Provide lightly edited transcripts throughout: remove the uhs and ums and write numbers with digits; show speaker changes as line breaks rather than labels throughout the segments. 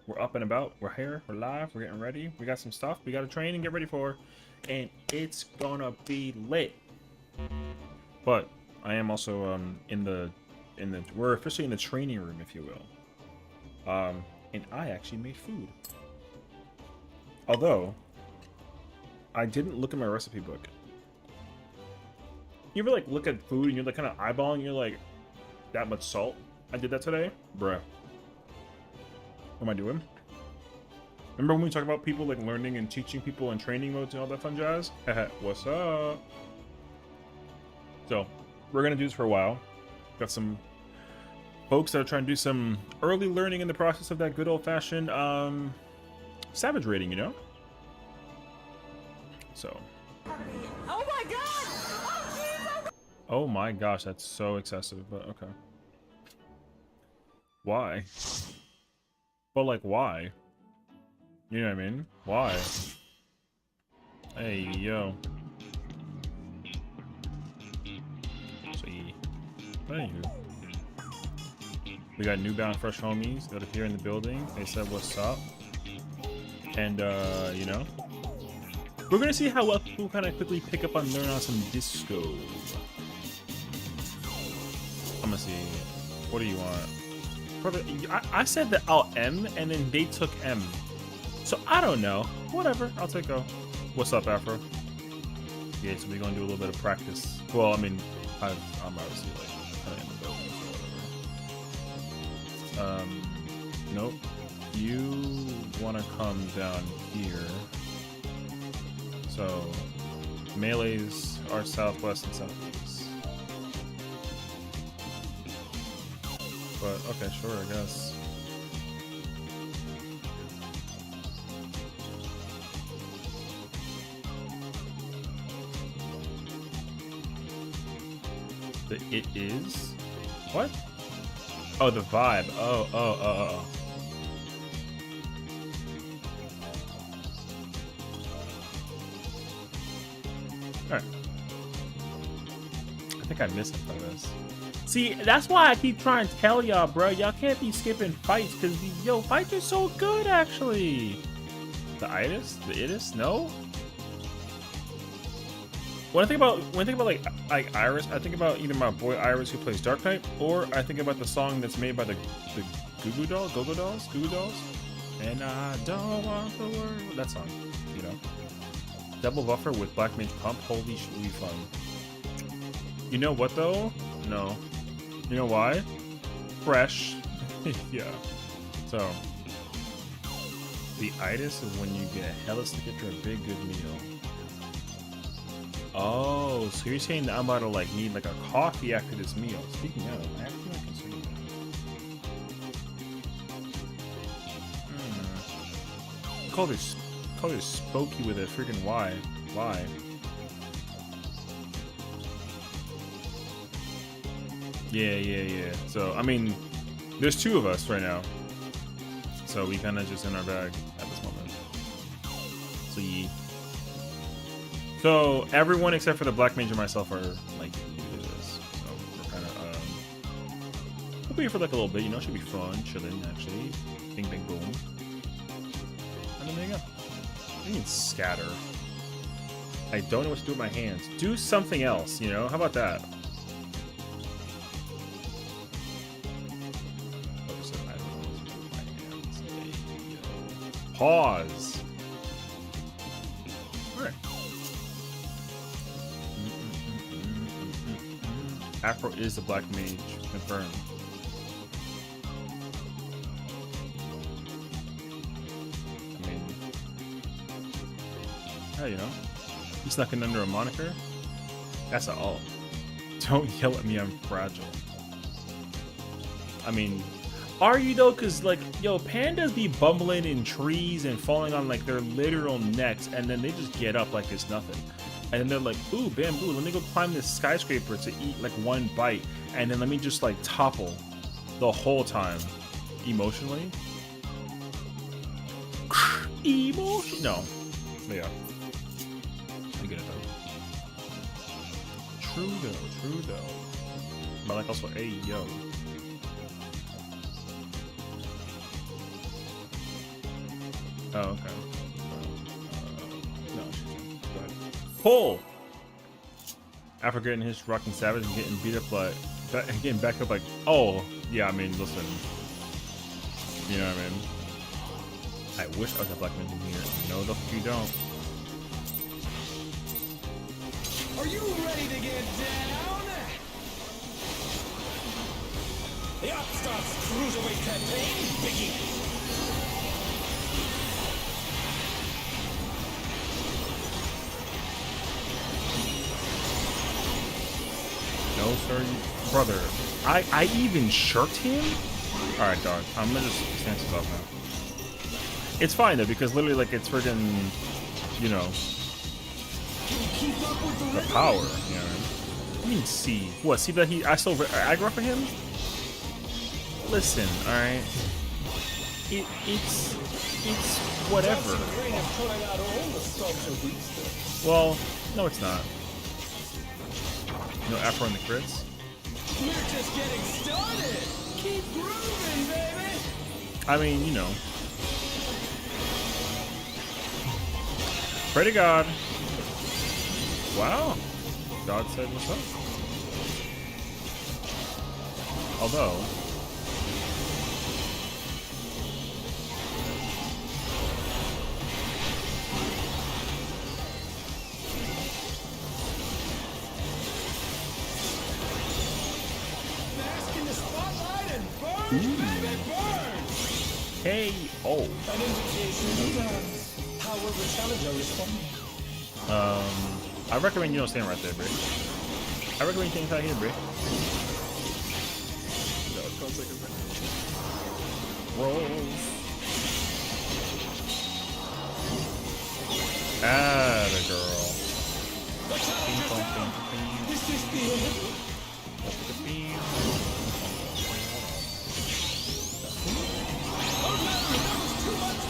We're up and about. We're here. We're live. We're getting ready. We got some stuff we got to train and get ready for, and it's gonna be lit. But I am also we're officially in the training room, if you will. And I actually made food. Although I didn't look at my recipe book. You ever like look at food and you're like kind of eyeballing, you're like, that much salt? I did that today, bruh. What am I doing? Remember when we talked about people like learning and teaching people in training modes and all that fun jazz? What's up? So we're gonna do this for a while. Got some folks that are trying to do some early learning in the process of that good old-fashioned savage rating, you know? So.
Oh my god! Oh, Jesus!
Oh my gosh, that's so excessive, but okay. Why? But like, why? You know what I mean? Why? Hey, yo. So, anywho. We got newbound fresh homies that appear in the building. They said, what's up? And, you know, we're gonna see how well people kind of quickly pick up on learn on some disco. I'm gonna see. What do you want? I said that I'll M, and then they took M. So I don't know. Whatever. I'll take O. What's up, Afro? Yeah, so we're gonna do a little bit of practice. Well, I mean, I'm obviously like kind of in the building or whatever. Nope. You want to come down here. So melees are southwest and southeast. But okay, sure, I guess. The it is? What? Oh, the vibe. Oh. Alright. I think I missed it by this. See, that's why I keep trying to tell y'all, bro. Y'all can't be skipping fights, because, yo, fights are so good, actually. The itis? The itis? No? When I think about like Iris, I think about either my boy Iris who plays Dark Knight, or I think about the song that's made by the Goo Goo Dolls? And I don't want the world. That song, you know. Double buffer with Black Mage Pump. Holy shit, will be fun. You know what though? No. You know why? Fresh. Yeah. So the itis is when you get hella stick after a big good meal. Oh, so you're saying that I'm about to like need like a coffee after this meal. Speaking of, I actually might consider that. Call this Spooky with a freaking Y. Why? Yeah. So, I mean, there's two of us right now. So we kind of just in our bag at this moment. So, yeah. So, everyone except for the Black Mage and myself are, like, new to this. So, we're kind of, we'll be here for, like, a little bit, you know? It should be fun, chilling, actually. Bing, bing, boom. And then there you go. You can scatter. I don't know what to do with my hands. Do something else, you know? How about that? Pause. Alright. Afro is the Black Mage. Confirmed. I mean, yeah, you know, you snuck in under a moniker. That's all. Don't yell at me, I'm fragile. I mean, are you though? Cause like, yo, pandas be bumbling in trees and falling on like their literal necks, and then they just get up like it's nothing. And then they're like, ooh, bamboo, let me go climb this skyscraper to eat like one bite, and then let me just like topple the whole time. Emotionally? Emotion? No. But yeah. I get it though. True though. But like also, hey, yo. Oh, okay. No, go ahead. Pull! After getting his rocking savage and getting beat up like, getting back up like, oh, yeah, I mean, listen. You know what I mean? I wish I was a black man in here. No, the fuck you don't.
Are you ready to get down? The Upstarts Cruiserweight campaign begins.
No, sir, brother. I even shirked him? Alright, dog. I'm gonna just stand this off now. It's fine, though, because literally, like, it's friggin', you know, the power, you know. I mean, see. What, see that I still aggro for him? Listen, alright? It's whatever. Well, no, it's not. No afro in the crits.
We're just getting started. Keep grooving, baby.
I mean, you know. Pray to God. Wow. God said what's up. Although.
Bask in the spotlight and burn, baby, burn.
Hey, oh.
An indication of how will the challenger respond?
I recommend you don't stand right there, Brick. I recommend you stand right here, Brick. Rolls. Ah, the girl. Ping pong, ping pong.
Is this the end?
Look at the beam.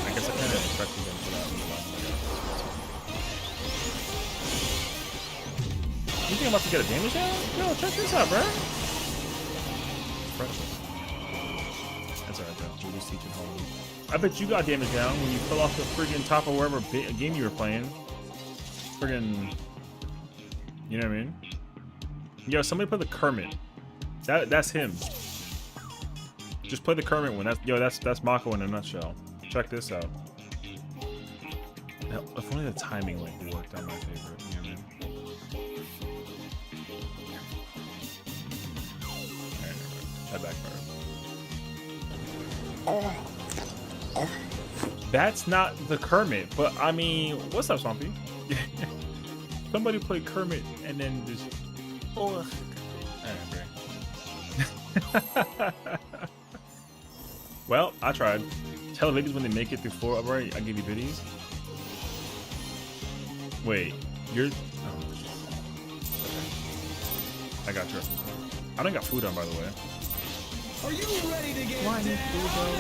I guess I kind of expected them for that in the last video. You think I'm about to get a damage down? Yo, check this out, bro. That's alright, though. We're just teaching home. I bet you got damage down when you fell off the friggin' top of wherever game you were playing. Friggin'. You know what I mean? Yo, somebody play the Kermit. That's him. Just play the Kermit one. That's Mako in a nutshell. Check this out. Now, if only the timing like worked on my favorite. You know what I mean? That backfired. That's not the Kermit, but I mean, what's up, Swampy? Somebody play Kermit and then just. Oh. Well, I tried. Tell the babies when they make it through 4 upright, I give you biddies. Wait, you're. Oh. I got your. I don't got food on, by the way.
Are you ready to get
Why
down?
need food though?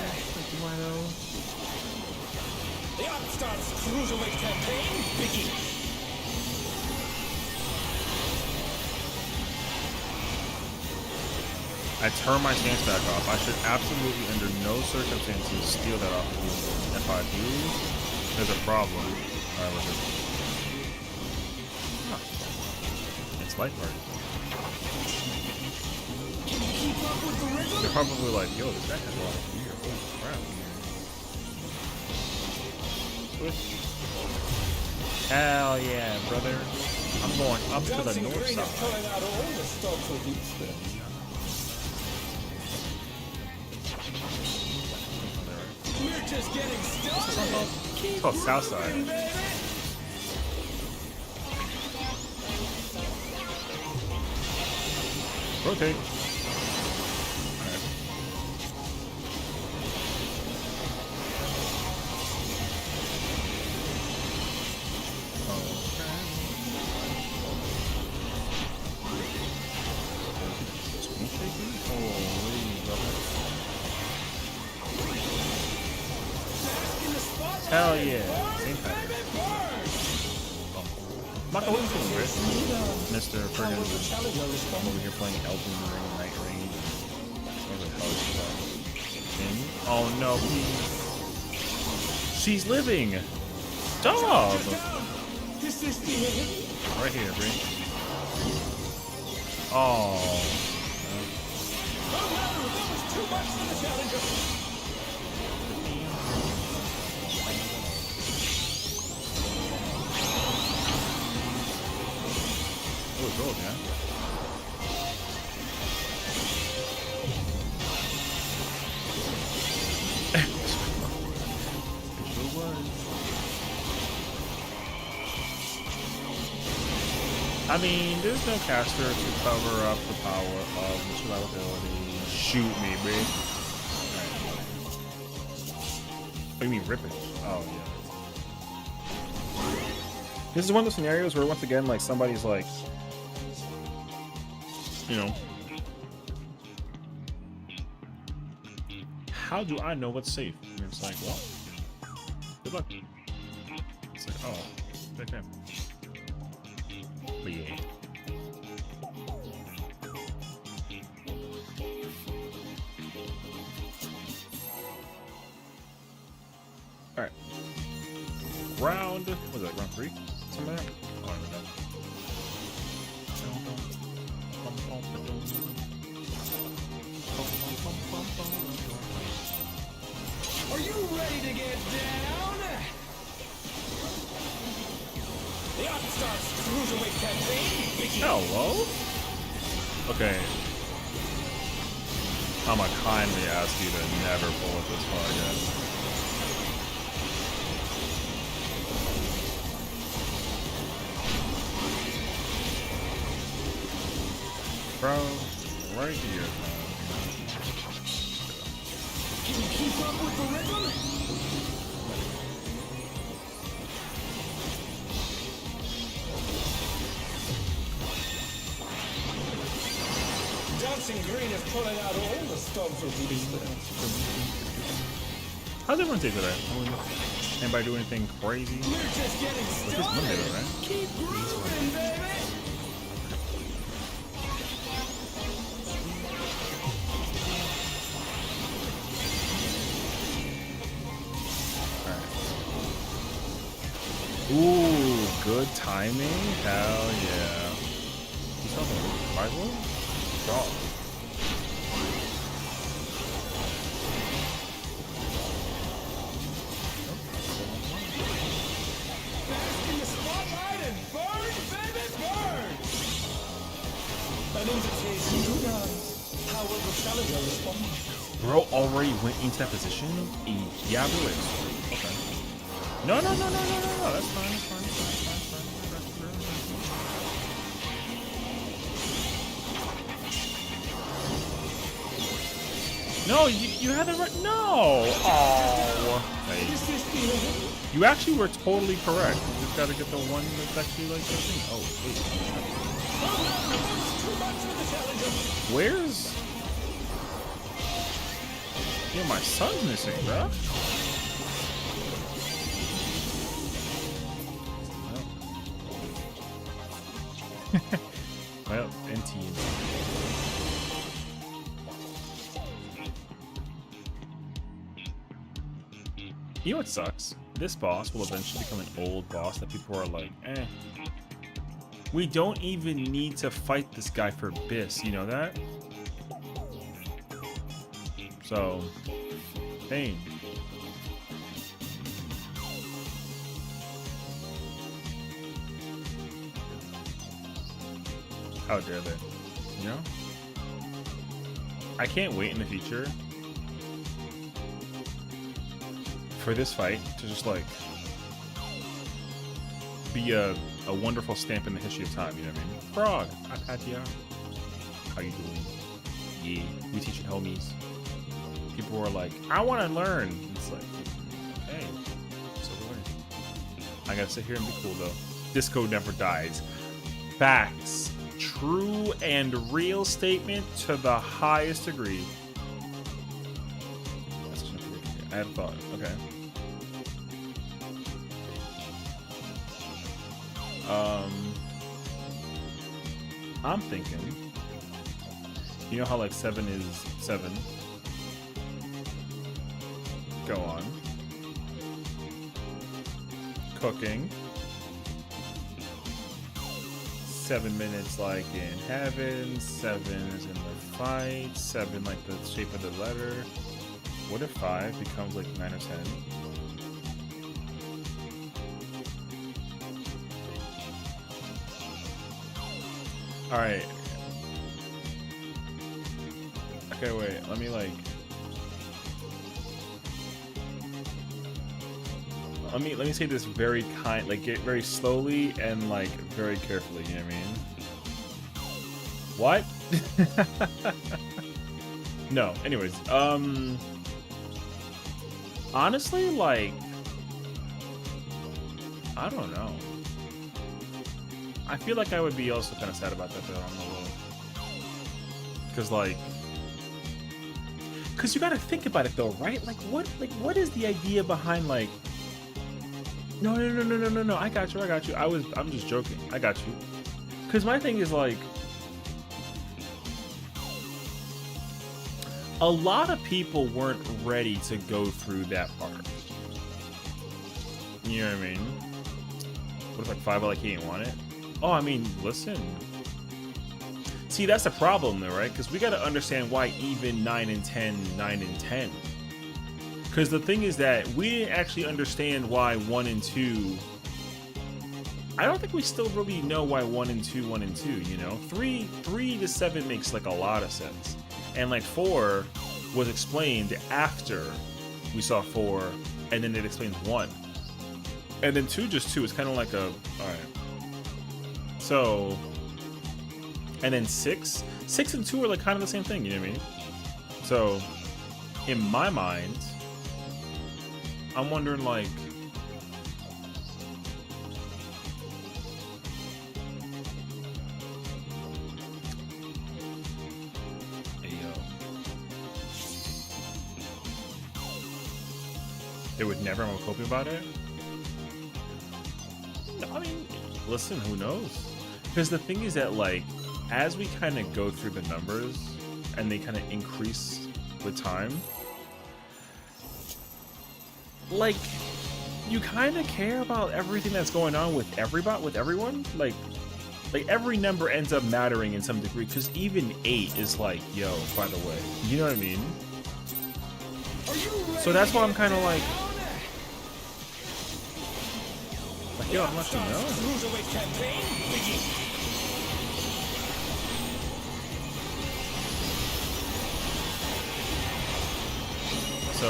The Upstarts Cruiserweight campaign begins.
I turn my stance back off. I should absolutely, under no circumstances, steal that off of you. If I do, there's a problem. Alright, what's it? Huh. It's light party.
Keep up with the rhythm.
They're probably like, yo, this guy has a lot of gear. Holy crap. Switch. Hell yeah, brother. I'm going up to the north side.
Pulling out all the stops with each step. We're just getting started.
It's called Southside. Rotate. Hell yeah. Same pattern. Maka, what are you doing, Chris? Mr. Friggin' I'm over here playing Elden Ring, Night Ring. What the hell is that? Timmy? Oh no, please. She's living. Dog.
Is this the end?
Right here, Bree. Oh.
Oh no, that was too much for the challenger.
Oh, it's gold, yeah. I mean, there's no caster to cover up the power of the survivability. Shoot me, bitch. What do you mean, rip it? Oh, yeah. This is one of those scenarios where, once again, like, somebody's like, you know, how do I know what's safe? And it's like, well, good luck. It's like, oh, okay. But yeah. Alright. Round, what was that, round 3? Something like that? Oh, I don't know.
Are you ready to get down? The Upstarts Cruiserweight campaign begins.
Hello? Okay. I'm gonna kindly ask you to never pull it this far again. Bro, right here.
Can you keep up with the rhythm? Dancing Green is pulling out all the stops with these.
How's everyone take today? Anybody do anything crazy?
We're just getting
It's just Monday though, right?
Keep grooving, baby.
Ooh, good timing. Hell yeah. You saw the rival? Dog.
Bask in the spotlight and burn, baby, burn! An invitation to dance. How will the challenger respond?
Bro already went into that position? Yeah, do it. Okay. No. That's fine. That's fine. No, you had the right. No. Oh. Hey. You actually were totally correct. You just gotta get the one that's actually like the thing. Oh, wait. Where's? Yo, my son's missing, bro. Well, NT. You know what sucks? This boss will eventually become an old boss that people are like, eh. We don't even need to fight this guy for Biss, you know that? So, pain. How dare they? You know? I can't wait in the future for this fight to just like be a wonderful stamp in the history of time, you know what I mean? Frog, Akatia. How you doing? Yeah, we teaching homies. People were like, I want to learn. It's like, hey, so learn. I gotta sit here and be cool though. Disco never dies. Facts. True and real statement to the highest degree. I had a thought. Okay. I'm thinking, you know how like 7 is 7? Go on. cooking. 7 minutes like in heaven. 7 is in the fight. 7 like the shape of the letter. What if 5 becomes like 9 or 10? Alright. Okay, wait. Let me like... Let me say this very get very slowly and like very carefully, you know what I mean? What? No, anyways, honestly, like, I don't know. I feel like I would be also kind of sad about that, though. I don't know. Because you gotta think about it, though, right? Like, what is the idea behind, like, no, I got you. I'm just joking. I got you. Because my thing is, like, a lot of people weren't ready to go through that part. You know what I mean? What if like 5 like he didn't want it? Oh, I mean, listen. See, that's the problem though, right? Because we got to understand why even 9 and 10. Because the thing is that we didn't actually understand why 1 and 2. I don't think we still really know why 1 and 2, you know? 3 to 7 makes like a lot of sense. And like 4 was explained after we saw 4, and then it explains 1. And then 2 just 2 is kind of like a, alright. So, and then 6 and 2 are like kind of the same thing, you know what I mean? So, in my mind, I'm wondering like, they would never have coping about it? No, I mean, listen, who knows? Because the thing is that, like, as we kind of go through the numbers and they kind of increase with time, like, you kind of care about everything that's going on with everyone. Like every number ends up mattering in some degree. Because even 8 is like, yo, by the way, you know what I mean? So that's why I'm kind of like, yo, I'm not know. So,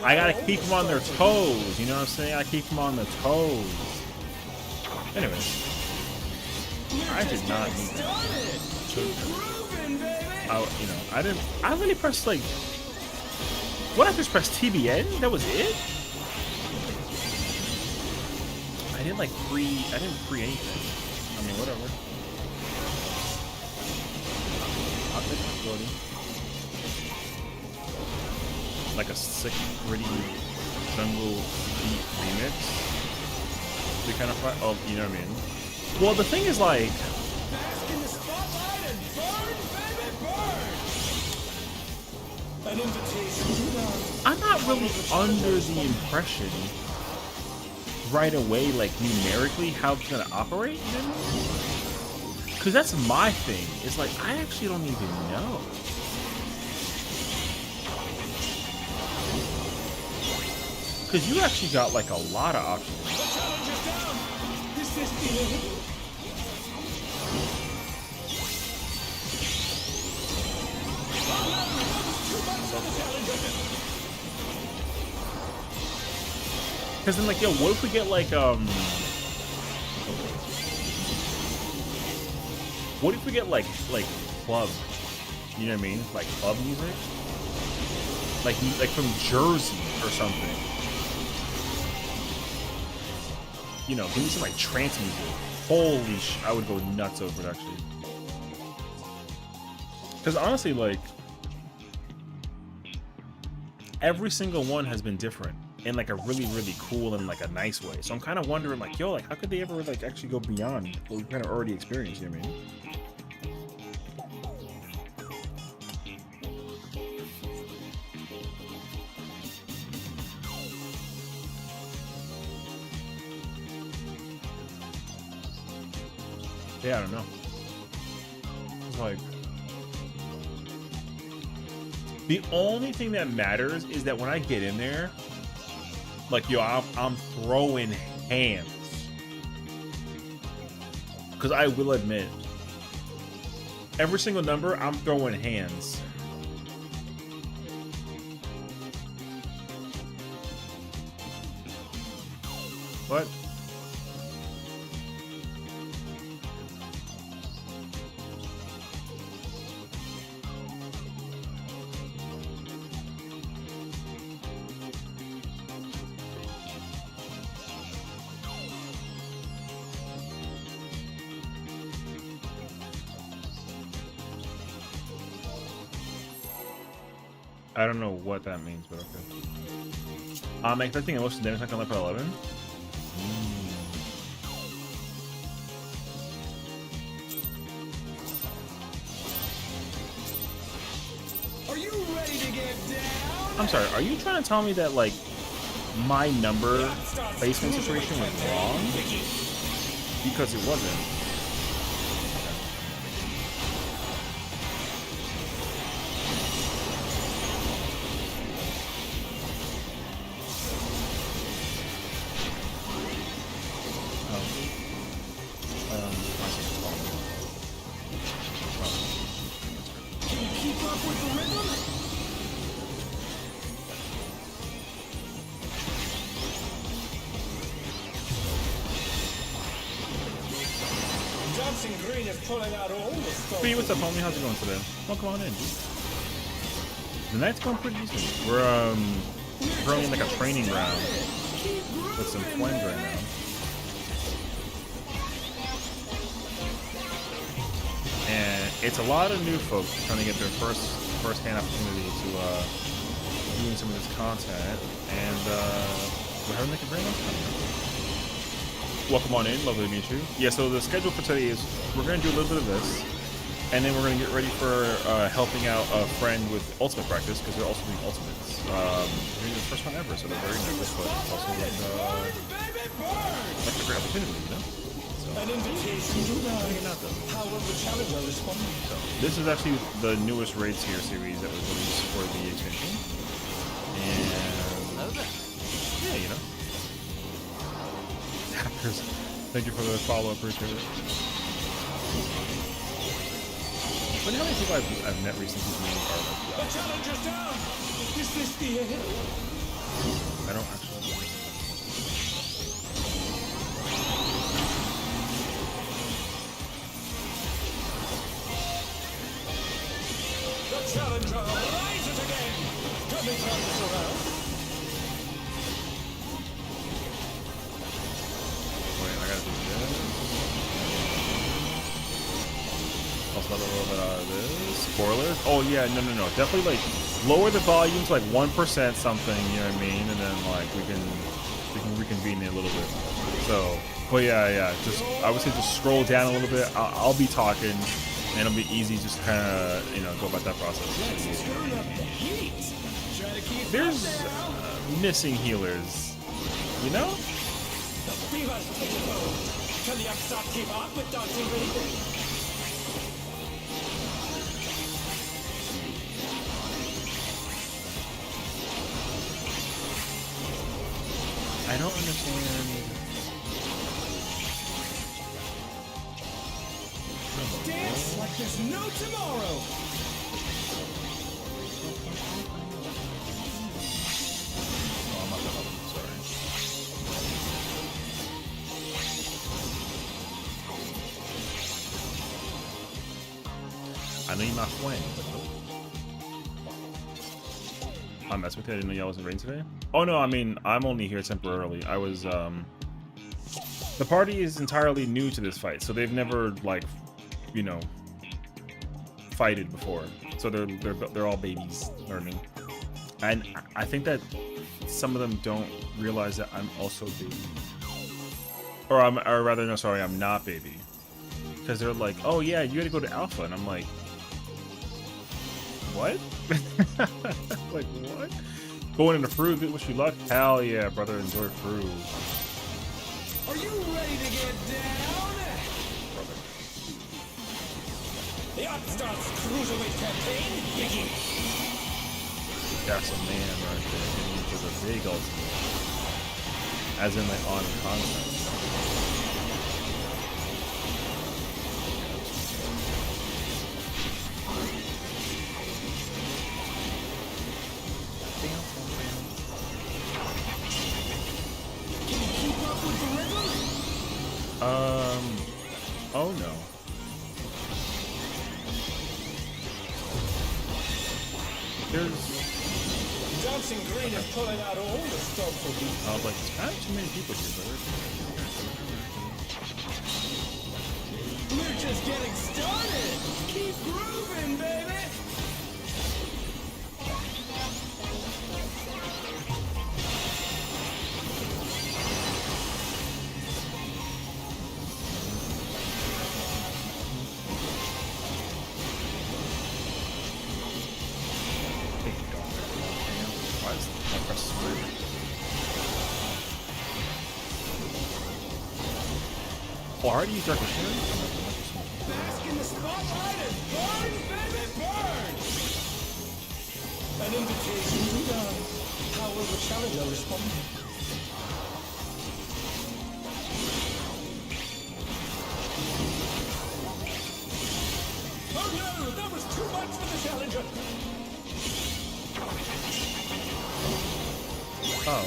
I gotta keep them on their toes, you know what I'm saying? I keep them on their toes. Anyway, I did not need that. I really pressed like, what, I just pressed TBN? That was it? I didn't pre anything. I mean, whatever. I'll take my floating. Like a sick, gritty jungle beat remix. They kind of fight. Oh, you know what I mean? Well, the thing is, like,
Bask in the spotlight and burn, baby, burn! An invitation to dance.
I'm not really under the impression right away, like numerically, how it's gonna operate. You know? Because that's my thing. It's like I actually don't even know. Because you actually got like a lot of options.
The challenge is down! This is the...
Because then, like, yo, what if we get like what if we get like club? You know what I mean? Like club music, like from Jersey or something. You know, give me some like trance music. Holy sh! I would go nuts over it actually. Because honestly, like, every single one has been different in like a really, really cool and like a nice way. So I'm kind of wondering, like, yo, like, how could they ever like actually go beyond what we kind of already experienced? You know what I mean? Yeah, I don't know. It's like, the only thing that matters is that when I get in there, like, yo, I'm throwing hands. Because I will admit, every single number, I'm throwing hands. What? I don't know what that means, but okay. I'm expecting emotion damage not gonna let for 11.
Are you ready to get down?
I'm sorry, are you trying to tell me that, like, my number placement situation was wrong? Because it wasn't. Hey, what's up, homie? How's it going today? Well, come on in. The night's going pretty decent. We're currently in like a training ground with some twins right now. And it's a lot of new folks trying to get their first-hand opportunity to doing some of this content, and we're having like a great time. Welcome on in, lovely to meet you. Yeah, so the schedule for today is we're going to do a little bit of this, and then we're going to get ready for helping out a friend with ultimate practice, because they're also doing ultimates. Doing the first one ever, so they're very nervous, but it's also like a great opportunity, you know? So, so this is actually the newest Raid Tier series that was released for the expansion, and yeah, you know. Thank you for the follow-up, appreciate it. But how many people I've met recently whose names are like
The challenger's down! Is this the end?
I don't actually know.
The challenger rises again! Can they turn this around?
Wait, I gotta do this. Also, a little bit out of this. Spoilers? Oh yeah, no. Definitely like lower the volume to like 1% something. You know what I mean? And then like we can reconvene it a little bit. So, but yeah. Just I would say just scroll down a little bit. I'll be talking, and it'll be easy. Just kind of go about that process. There's missing healers. You know?
Can the upstart keep up with dancing breathing?
I don't understand.
Dance like there's no tomorrow!
Oh, I'm not gonna help him, sorry. I know you're not playing, but I messed with you. I didn't know y'all was in rain today. Oh no, I mean, I'm only here temporarily. I was, the party is entirely new to this fight, so they've never, like, fighted before, so they're all babies learning. And I think that some of them don't realize that I'm also baby, or rather, no, sorry, I'm not baby, because they're like, oh yeah, you got to go to alpha, and I'm like, what? Like what? Going into Fruit, wish you luck. Hell yeah, brother, enjoy Fruit.
Are you ready to get down?
Brother.
The Upstarts Cruiserweight campaign begins.
That's a man right there. Hitting you for the big ultimate. As in like on concept. Oh no.
Dancing Green is pulling out all the stops for these.
I was like, there's kind of too many people here, brother.
We're just getting started. Keep grooving, baby.
Oh, I already used Dark Machinery?
Bask in the spotlight and burn, baby, burn! An invitation to dance. How will the challenger respond? Oh no, that was too much for the challenger!
Oh.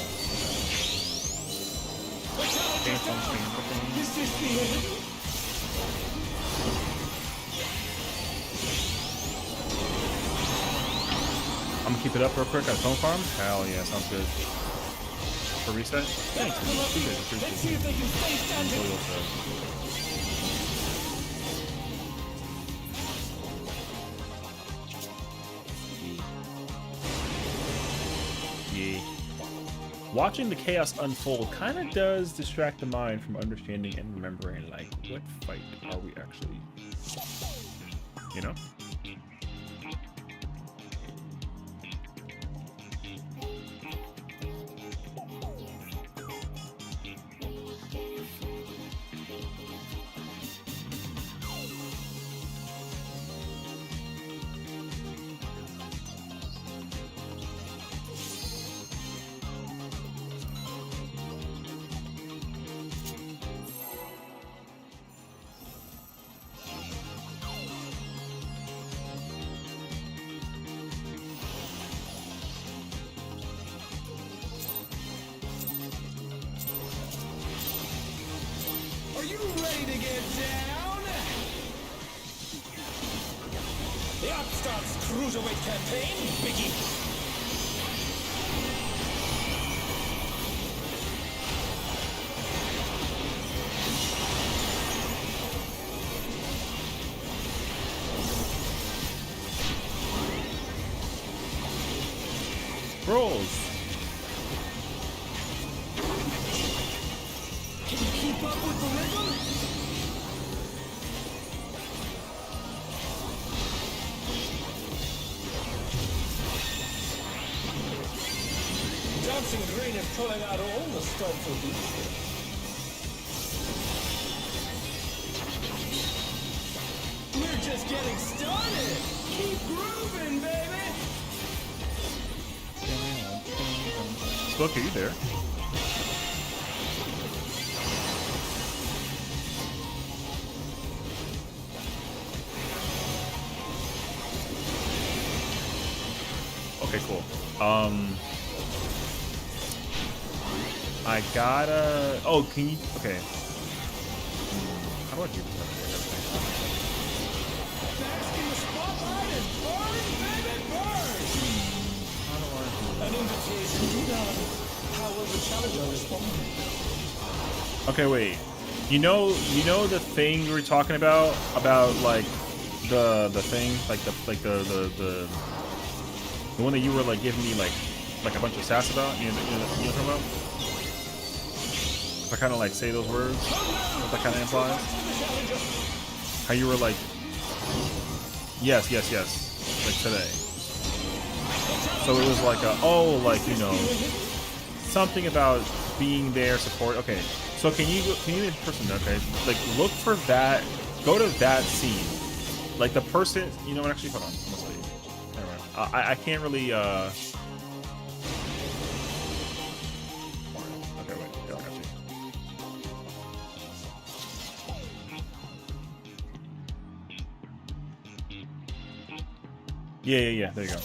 Is this the end?
I'm gonna keep it up real quick at Phone Farm. Hell yeah, sounds good. For reset? Thanks.
Let's see if they can stay standing.
Yeah. Watching the chaos unfold kind of does distract the mind from understanding and remembering, like, what fight are we actually, you know?
Are you ready to get down? The Upstarts Cruiserweight campaign begins.
Rolls.
Can you keep up with the rhythm? Dancing Green is pulling out all the stops for these. We're just getting started. Keep grooving, baby.
Spook, are you there? Okay, cool. I gotta. Oh, can you? Okay. How do I do this?
Bask in the spotlight and burn, baby, burn!
How do I do
An invitation to dance. How will the challenger respond?
Okay, wait. You know the thing we were talking about like the thing, like the one that you were like giving me like a bunch of sass about? You know what I'm talking about? If I kind of like say those words, what that kind of implies? How you were like, yes, like today. So it was like oh, like, you know, something about being there, support. Okay, so can you in person? Okay, like look for that. Go to that scene. Like the person, you know what? Actually, hold on. Let's see. Never mind. I can't really. Okay, wait. Yeah, I got you. Yeah. There you go.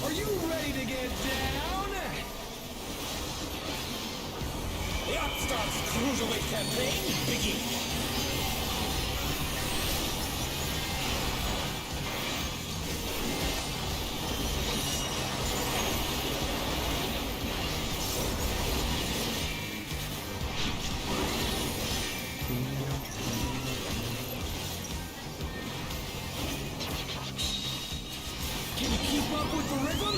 Are you ready to get down? The Upstart's Cruiserweight campaign begins. Can you keep up with the rhythm?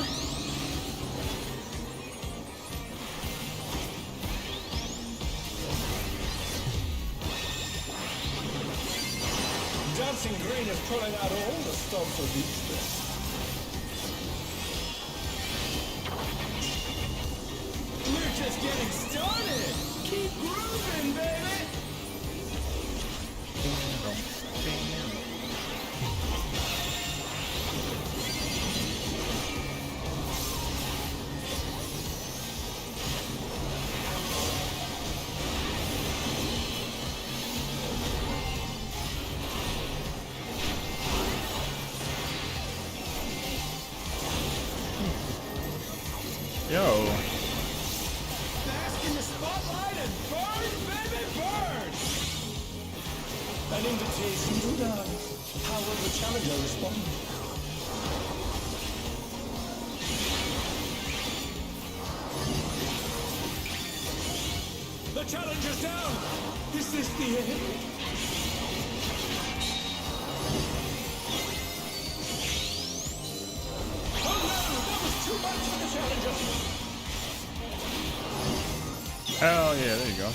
Dancing Green is pulling out all the stops of each bit. We're just getting started. Keep grooving, baby.
Yo.
Bask in the spotlight and burn, baby, burn! An invitation to dance. How will the challenger respond? The challenger's down! Is this the end? Oh no! That was too much for the challenger!
Oh yeah, there you go.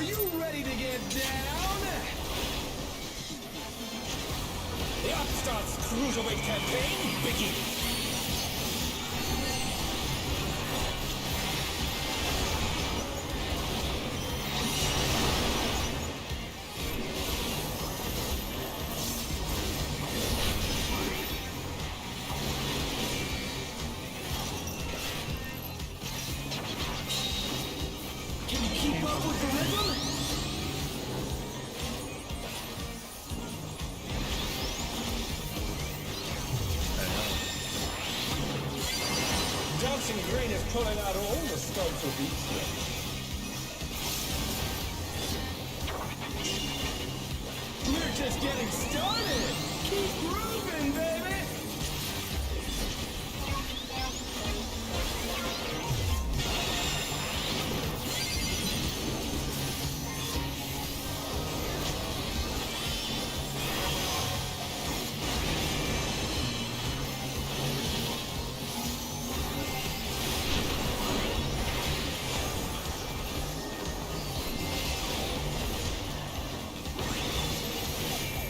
you ready to get down? The Upstart's Cruiserweight campaign begins! Can you keep up with the rhythm? Dancing Green is pulling out all the stops of these days. We're just getting started! Keep grooving, baby!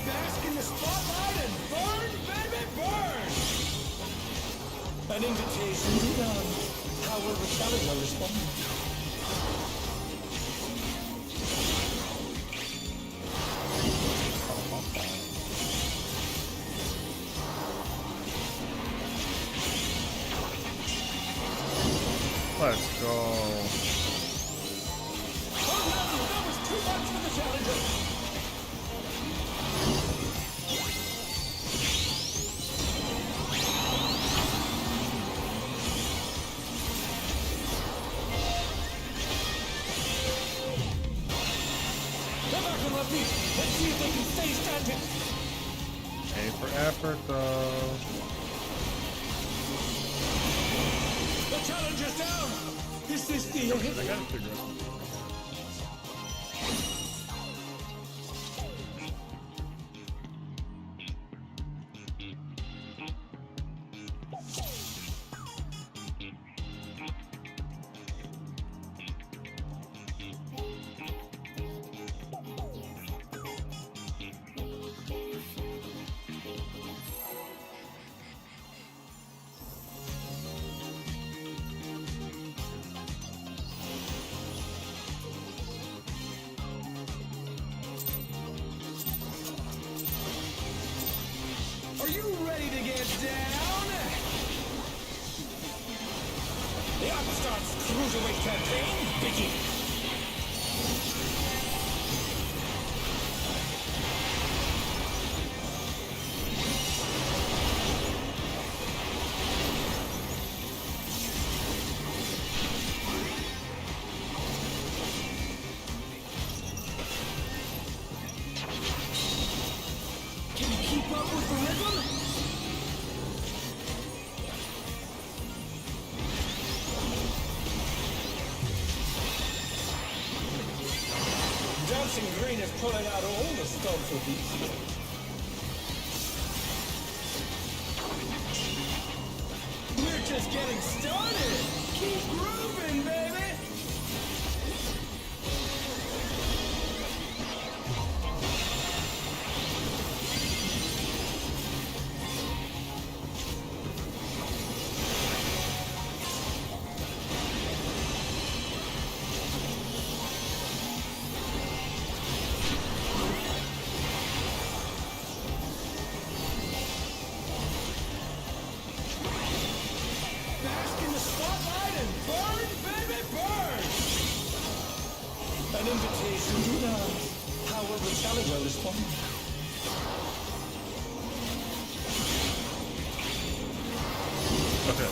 Bask in the spotlight and burn, baby, burn! An invitation to dance. How will the challenger respond?
Let's go.
Oh no, that was too much for the challenger! Come back and let me. Let's see if they can stay standing.
Pay for effort, though.
The challenger's down. Is this the
I
end?
gotta figure out something.
Are you ready to get down? The Upstart's Cruiserweight campaign begins! Can you keep up with the rhythm? Dancing Green is pulling out all the stops of these days. We're just getting started! Keep grooving, baby! Bask in the spotlight and burn, baby, burn! An invitation to dance. How will the challenger respond?
Okay.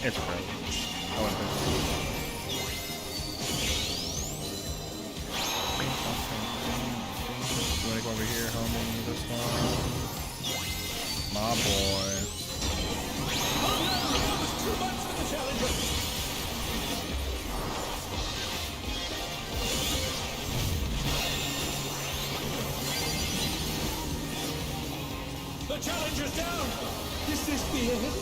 It's okay. I want this. You wanna go over here, homie? This one. My boy.
Oh no, that was too much for the challenger! The challenger's down! Is this the end?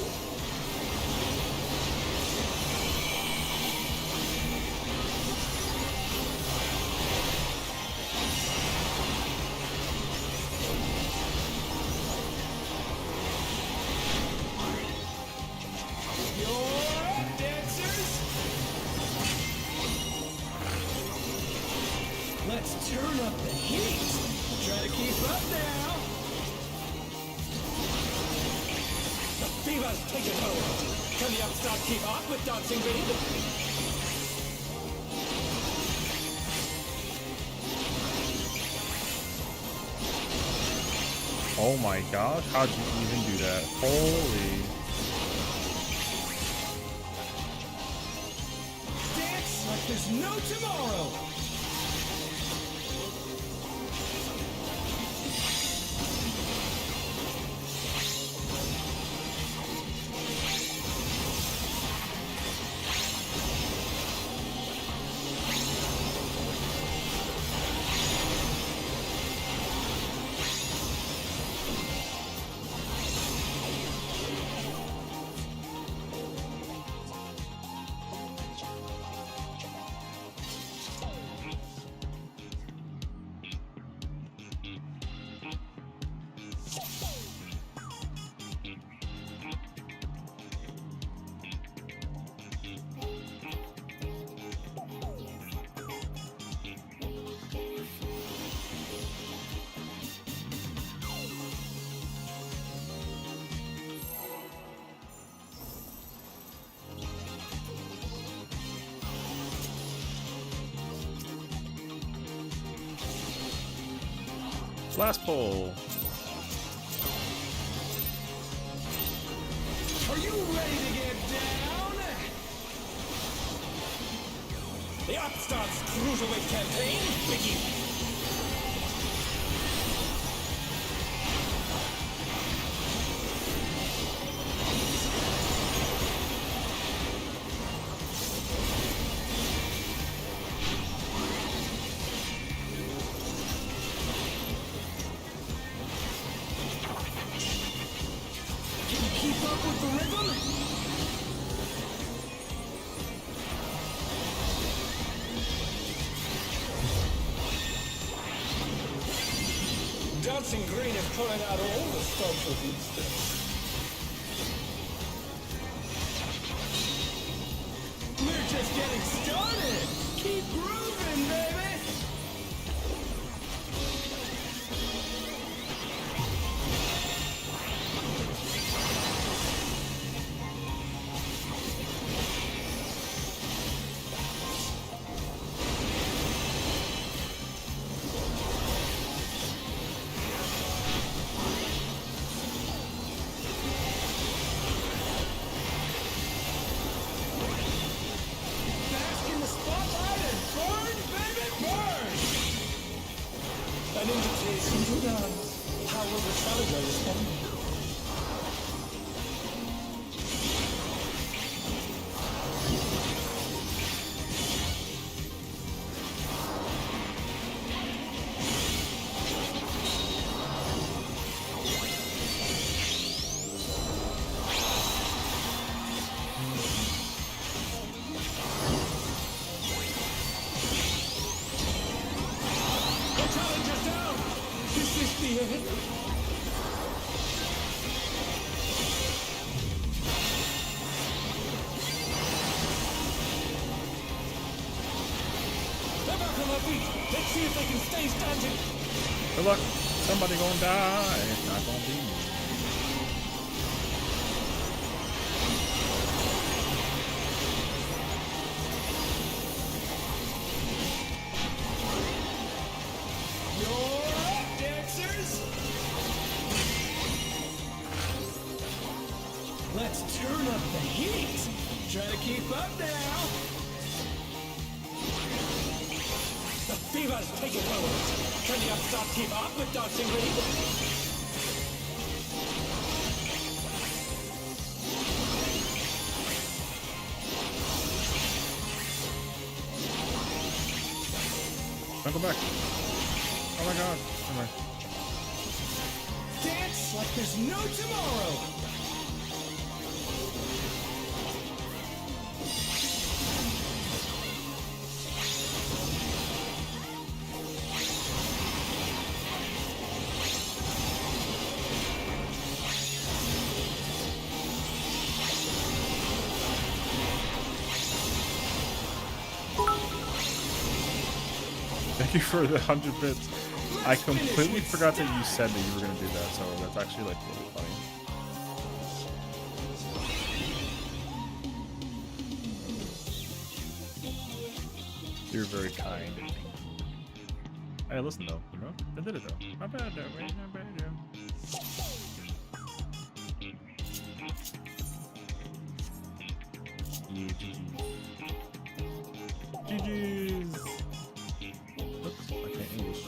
turn up the heat. Try to keep up now. The fever's taken hold. Can the upstart keep up with dancing beat?
Oh my gosh, how'd you even do that? Holy.
Dance like there's no tomorrow.
Last pull.
Are you ready to get down? The Upstart's Cruiserweight campaign begins. Keep up with the rhythm? Dancing Green is pulling out all the stops of these things. We're just getting started! Keep grooving, baby! Bask in the spotlight and burn, baby, burn! An invitation to dance. How will the challenger respond? The challenger's down! Is this the end? They're back on their feet. Let's see if they can stay standing.
Good luck. Somebody gonna die. It's not gonna be me.
You're up, dancers! Let's turn up the heat. Try to keep up now. The fever's taken hold. Can the upstart keep up with dancing Green?
Don't go back. Oh my god. Come on.
Dance like there's no tomorrow.
Thank you for the 100 bits. I completely forgot that you said that you were gonna do that, so that's actually like really funny. You're very kind. Hey, listen though, you know? I did it though. Not bad though, right? Not bad though. Yeah, GG's. Oops, I can't English.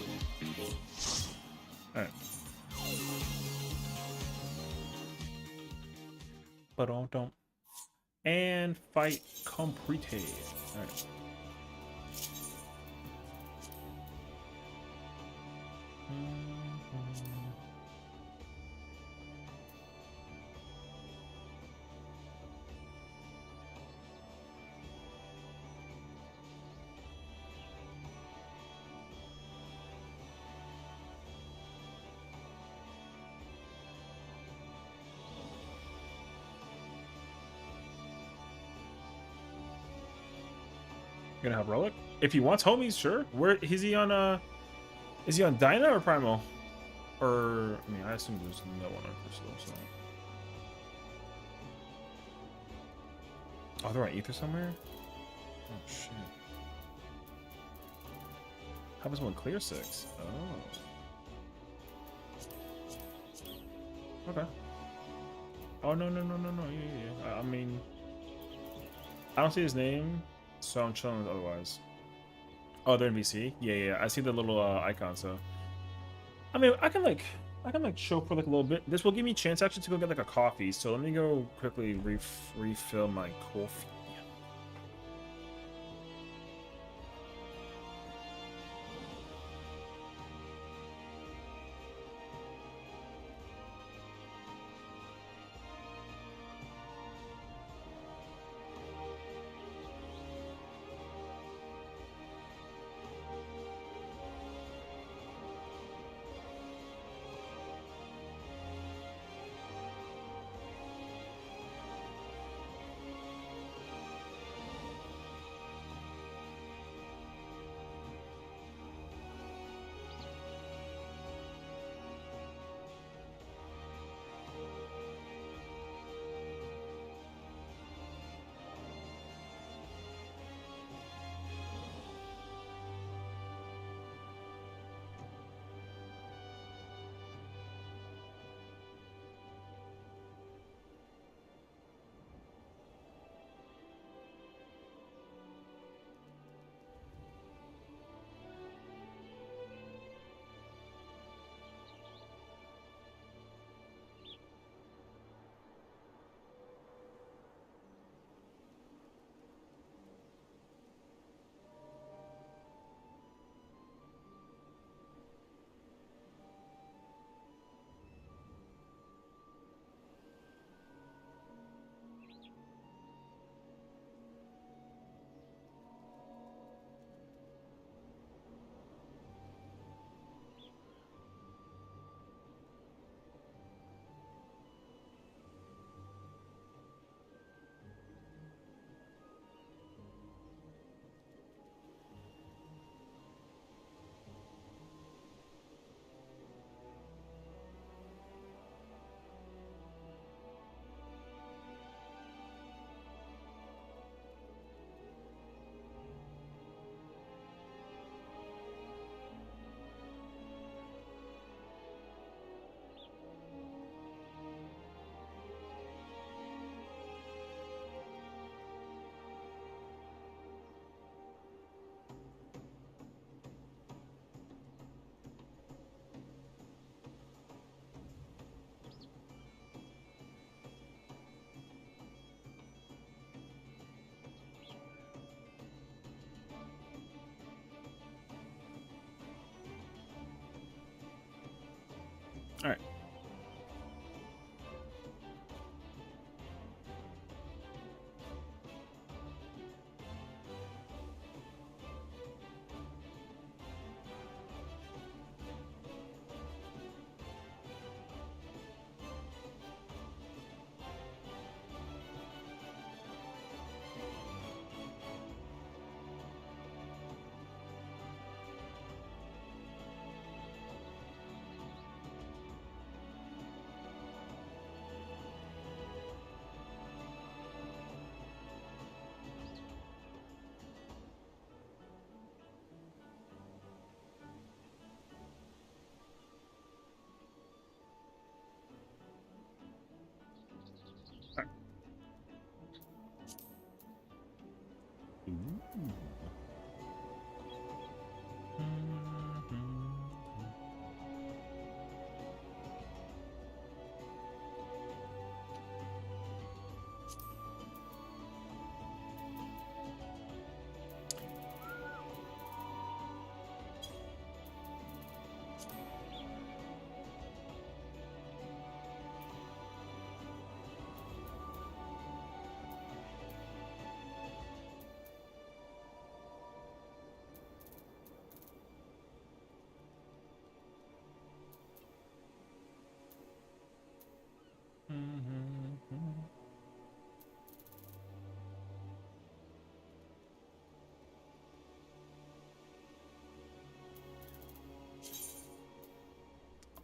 Alright. But don't. And fight completed. Alright. Gonna have Relic? If he wants homies, sure. Where is he on Dyna or Primal? Or I mean I assume there's no one on Crystal, so. Oh, they're on Ether somewhere? Oh shit. How does one clear 6? Oh. Okay. Oh no. Yeah. I mean I don't see his name. So I'm chilling otherwise. Oh, they're in VC? Yeah. I see the little icon, so. I mean, I can like show for like a little bit. This will give me a chance actually to go get like a coffee. So let me go quickly refill my coffee.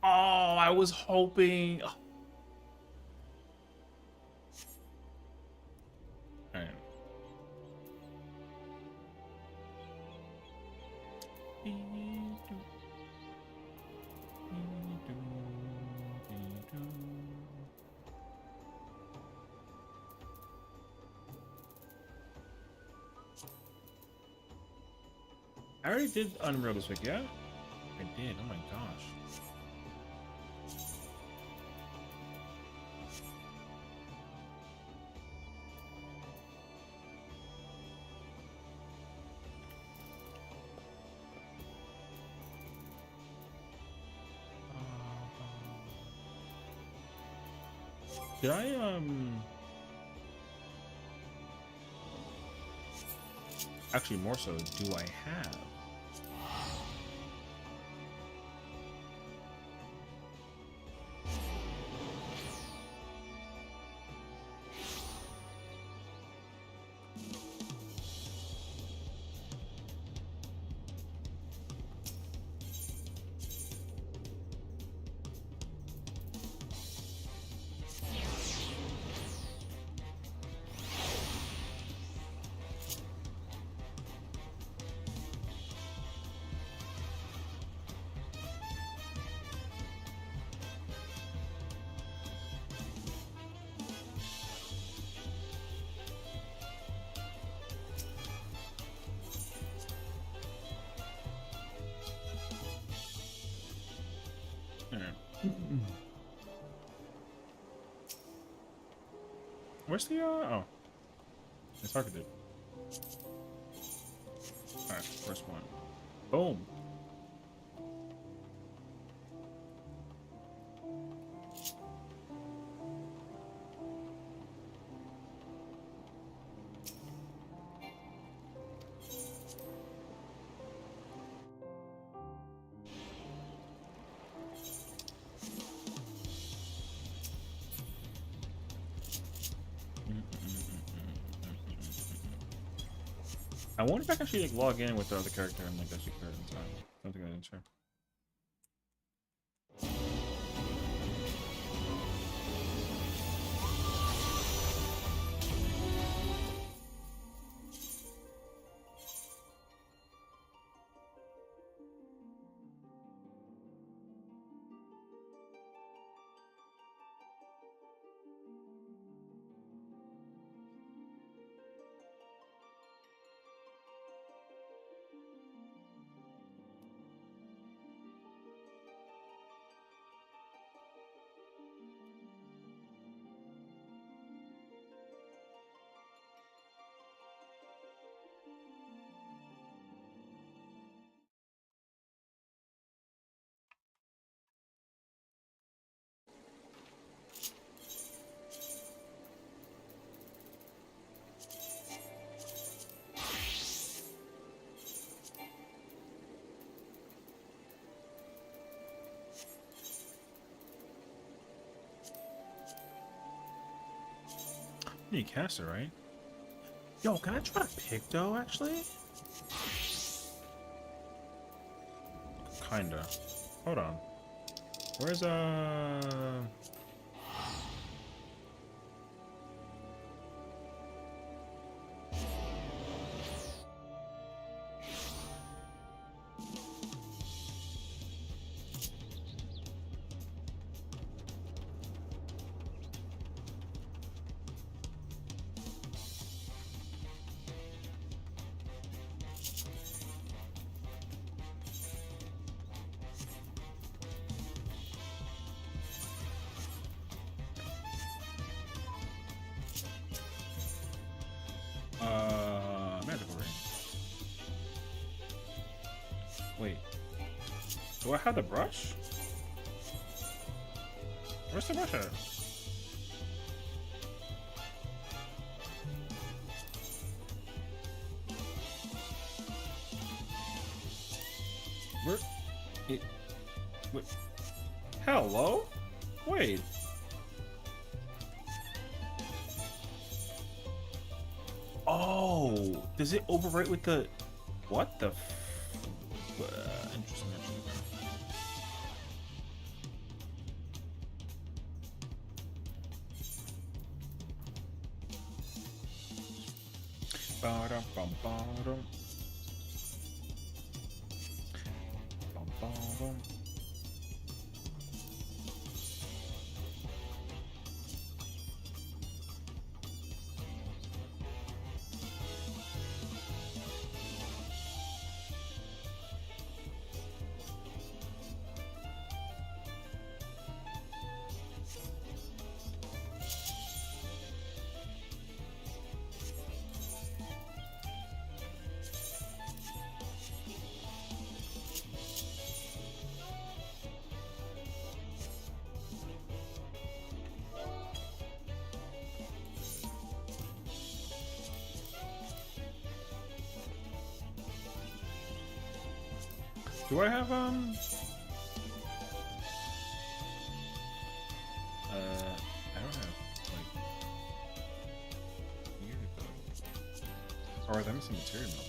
Oh, I was hoping. Oh. All right. I already did Unreal this week, yeah? I did, oh my gosh. Did I, actually more so, do I have? Where's the, oh. It's hard to do. Alright, first one. Boom. I wonder if I can actually like log in with the other character and like actually clear it in time. I don't think I did, sure. You cast it, right? Yo, can I try to pick though, actually? Kinda. Hold on. Where's magical ring? Wait. Do I have the brush? Where's the brush at? Where? It. Wait. Hello? Wait. Oh, does it overwrite with the? What the? Interesting. Ba-dum, bum, ba-dum. Bum, ba-dum. Do I have I don't have like or I'm missing material actually.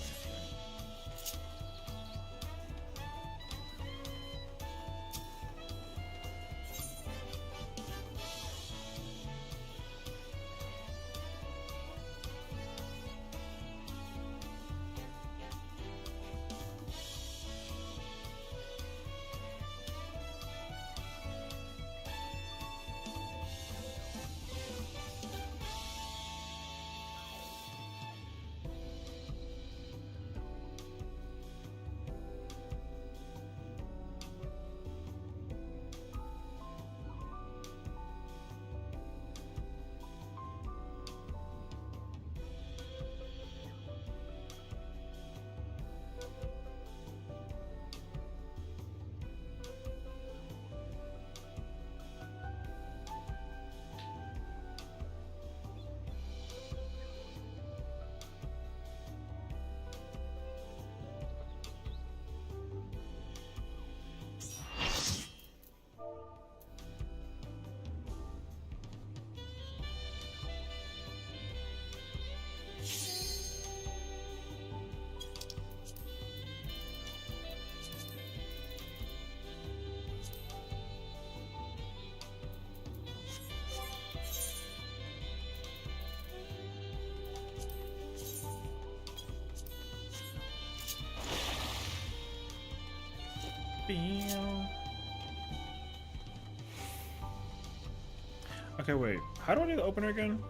Okay, wait. How do I do the opener again?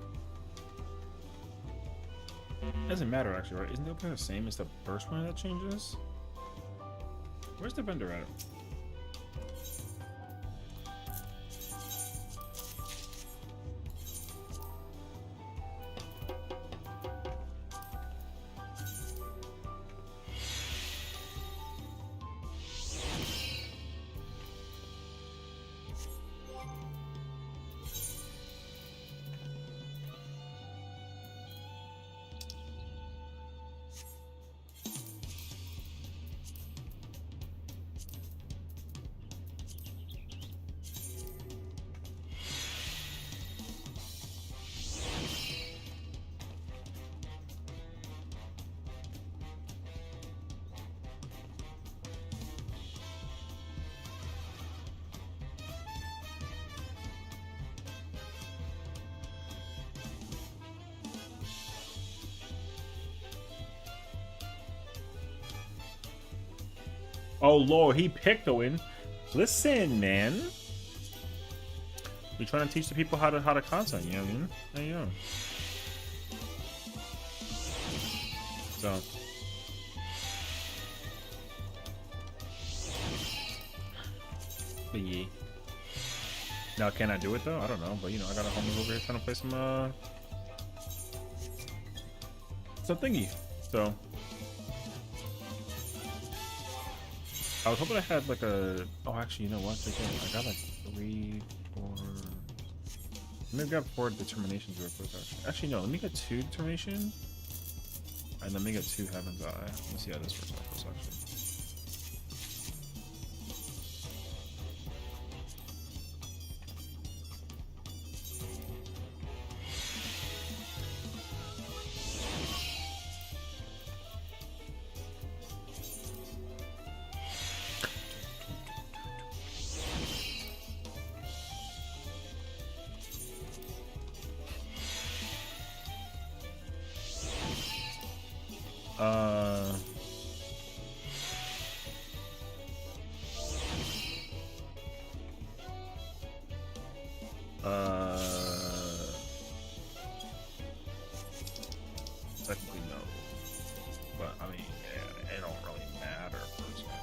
It doesn't matter actually, right? Isn't the opener the same as the first one that changes? Where's the vendor at? Oh Lord, he picked the win. Listen, man. We're trying to teach the people how to content, you know what I mean? There you go. So but yeah. Now can I do it though? I don't know, but you know, I got a homie over here trying to play some thingy. So I was hoping I had like a. Oh, actually, you know what? I got like 3, 4. Maybe grab 4 determinations real quick. Actually, no. Let me get 2 determination, and let me get 2 heaven's eye. Let me see how this works out first, actually. Uh. Technically no, but I mean, yeah, it don't really matter personally.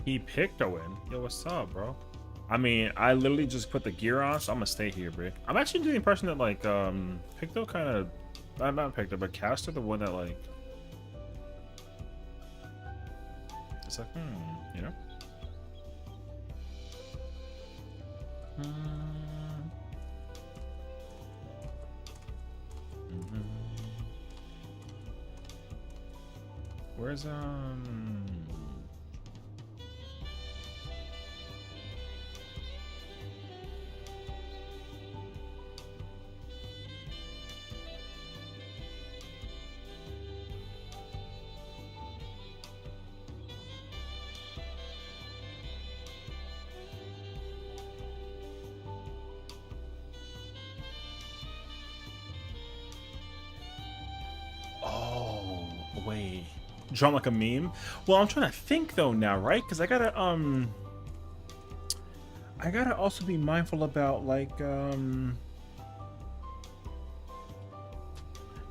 He picked a win. Yo, what's up, bro? I mean, I literally just put the gear on, so I'm gonna stay here, bro. I'm actually getting the impression that like Picto kind of not Picto, but Caster the one that like it's like you know. Where's oh wait, drawn like a meme. Well, I'm trying to think though now, right? Because I gotta also be mindful about like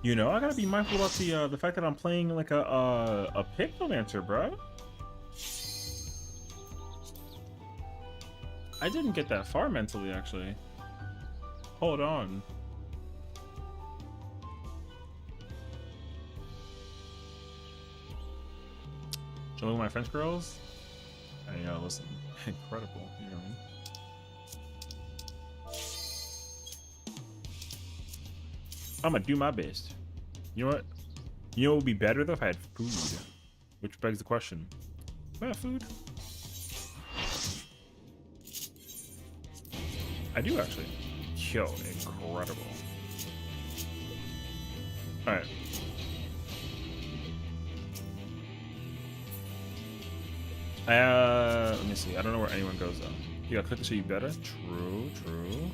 you know, I gotta be mindful about the fact that I'm playing like a Pictomancer, bro. I didn't get that far mentally, actually. Hold on. Showing my French girls? Hey, yo, listen, incredible. You know what I mean? I'm gonna do my best. You know what? You know what would be better though if I had food. Which begs the question. Do I have food? I do actually. Yo, incredible. Alright. Let me see. I don't know where anyone goes though. You gotta click to show you better. True, true.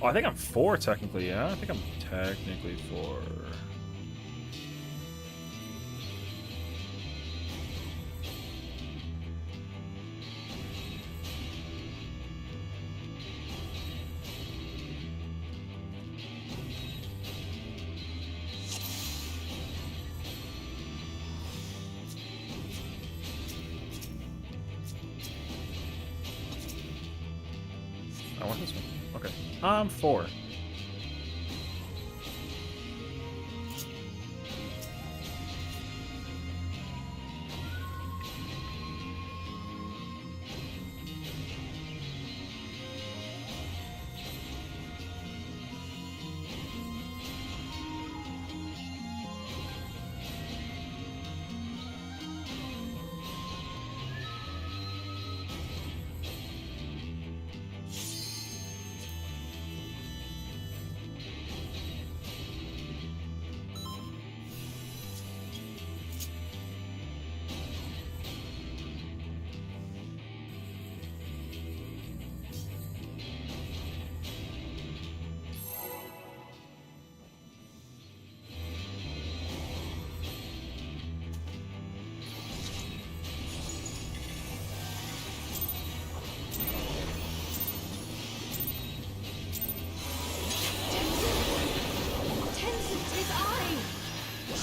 Oh, I think I'm 4 technically, yeah? I think I'm technically 4. I want this one. Okay. I'm 4.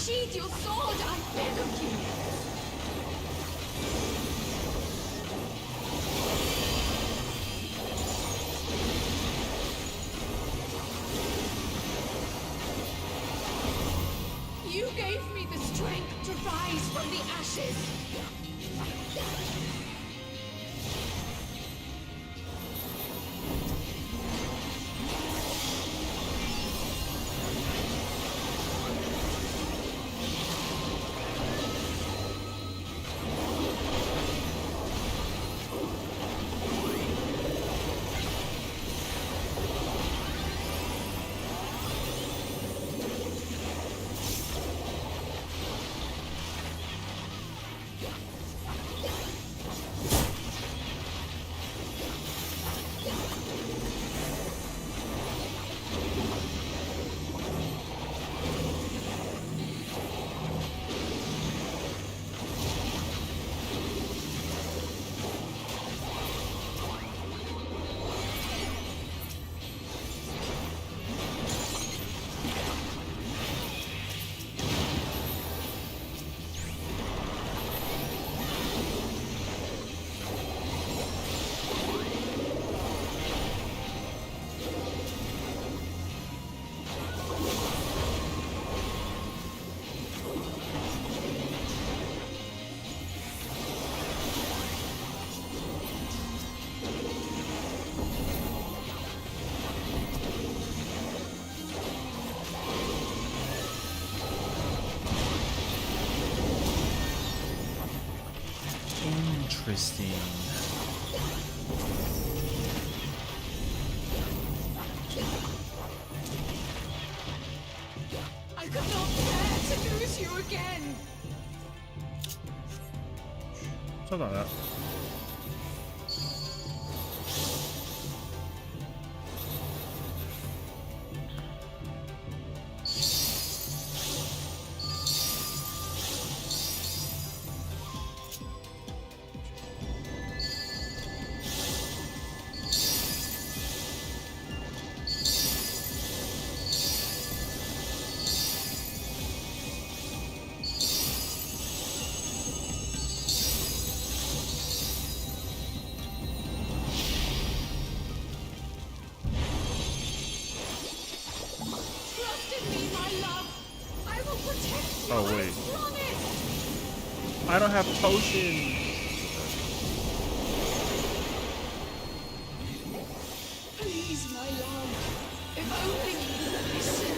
Sheathe your sword, I beg of you! You gave me the strength to rise from the ashes.
Interesting.
I could not bear to lose you again.
Something like that.
Trust in me, my love. I will protect you.
Oh, wait.
I promise.
I don't have potions.
Please, my love. If only you would listen.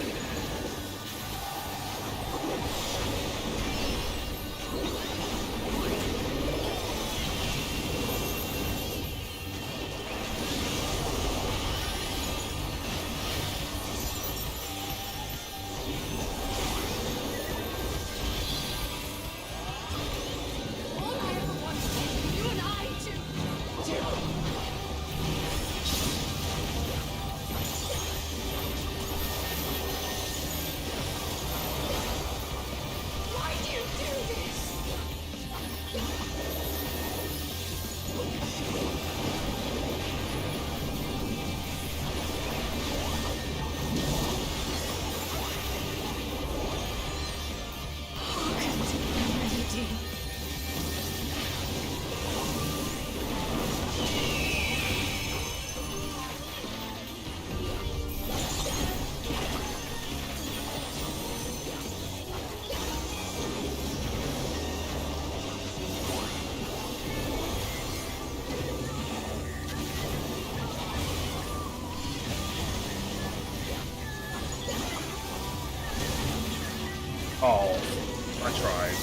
All I ever wanted was you and I to do. Why do you do this? Hearken to the melody.
Oh, I tried.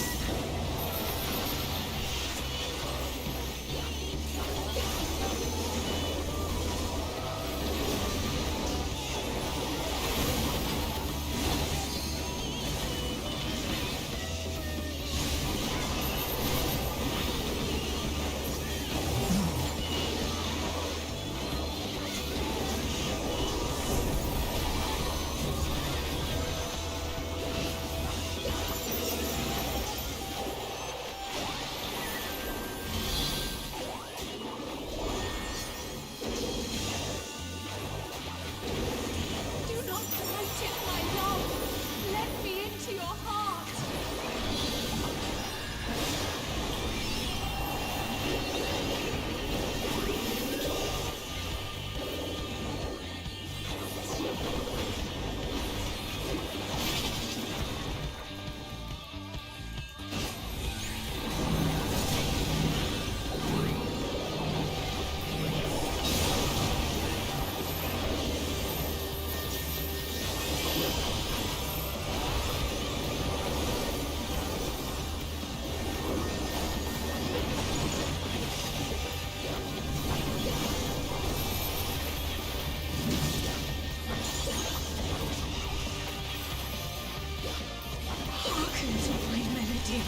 Hearken to my melody.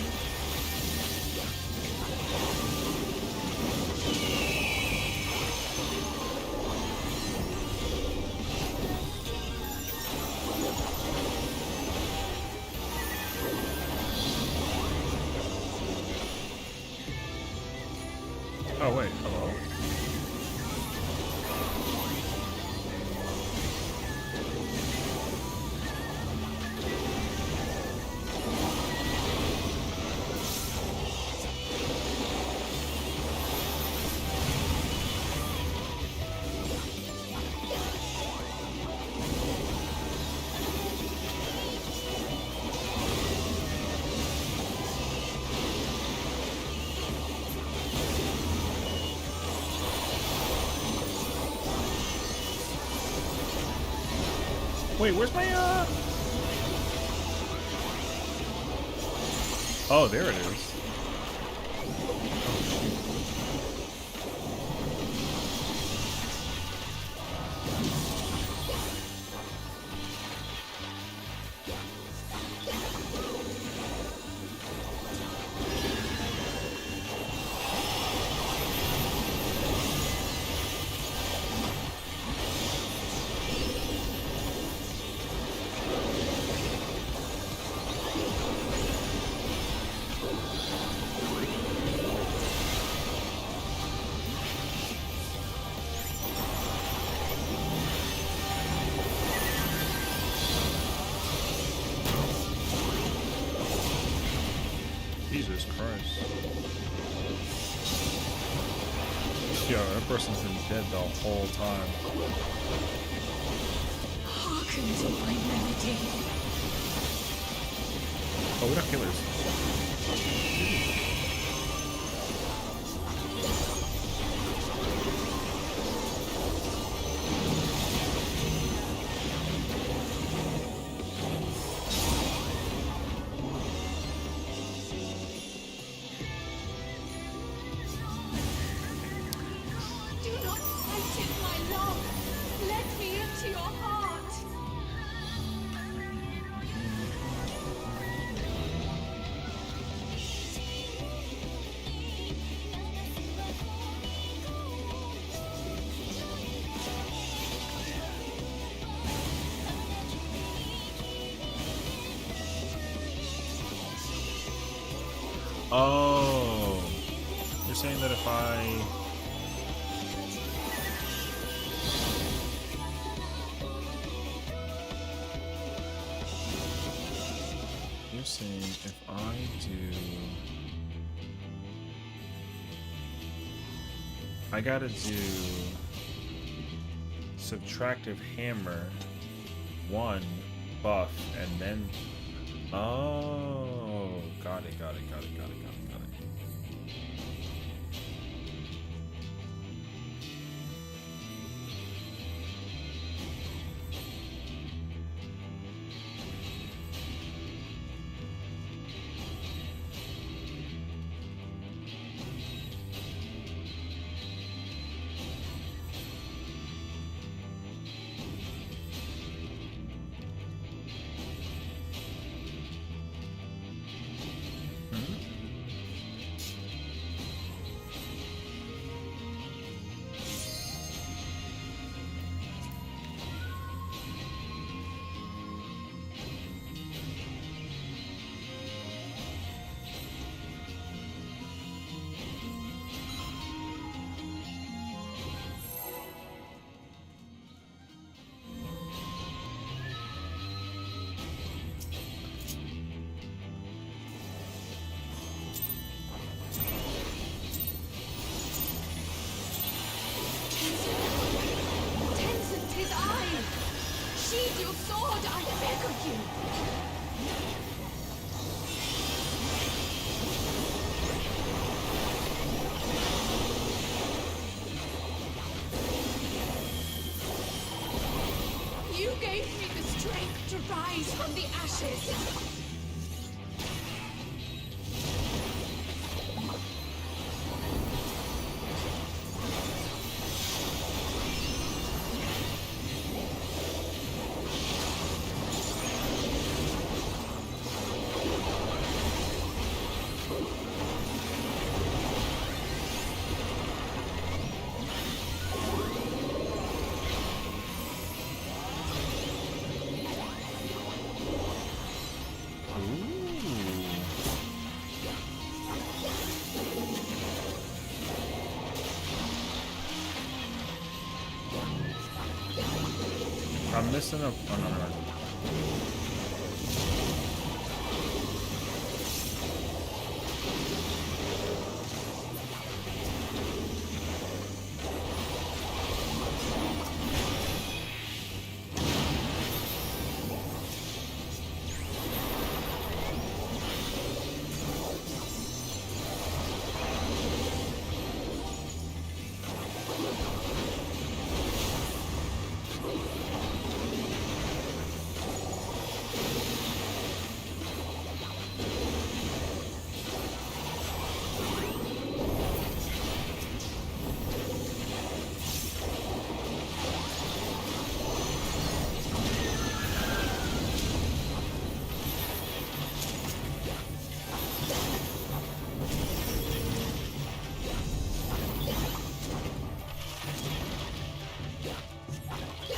Oh wait, hello. Wait, where's my Oh, there it is. Jesus Christ. Yo, that person's been dead the whole time.
Hearken to my melody.
Oh, we're not killers.
Do not frighten my love. Let me into your heart.
Oh, you're saying that if I... You're saying if I do... I gotta do subtractive hammer, 1 buff, and then... Oh, got it.
Tenzin, 'tis I. Sheathe your sword, I beg of you. You gave gave me the strength to rise from the ashes.
I'm missing a. Oh, no, no, no.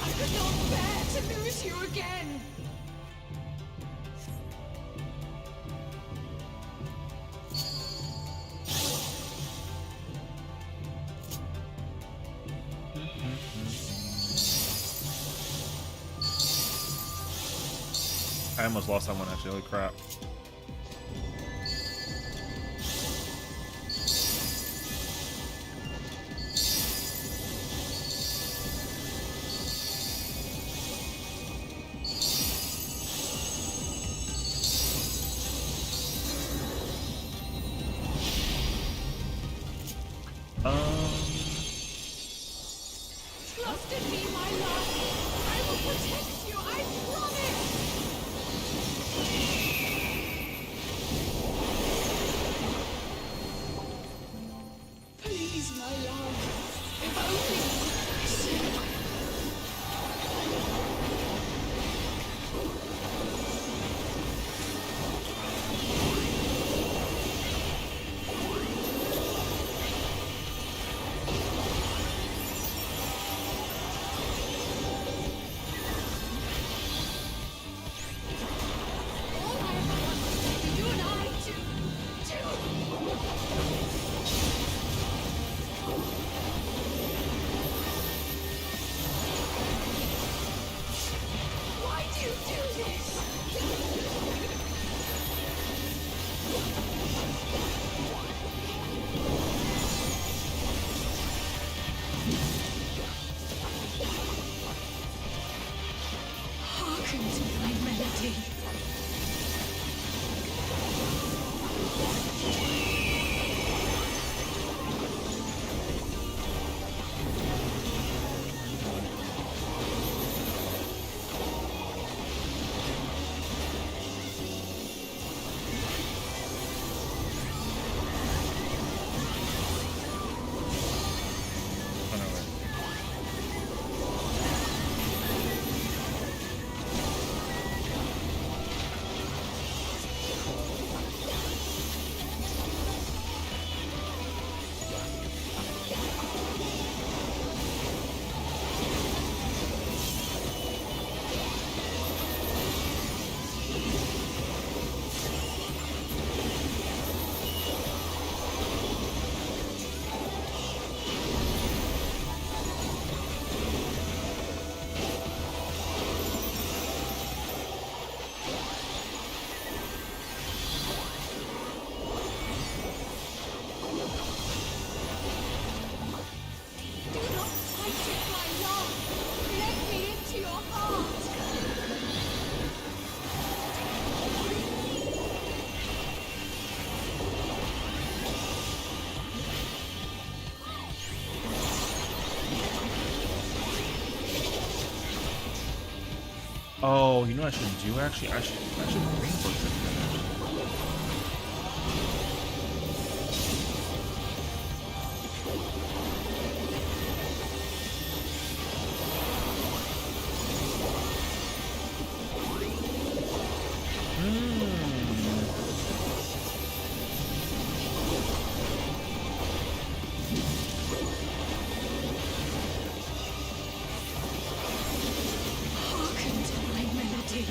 I could not bear to lose you again. I almost lost that one actually, holy crap.
Trust in me, my love. I will protect you, I promise. Please, my love. If only once. All I ever wanted was for you and I to. Why do you do this? Hearken to my melody.
Oh, no, wait. Oh, you know what I should do actually? I should bring books together.
Hearken to my melody.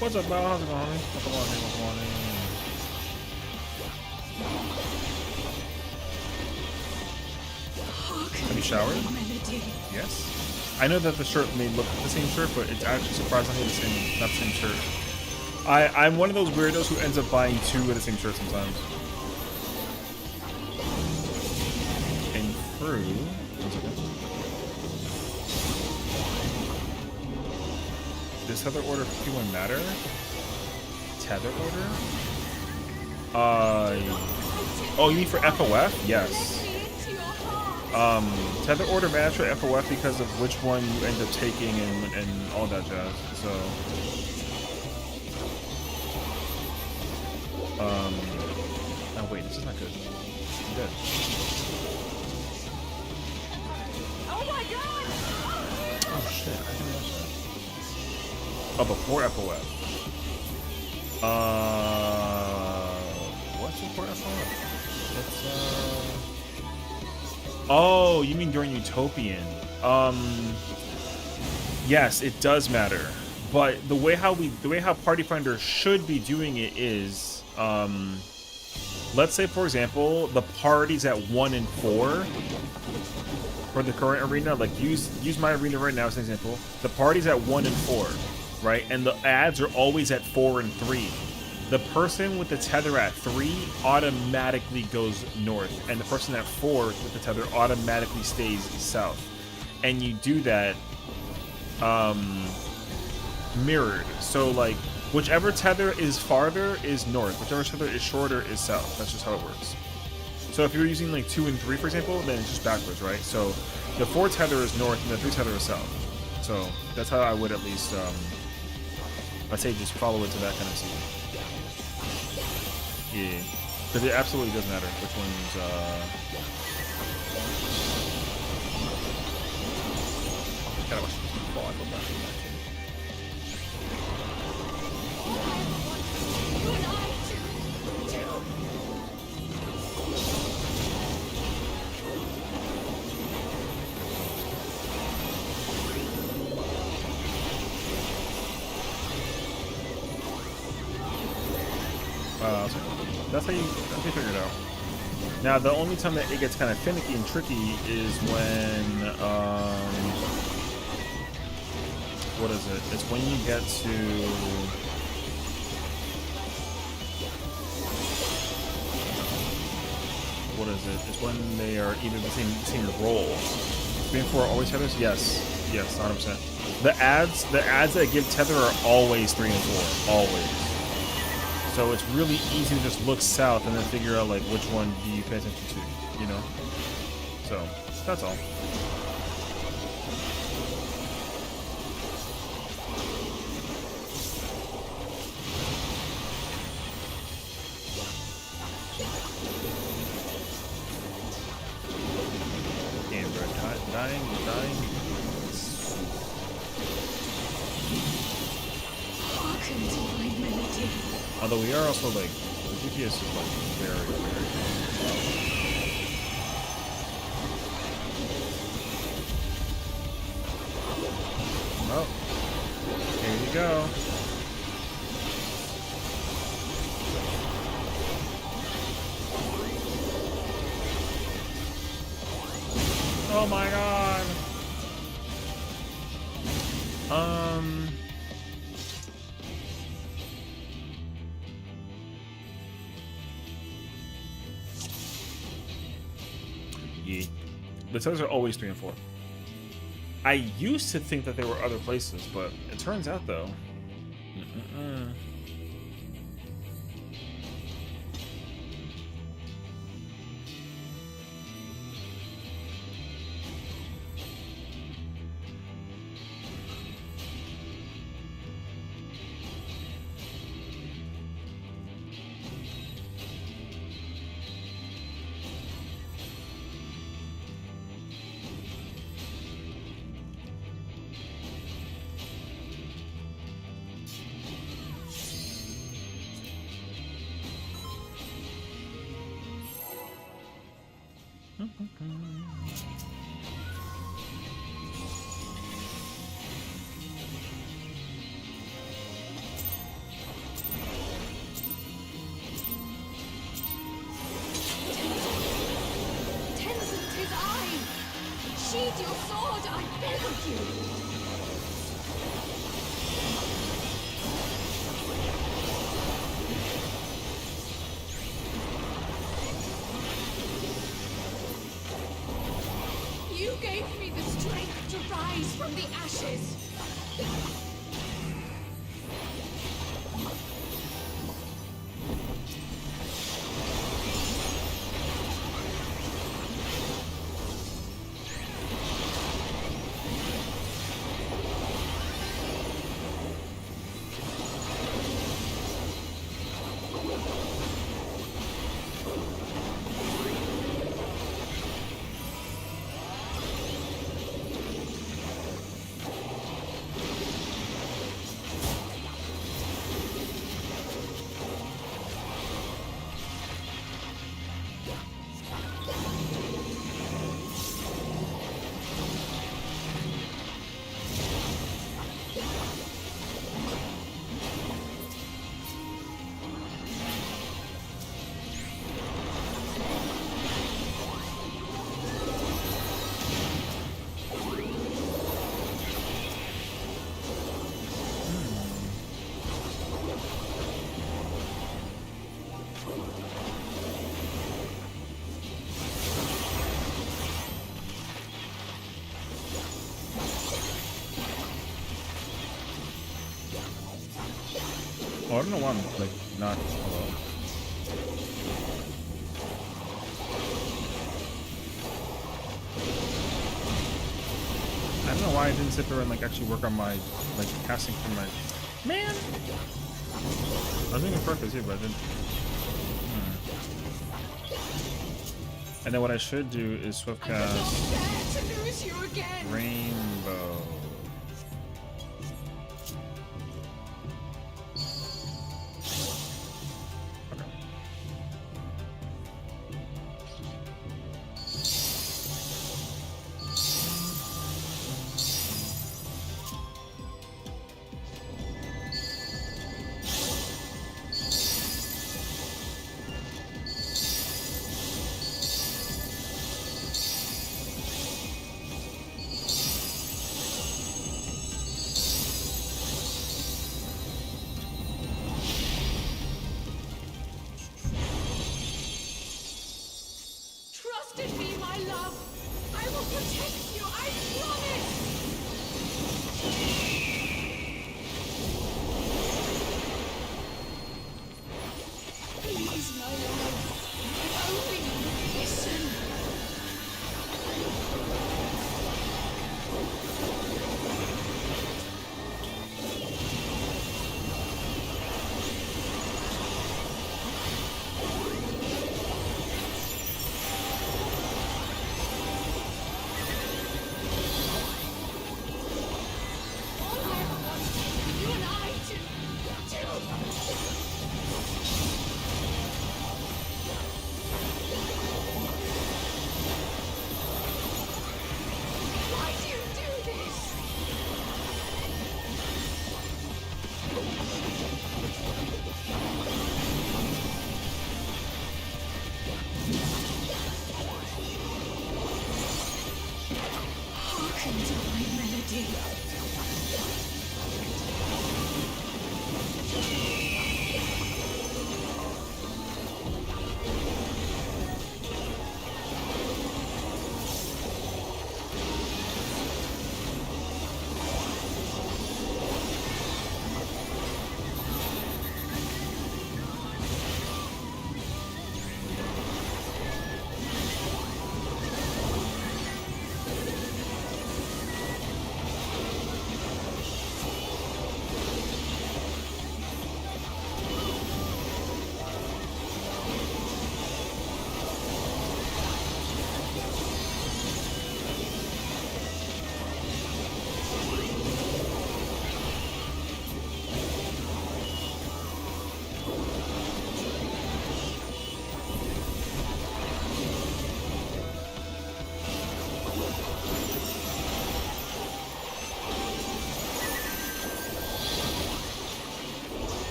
What's up, Bob? How's it going, honey? What's going on?
Hearken
Have you
to
showered?
my melody.
Yes. I know that the shirt may look the same shirt, but it's actually surprisingly not the same shirt. I'm one of those weirdos who ends up buying two of the same shirt sometimes. And through. One second. Does tether order for P1 matter? Tether order? Oh, you mean for FOF? Yes.
Let me into your heart.
Tether order matters for FOF because of which one you end up taking and all that jazz. So, oh wait, this is not good. I'm good.
Oh my god!
Oh shit, I didn't watch that. Oh, before FOF. What's before FOF? It's oh, you mean during Utopian? Yes, it does matter. But the way how Party Finder should be doing it is, let's say for example, the parties at 1 and 4 for the current arena, like use my arena right now as an example. The parties at 1 and 4, right? And the ads are always at 4 and 3. The person with the tether at 3 automatically goes north, and the person at 4 with the tether automatically stays south. And you do that mirrored. So like whichever tether is farther is north, whichever tether is shorter is south. That's just how it works. So if you're using like 2 and 3, for example, then it's just backwards, right? So the 4 tether is north and the 3 tether is south. So that's how I would at least, I'd say just follow it to that kind of scene. Yeah, because it absolutely does matter which one's, gotta watch this fall, I feel bad for that.
You and I too.
That's how you figure it out. Now, the only time that it gets kind of finicky and tricky is when, what is it? It's when you get to what is it? It's when they are even the same role. 3 and 4 always tethers? Yes. Yes, 100%. The ads that give tether are always 3 and 4. Always. So it's really easy to just look south and then figure out like which one do you pay attention to, you know? So that's all. Dying.
Hearken to my melody.
Although we are also like, the GPS is like very. Oh, here you go. Oh my god. Yeah. The tethers are always 3 and 4. I used to think that there were other places, but it turns out though.
Sheathe your sword, I beg of you! You gave me the strength to rise from the ashes.
Oh, I don't know why I'm like not alone. I don't know why I didn't sit there and like actually work on my like casting from my man. I was thinking perfect too, but I didn't. And then what I should do is swift cast
To lose you again.
Rainbow.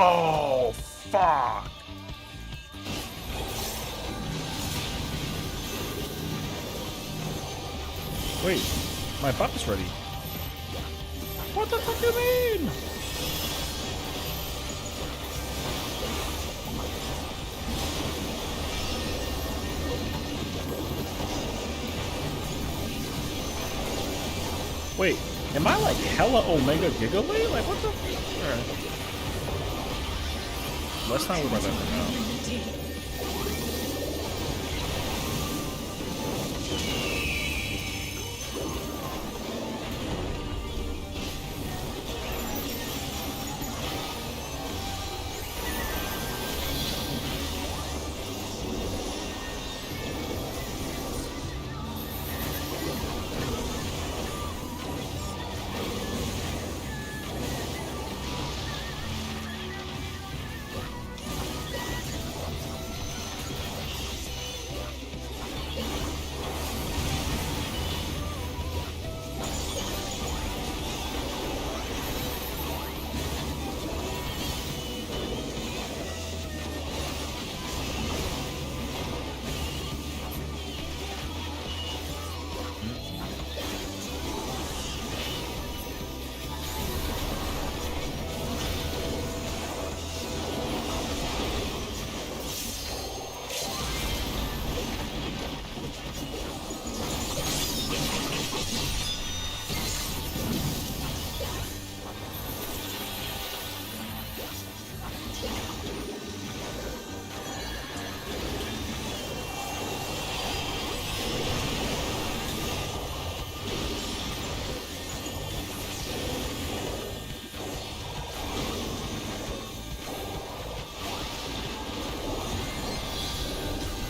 Oh, fuck. Wait, my bot's ready. What the fuck do you mean? Wait, am I like hella Omega Giggly? Like what the? Alright. Let's not worry about that for now.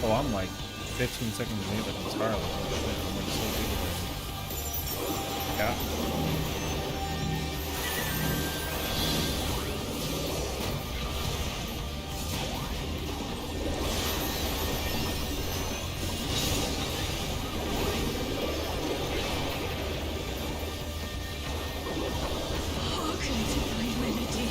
Oh, I'm like 15 seconds late that entirely. I'm like so big. Yeah.
Hearken to my melody.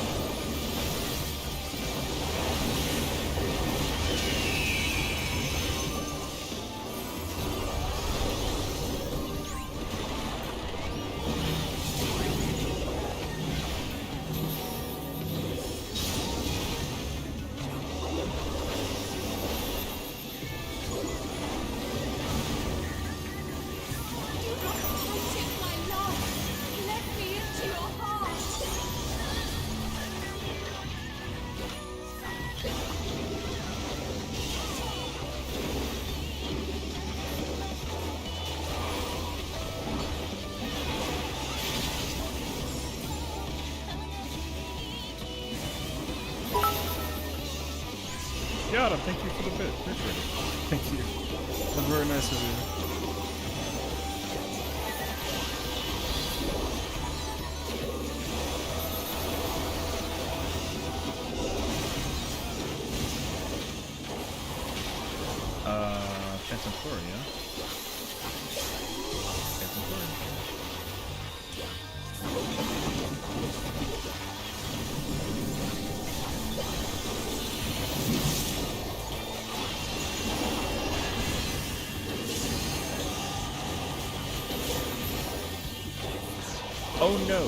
Yada, thank you for the bit. Appreciate it. Thank you. That's very nice of you. Phantom Flora, yeah? Phantom Flora. Oh no!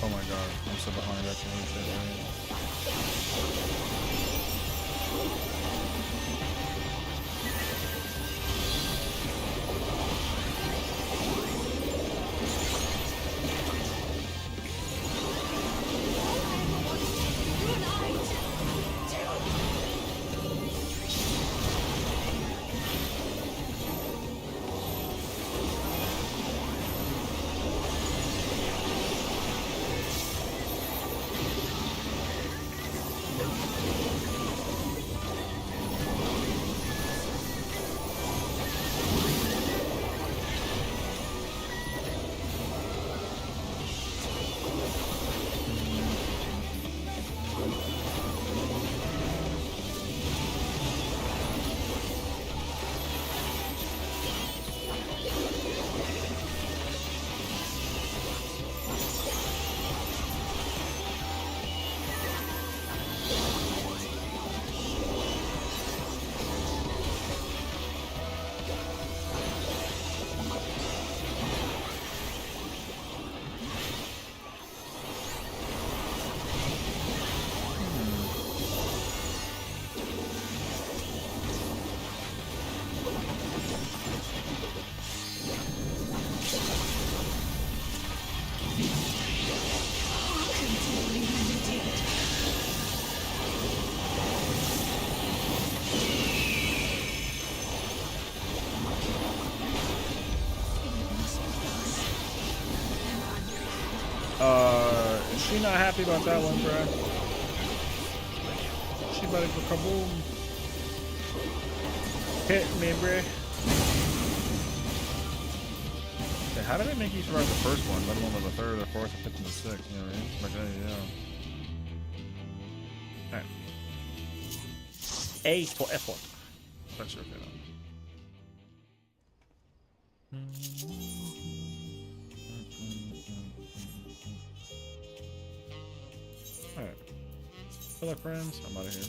Oh my god, I'm so behind that shit, right? not happy about that one, bro. She about to go kaboom. Hit me, bro. Okay, how did they make you survive the first one, let alone the third, the fourth, the fifth, and the sixth? You know what I mean? Like, yeah. Alright. A for effort. That's your okay, alright. Hello, friends. I'm out of here.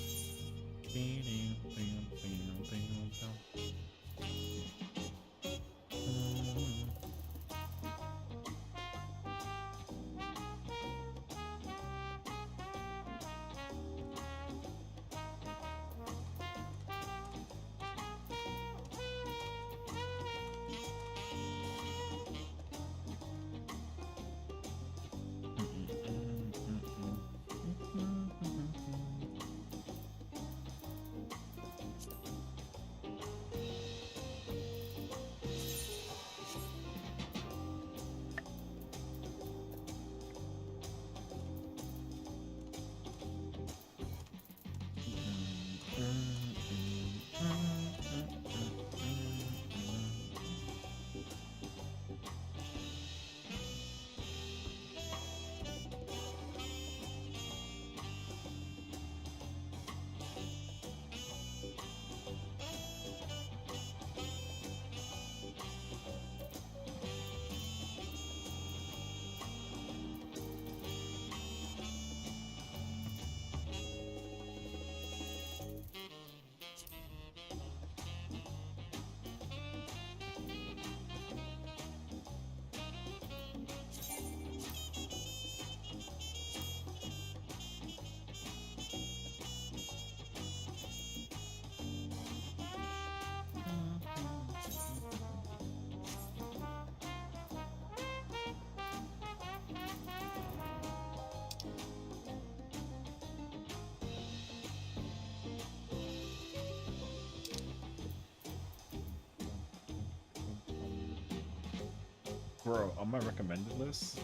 Bro, on my recommended list,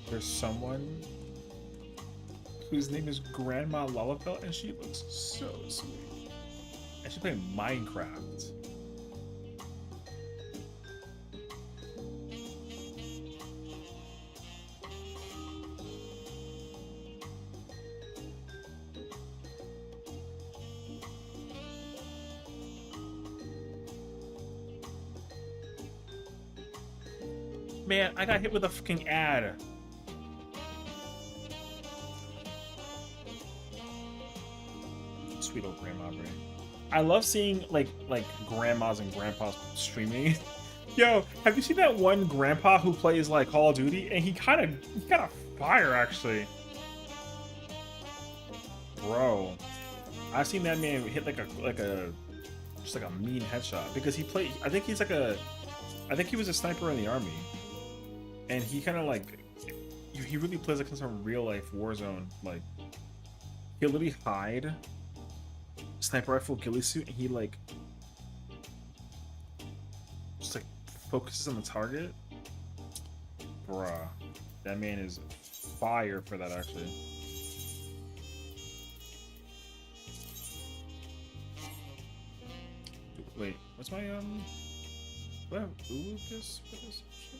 there's someone whose name is Grandma Lalafell, and she looks so sweet. And she played Minecraft. Man, I got hit with a fucking ad. Sweet old grandma, bro. I love seeing like grandmas and grandpas streaming. Yo, have you seen that one grandpa who plays like Call of Duty? And he kind of fire actually. Bro, I've seen that man hit like a just like a mean headshot because he played. I think he was a sniper in the army. And he kind of like, he really plays like some real life Warzone. Like, he'll literally hide, sniper rifle, ghillie suit, and he like, just like focuses on the target. Bruh, that man is fire for that actually. Wait, what's my do I have Lucas for this shit?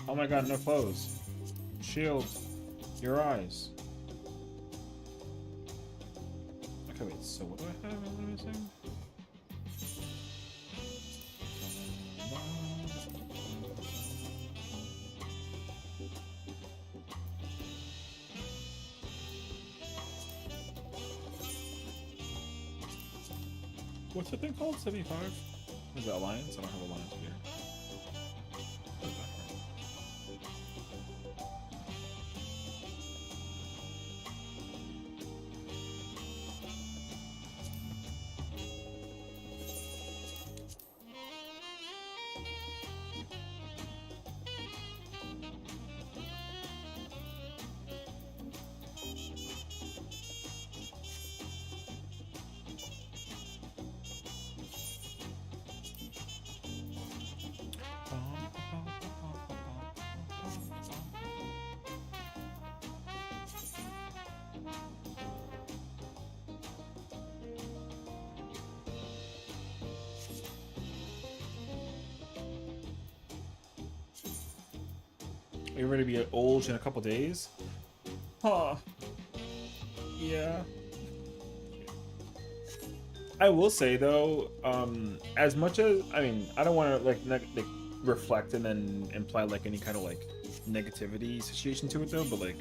Oh my god, no clothes. Shield. Your eyes. Okay, wait, so what do I have? What am I missing? What's the thing called? 75? Is that Alliance? I don't have Alliance here. You're ready to be old in a couple days. Huh. Yeah. I will say though, as much as I mean, I don't want to like reflect and then imply like any kind of like negativity situation to it though, but like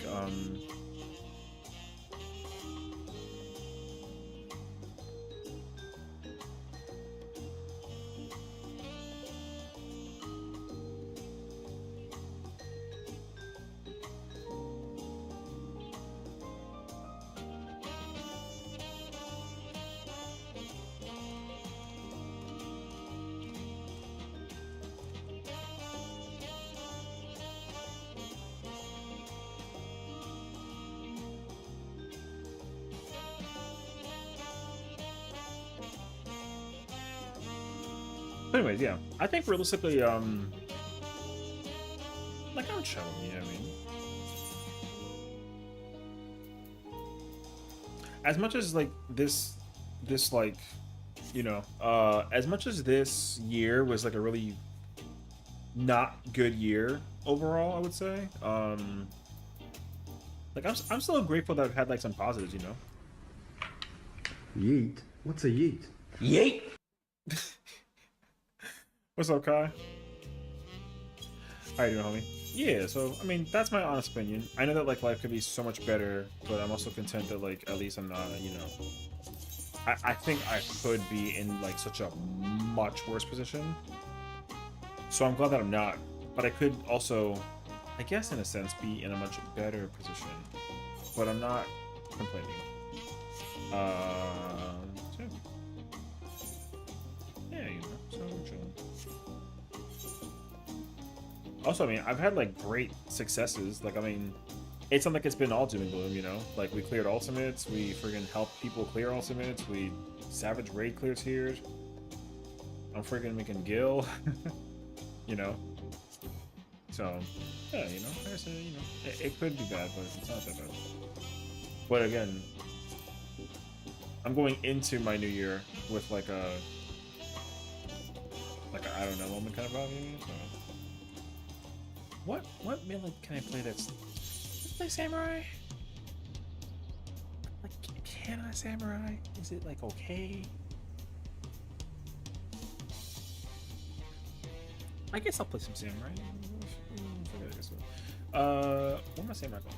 but anyways, yeah. I think realistically, like I'm chilling, you know what I mean? As much as like this like, you know, as much as this year was like a really not good year overall, I would say. Like I'm still grateful that I've had like some positives, you know.
Yeet? What's a yeet?
Yeet!
What's up, Kai? How you doing, homie? Yeah, so I mean that's my honest opinion. I know that like life could be so much better, but I'm also content that like at least I'm not, you know. I think I could be in like such a much worse position. So I'm glad that I'm not. But I could also, I guess in a sense, be in a much better position. But I'm not complaining. So, yeah, you know, so I'm chilling. Also, I mean, I've had like great successes. Like, I mean, it's not like it's been all doom and gloom, you know? Like, we cleared ultimates, we friggin' helped people clear ultimates, we savage raid clears here. I'm friggin' making Gil, you know? So, yeah, you know, like I said, you know, it could be bad, but it's not that bad. But again, I'm going into my new year with like a I don't know moment kind of vibe, maybe. So. What melee can I play that's... Let's play Samurai? Like, can I Samurai? Is it like okay? I guess I'll play some Samurai. What am I Samurai going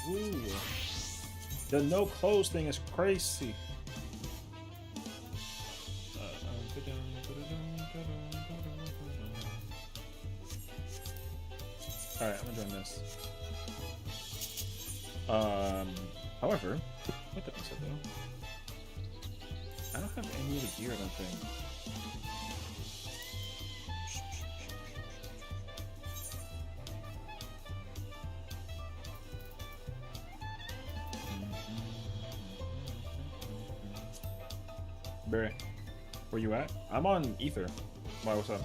to be? Ooh. The no clothes thing is crazy. Alright, I'm gonna join this. However, what the fuck though? I don't have any other gear, I don't think. Barry, where you at? I'm on Ether. Why, what's up?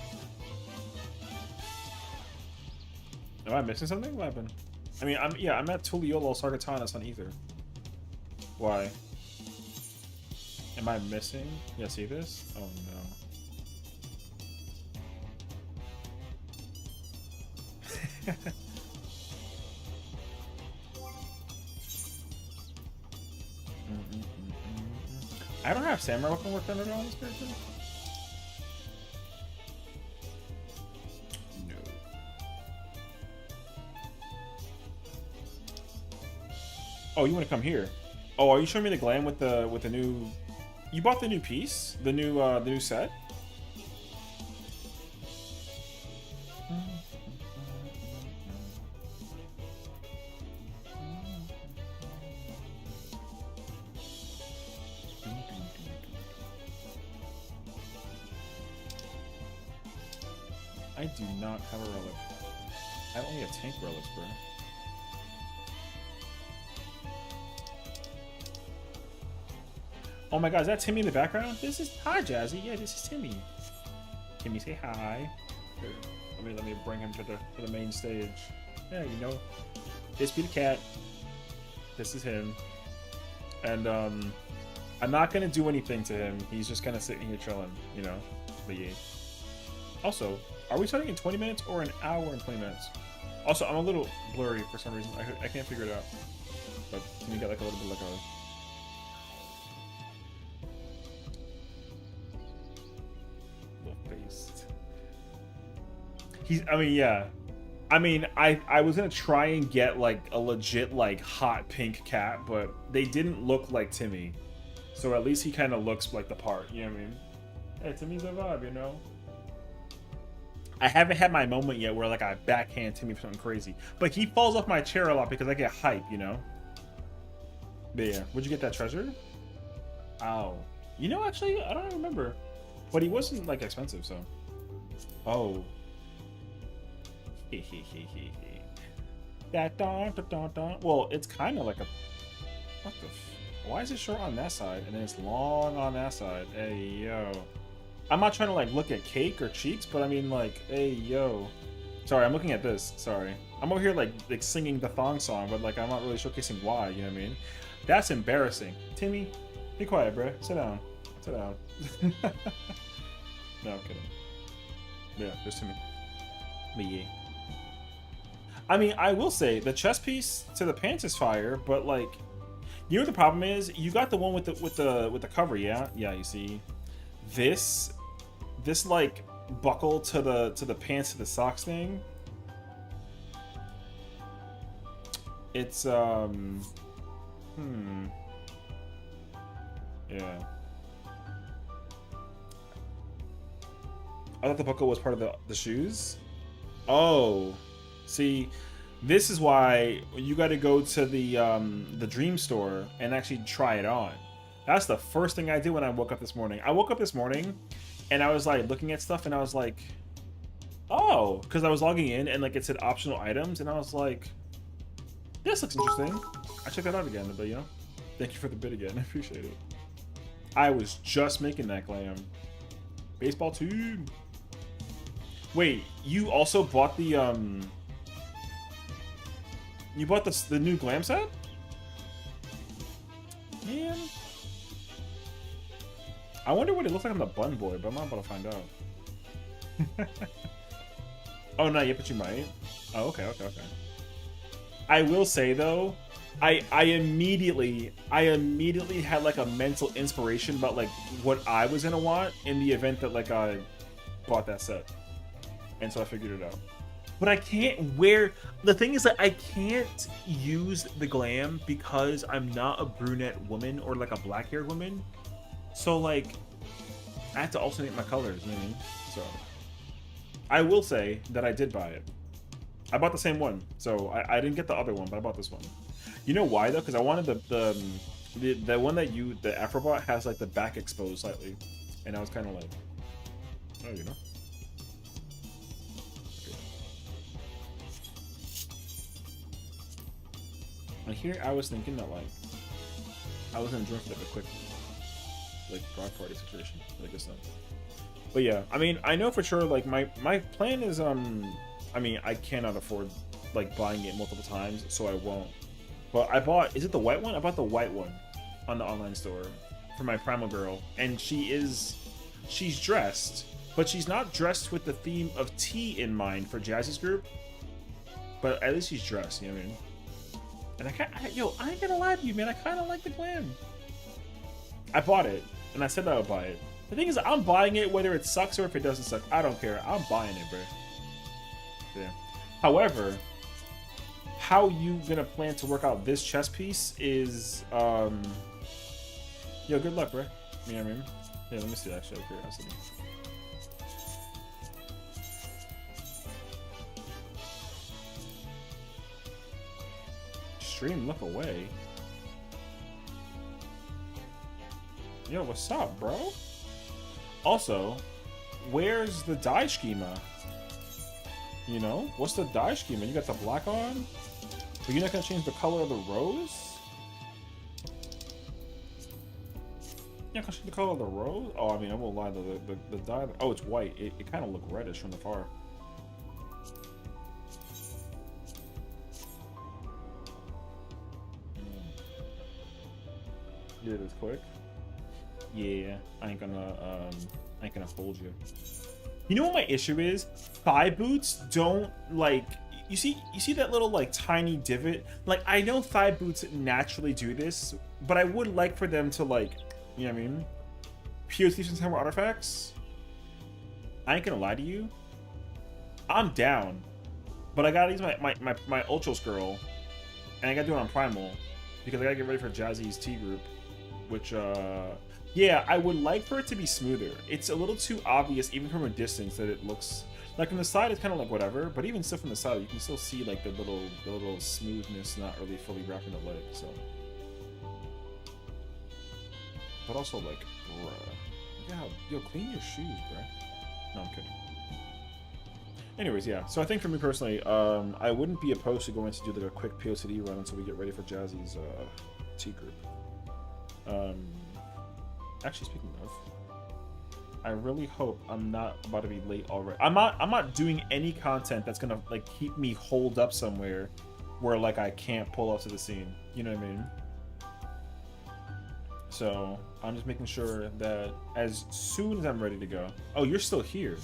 Am I missing something? What happened? I mean, I'm at Tuliolo Sargatanas on Ether. Why? Am I missing? Yeah, see this? Oh no. I don't have samurai weapon work done at all on this character. No. Oh, you want to come here? Oh, are you showing me the glam with the new? You bought the new piece, the new set. I do not have a relic. I only have tank relics, bro. Oh my god, is that Timmy in the background? This is... Hi, Jazzy. Yeah, this is Timmy. Timmy, say hi. Here, let me bring him to the main stage. Yeah, you know, this be the cat. This is him. And, I'm not gonna do anything to him. He's just kind of sitting here chilling, you know? But yeah. Also, are we starting in 20 minutes or an hour and 20 minutes? Also, I'm a little blurry for some reason. I can't figure it out. But can you get like a little bit like a... face. I mean, yeah. I mean, I was gonna try and get like a legit like hot pink cat, but they didn't look like Timmy. So at least he kind of looks like the part, you know what I mean? Hey, Timmy's a vibe, you know? I haven't had my moment yet where like I backhand Timmy for something crazy. But he falls off my chair a lot because I get hype, you know? But yeah, where'd you get that treasure? Ow. You know, actually, I don't remember. But he wasn't like expensive, so. Oh. That don. Well, it's kind of like a. What the? Why is it short on that side and then it's long on that side? Hey yo. I'm not trying to like look at cake or cheeks, but I mean like, hey yo. Sorry, I'm looking at this. Sorry, I'm over here like singing the thong song, but like I'm not really showcasing why. You know what I mean? That's embarrassing. Timmy, be quiet, bro. Sit down. Sit down. No, I'm kidding. Yeah, there's Timmy. But yeah. I mean, I will say the chest piece to the pants is fire, but like, you know what the problem is? You got the one with the cover, yeah. Yeah, you see, this like buckle to the pants to the socks thing. It's yeah. I thought the buckle was part of the shoes. Oh, see, this is why you got to go to the dream store and actually try it on. That's the first thing I did when I woke up this morning. I woke up this morning and I was like looking at stuff and I was like, oh, because I was logging in and like it said optional items and I was like, this looks interesting. I checked that out again, but you know, thank you for the bid again. I appreciate it. I was just making that glam. Baseball team. Wait, you also bought the you bought the new glam set? Man. I wonder what it looks like on the Bun Boy, but I'm not about to find out. Oh, not yet, but you might. Oh, okay. I will say though, I immediately had like a mental inspiration about like what I was gonna want in the event that like I bought that set. And so I figured it out. But I can't wear... The thing is that I can't use the glam because I'm not a brunette woman or like a black-haired woman. So like, I have to alternate my colors, you know what I mean? So, I will say that I did buy it. I bought the same one. So I didn't get the other one, but I bought this one. You know why though? Because I wanted the one that the Afrobot has like the back exposed slightly. And I was kind of like, oh, you know? And here I was thinking that like I was gonna join for like a quick like broad party situation like this stuff. But yeah, I mean I know for sure like my plan is I mean I cannot afford like buying it multiple times, so I won't. But I bought, is it the white one? I bought the white one on the online store for my primal girl, and she's dressed, but she's not dressed with the theme of tea in mind for Jazz's group. But at least she's dressed, you know what I mean? And I ain't gonna lie to you, man. I kind of like the glam. I bought it, and I said that I would buy it. The thing is, I'm buying it whether it sucks or if it doesn't suck. I don't care. I'm buying it, bro. Yeah. However, how you gonna plan to work out this chess piece is, yo, good luck, bro. You know what I mean? Yeah, let me see actually, out of curiosity. Stream look away. Yo, what's up, bro? Also, where's the dye schema? You know, what's the dye schema? You got the black on? But you're not gonna change the color of the rose? You're not gonna change the color of the rose? Oh, I mean, I won't lie, the dye. Oh, it's white. It kind of looked reddish from the far. You did this quick? Yeah, I ain't gonna hold you. You know what my issue is? Thigh boots don't like. You see that little like tiny divot. Like I know thigh boots naturally do this, but I would like for them to like, you know what I mean? POC some more artifacts. I ain't gonna lie to you. I'm down, but I gotta use my Ultros girl, and I gotta do it on Primal because I gotta get ready for Jazzy's T group, which yeah, I would like for it to be smoother. It's a little too obvious even from a distance that it looks like from the side it's kind of like whatever, but even still from the side you can still see like the little smoothness not really fully wrapping the leg. So, but also like, bruh, look at how yo clean your shoes, bruh. No, I'm kidding. Anyways, yeah. So I think for me personally, I wouldn't be opposed to going to do like a quick POCD run until we get ready for Jazzy's T group. Actually, speaking of, I really hope I'm not about to be late already. I'm not doing any content that's gonna like keep me holed up somewhere where like I can't pull up to the scene. You know what I mean? So I'm just making sure that as soon as I'm ready to go. Oh, you're still here.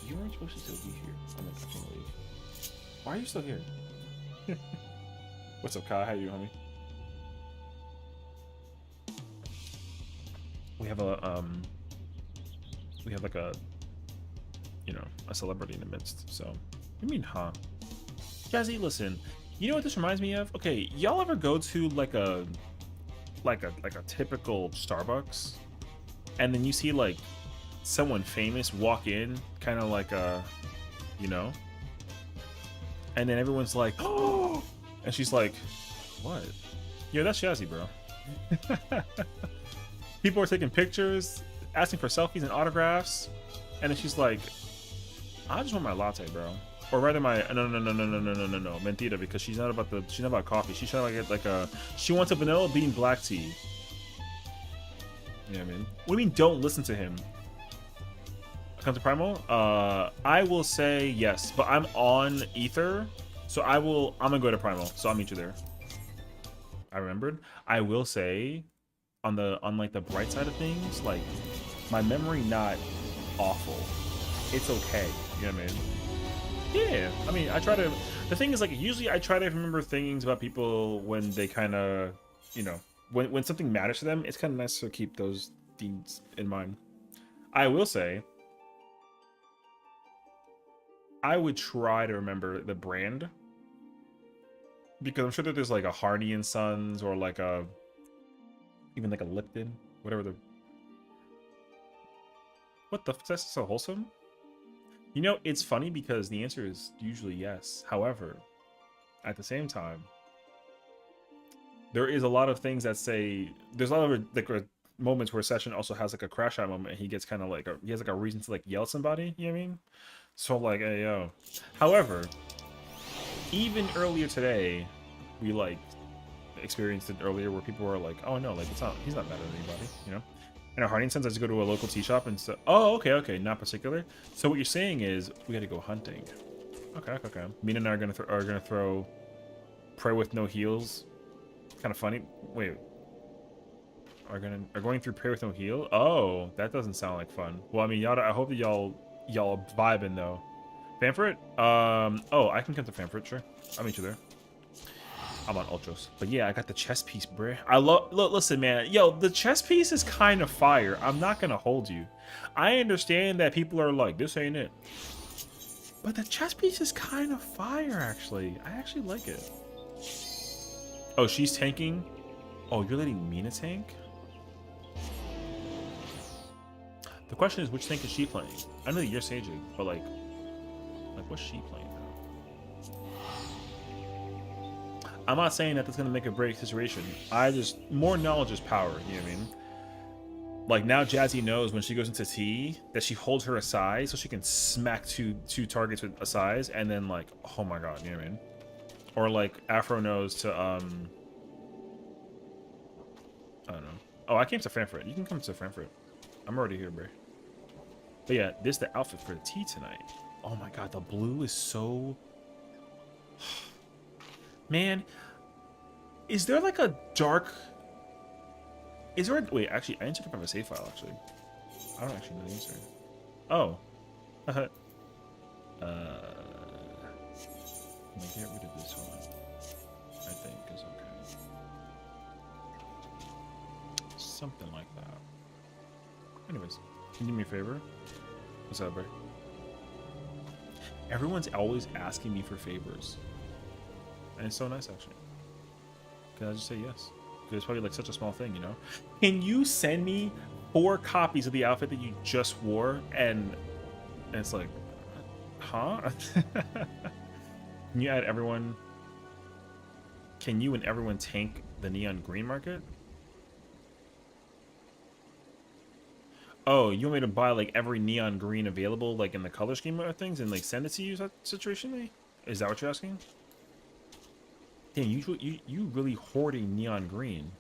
You weren't supposed to still be here. I'm like, I can't leave. Why are you still here? What's up, Kai? How you, homie? We have like a, you know, a celebrity in the midst. So, I mean, huh? Jazzy, listen. You know what this reminds me of? Okay, y'all ever go to like a typical Starbucks, and then you see like someone famous walk in, kind of like a, you know, and then everyone's like, oh, and she's like, what? Yeah, that's Jazzy, bro. People are taking pictures, asking for selfies and autographs, and then she's like, I just want my latte, bro. Or rather my no, mentira, because she's not about coffee. She's trying to get like she wants a vanilla bean black tea. You know what I mean? What do you mean don't listen to him? Come to Primal? I will say yes, but I'm on Ether, so I'm gonna go to Primal, so I'll meet you there. I remembered. I will say on like the bright side of things, like my memory not awful. It's okay. You know what I mean? Yeah. I mean, I try to. The thing is, like, usually I try to remember things about people when they kind of, you know, when something matters to them. It's kind of nice to keep those things in mind. I will say, I would try to remember the brand because I'm sure that there's like a Hardy and Sons or like a even like a Lipton, whatever the. What the? That's so wholesome. You know, it's funny because the answer is usually yes. However, at the same time, there is a lot of things that say there's a lot of like moments where Sessiion also has like a crash out moment and he gets kind of like he has like a reason to like yell at somebody. You know what I mean? So like, hey yo. However, even earlier today, we like experienced it earlier where people were like, oh no, like he's not mad at anybody, you know. In a Harding sense, I just go to a local tea shop and say, oh, okay, not particular. So what you're saying is we got to go hunting. Okay. Mina and I are gonna throw Prey with no heals. Kind of funny. Wait, are going through Prey with no heal? Oh, that doesn't sound like fun. Well, I mean, I hope that y'all vibing though. Fanfrit? Oh, I can come to Fanfrit, sure. I'll meet you there. I'm on Ultros. But yeah, I got the chest piece, bruh. Listen, man. Yo, the chest piece is kind of fire. I'm not going to hold you. I understand that people are like, this ain't it. But the chest piece is kind of fire, actually. I actually like it. Oh, she's tanking? Oh, you're letting Mina tank? The question is, which tank is she playing? I know that you're saging, but like what's she playing? I'm not saying that that's going to make a break situation. More knowledge is power, you know what I mean? Like, now Jazzy knows when she goes into T that she holds her aside so she can smack two targets with asides and then, like, oh my god, you know what I mean? Or, like, Afro knows to, I don't know. Oh, I came to Frankfurt. You can come to Frankfurt. I'm already here, bro. But yeah, this is the outfit for the T tonight. Oh my god, the blue is so... Man, is there like a dark... Is there a... Wait, actually, I need to check if I have a save file, actually. I don't actually know the answer. Oh. I'm gonna get rid of this one. I think is okay. Something like that. Anyways, can you do me a favor? What's up, bro? Everyone's always asking me for favors. And it's so nice, actually. Can I just say yes? Because it's probably like such a small thing, you know? Can you send me 4 copies of the outfit that you just wore? And it's like, huh? Can you add everyone? Can you and everyone tank the neon green market? Oh, you want me to buy like every neon green available, like in the color scheme of things, and like send it to you situationally? Is that what you're asking? Damn, you really hoarding neon green.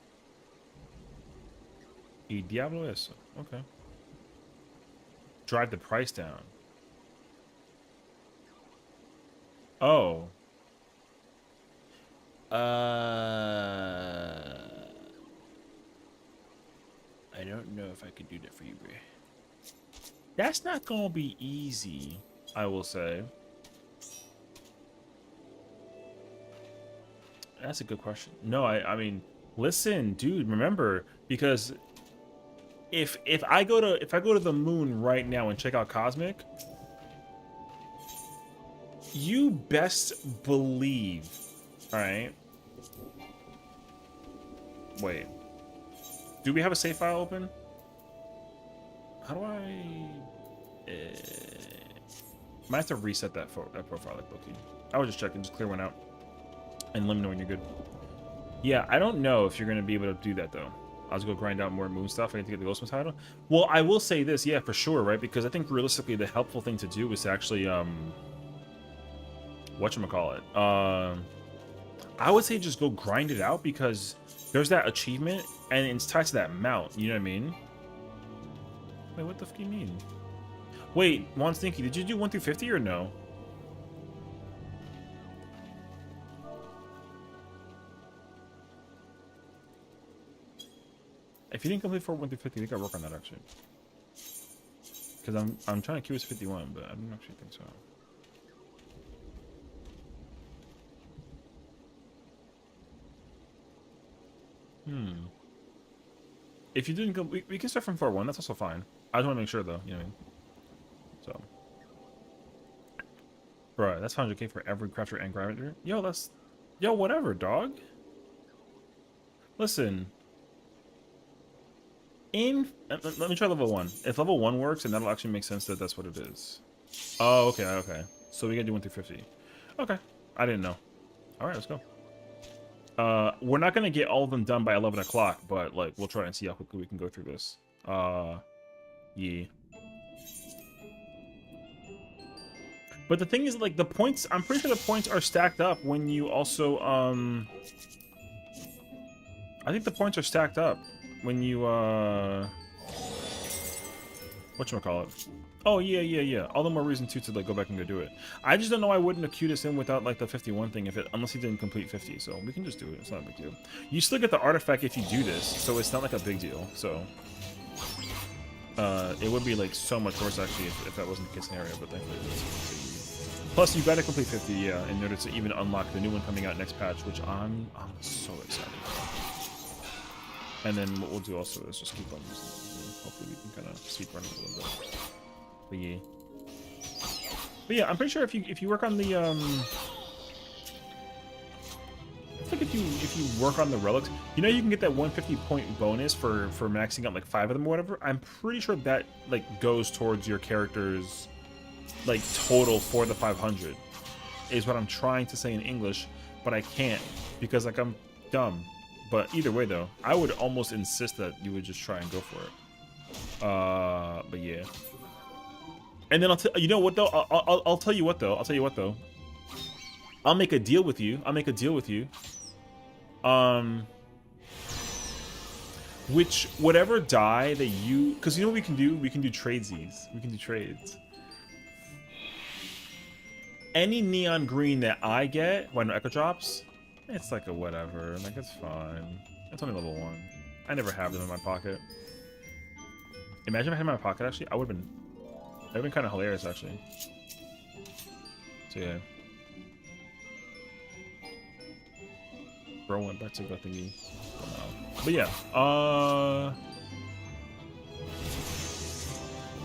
Y diablo eso. Okay. Drive the price down. Oh. I don't know if I could do that for you, bro. That's not gonna be easy, I will say. That's a good question. No, I mean, listen, dude, remember, because if I go to the moon right now and check out Cosmic, you best believe, all right? Wait. Do we have a save file open? How do I might have to reset that profile like Loki. I was just checking, just clear one out. And let me know when you're good. Yeah, I don't know if you're going to be able to do that, though. I'll just go grind out more moon stuff. I need to get the Ghostman title. Well, I will say this, yeah, for sure, right? Because I think realistically the helpful thing to do is to actually, whatchamacallit? I would say just go grind it out because there's that achievement and it's tied to that mount. You know what I mean? Wait, what the f do you mean? Wait, Juan Stinky, did you do 1 through 50 or no? If you didn't complete 1 through 50, I think I'll work on that actually. Because I'm trying to queue as 51, but I don't actually think so. If you didn't go, we can start from 4-1. That's also fine. I just want to make sure though. You know what I mean? So, bro, that's 100k for every crafter and grinder. Yo, whatever, dog. Listen. Let me try level 1. If level 1 works, and that'll actually make sense that that's what it is. Oh, okay. So we gotta do 1 through 50. Okay, I didn't know. All right, let's go. We're not gonna get all of them done by 11 o'clock, but like we'll try and see how quickly we can go through this. Yeah. But the thing is, like the points, I'm pretty sure the points are stacked up when you also I think the points are stacked up when you whatchamacallit? Oh yeah. All the more reason to like go back and go do it. I just don't know. I wouldn't have queued us in without like the 51 thing unless he didn't complete 50. So we can just do it. It's not a big deal. You still get the artifact if you do this, so it's not like a big deal. So it would be like so much worse actually if that wasn't the case scenario. But thankfully, plus you got to complete 50, yeah, in order to even unlock the new one coming out next patch, which I'm so excited about. And then what we'll do also is just keep on using it. Hopefully we can kind of speed run it a little bit. But yeah, I'm pretty sure if you work on the I think if you work on the relics, you know you can get that 150 point bonus for maxing out like 5 of them or whatever. I'm pretty sure that like goes towards your character's like total for the 500 is what I'm trying to say in English, but I can't because like I'm dumb. But either way though, I would almost insist that you would just try and go for it. But yeah. And then you know what though? I'll tell you what though. I'll make a deal with you. Which whatever die that you, because you know what we can do? We can do tradesies. We can do trades. Any neon green that I get when Echo drops, it's like a whatever. Like it's fine. It's only level 1. I never have them in my pocket. Imagine if I had them in my pocket. Actually, I would have been That'd been kind of hilarious, actually. So yeah. Bro went back to the thingy. But yeah,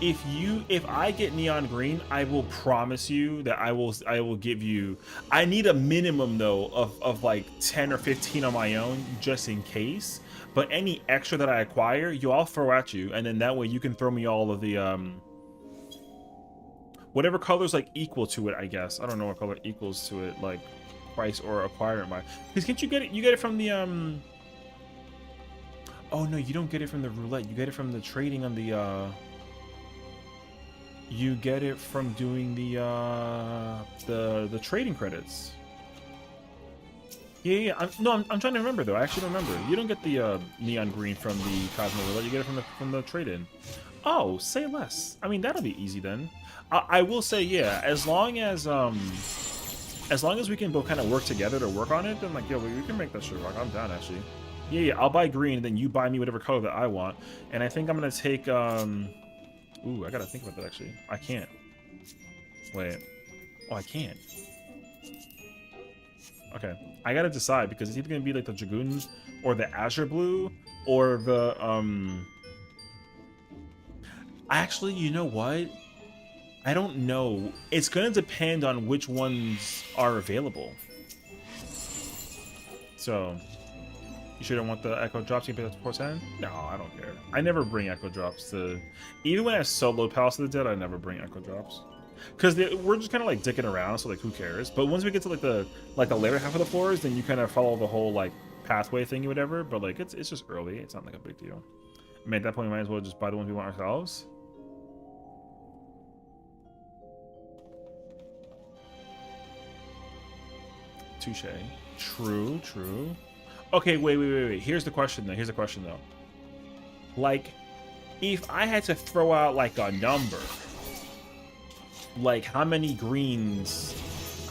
if I get neon green, I will promise you that I will give you. I need a minimum though of like 10 or 15 on my own just in case. But any extra that I acquire, I'll throw at you, and then that way you can throw me all of the whatever color's like equal to it. I guess I don't know what color equals to it, like price or acquire it by. Because can't you get it? You get it from the Oh no, you don't get it from the roulette. You get it from the trading on the you get it from doing the trading credits. Yeah. I'm trying to remember though. I actually don't remember. You don't get the neon green from the Cosmo roulette. You get it from the trade-in. Oh, say less. I mean, that'll be easy then. I will say, yeah. As long as we can both kind of work together to work on it, then like, yo, we can make that shit rock. I'm down actually. Yeah, I'll buy green, and then you buy me whatever color that I want. And I think I'm gonna take, ooh, I gotta think about that, actually. I can't. Wait. Oh, I can't. Okay. I gotta decide, because it's either gonna be, like, the Dragoon, or the Azure Blue, or the, Actually, you know what? I don't know. It's gonna depend on which ones are available. So... You sure don't want the Echo Drops? You can pick up to +10? No, I don't care. I never bring Echo Drops to... Even when I solo Palace of the Dead, I never bring Echo Drops. Because we're just kind of like dicking around, so like who cares? But once we get to like the later half of the floors, then you kind of follow the whole like pathway thingy, whatever. But like it's just early. It's not like a big deal. I mean, at that point, we might as well just buy the ones we want ourselves. Touche. True, true. Okay, wait. Here's the question though. Like, if I had to throw out like a number, like how many greens,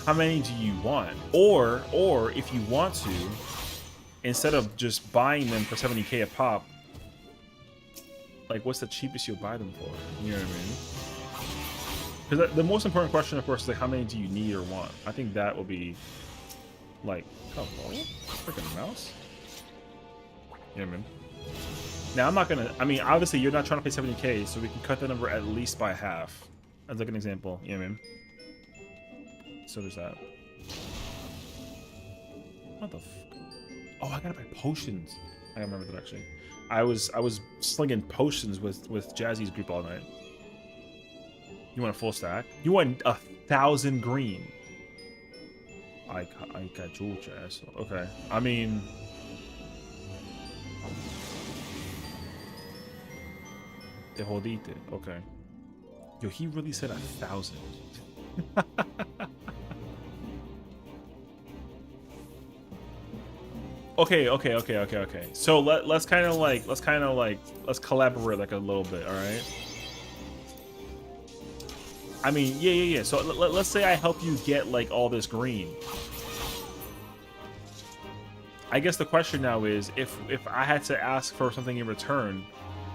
how many do you want? Or if you want to, instead of just buying them for 70k a pop, like what's the cheapest you'll buy them for? You know what I mean? Because the most important question, of course, is like how many do you need or want? I think that will be like, hello, freaking mouse. Yeah, man. Now I'm not gonna. I mean, obviously you're not trying to pay 70k, so we can cut the number at least by half. As like an example. Yeah, man. So there's that. What the? Oh, I gotta buy potions. I remember that actually. I was slinging potions with Jazzy's group all night. You want a full stack? You want 1,000 green? I got jewel chest. Okay. I mean, te jodite. Okay. Yo, he really said 1,000. Okay. So let's kind of like let's collaborate like a little bit, all right? I mean, yeah. So let's say I help you get like all this green. I guess the question now is, if I had to ask for something in return,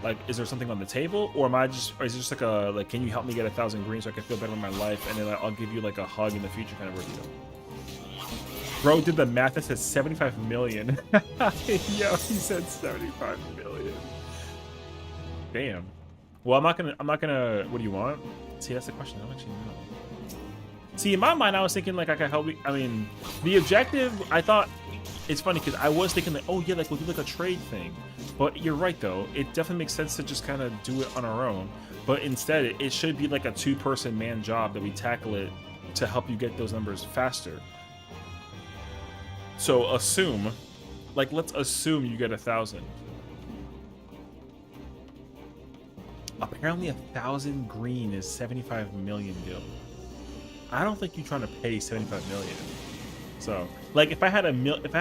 like, is there something on the table, or is it just like can you help me get 1,000 green so I can feel better in my life, and then I'll give you like a hug in the future kind of review. Bro did the math that says 75 million. Yo, he said 75 million. Damn. Well, I'm not gonna. What do you want? See, that's the question. I don't actually know. See, in my mind, I was thinking like I could help you. I mean, the objective. I thought it's funny because I was thinking like, oh yeah, like we'll do like a trade thing. But you're right though. It definitely makes sense to just kind of do it on our own. But instead, it should be like a two-person man job that we tackle it to help you get those numbers faster. So assume, like, let's assume you get 1,000. Apparently 1,000 green is 75 million gil. I don't think you're trying to pay 75 million. So, like, if I had if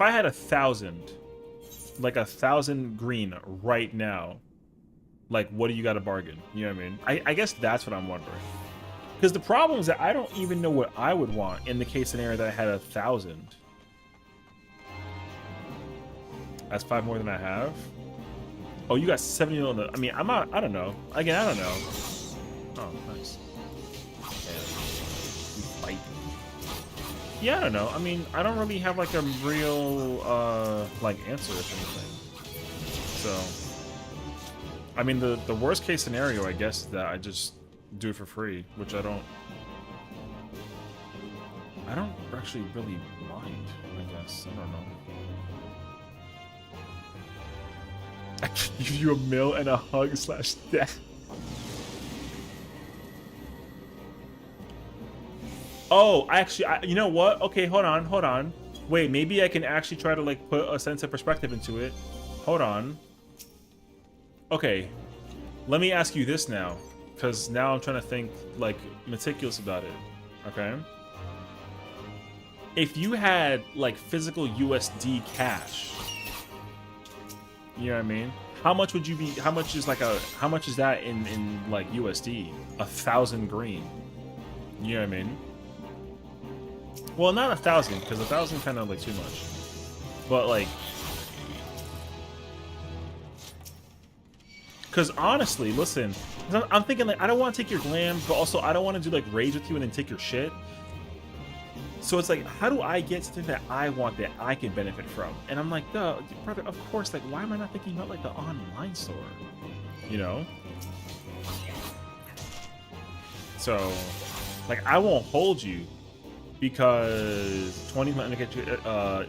I had 1,000, like 1,000 green right now, like, what do you got to bargain? You know what I mean? I guess that's what I'm wondering. Because the problem is that I don't even know what I would want in the case scenario that I had 1,000. That's 5 more than I have. Oh, you got 70 on the. I mean, I'm not. I don't know. Again, I don't know. Oh, nice. Fight. Yeah, I don't know. I mean, I don't really have like a real like answer if anything. So, I mean, the worst case scenario, I guess, is that I just do it for free, which I don't actually really mind. I guess I don't know. I can give you a meal and a hug / death. Oh, actually, you know what? Okay, hold on. Wait, maybe I can actually try to like put a sense of perspective into it. Hold on. Okay, let me ask you this now, because now I'm trying to think like meticulous about it. Okay. If you had like physical USD cash, you know what I mean? How much would you be? How much is that in like USD? 1,000 green. You know what I mean? Well, not 1,000, because 1,000 kind of like too much. But like, because honestly, listen, I'm thinking like I don't want to take your glam, but also I don't want to do like rage with you and then take your shit. So it's like, how do I get something that I want that I can benefit from? And I'm like, duh, brother, of course, like, why am I not thinking about like the online store? You know? So, like, I won't hold you because 20 might get you. Oh,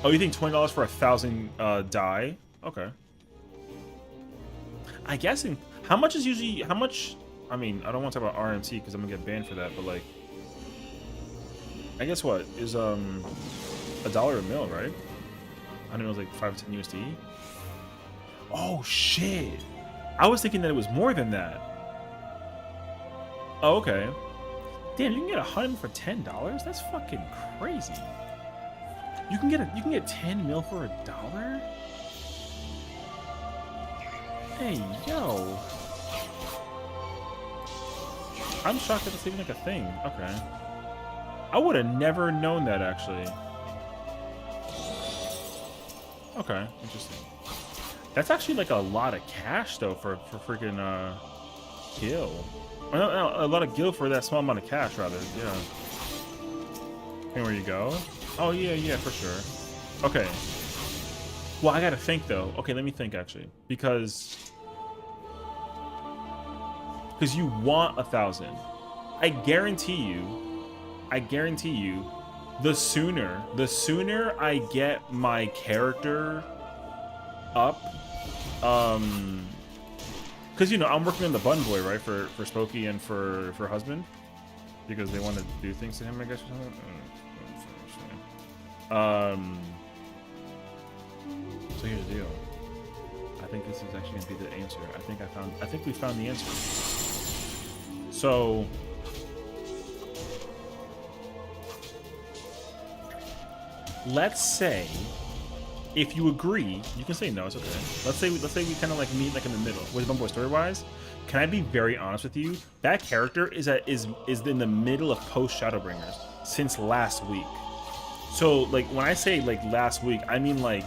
you think $20 for 1,000 die? Okay. I guess how much is usually how much? I mean, I don't want to talk about RMT because I'm gonna get banned for that, but like. I guess what is $1 a mil, right? I don't know, it was like 5 to 10 USD. Oh shit! I was thinking that it was more than that. Oh, okay. Damn, you can get 100 for $10. That's fucking crazy. You can get 10 mil for $1. Hey yo! I'm shocked that it's even like a thing. Okay. I would have never known that, actually. Okay, interesting. That's actually like a lot of cash, though, for freaking gil. No, a lot of gil for that small amount of cash, rather. Yeah. And where you go? Oh yeah, for sure. Okay. Well, I gotta think though. Okay, let me think actually, because you want 1,000. I guarantee you, the sooner I get my character up, because you know I'm working on the bun boy, right, for Spokey and for husband, because they want to do things to him, I guess, or something. So here's the deal. I think this is actually gonna be the answer. I think we found the answer. So. Let's say, if you agree, you can say no, it's okay. Let's say we kind of like meet like in the middle. With Bumboy story-wise, can I be very honest with you? That character is in the middle of post Shadowbringers since last week. So like when I say like last week, I mean like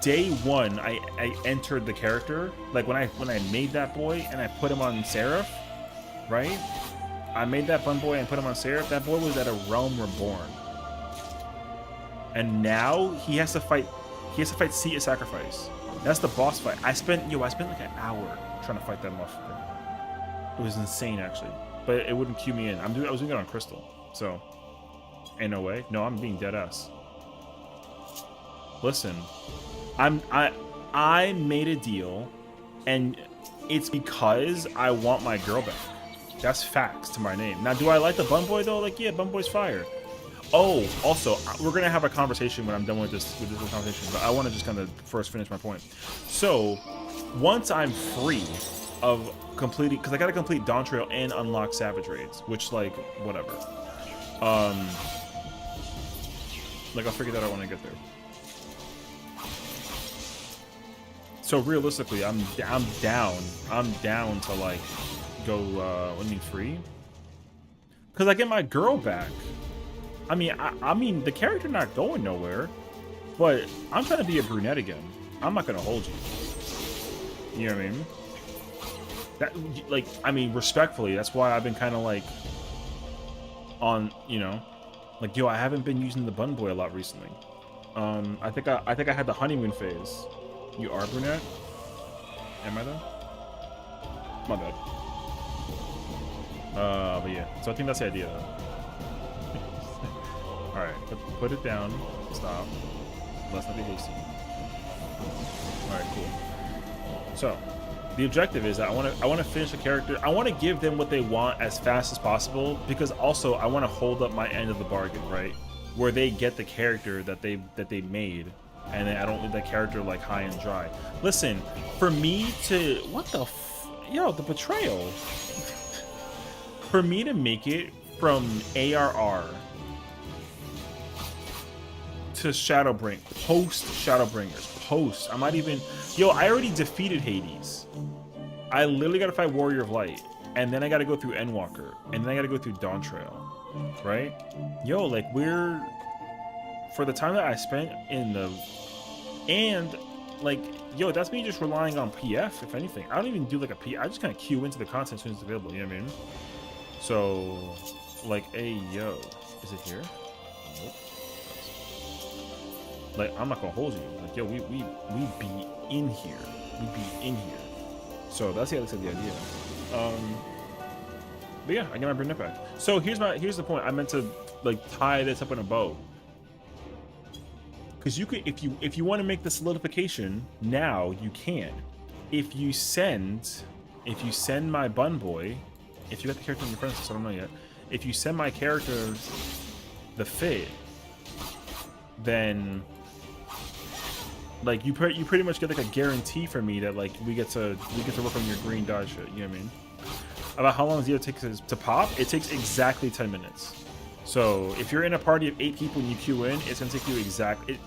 day one. I entered the character. Like when I made that boy and I put him on Seraph, right? I made that Bun boy and put him on Seraph. That boy was at a Realm Reborn. And now he has to fight Seat of Sacrifice. That's the boss fight. I spent like an hour trying to fight that motherfucker. It was insane actually. But it wouldn't cue me in. I was doing it on Crystal. So ain't no way. No, I'm being dead ass. Listen. I made a deal, and it's because I want my girl back. That's facts to my name. Now, do I like the Bun Boy though? Like, yeah, Bun Boy's fire. Oh, also, we're gonna have a conversation when I'm done with this conversation, but I want to just kind of first finish my point. So, once I'm free of completing, because I gotta complete Dawn Trail and unlock Savage Raids, which like whatever. Like I'll figure that out when I get there. So realistically, I'm down to like go. What do you mean free? Because I get my girl back. I mean, the character not going nowhere, but I'm trying to be a brunette again. I'm not gonna hold you. You know what I mean? That, like, I mean, respectfully, that's why I've been kind of like on, you know, like, yo, I haven't been using the bun boy a lot recently. I think I had the honeymoon phase. You are brunette? Am I though? My bad. But yeah, so I think that's the idea though. All right, put it down. Stop. Let's not be hasty. All right, cool. So the objective is that I want to finish the character. I want to give them what they want as fast as possible, because also I want to hold up my end of the bargain, right? Where they get the character that they made, and then I don't leave that character like high and dry. Listen, for me to yo, the betrayal. For me to make it from ARR to Shadowbring, post Shadowbringers, post. I might even, yo, I already defeated Hades. I literally got to fight Warrior of Light, and then I got to go through Endwalker, and then I got to go through Dawn Trail, right? Yo, like for the time that I spent in the, and like, yo, that's me just relying on PF, if anything. I don't even do like a P, I just kind of queue into the content as soon as it's available, you know what I mean? So, like, hey, yo, is it here? Nope. Like, I'm not gonna hold you. Like, yo, we be in here. We be in here. So that's the idea. But yeah, I get my brunette back. So here's the point. I meant to like tie this up in a bow. Because you could, if you want to make the solidification now, you can. If you send my bun boy. If you got the character in your princess, I don't know yet. If you send my character the fit, then like you pretty much get like a guarantee for me that like we get to work on your green dye shit. You know what I mean? About how long does it take to pop? It takes exactly 10 minutes. So if you're in a party of 8 people and you queue in, it's gonna take you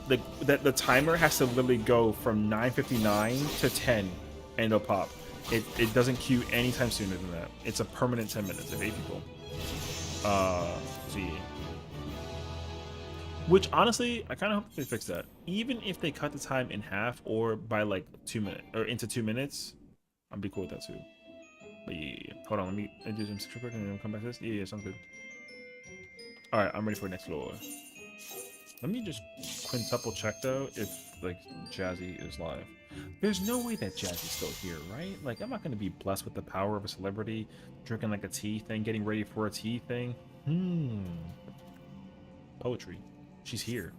the timer has to literally go from 9:59 to 10, and it'll pop. It doesn't queue anytime sooner than that. It's a permanent 10 minutes of 8 people. So yeah. Which honestly, I kind of hope they fix that. Even if they cut the time in half or by like 2 minutes or into 2 minutes, I'd be cool with that too. But yeah. Hold on, let me do some super quick and then come back to this. Yeah, sounds good. All right, I'm ready for next floor. Let me just quintuple check though if like Jazzy is live. There's no way that Jazzy's still here, right? Like, I'm not going to be blessed with the power of a celebrity, drinking like a tea thing, getting ready for a tea thing. Poetry. She's here.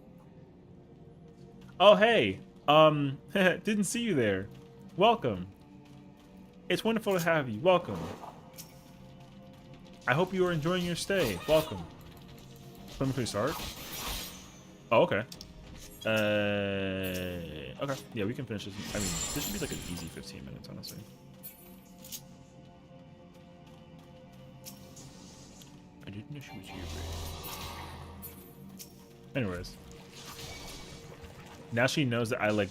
Oh, hey. Didn't see you there. Welcome. It's wonderful to have you. Welcome. I hope you are enjoying your stay. Welcome. Let me start. Oh, okay. Okay. Yeah, we can finish this. I mean, this should be like an easy 15 minutes, honestly. I didn't know she was here, but... Anyways. Now she knows that I, like,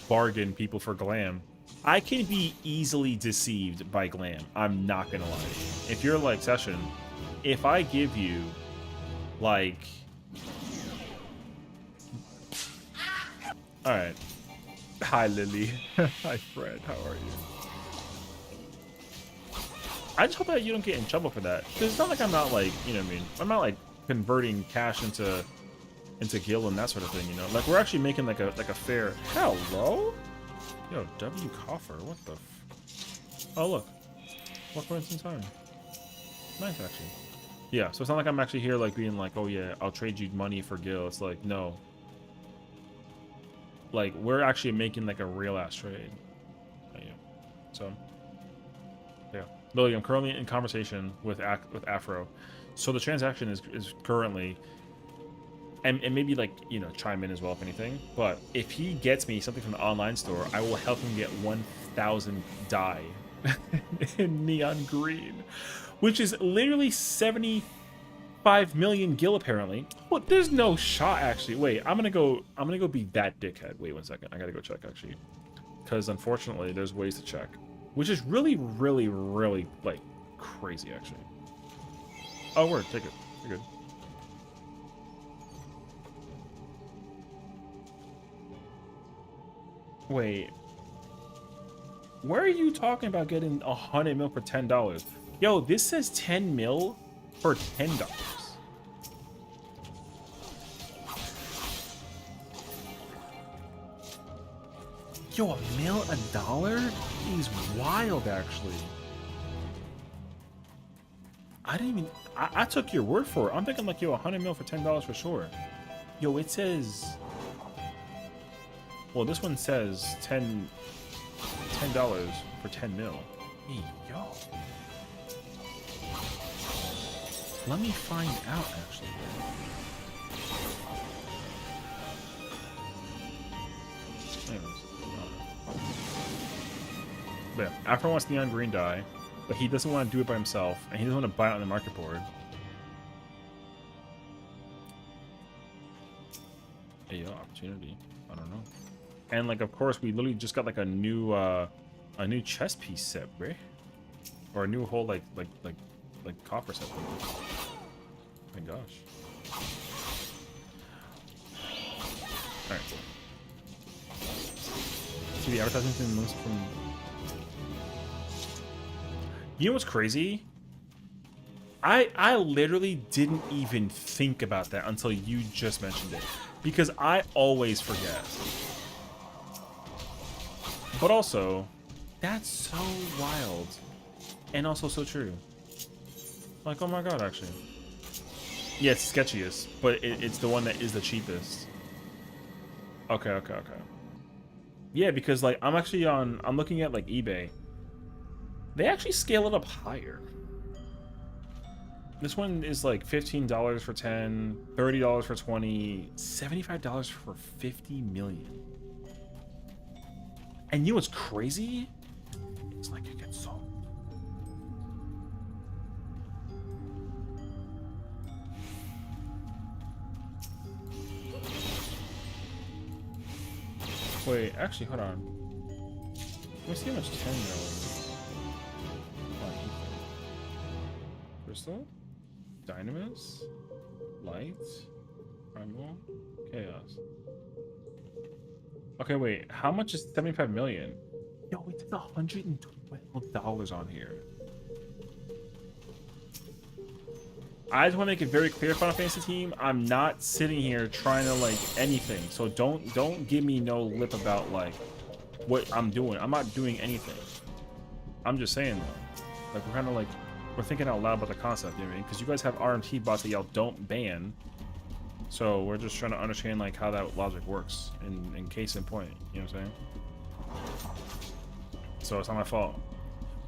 bargain people for glam. I can be easily deceived by glam. I'm not gonna lie to you. If you're like, Sessiion, if I give you, like... Alright. Hi, Lily. Hi, Fred. How are you? I just hope that you don't get in trouble for that. Because it's not like I'm not, like, you know what I mean? I'm not, like, converting cash into gil and that sort of thing, you know? Like, we're actually making, like a fair... Hello? Yo, W. Coffer. What the f... Oh, look. What coincidence time. Nice, actually. Yeah, so it's not like I'm actually here, like, being like, oh, yeah, I'll trade you money for gil. It's like, no. Like, we're actually making like a real ass trade. Yeah. So yeah, Lily, I'm currently in conversation with Afro. So the transaction is currently, and maybe like, you know, chime in as well if anything. But if he gets me something from the online store, I will help him get 1,000 dye in neon green, which is literally 75 million gil apparently. Well, there's no shot actually. Wait, I'm gonna go be that dickhead. Wait 1 second. I gotta go check actually. Because unfortunately there's ways to check. Which is really, really, really like crazy actually. Oh word, take it. You're good. Wait. Where are you talking about getting 100 mil for $10? Yo, this says 10 mil for $10. Yo, a mil a dollar? He's wild, actually. I didn't even... I took your word for it. I'm thinking like, yo, 100 mil for $10 for sure. Yo, it says... Well, this one says $10 for 10 mil. Hey, yo. Let me find out, actually. Anyways. But yeah, Afro wants neon green dye, but he doesn't want to do it by himself, and he doesn't want to buy it on the market board. Hey, yo, opportunity. I don't know. And like, of course, we literally just got like a new chess piece set, right? Or a new whole like copper set. Oh my gosh. All right. See the advertisements in most from. You know what's crazy? I literally didn't even think about that until you just mentioned it, because I always forget. But also, that's so wild, and also so true. Like, oh my god, actually. Yeah, it's sketchiest, but it's the one that is the cheapest. Okay. Yeah, because like I'm looking at like eBay. They actually scale it up higher. This one is like $15 for 10, $30 for 20, $75 for 50 million. And you know what's crazy? It's like it gets sold. Wait, actually, hold on. Let me see how much 10 is. Crystal? Dynamis? Light? Primal? Chaos. Okay, wait. How much is 75 million? Yo, it's $112 on here. I just want to make it very clear, Final Fantasy team, I'm not sitting here trying to like anything. So don't give me no lip about like what I'm doing. I'm not doing anything. I'm just saying though. Like we're kind of like we're thinking out loud about the concept, you know what I mean? Because you guys have RMT bots that y'all don't ban. So we're just trying to understand like how that logic works in case in point, you know what I'm saying? So it's not my fault.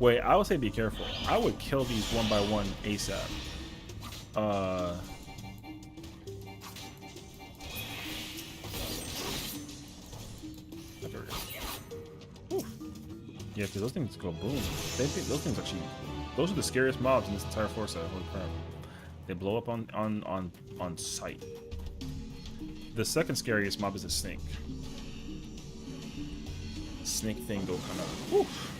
Wait, I would say be careful. I would kill these one by one ASAP. Yeah, because those things go boom. Those things actually, those are the scariest mobs in this entire floor set. Holy crap! They blow up on sight. The second scariest mob is a snake. Snake thing go kind of. Woof.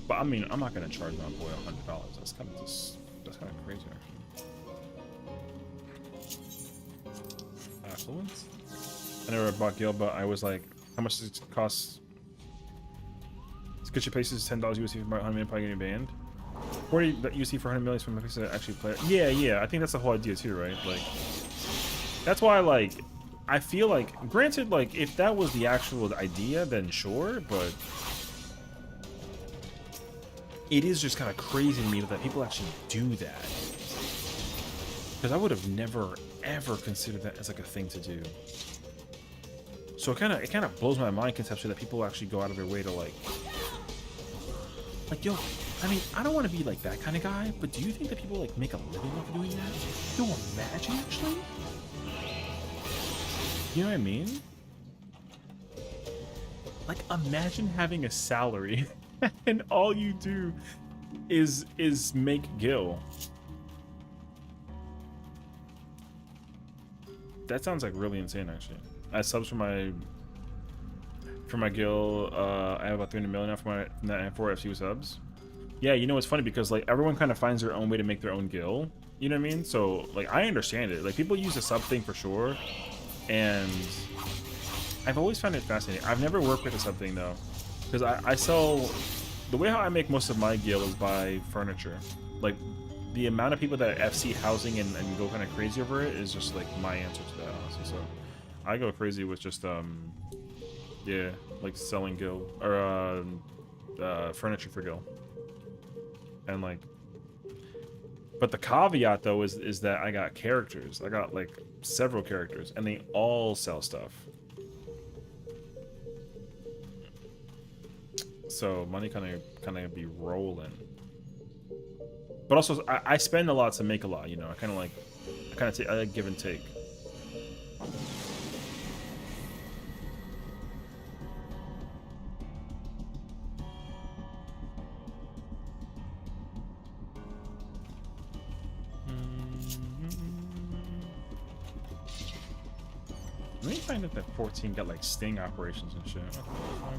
But I mean, I'm not gonna charge my boy $100. That's kind of crazy, actually. Affluence. I never bought Gil, but I was like, how much does it cost? Sketchy Paces $10 USD for 100 million, probably getting banned. 40 USD for 100 million from the that actually play. Yeah. I think that's the whole idea too, right? Like, that's why like I feel like, granted, like if that was the actual idea, then sure, but. It is just kind of crazy to me that people actually do that. Because I would have never, ever considered that as like a thing to do. So it kind of blows my mind conceptually that people actually go out of their way to like, yo, I mean, I don't want to be like that kind of guy, but do you think that people like make a living off of doing that? Yo, imagine actually. You know what I mean? Like, imagine having a salary. And all you do is make Gil. That sounds like really insane, actually. I subs for my Gil. I have about 300 million now from that 4 FCU subs. Yeah, you know it's funny because like everyone kind of finds their own way to make their own Gil. You know what I mean? So like I understand it. Like people use the sub thing for sure, and I've always found it fascinating. I've never worked with a sub thing though, because I sell. The way how I make most of my gil is by furniture. Like, the amount of people that are FC housing and go kind of crazy over it is just like my answer to that, honestly. So I go crazy with just yeah, like selling gil or furniture for gil. And like, but the caveat though is that I got characters. I got like several characters, and they all sell stuff. So money kind of be rolling. But also, I spend a lot to make a lot. You know, I kind of I like give and take. Let me find out that 14 got like sting operations and shit. Okay.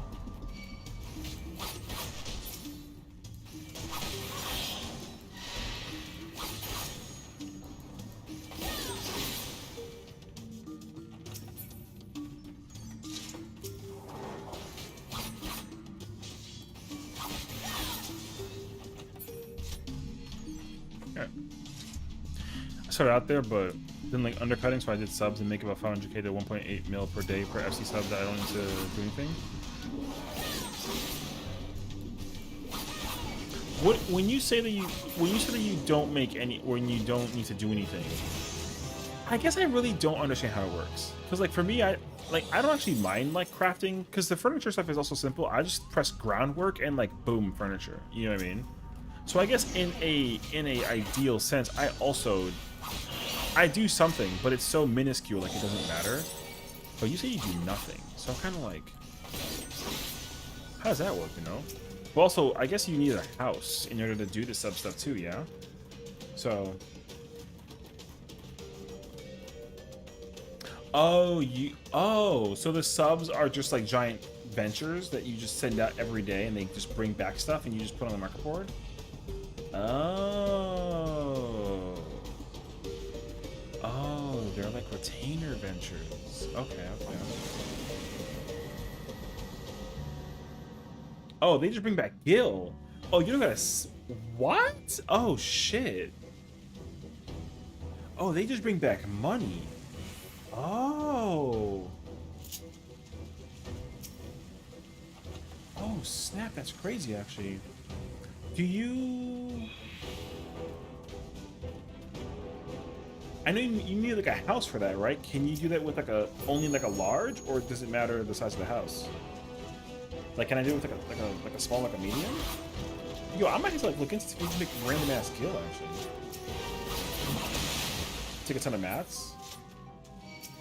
Started out there, but then like undercutting, so I did subs and make about 500k to 1.8 mil per day per FC sub that I don't need to do anything. When you say that you don't make any, when you don't need to do anything, I guess I really don't understand how it works. Because like for me, I don't actually mind like crafting, because the furniture stuff is also simple. I just press groundwork and like boom, furniture. You know what I mean? So I guess in a ideal sense, I do something, but it's so minuscule, like it doesn't matter. But you say you do nothing, so I'm kind of like, how does that work, you know? But also, I guess you need a house in order to do the sub stuff too, yeah? So... Oh, so the subs are just like giant ventures that you just send out every day and they just bring back stuff and you just put on the market board? Oh, they're like retainer ventures. Okay. Oh, they just bring back gil. Oh, you don't gotta... What? Oh, shit. Oh, they just bring back money. Oh. Oh, snap. That's crazy, actually. Do you... I know you need like a house for that, right? Can you do that with like only like a large, or does it matter the size of the house? Like, can I do it with like a small, like a medium? Yo, I might just like look into if you can make random ass gil actually. Take a ton of mats.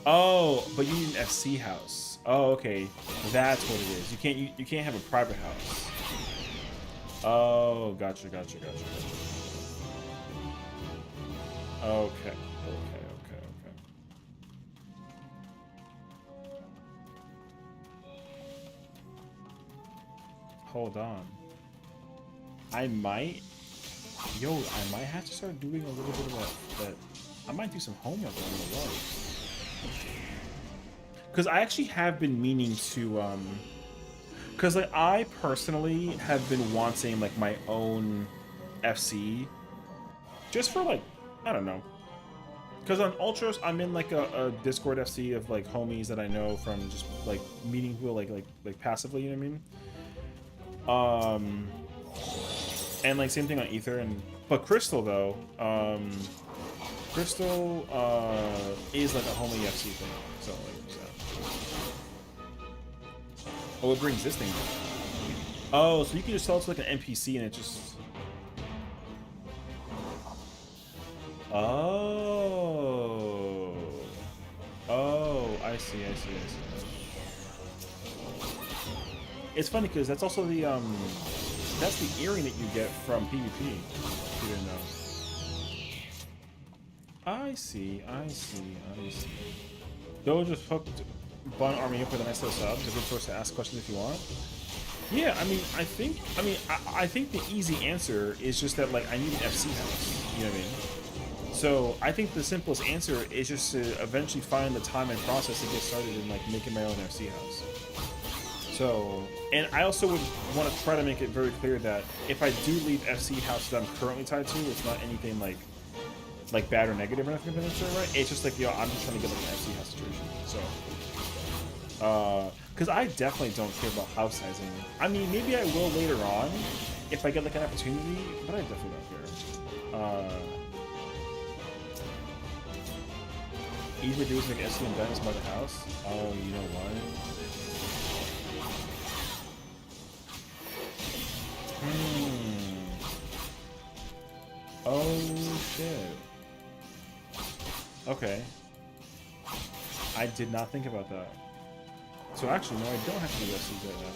Oh, but you need an FC house. Oh, okay, that's what it is. You can't have a private house. Oh, gotcha. Okay. Hold on. I might have to start doing a little bit of that. I might do some homework on the low. Because I actually have been meaning to, because like I personally have been wanting like my own FC, just for like, I don't know. Because on Ultras, I'm in like a Discord FC of like homies that I know from just like meeting people like passively, you know what I mean? And like same thing on Ether, but Crystal though, Crystal is like a homie FC thing, so like, oh, it brings this thing down. Oh, so you can just tell it's like an NPC and it just... Oh, I see. It's funny because that's also the that's the earring that you get from PvP. If you didn't know. I see. They'll just hooked Bun Army up with a nice little sub. It's a good source to ask questions if you want. Yeah, I think the easy answer is just that like I need an FC house. You know what I mean? So I think the simplest answer is just to eventually find the time and process to get started in like making my own FC house. So, and I also would want to try to make it very clear that if I do leave FC house that I'm currently tied to, it's not anything like bad or negative or anything like that, right? It's just like, yo, I'm just trying to get like an FC house situation. So, because I definitely don't care about house sizing. I mean, maybe I will later on if I get like an opportunity, but I definitely don't care. Either do is make FC and Venice by the house. Oh, you know what? Oh shit. Okay. I did not think about that. So actually, no, I don't have to do SCs right now.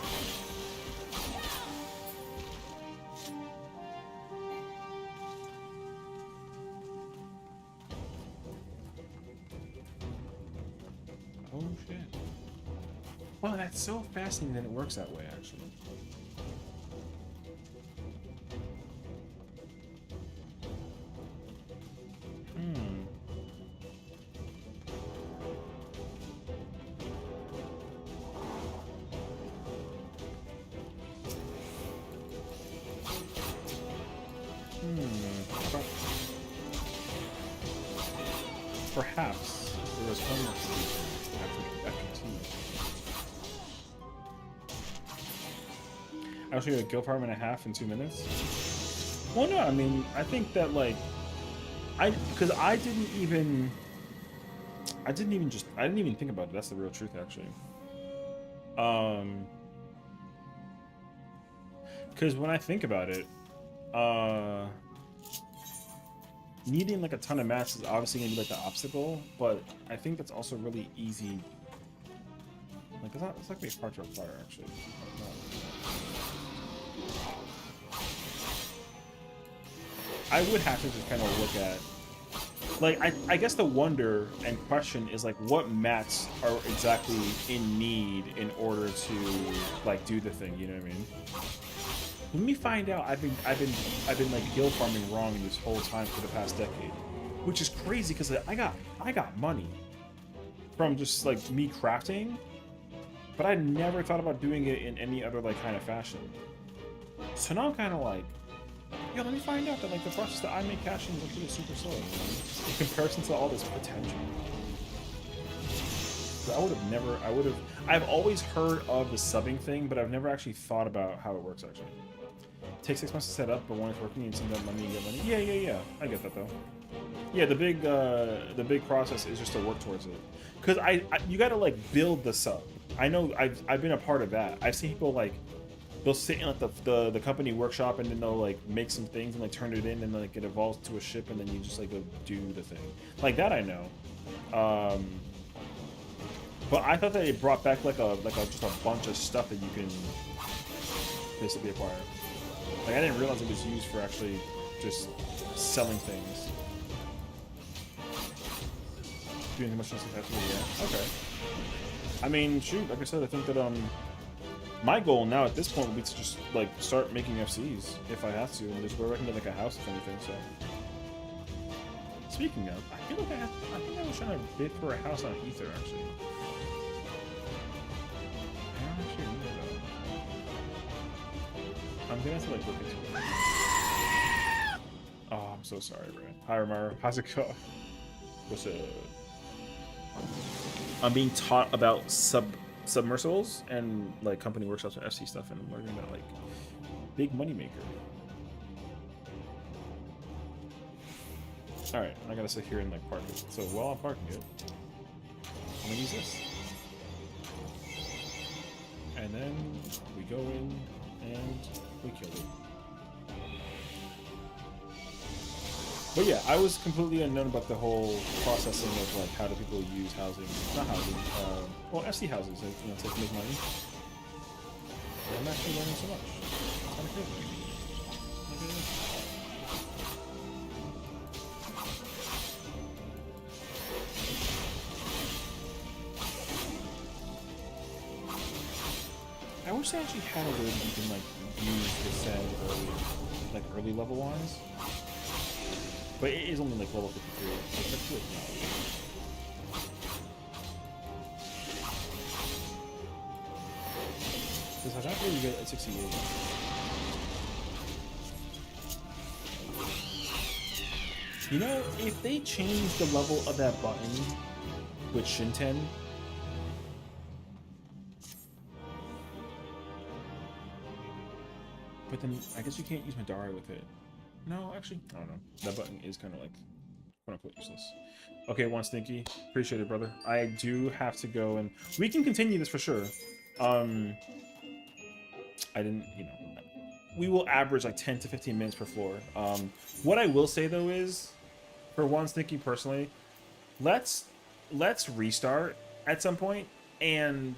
Oh shit. Well, that's so fascinating that it works that way, actually. Perhaps there was homework to do after 2. I'll show you a guild farm and a half in 2 minutes. Well, no, I mean, I think that like, because I didn't even think about it. That's the real truth, actually. Because when I think about it, needing like a ton of mats is obviously gonna be like the obstacle, but I think that's also really easy. Like it's not gonna be hard to acquire, actually. I would have to just kind of look at, like, I guess the wonder and question is like, what mats are exactly in need in order to like do the thing? You know what I mean? Let me find out. I've been like guild farming wrong this whole time for the past decade, which is crazy because I got money from just like me crafting, but I never thought about doing it in any other like kind of fashion. So now I'm kind of like, yo, let me find out that like the process that I make cashing is actually super slow, you know? In comparison to all this potential. I've always heard of the subbing thing, but I've never actually thought about how it works actually. It takes 6 months to set up, but when it's working, you send that money, you get money. Yeah. I get that though. Yeah, the big process is just to work towards it. Cause you gotta like build the sub. I know I've been a part of that. I've seen people like, they'll sit in like the company workshop and then they'll like make some things and like turn it in and then like it evolves to a ship and then you just like go do the thing. Like that I know. But I thought that it brought back just a bunch of stuff that you can basically acquire. Like I didn't realize it was used for actually just selling things. Doing too much stuff like that. Yeah. Okay. I mean, shoot. Like I said, I think that my goal now at this point would be to just like start making FCs if I have to, and just where I can get like a house if anything. So. Speaking of, I feel like I think I was trying to bid for a house on Ether actually. I'm gonna have to like look into it. Oh, I'm so sorry, Brad. Hi, Romero. How's it going? What's up? I'm being taught about submersibles and like company workshops and FC stuff, and I'm learning about like big money maker. All right, I gotta sit here and like park it. So while I'm parking it, I'm gonna use this, and then we go in and we kill it. But yeah, I was completely unknown about the whole processing of like how do people use housing, not housing, well FC houses, you know, to make money. And I'm actually learning so much. It's kind of crazy. Look at this. I wish they actually had a way that you can like use the sand early, like early level ones. But it is only like level 53. That's good. Because I got really good at 68. You know, if they change the level of that button with Shinten, but then I guess you can't use Madara with it. No, actually, I don't know. That button is kind of like, quote unquote, useless. Okay, one Stinky. Appreciate it, brother. I do have to go, and we can continue this for sure. I didn't, you know, we will average like 10 to 15 minutes per floor. What I will say though is, for one Stinky personally, let's restart at some point, and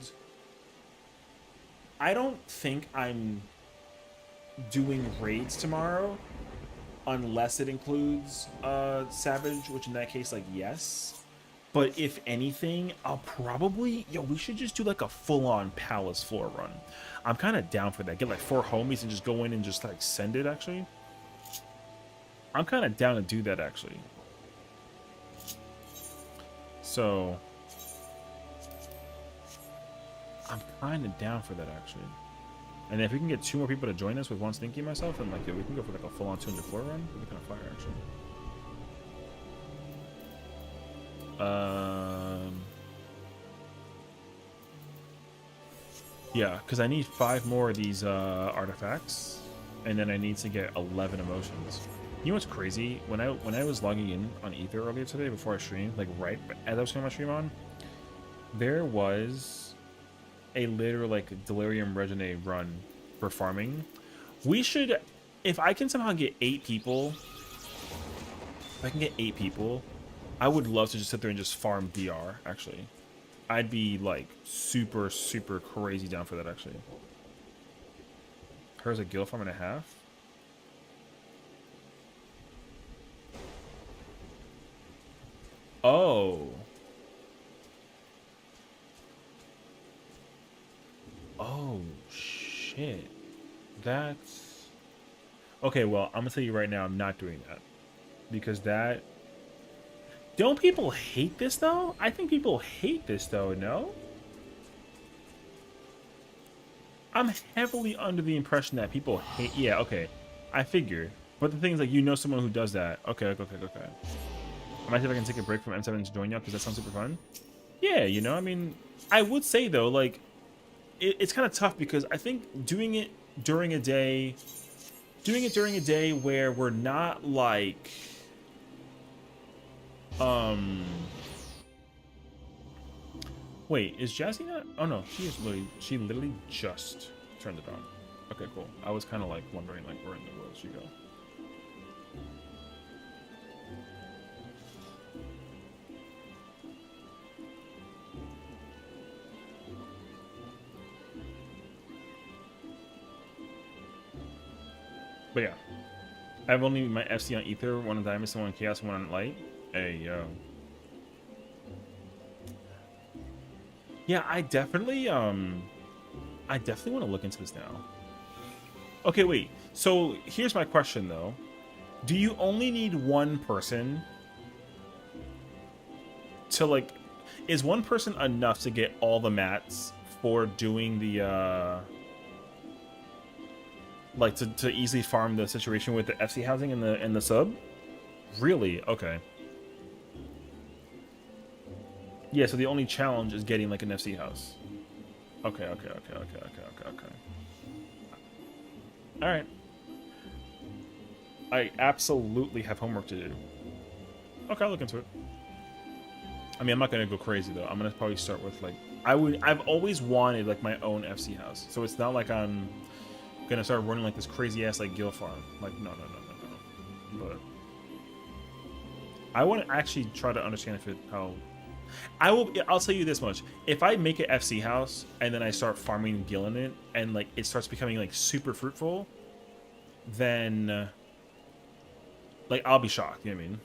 I don't think I'm doing raids tomorrow unless it includes Savage, which in that case, like, yes. But if anything, I'll probably, we should just do like a full-on palace floor run. I'm kind of down for that. Get like 4 homies and just go in and just like send it, actually. I'm kind of down to do that, actually. So I'm kind of down for that, actually. And if we can get 2 more people to join us with one Stinky and myself, and like, we can go for like a full-on 200 floor run. It'd be kind of fire, actually. Yeah, because I need 5 more of these artifacts, and then I need to get 11 emotions. You know what's crazy? When I was logging in on Ether earlier today before I streamed, like right as I was turning my stream on, there was a literal like Delirium Regine run for farming. We should, if I can somehow get 8 people, if I can get 8 people, I would love to just sit there and just farm DR, actually. I'd be like super, super crazy down for that, actually. Hers a guild farm and a half. Oh. Oh, shit. That's... Okay, well, I'm gonna tell you right now, I'm not doing that. Because that... Don't people hate this, though? I think people hate this, though, no? I'm heavily under the impression that people hate... Yeah, okay. I figured. But the thing is, like, you know someone who does that. Okay. I might see if I can take a break from M7 to join you, because that sounds super fun. Yeah, you know, I mean... I would say, though, like... It's kind of tough, because I think doing it during a day... Doing it during a day where we're not, like... Wait, is Jazzy not? Oh no, she literally just turned it on. Okay, cool. I was kind of like wondering like where in the world she go. But yeah, I have only my FC on Ether, one on Diamond, one on Chaos, and one on Light. Hey, yo. Yeah, I definitely want to look into this now. Okay, wait. So here's my question, though. Do you only need one person to, like... Is one person enough to get all the mats for doing the, like, to easily farm the situation with the FC housing and the sub? Really? Okay. Yeah, so the only challenge is getting like an FC house. Okay. Alright. I absolutely have homework to do. Okay, I'll look into it. I mean, I'm not gonna go crazy though. I'm gonna probably start with like I've always wanted like my own FC house. So it's not like I'm gonna start running like this crazy ass like guild farm. Like no. But I want to actually try to understand how I'll tell you this much. If I make an FC house and then I start farming gil in it and like it starts becoming like super fruitful, then like I'll be shocked, you know what I mean?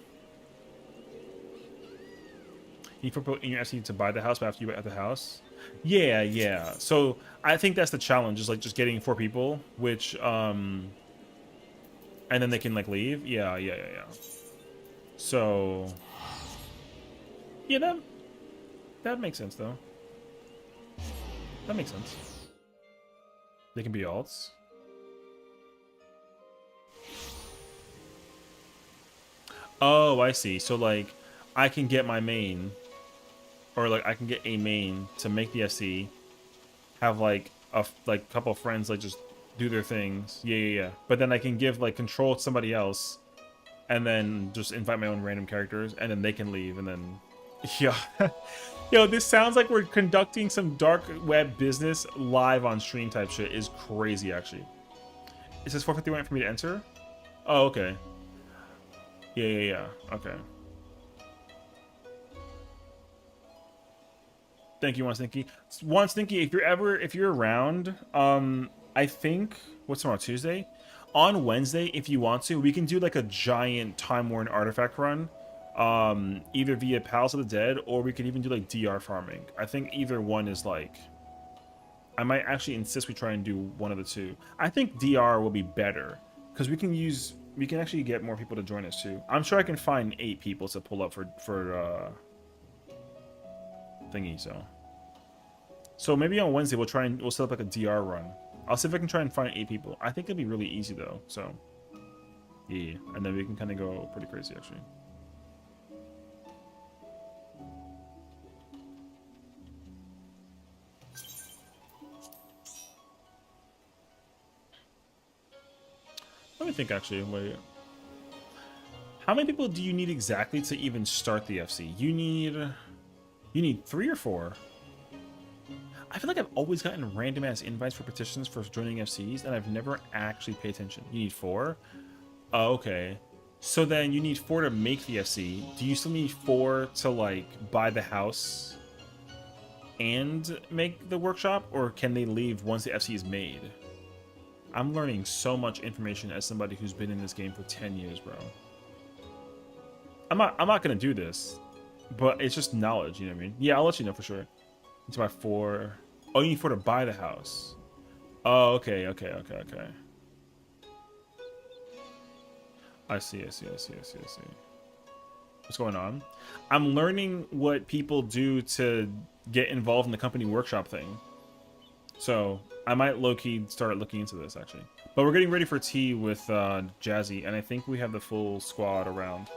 You put in your FC to buy the house, but after you buy the house? Yeah. So I think that's the challenge, is like just getting 4 people, which and then they can like leave. Yeah. So yeah, that makes sense though. That makes sense. They can be alts. Oh, I see. So like I can get my main, or like I can get a main to make the FC, have like a couple of friends like just do their things. Yeah. But then I can give like control to somebody else, and then just invite my own random characters, and then they can leave, and then yeah. Yo, this sounds like we're conducting some dark web business live on stream type shit. Is crazy actually. It says 451 for me to enter. Oh, okay. Yeah. Okay. Thank you, One Stinky. One Stinky, if you're around, I think what's tomorrow, Tuesday? On Wednesday, if you want to, we can do like a giant Time Worn artifact run. Either via Palace of the Dead, or we could even do like DR farming. I think either one is like, I might actually insist we try and do one of the two. I think DR will be better because we can actually get more people to join us too. I'm sure I can find 8 people to pull up for thingy. So maybe on Wednesday we'll set up like a DR run. I'll see if I can try and find 8 people. I think it'll be really easy though. So yeah, and then we can kind of go pretty crazy actually. Let me think actually. Wait. How many people do you need exactly to even start the FC? You need 3 or 4. I feel like I've always gotten random ass invites for petitions for joining FCs, and I've never actually paid attention. You need 4? Oh, okay. So then you need 4 to make the FC. Do you still need 4 to like buy the house and make the workshop, or can they leave once the FC is made? I'm learning so much information as somebody who's been in this game for 10 years, bro. I'm not gonna do this, but it's just knowledge, you know what I mean? Yeah, I'll let you know for sure. You need to buy 4. Oh, you need 4 to buy the house. Oh, okay. I see. What's going on? I'm learning what people do to get involved in the company workshop thing. So I might low-key start looking into this actually. But we're getting ready for tea with Jazzy, and I think we have the full squad around.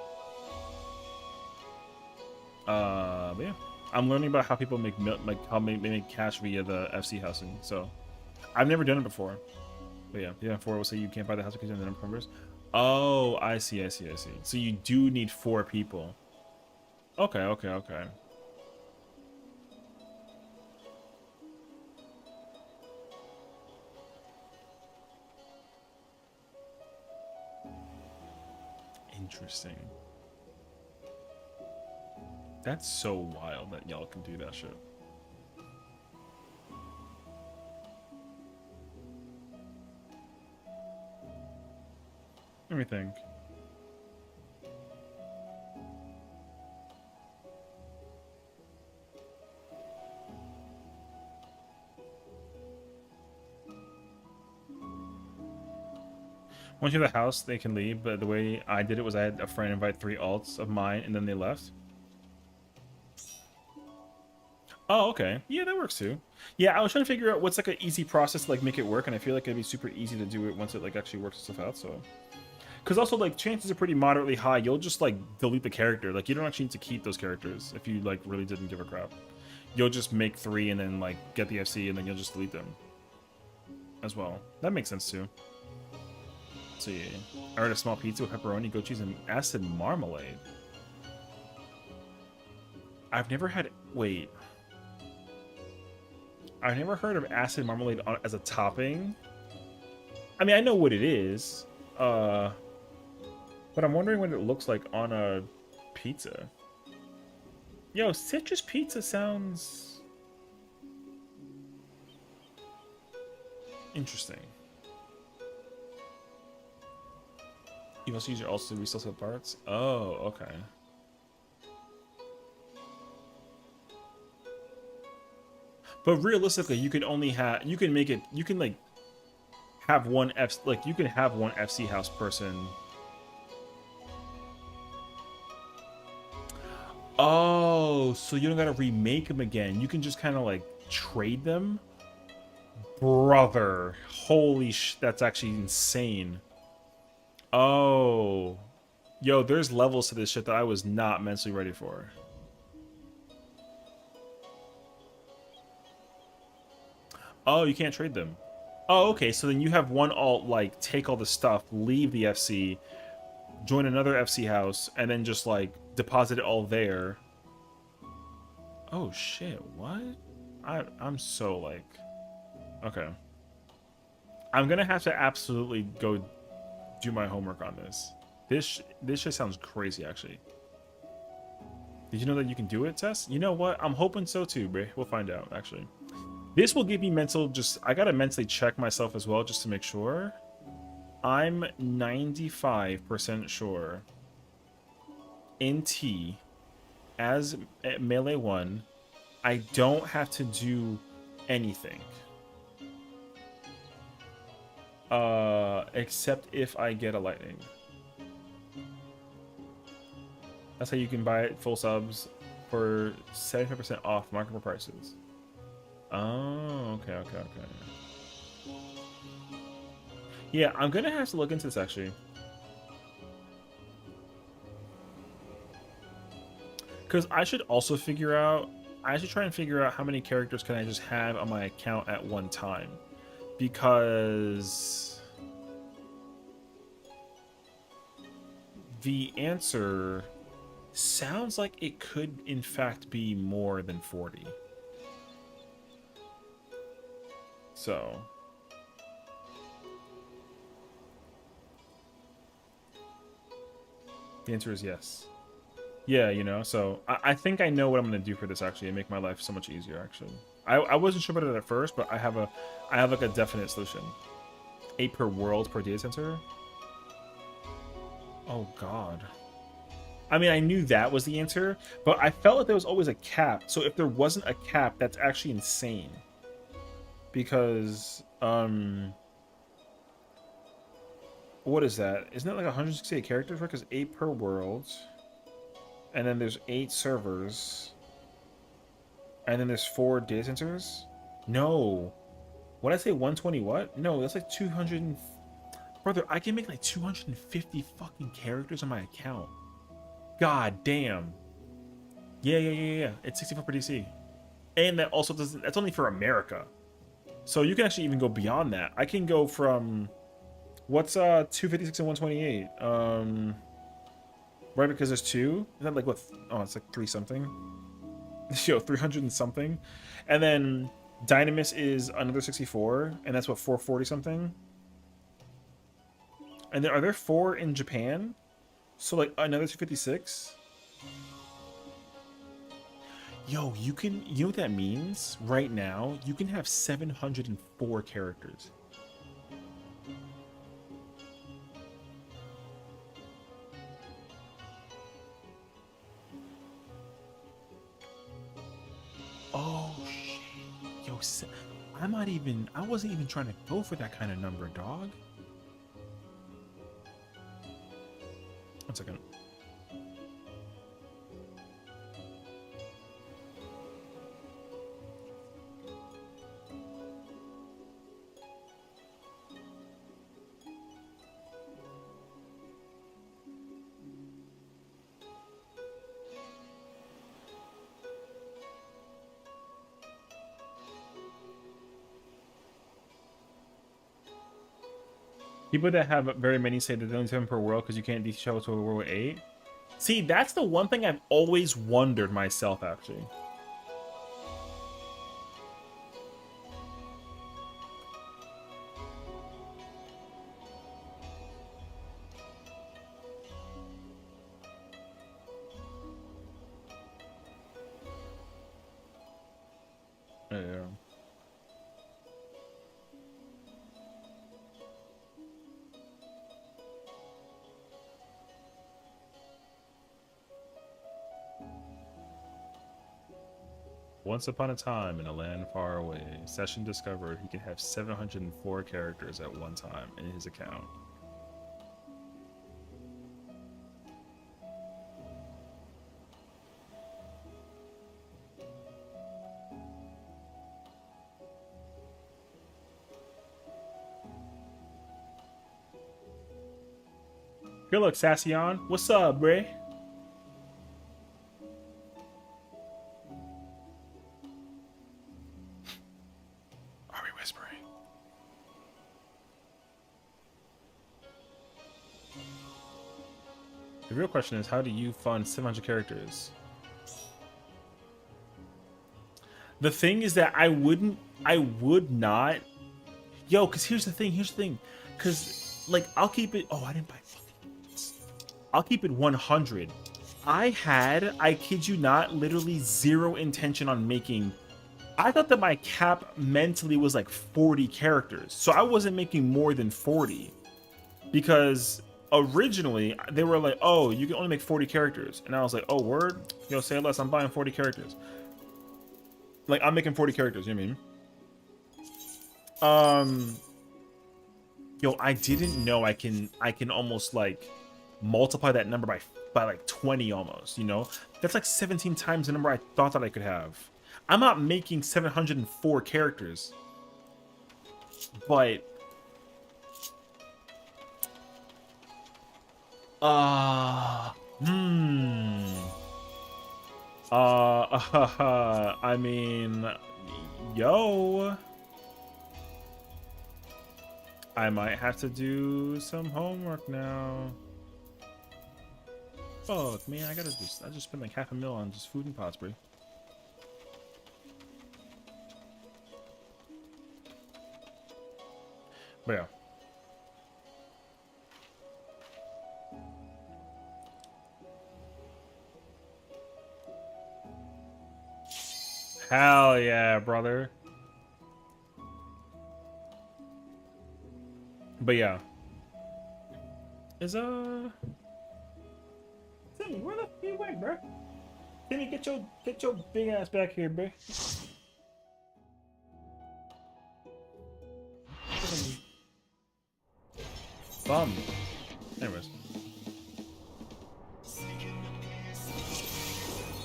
But yeah, I'm learning about how people make how they make cash via the FC housing. So I've never done it before. But yeah, 4 will say you can't buy the house because you have the number of members. Oh, I see. So you do need 4 people. Okay. Interesting. That's so wild that y'all can do that shit. Let me think. Once you have the house, they can leave, but the way I did it was I had a friend invite 3 alts of mine, and then they left. Oh, okay. Yeah, that works too. Yeah, I was trying to figure out what's like an easy process to like make it work, and I feel like it'd be super easy to do it once it like actually works stuff out, so. Because also, like, chances are pretty moderately high. You'll just, like, delete the character. Like, you don't actually need to keep those characters if you, like, really didn't give a crap. You'll just make 3 and then, like, get the FC and then you'll just delete them. As well. That makes sense, too. Let's see. I ordered a small pizza with pepperoni, goat cheese, and acid marmalade. I've never had... Wait. I've never heard of acid marmalade as a topping. I mean, I know what it is. But I'm wondering what it looks like on a pizza. Yo, citrus pizza sounds interesting. You also use your ults to resell some parts? Oh, okay. But realistically, you can only have, you can make it, you can like have one you can have one FC house person. Oh, so you don't gotta remake them again. You can just kind of like trade them? Brother. Holy that's actually insane. Oh. Yo, there's levels to this shit that I was not mentally ready for. Oh, you can't trade them. Oh, okay. So then you have one alt, like, take all the stuff, leave the FC, join another FC house, and then just, like, deposit it all there. Oh, shit. What? I'm so, like... Okay. I'm gonna have to absolutely go do my homework on this. This shit sounds crazy, actually. Did you know that you can do it, Tess? You know what? I'm hoping so, too, bro. We'll find out, actually. This will give me mental, I gotta mentally check myself as well, just to make sure. I'm 95% sure in T, as Melee 1, I don't have to do anything. Except if I get a lightning. That's how you can buy it full subs for 75% off marketable prices. Oh, okay. Yeah, I'm gonna have to look into this actually. Because I should also try and figure out how many characters can I just have on my account at one time. Because the answer sounds like it could in fact be more than 40. So the answer is yes. Yeah, you know, so I think I know what I'm gonna do for this actually and make my life so much easier actually. I wasn't sure about it at first, but I have like a definite solution. 8 per world per data center. Oh god. I mean, I knew that was the answer, but I felt like there was always a cap. So if there wasn't a cap, that's actually insane. Because what is that? Isn't that like 168 characters? Right? Because 8 per world. And then there's 8 servers. And then there's 4 data centers? No. What did I say? 120 what? No, that's like 200 and... Brother, I can make like 250 fucking characters on my account. God damn. Yeah. It's 64 per DC. And that also doesn't... That's only for America. So you can actually even go beyond that. I can go from... What's 256 and 128? Right, because there's 2? Is that like what? Oh, it's like 3 something. Yo, 300 and something. And then Dynamis is another 64, and that's what, 440 something. And then are there 4 in Japan? So like another 256. Yo, you know what that means? Right now, you can have 704 characters. Oh shit. Yo, I wasn't even trying to go for that kind of number, dog. 1 second. People that have very many say that they only 7 per world because you can't DC travel to a world with 8. See, that's the one thing I've always wondered myself, actually. Yeah. Once upon a time in a land far away, Sessiion discovered he could have 704 characters at one time in his account. Good luck, Sessiion. What's up, Bray? Are we whispering? The real question is, how do you fund 700 characters? The thing is that I would not. Yo, because here's the thing. Because, like, I'll keep it. Oh, I didn't buy I'll keep it 100. I kid you not, literally zero intention on making. I thought that my cap mentally was like 40 characters. So I wasn't making more than 40. Because originally they were like, oh, you can only make 40 characters. And I was like, oh, word? Yo, say less, I'm buying 40 characters. Like, I'm making 40 characters, you know what I mean? Yo, I didn't know I can almost like multiply that number by like 20 almost, you know? That's like 17 times the number I thought that I could have. I'm not making 704 characters. But I mean, yo, I might have to do some homework now. Fuck, man, I just spent like half a mil on just food and pots, bro. But yeah. Hell yeah, brother. But yeah. Timmy, where the fuck you went, bro? Timmy, get your big ass back here, bro. Bum. Anyways.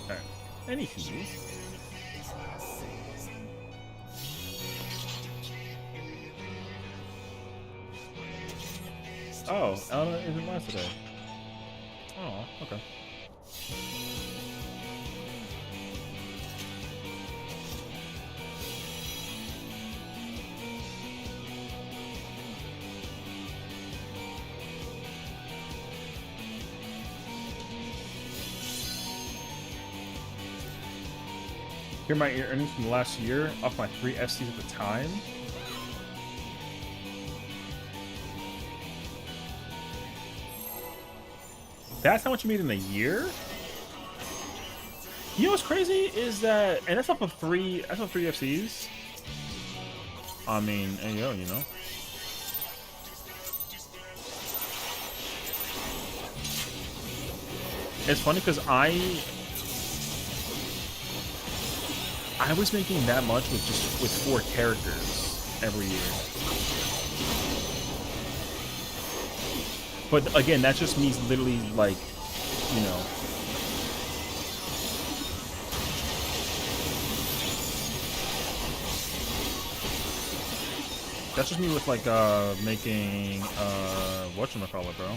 Alright. Anywho. Oh, Elena isn't live today. Oh, okay. Here are my earnings from last year off my 3 FCs at the time. That's how much you made in a year? You know what's crazy is that, and that's off of 3 FCs. I mean, hey yo, you know. It's funny because I was making that much with 4 characters every year. But again, that just means literally like, you know. That's just me with like making whatchamacallit, bro.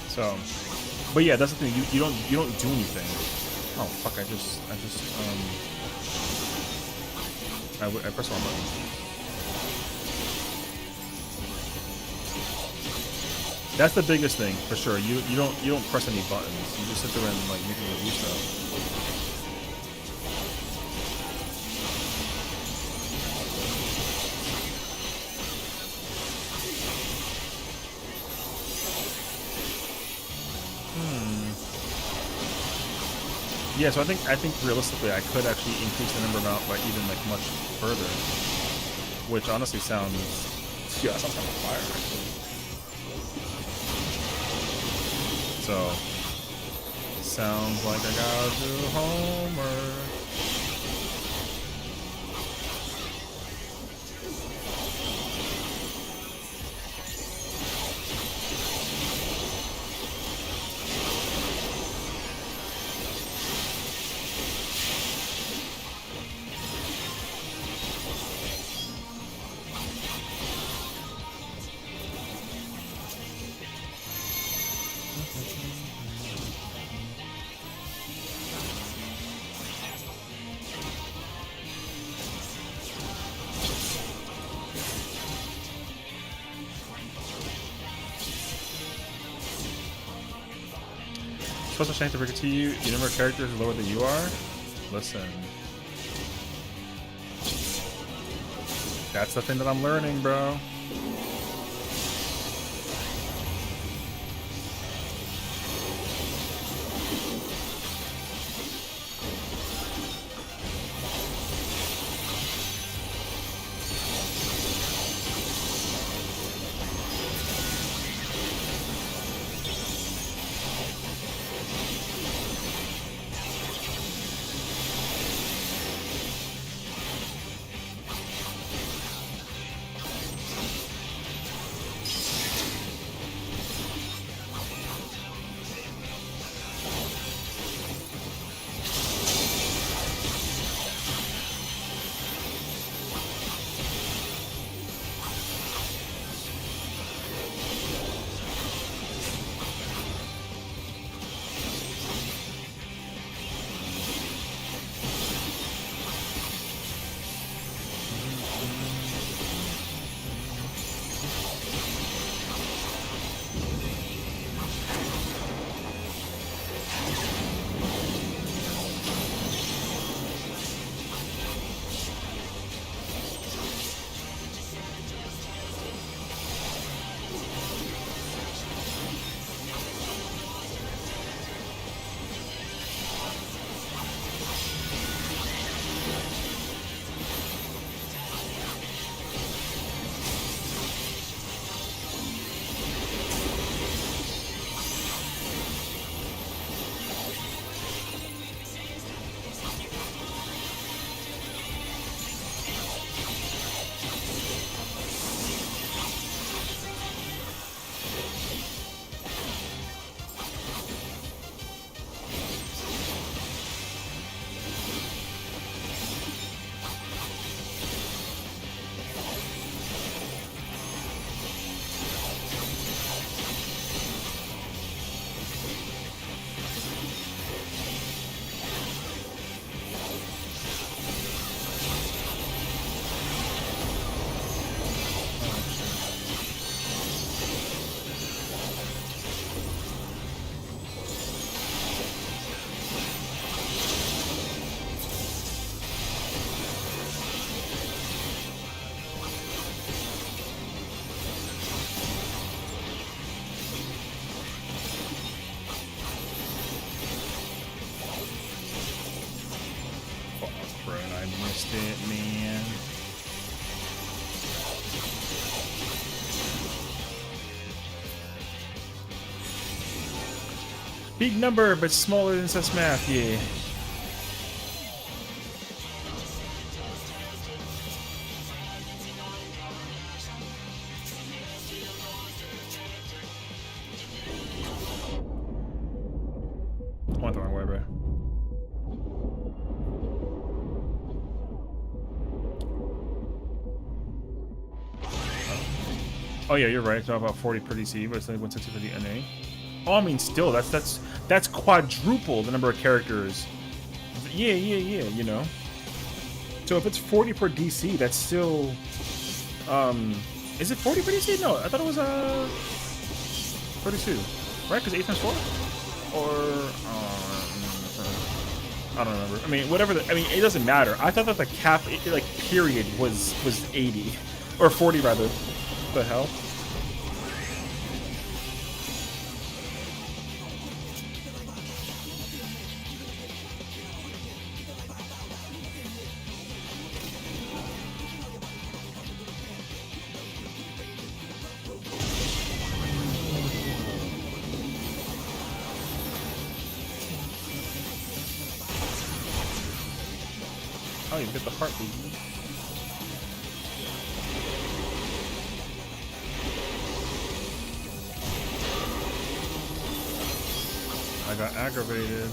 So, but yeah, that's the thing. You don't do anything. Oh fuck! I pressed the wrong button. That's the biggest thing for sure. You don't press any buttons. You just sit there and like make a review stuff. Yeah, so I think realistically I could actually increase the number amount by even like much further, which honestly sounds, yeah, that sounds kind of fire actually. So sounds like I gotta do homework. special strength to bring it to you. The number of characters is lower than you are. Listen. That's the thing that I'm learning, bro. It, man. Big number, but smaller than sus math, yeah. I went the wrong way, bro. Oh yeah, you're right. It's about 40 per DC, but it's only 160 for the NA. Oh, I mean, still, that's quadruple the number of characters. Yeah, you know. So if it's 40 per DC, that's still, is it 40 per DC? No, I thought it was 32, right? Because 8 times 4, or I don't remember. I mean, whatever. I mean, it doesn't matter. I thought that the cap, like, period was 80 or 40 rather. What the hell? Oh, you get the heartbeat. I got aggravated.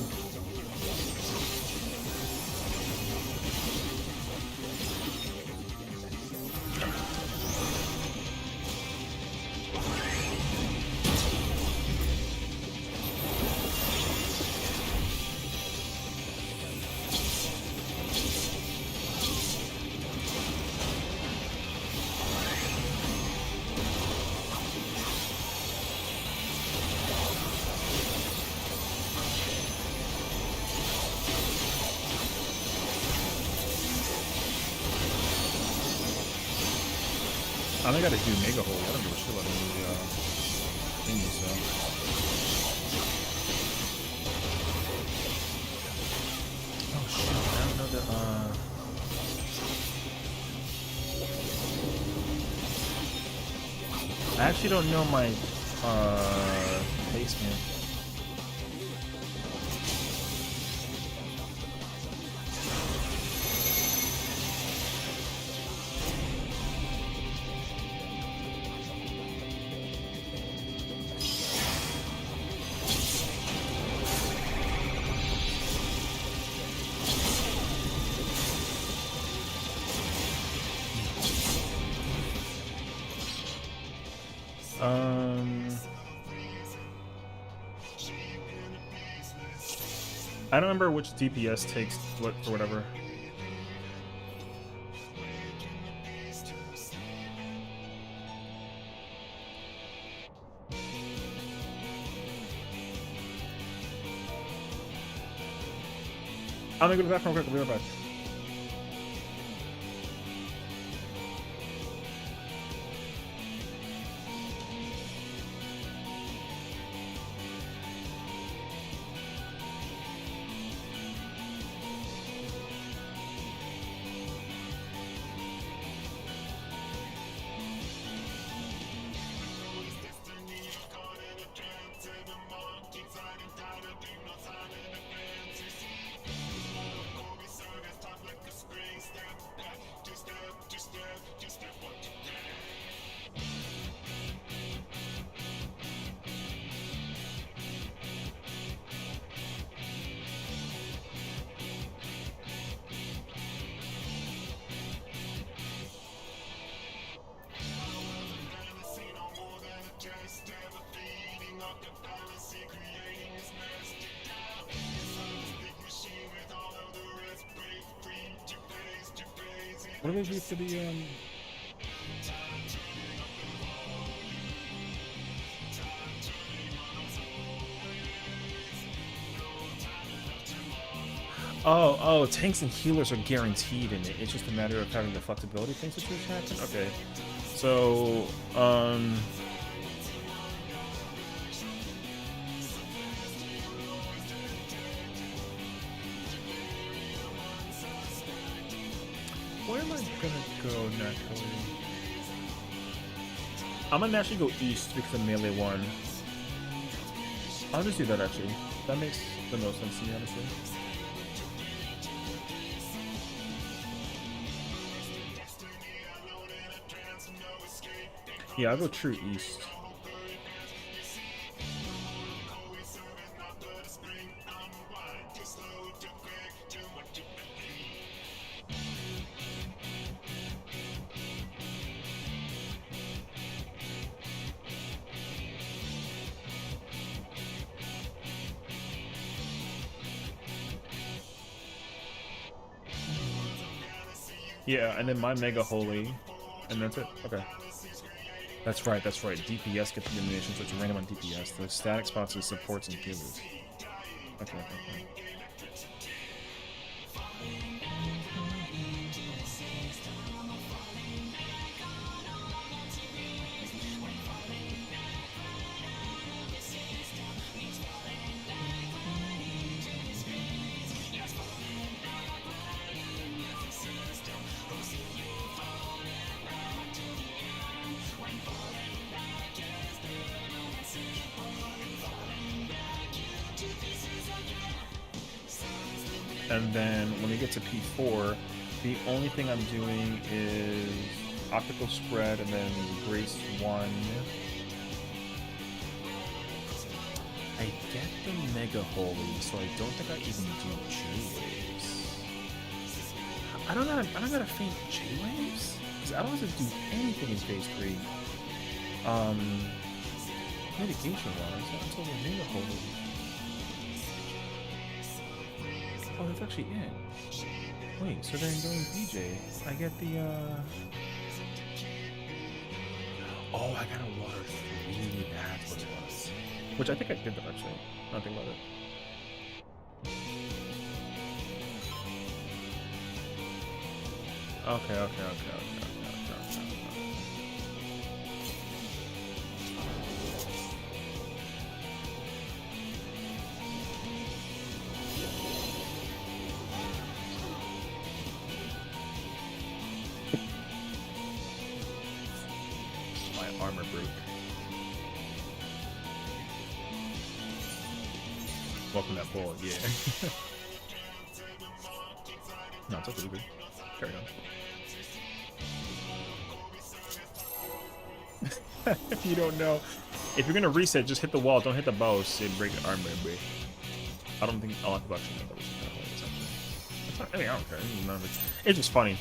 only gotta do Mega Hole. I don't give a shit about any thingy, so. Oh shit, I don't know that, I actually don't know my, placement. I don't remember which DPS takes what or whatever. I'm gonna go to the bathroom real quick. I'll be right back. What do we do for the Oh, tanks and healers are guaranteed in it. It's just a matter of having the flexibility thing situation happen. Okay. So, where am I gonna go naturally? I'm gonna naturally go east because of melee one. I'll just do that actually. That makes the most sense to me, honestly. Yeah, I'll go true east. Yeah, and then my Mega Holy, and that's it. Okay. That's right, that's right. DPS gets the elimination, so it's random on DPS. The static spots is supports and healers. Okay, okay. And then when we get to P4, the only thing I'm doing is Optical Spread and then Grace 1. I get the Mega Holy, so I don't think I even do J-Waves. I don't gotta feint J-Waves? Because I don't have to do anything in Phase 3. Mitigation-wise, not until the Mega Holy. Oh, that's actually it. Wait, so then going BJ, I get the, oh, I got a water 3, that's what it was. Which I think I did that actually, nothing about it. Okay. armor break. Welcome that forward, yeah. No, it's okay, we're good. Carry on. If you don't know, if you're gonna reset, just hit the wall. Don't hit the boss and break the armor break. I don't think a lot of people actually know that was actually. I mean, I don't care. It's just funny.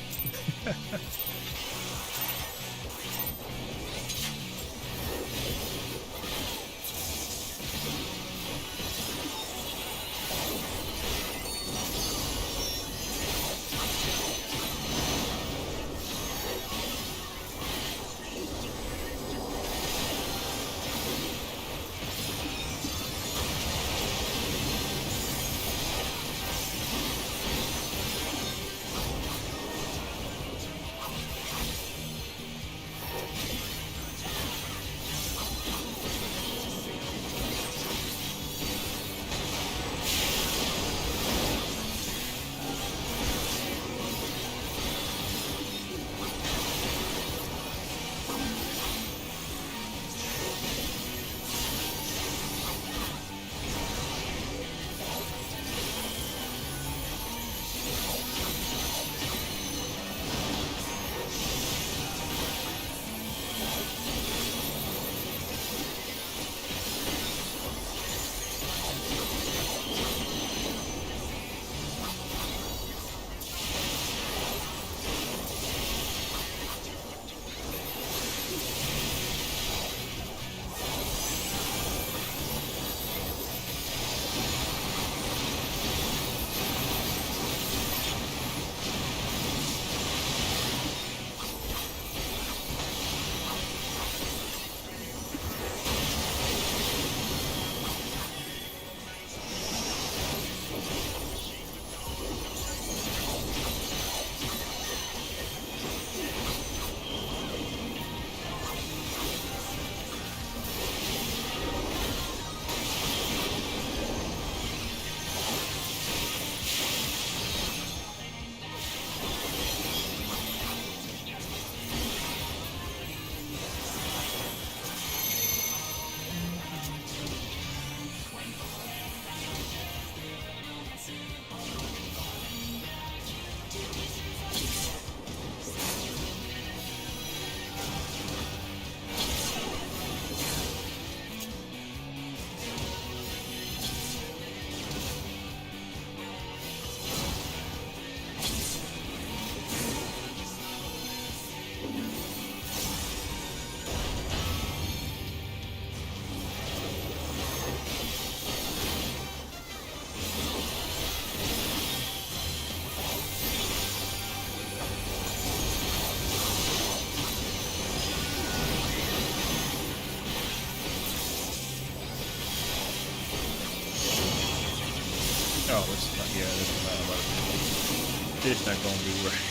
Oh, this is not, yeah, this is not about it. It's not gonna be right.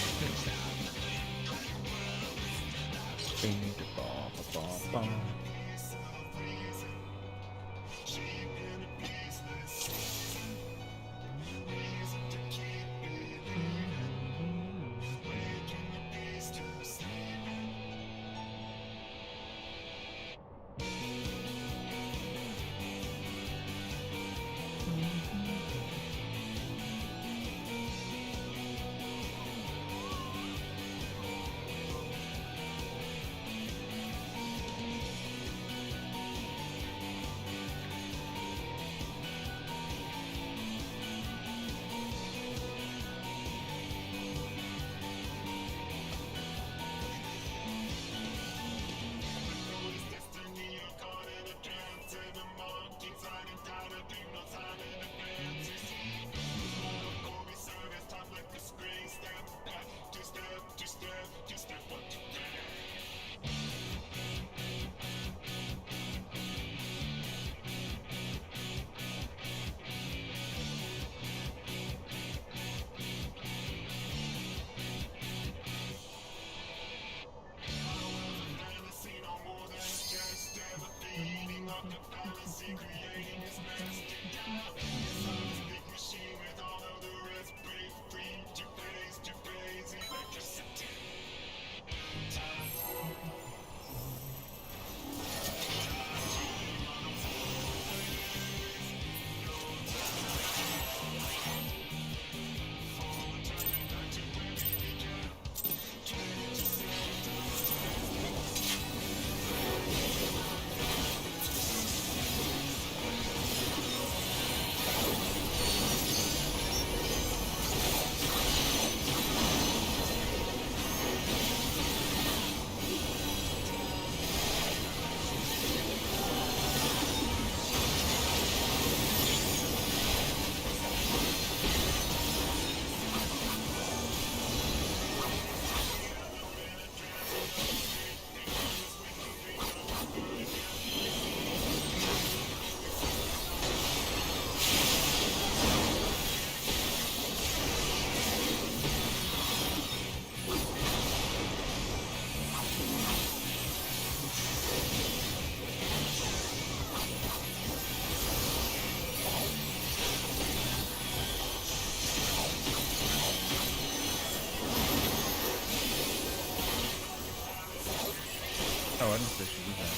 conversation we had.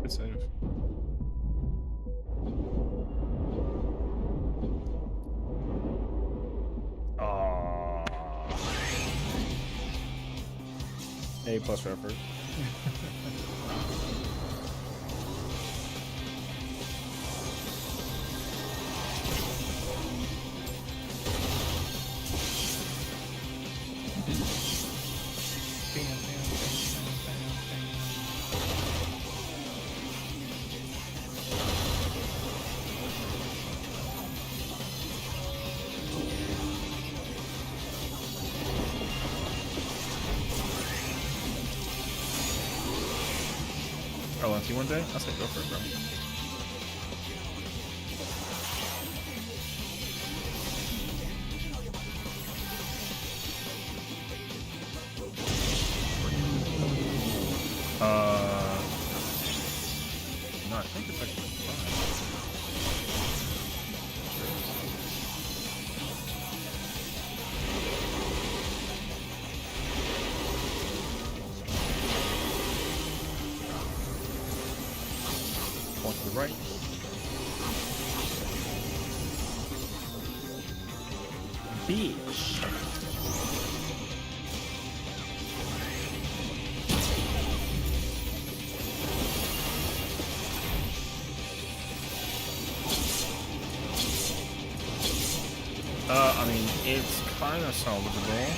Save. A plus for effort.
Bam, bam, bam, bam, bam.
LNT one day? I'll say go for it, bro. No, I think it's actually fine. Point to the right. Bitch. I mean, it's kind of salvageable.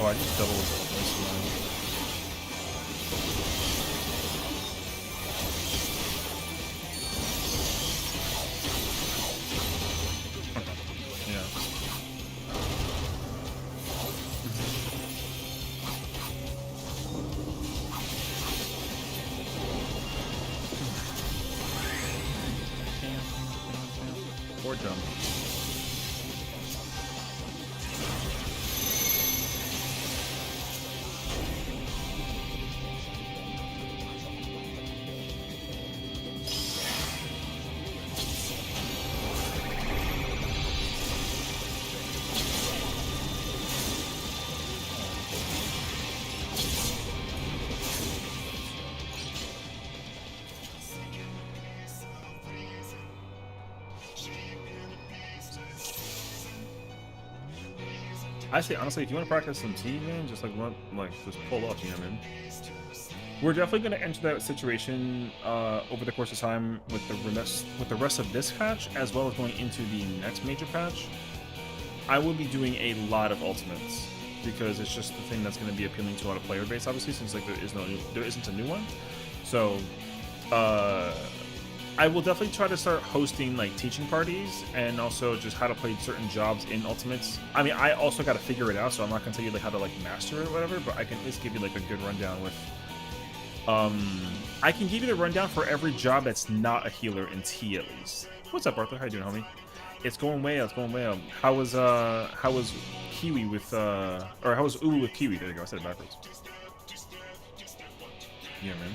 Oh, I just doubled this one. Okay. Yeah. Or jump. I say honestly, if you want to practice some T, man, just just pull up, you know what I mean? We're definitely going to enter that situation over the course of time with the rest of this patch, as well as going into the next major patch. I will be doing a lot of ultimates because it's just the thing that's going to be appealing to a lot of player base, obviously, since like there isn't a new one. So I will definitely try to start hosting like teaching parties and also just how to play certain jobs in Ultimates. I mean, I also got to figure it out, so I'm not gonna tell you like how to like master it or whatever, but I can at least give you like a good rundown with. I can give you the rundown for every job that's not a healer in T at least. What's up, Arthur? How you doing, homie? It's going way out. It's going way out. How was Kiwi with or how was Uwu with Kiwi? There you go. I said it backwards. Yeah, man.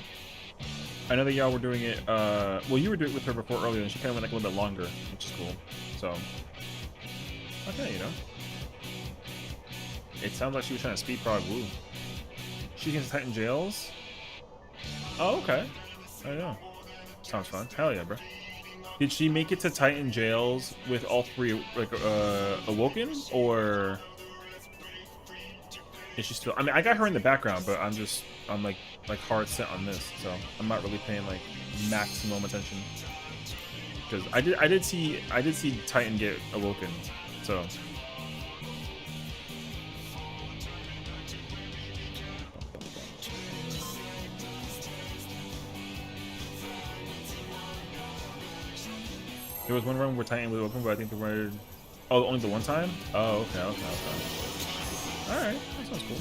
I know that y'all were doing it, well, you were doing it with her before earlier, and she kind of went like a little bit longer, which is cool. So, okay, you know. It sounds like she was trying to speed prog Woo. She can Titan Jails? Oh, okay. I don't know. Sounds fun. Hell yeah, bro. Did she make it to Titan Jails with all three, like, awoken, or is she still? I mean, I got her in the background, but I'm like hard set on this, so I'm not really paying like maximum attention because I did see Titan get awoken, so. There was one run where Titan was open, but I think the word. Oh, only the one time? Oh, okay. Alright, that sounds cool.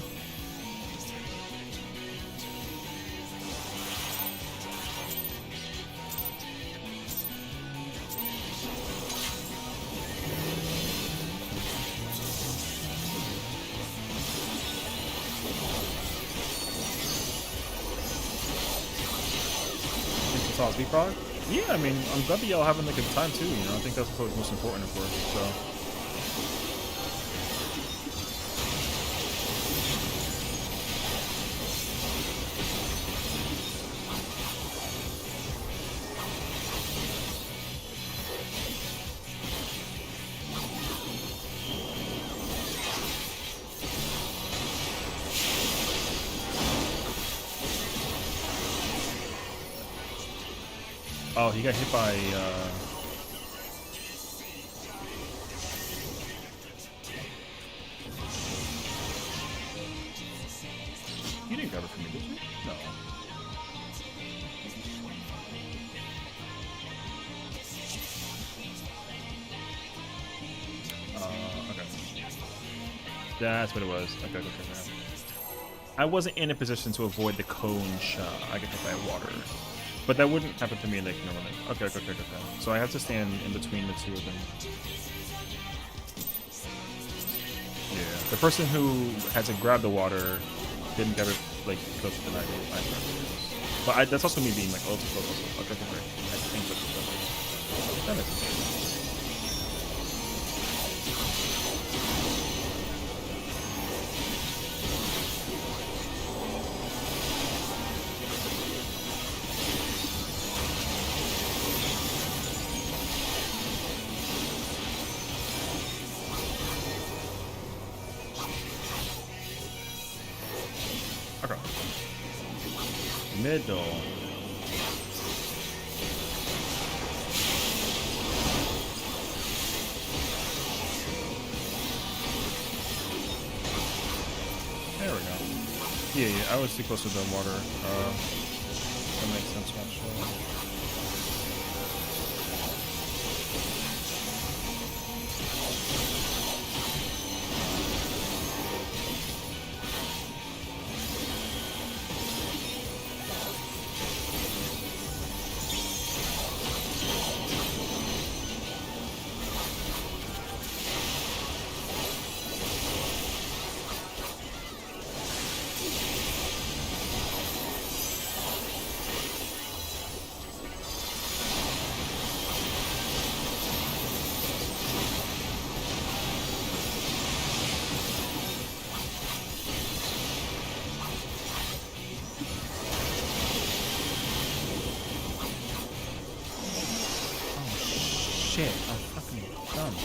Sauce Frog? Yeah, I mean, I'm glad that y'all having like a good time too, you know. I think that's what's most important, of course, so. Oh, he got hit by, You didn't grab it from me, did you? No. That's what it was. Okay. I wasn't in a position to avoid the cone shot. I get hit by water. But that wouldn't happen to me like normally. Okay. So I have to stand in between the two of them. Yeah. The person who had to grab the water didn't get it like closer than I did. But that's also me being like ultra close also. Okay. I think that's that makes sense. Okay. Middle. There we go. Yeah, I was too close to the water. That makes sense, actually. Shit, I'm fucking dumb.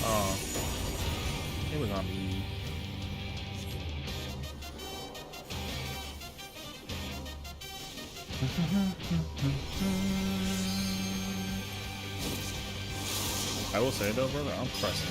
Oh, it was on me. I will say though, brother, I'm pressing.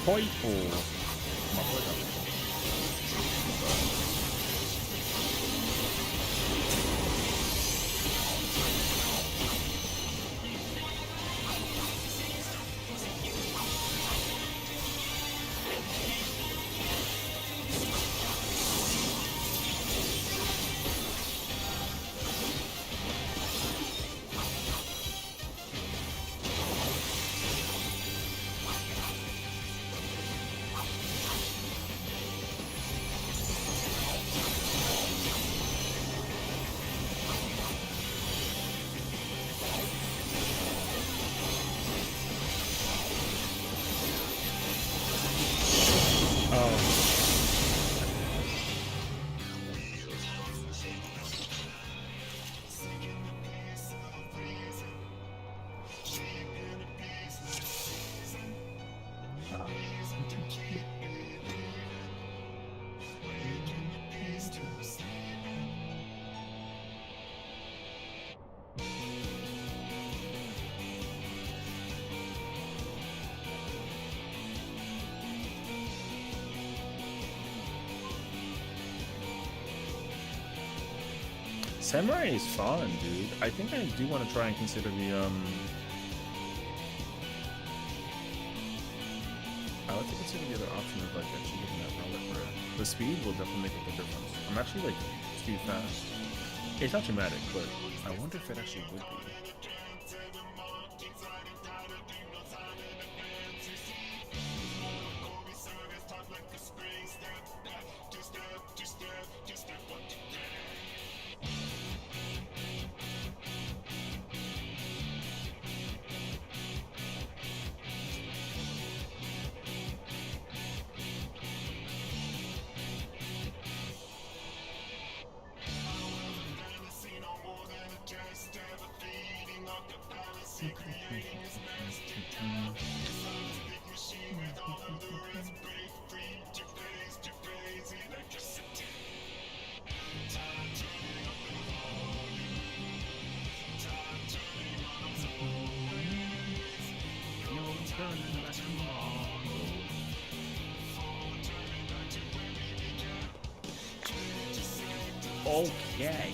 Point or Samurai is fun, dude. I think I do want to try and consider the I like to consider the other option of like actually getting that pellet for it. The speed will definitely make a big difference. I'm actually like speed fast. It's not dramatic, but I wonder if it actually would be. Okay.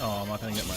Oh, I'm not gonna get my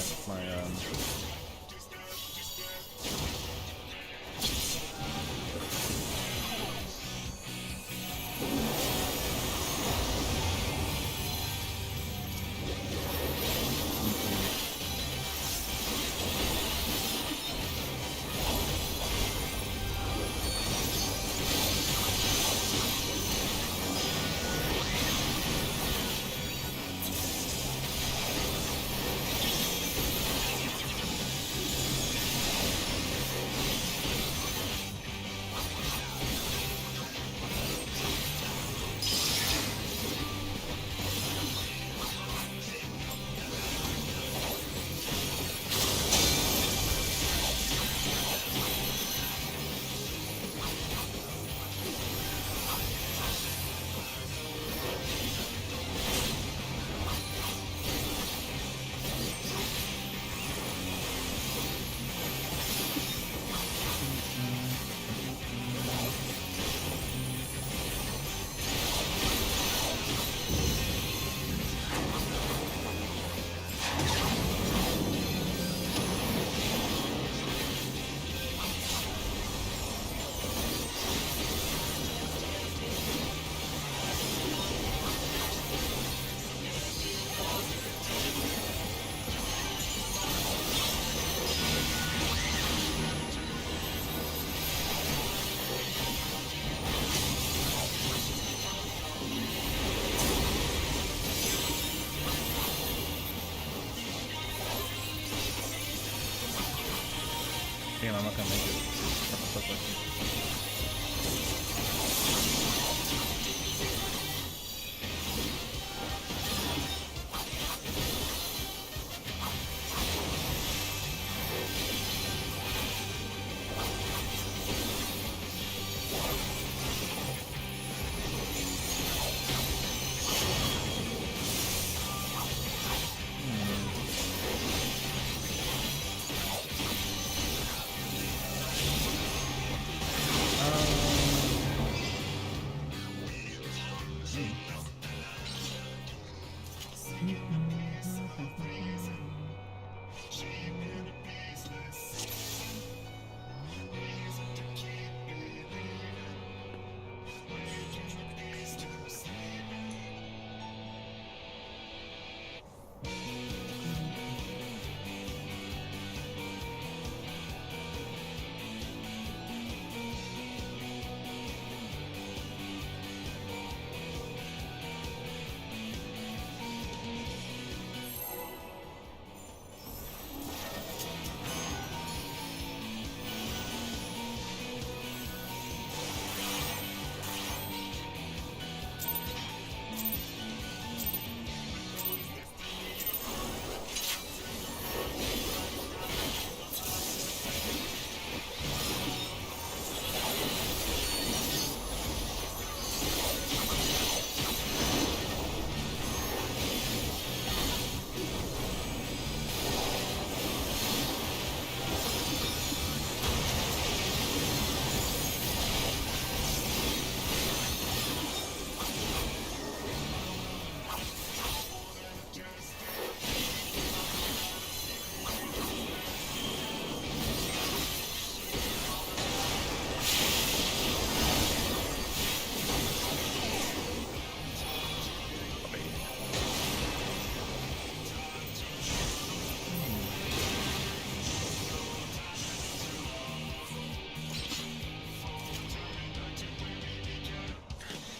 Damn, I'm not gonna make it.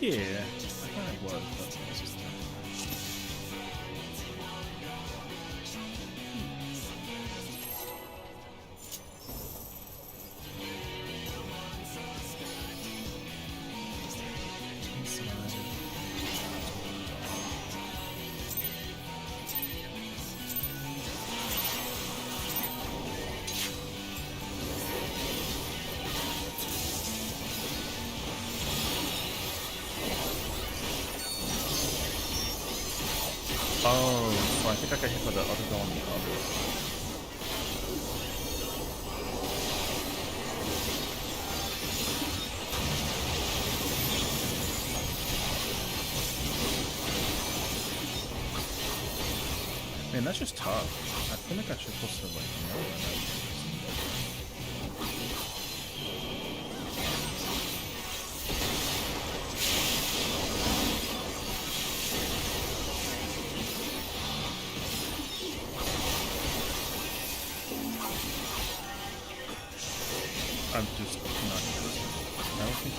Yeah, I thought it was, but it's just not. Oh, so I think I got hit by the other guy on the other side. Man, that's just tough. I feel like I should supposed to like know that. I'm just not sure. I don't think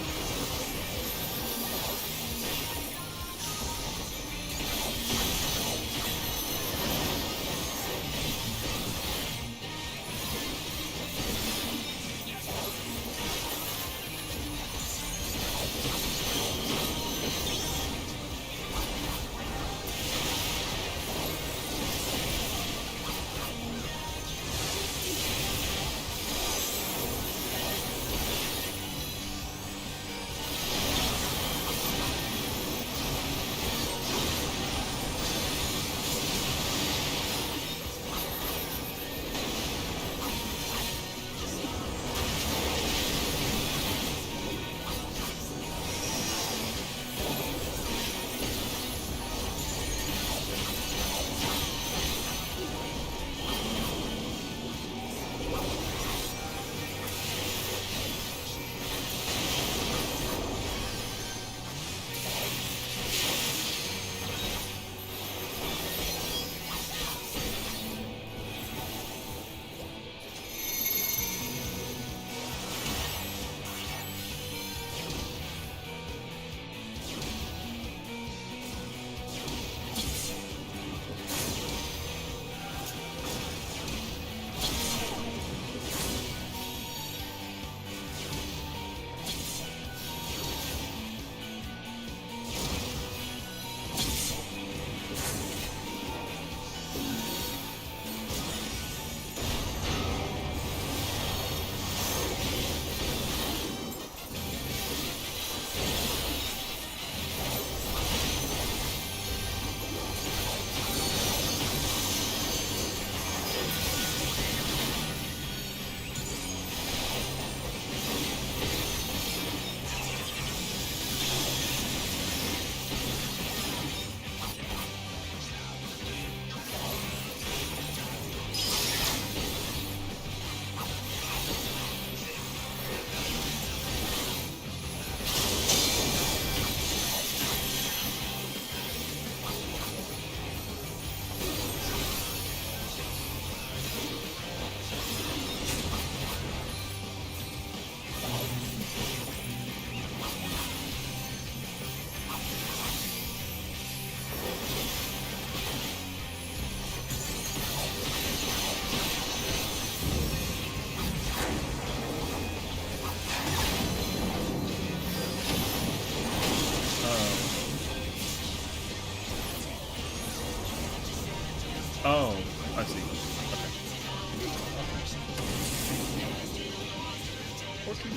14.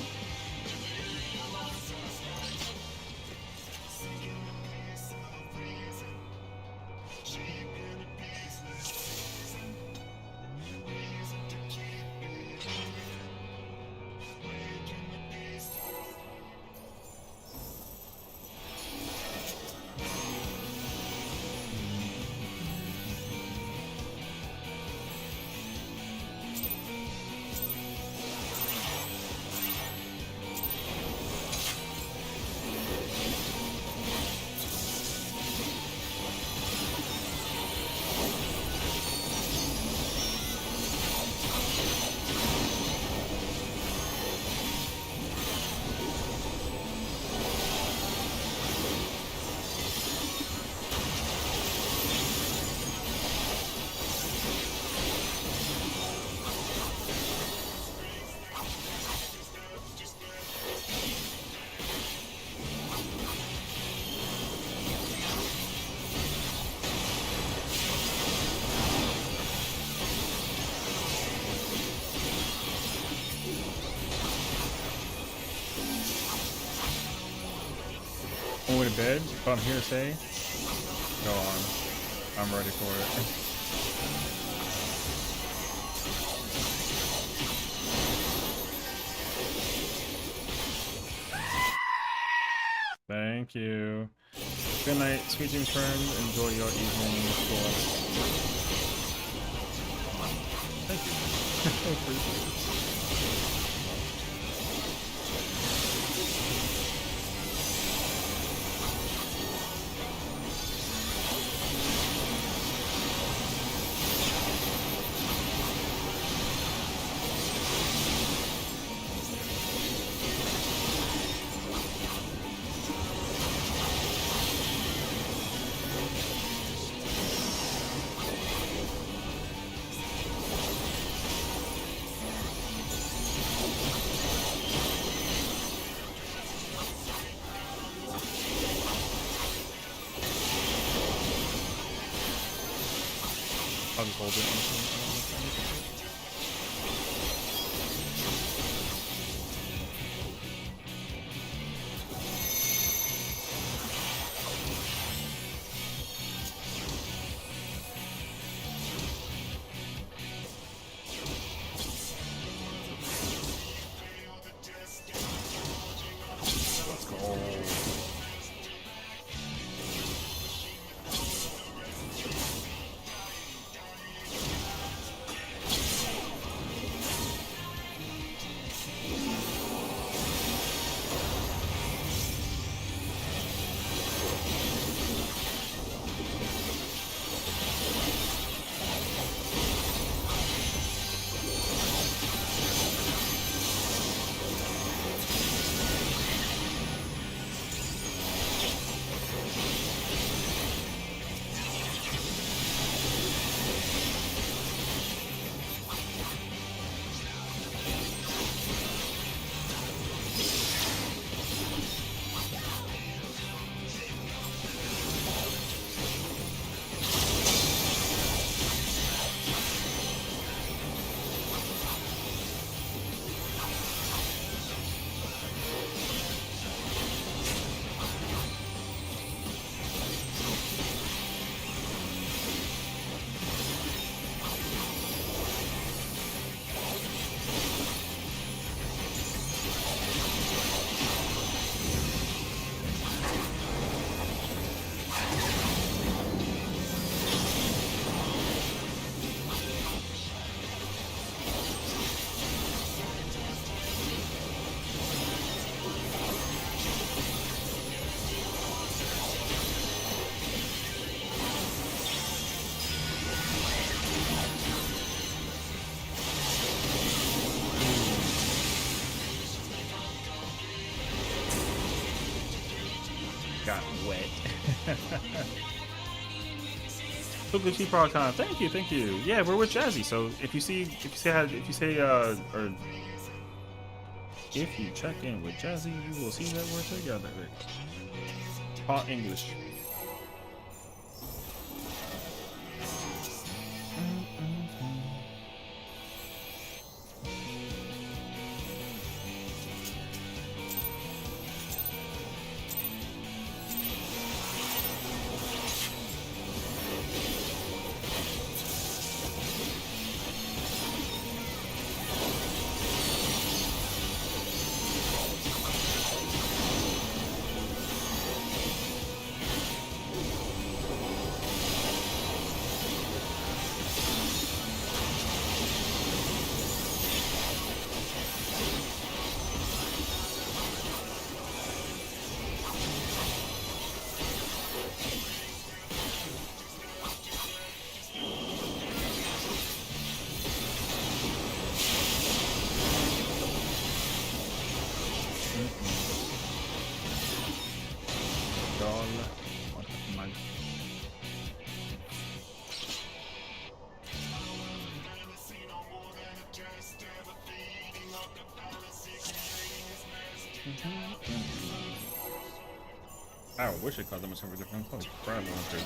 On way to bed, but I'm here to say, go on. I'm ready for it. Thank you. Good night, sweet dreams, friends. Enjoy your evening, of course. Thank you. I appreciate it. I'll just hold it. Let's go. Got wet. So good cheap product time. Thank you, thank you. Yeah, we're with Jazzy. So if you check in with Jazzy, you will see that we're together. Hot English. I wish it caused that much of a difference. Holy crap, that was crazy.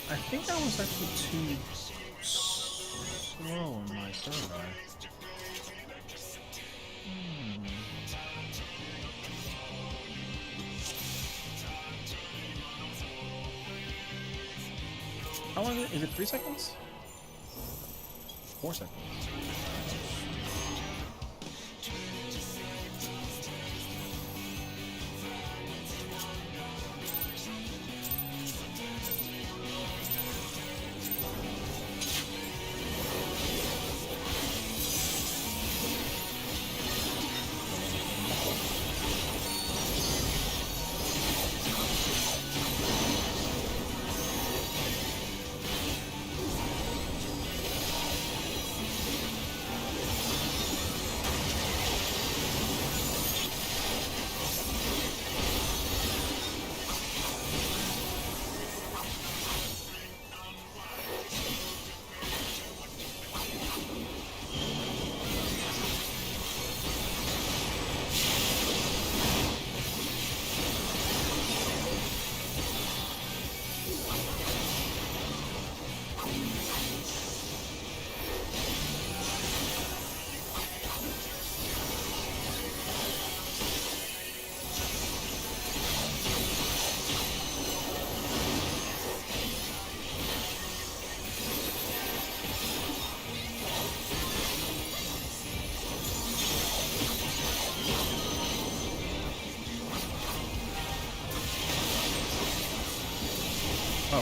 I think that was actually too slow in my third eye. How long is it? 3 seconds? 4 seconds.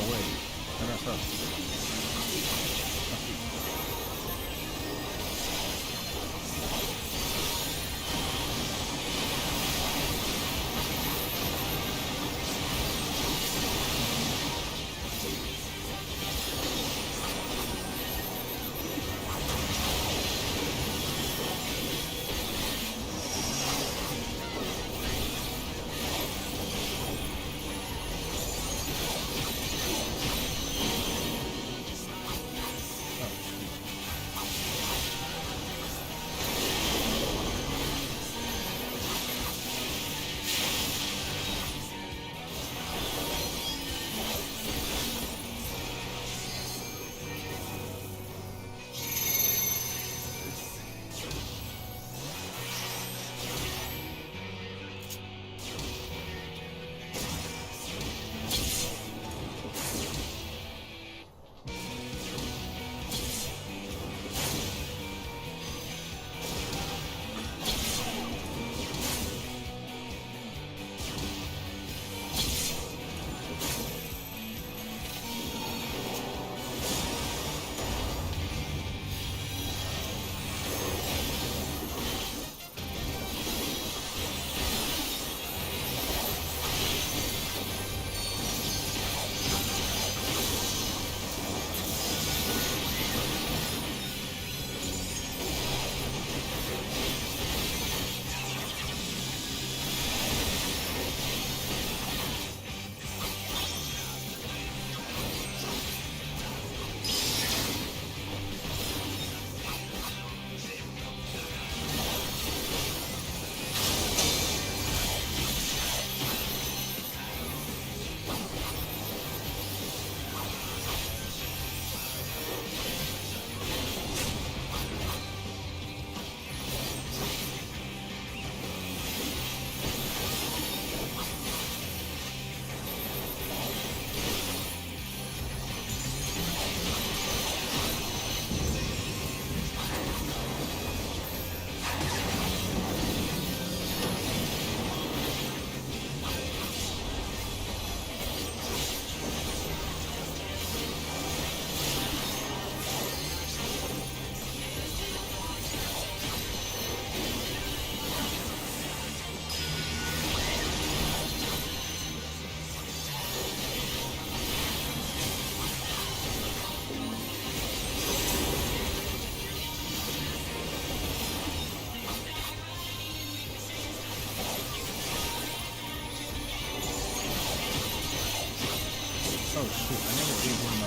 wait. I messed up. Oh shoot, I never gave him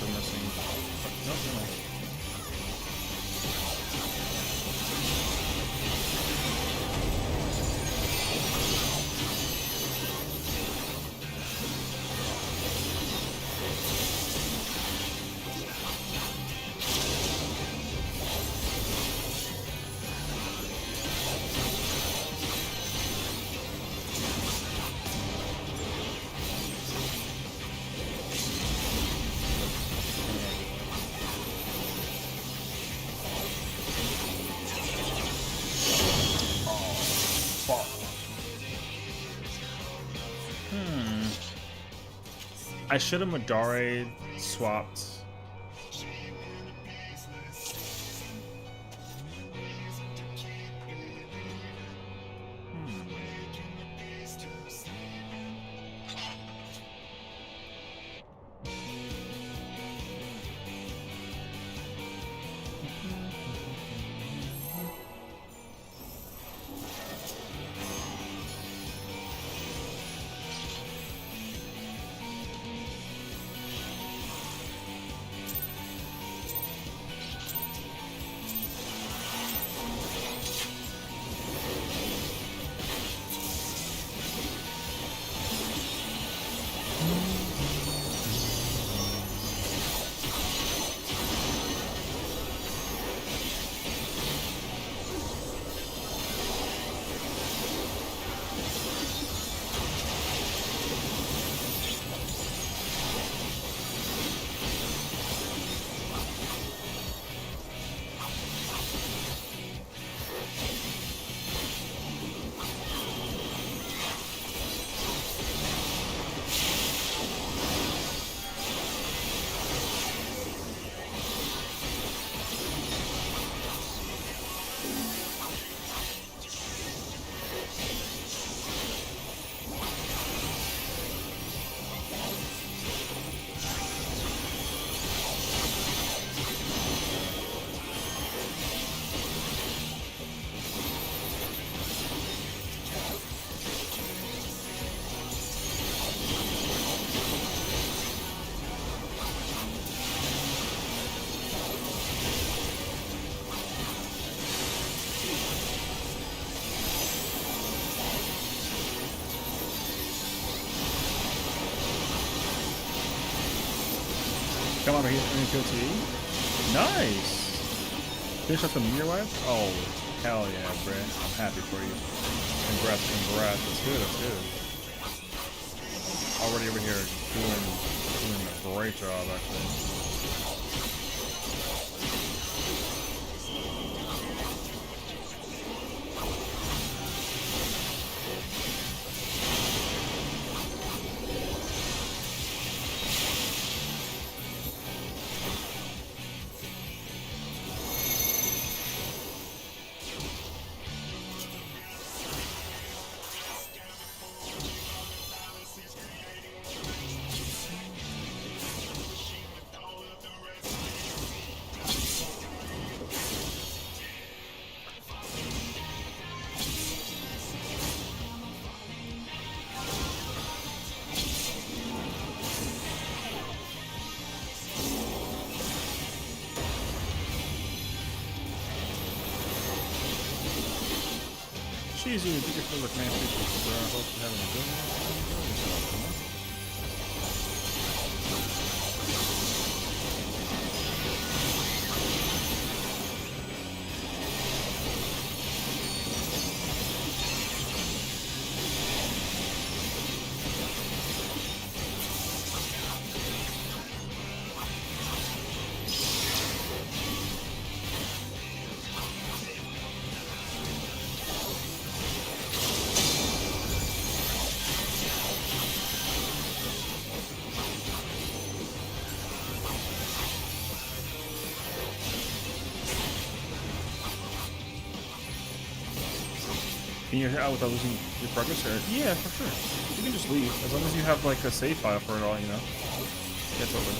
we're missing. Nope, never mind. I should have Madare swapped. Come on, he's in QTE. Nice. Finish up the meteor wipe. Oh, hell yeah, Brett. I'm happy for you. Congrats, congrats. That's good, that's good. Already over here doing a great job, actually. Jeez, you think it feels like man, people, I hope you're having a good one. Enjoy yourself, you know? Can you out without losing your progress? Or yeah, for sure. You can just leave as long as you have like a save file for it all. You know. Yeah, totally.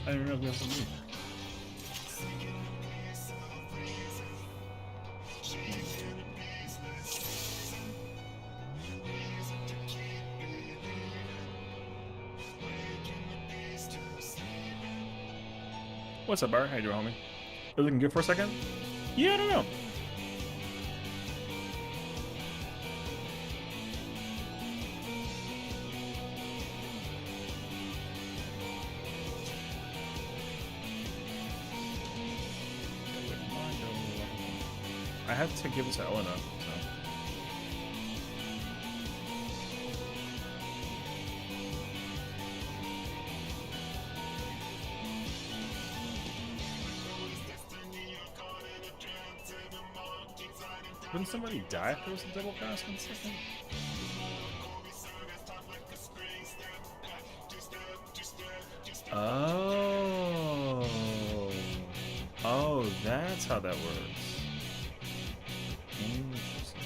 I didn't realize we have to move. What's up, Barry? How you doing, homie? You looking good for a second? Yeah, I don't know. I had to give it to Elena, so. Wouldn't somebody die if there was a double pass 1 second? Oh. Oh, that's how that works. Interesting.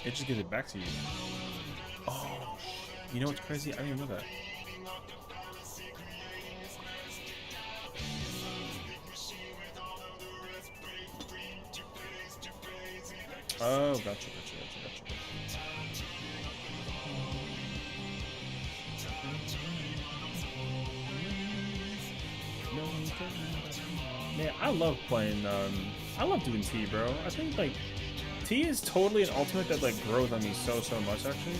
It just gives it back to you. Oh, you know what's crazy? I didn't even know that. Oh, gotcha. No, Man, I love playing. I love doing T, bro. I think like T is totally an ultimate that like grows on me so much actually.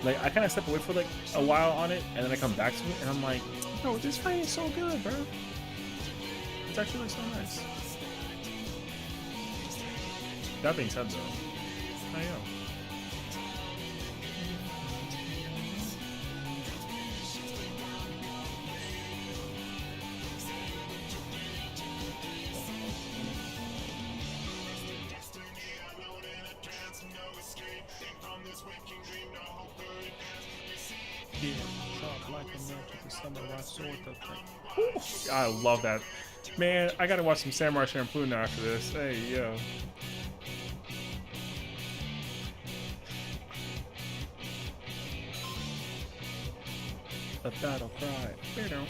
Like I kind of step away for like a while on it, and then I come back to it, and I'm like, bro, this fight is so good, bro. It's actually like so nice. That being said, though, I am. I love that. Man, I gotta watch some Samurai Champloo now after this. Hey, yo. A battle cry. You know.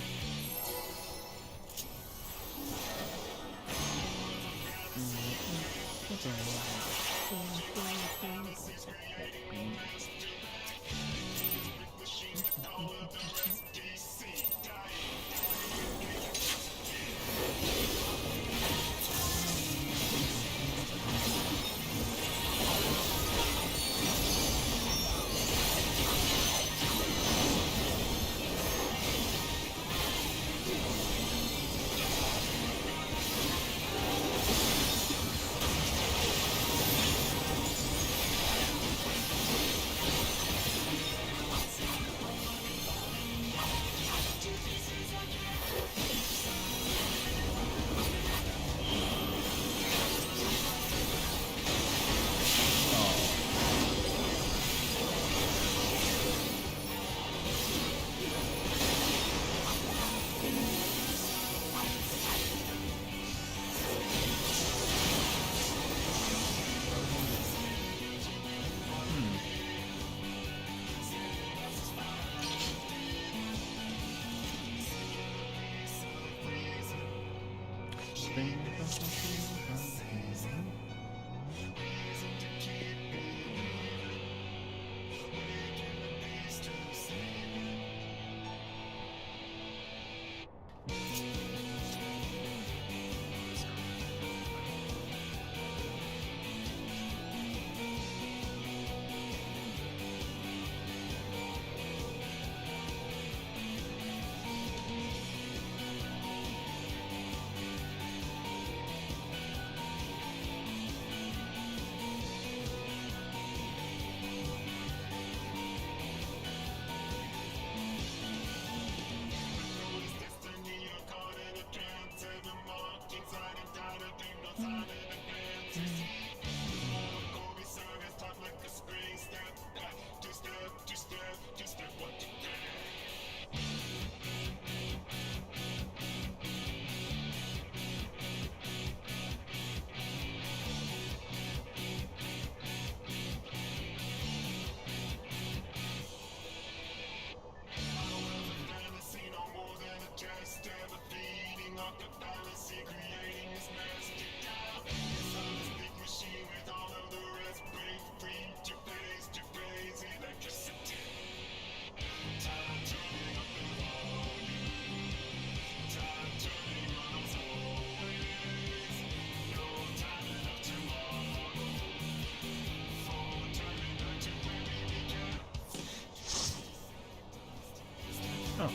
Oh,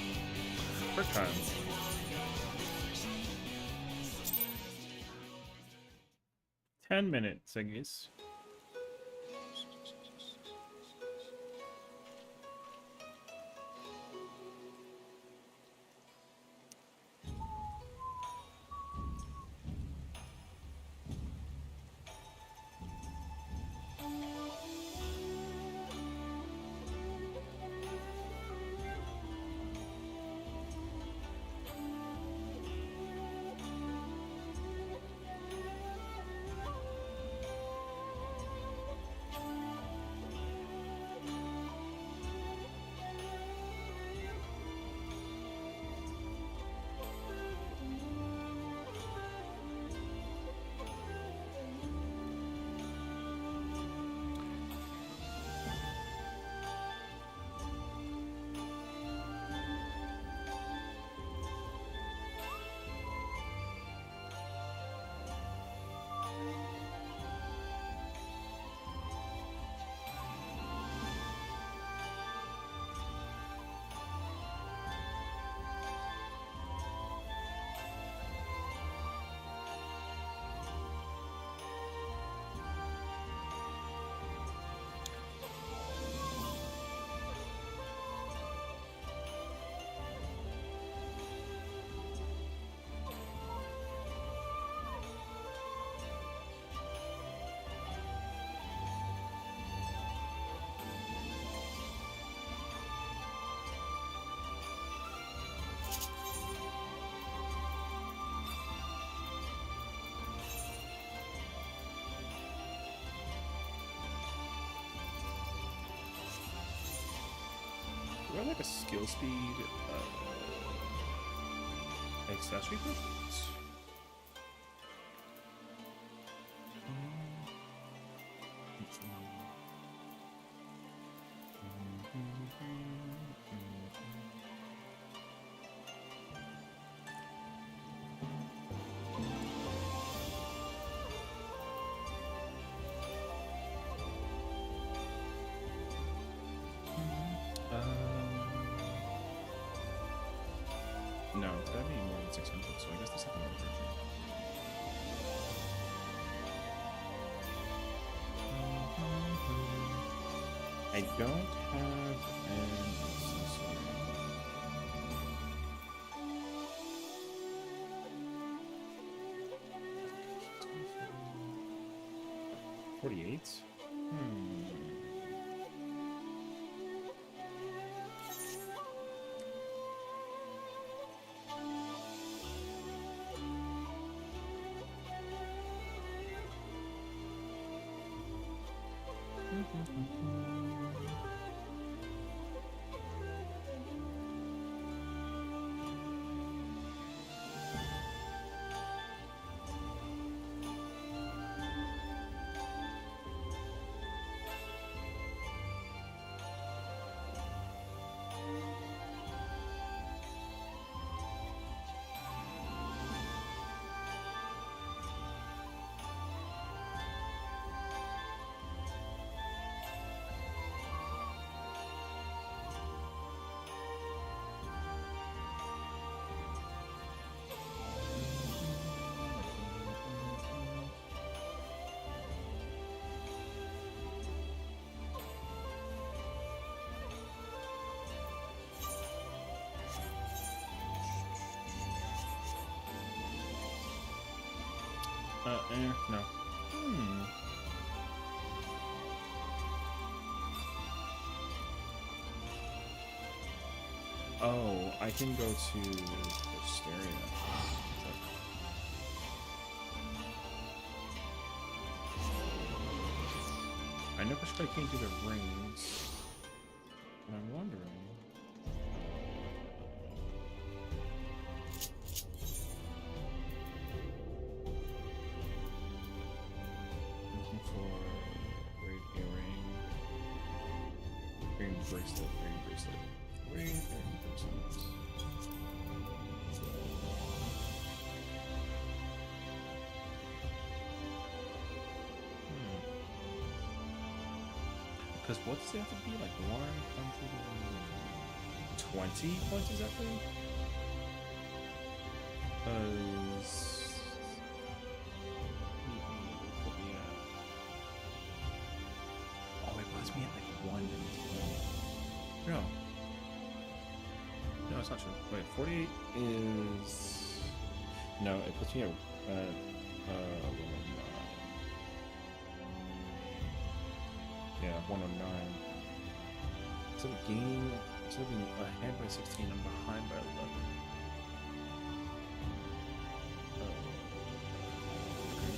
first time. $10, I guess. there like a skill speed accessory for this? No, it's gotta be more than 600, so I guess the second one version. I don't have an accessory. 48? No. Oh, I can go to Hysteria. I know I can't do the rings, and I'm wondering. Bracelet, ring bracelet. Ring bracelet. Because what does it have to be? Like 120 points exactly? Because oh, it puts me at like 1 to 20. No, it's not true. Wait, 48 is no. It puts me at yeah, 109. Instead of gaining, instead of being ahead by 16, I'm behind by 11. Okay.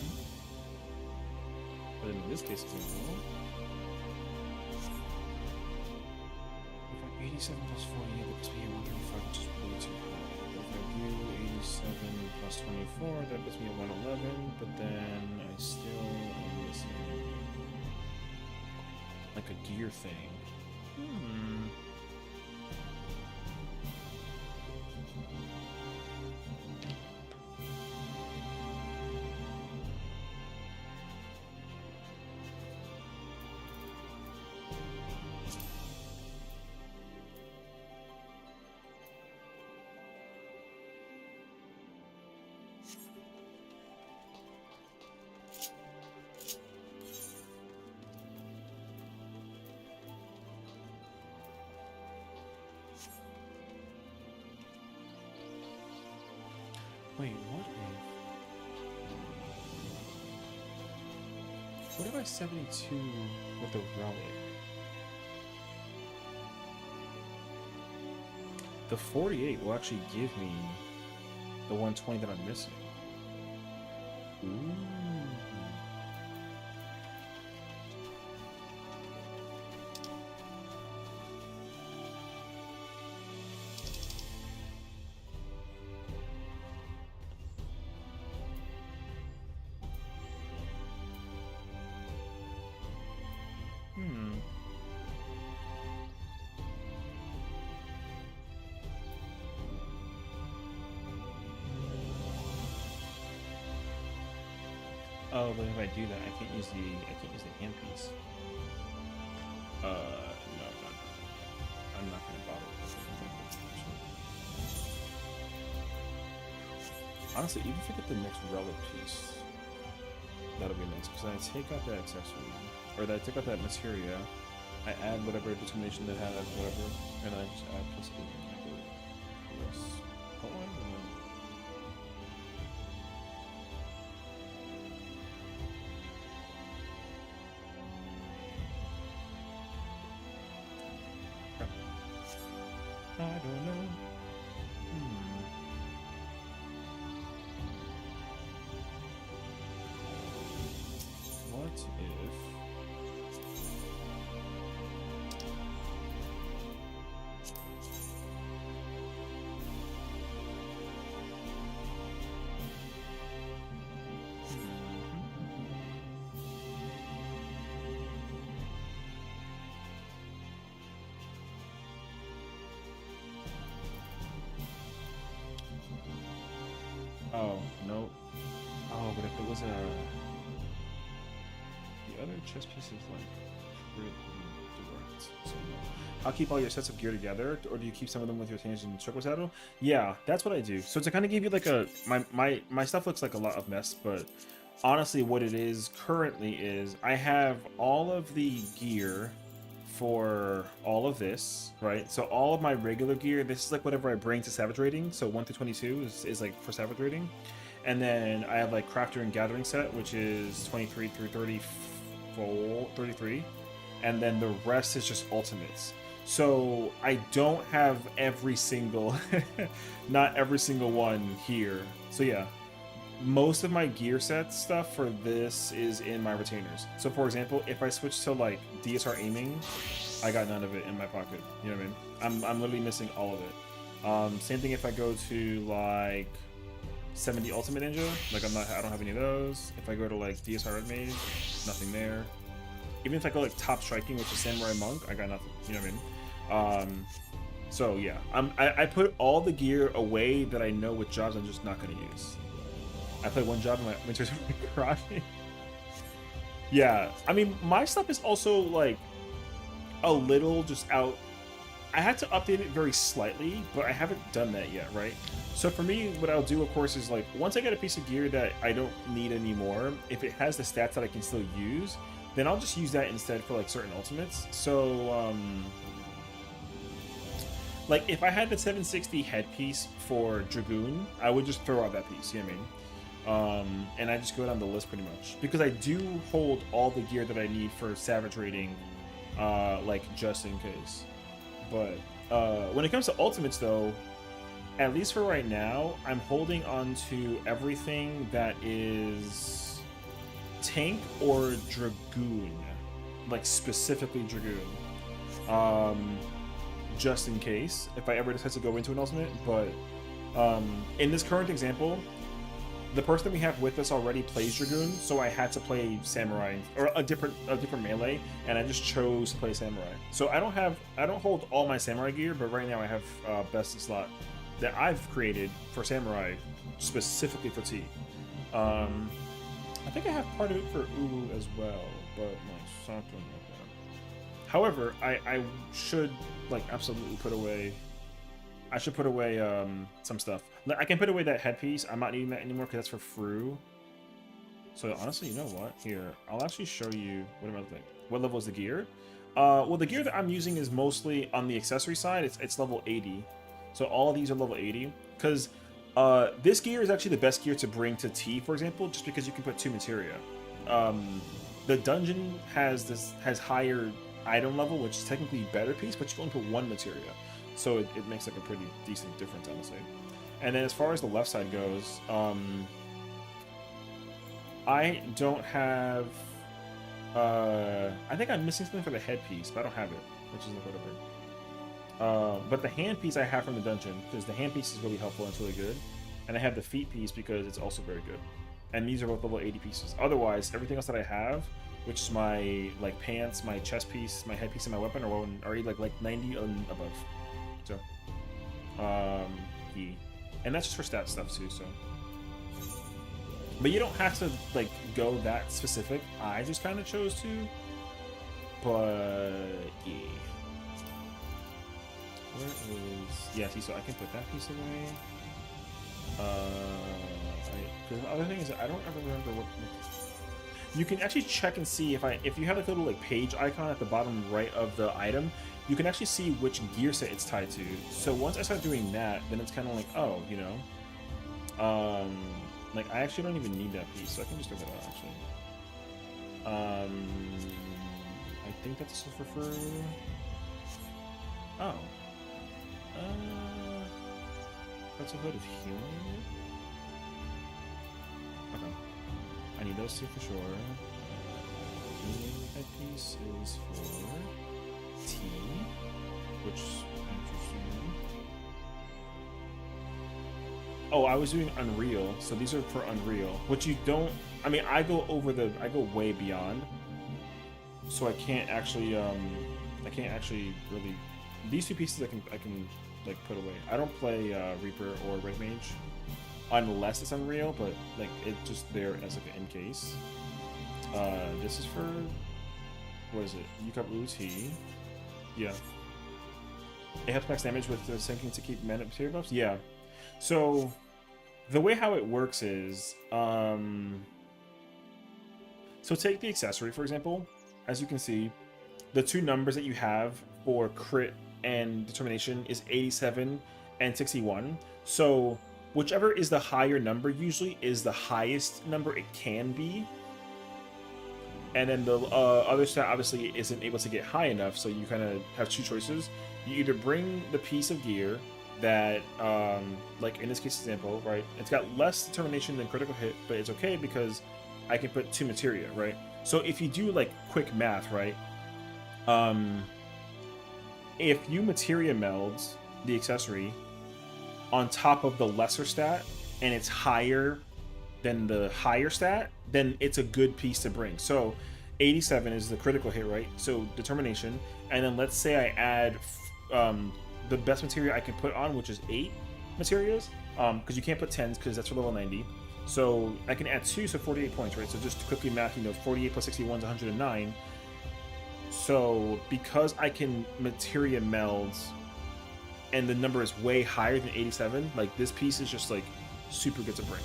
But in this case, it's in 87 plus 48, that puts me at 135, which is way too high. If I do 87 plus 24, that puts me at 111, but then I still am missing like a gear thing. Wait, what if I 72 with the relic? The 48 will actually give me the 120 that I'm missing. Ooh. Oh, but if I do that, I can't use the handpiece. No, I'm not gonna bother with this. Honestly, even if I get the next relic piece, that'll be nice, because I take out that accessory, or that I take out that materia, I add whatever determination that has, whatever, and then I just add plus 8, and I go plus put one, and then... I don't know. What if... Oh, no. Oh, but if it was a... The other chess piece is like pretty direct, so no. I'll keep all your sets of gear together, or do you keep some of them with your tangent and circle saddle? Yeah, that's what I do. So to kind of give you like a... My stuff looks like a lot of mess, but honestly what it is currently is I have all of the gear for all of this, right? So all of my regular gear, this is like whatever I bring to Savage Rating. So 1 through 22 is like for Savage Rating. And then I have like Crafter and Gathering set, which is 23 through 33. And then the rest is just ultimates. So I don't have every single, not every single one here. So yeah, most of my gear set stuff for this is in my retainers. So for example, if I switch to like DSR aiming, I got none of it in my pocket. You know what I mean? I'm literally missing all of it. Same thing if I go to like 70 Ultimate Ninja, like I don't have any of those. If I go to like DSR Red Mage, nothing there. Even if I go like Top Striking, which is Samurai Monk, I got nothing. You know what I mean? So yeah, I put all the gear away that I know what jobs I'm just not gonna use. I played one job in my Winters of Karate. Yeah, I mean, my stuff is also like a little just out. I had to update it very slightly, but I haven't done that yet, right? So for me, what I'll do, of course, is like once I get a piece of gear that I don't need anymore, if it has the stats that I can still use, then I'll just use that instead for like certain ultimates. So, like if I had the 760 headpiece for Dragoon, I would just throw out that piece. You know what I mean? And I just go down the list pretty much because I do hold all the gear that I need for Savage Rating, like just in case. But when it comes to ultimates, though, at least for right now, I'm holding on to everything that is tank or Dragoon, like specifically Dragoon, just in case if I ever decide to go into an ultimate. But in this current example, the person that we have with us already plays Dragoon, so I had to play Samurai or a different melee, and I just chose to play Samurai. So I don't hold all my Samurai gear, but right now I have best in slot that I've created for Samurai specifically for T. I think I have part of it for Ulu as well, but like something like that. However, I should like absolutely put away. I should put away some stuff. I can put away that headpiece. I'm not needing that anymore because that's for Fru. So honestly, you know what? Here, I'll actually show you what am I thinking. What level is the gear? Well, the gear that I'm using is mostly on the accessory side. It's level 80. So all of these are level 80. Because this gear is actually the best gear to bring to T, for example, just because you can put 2 materia. The dungeon has higher item level, which is technically a better piece, but you can only put 1 materia. So it makes like a pretty decent difference, honestly. And then as far as the left side goes, I don't have... I think I'm missing something for the headpiece, but I don't have it, which is like whatever. But the hand piece I have from the dungeon, because the hand piece is really helpful and it's really good. And I have the feet piece because it's also very good. And these are both level 80 pieces. Otherwise, everything else that I have, which is my like pants, my chest piece, my headpiece, and my weapon, are already like 90 and above. So, and that's just for stat stuff too. So, But you don't have to like go that specific. I just kind of chose to. But yeah. Where is... Yeah, see, so I can put that piece away. Because the other thing is, I don't ever remember what... You can actually check and see if you have like a little like page icon at the bottom right of the item, you can actually see which gear set it's tied to. So once I start doing that, then it's kind of like, oh, you know, like I actually don't even need that piece, so I can just throw that out actually. I think that's for oh, that's a hood of healing. Okay. I need those two for sure. That piece is for T, which is interesting. Oh, I was doing Unreal, so these are for Unreal, which you don't. I mean, I go way beyond, so I can't actually really. These two pieces I can like put away. I don't play Reaper or Red Mage unless it's Unreal, but like it's just there as like an in case. This is for, what is it? Yukab Uti. Yeah. It helps max damage with the sinking to keep mana material buffs. Yeah. So the way how it works is, so take the accessory for example. As you can see, the two numbers that you have for crit and determination is 87 and 61. So whichever is the higher number usually is the highest number it can be. And then the other stat obviously isn't able to get high enough, so you kind of have two choices. You either bring the piece of gear that, like in this case example, right? It's got less determination than critical hit, but it's okay because I can put 2 materia, right? So if you do like quick math, right? If you materia melds the accessory on top of the lesser stat and it's higher than the higher stat, then it's a good piece to bring. So 87 is the critical hit, right? So determination, and then let's say I add the best materia I can put on, which is 8 materias, because you can't put 10s because that's for level 90. So I can add 2, so 48 points, right? So just to quickly math, 48 plus 61 is 109. So because I can materia meld and the number is way higher than 87, like this piece is just like super good to bring.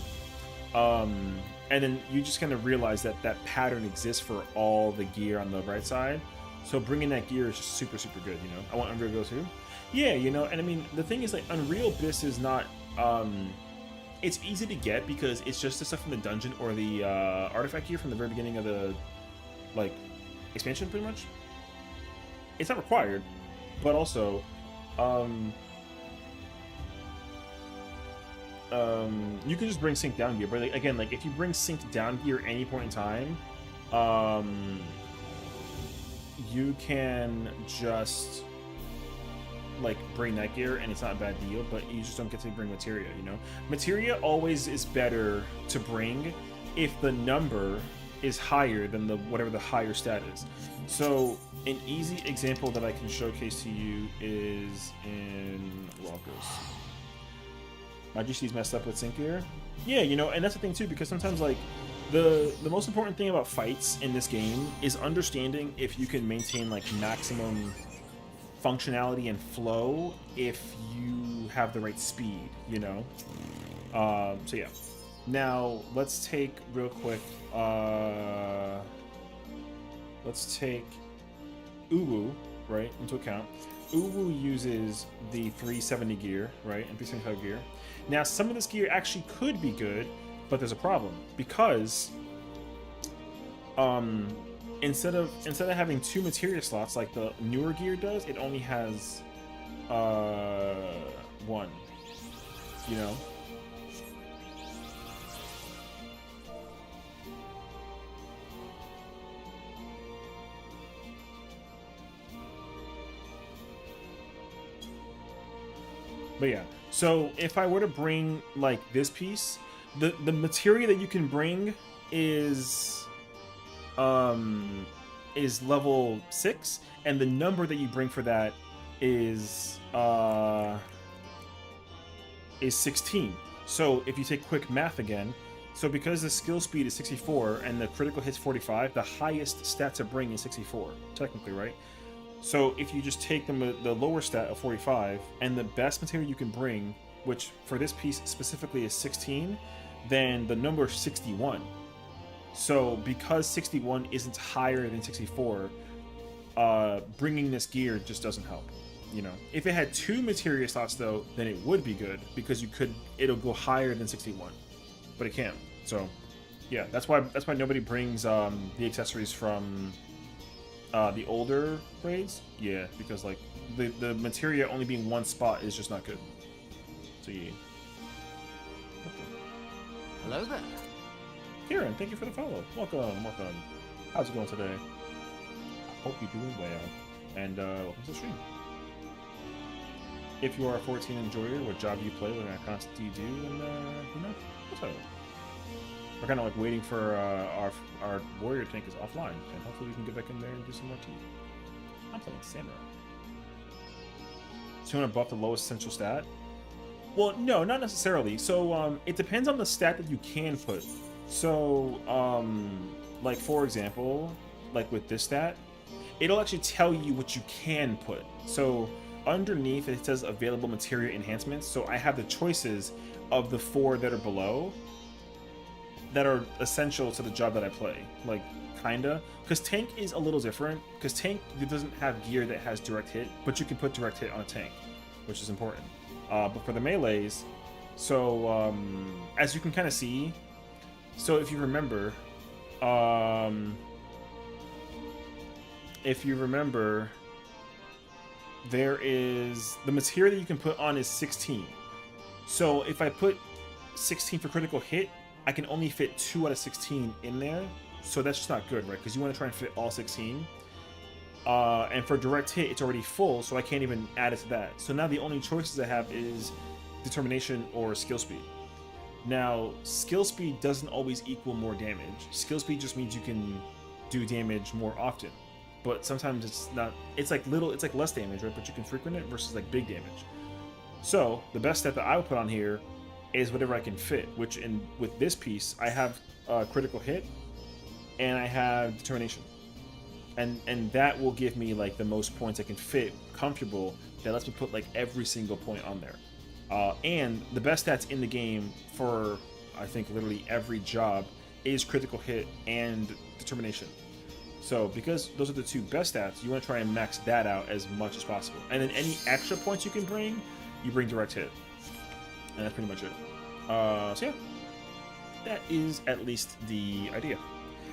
And then you just kind of realize that that pattern exists for all the gear on the right side. So bringing that gear is just super, super good, I want Unreal to go too. Yeah, and I mean, the thing is like Unreal Abyss is not, it's easy to get because it's just the stuff from the dungeon or the artifact gear from the very beginning of the, like, expansion pretty much. It's not required, but also, you can just bring sync down gear, but like, again, like if you bring sync down gear at any point in time, you can just like bring that gear and it's not a bad deal, but you just don't get to bring materia, Materia always is better to bring if the number is higher than the whatever the higher stat is. So an easy example that I can showcase to you is in Walkers. My GC's messed up with sync gear. Yeah, and that's the thing too, because sometimes like the most important thing about fights in this game is understanding if you can maintain like maximum functionality and flow if you have the right speed, so yeah. Now let's take real quick, let's take Uwu, right, into account. Uwu uses the 370 gear, right, and 375 gear. Now, some of this gear actually could be good, but there's a problem because instead of having 2 materia slots like the newer gear does, it only has 1. But yeah, so if I were to bring like this piece, the materia that you can bring is level 6, and the number that you bring for that is 16. So if you take quick math again, So because the skill speed is 64 and the critical hit's 45, the highest stat to bring is 64, technically, right? So if you just take the lower stat of 45 and the best material you can bring, which for this piece specifically is 16, then the number is 61. So because 61 isn't higher than 64, bringing this gear just doesn't help. You know, if it had 2 materia slots though, then it would be good because it'll go higher than 61, but it can't. So yeah, that's why nobody brings the accessories from the older raids. Yeah, because like the materia only being one spot is just not good. So yeah.
Hello there.
Kieran, thank you for the follow. Welcome. How's it going today? I hope you're doing well. And welcome to the stream. If you are a 14 enjoyer, what job do you play, what kind of content do you do, and you know, what's up? We're kind of like waiting for our warrior tank is offline, and hopefully we can get back in there and do some more tea. I'm playing Samurai. So you want to buff the lowest essential stat? Well, no, not necessarily. So it depends on the stat that you can put. So like for example, like with this stat, it'll actually tell you what you can put. So underneath it says available materia enhancements. So I have the choices of the 4 that are below that are essential to the job that I play. Like kinda, because tank is a little different. Because tank doesn't have gear that has direct hit, but you can put direct hit on a tank, which is important. But for the melees, so as you can kind of see, so if you remember, there is the material that you can put on is 16. So if I put 16 for critical hit, I can only fit 2 out of 16 in there. So that's just not good, right? Because you want to try and fit all 16. And for direct hit, it's already full, so I can't even add it to that. So now the only choices I have is determination or skill speed. Now, skill speed doesn't always equal more damage. Skill speed just means you can do damage more often. But sometimes it's not, it's like less damage, right? But you can frequent it versus like big damage. So the best stat that I would put on here is whatever I can fit, which with this piece, I have critical hit and I have determination. And that will give me like the most points I can fit comfortable. That lets me put like every single point on there. And the best stats in the game for, I think, literally every job is critical hit and determination. So because those are the 2 best stats, you want to try and max that out as much as possible. And then any extra points you can bring, you bring direct hit. And that's pretty much it. So yeah, that is at least the idea.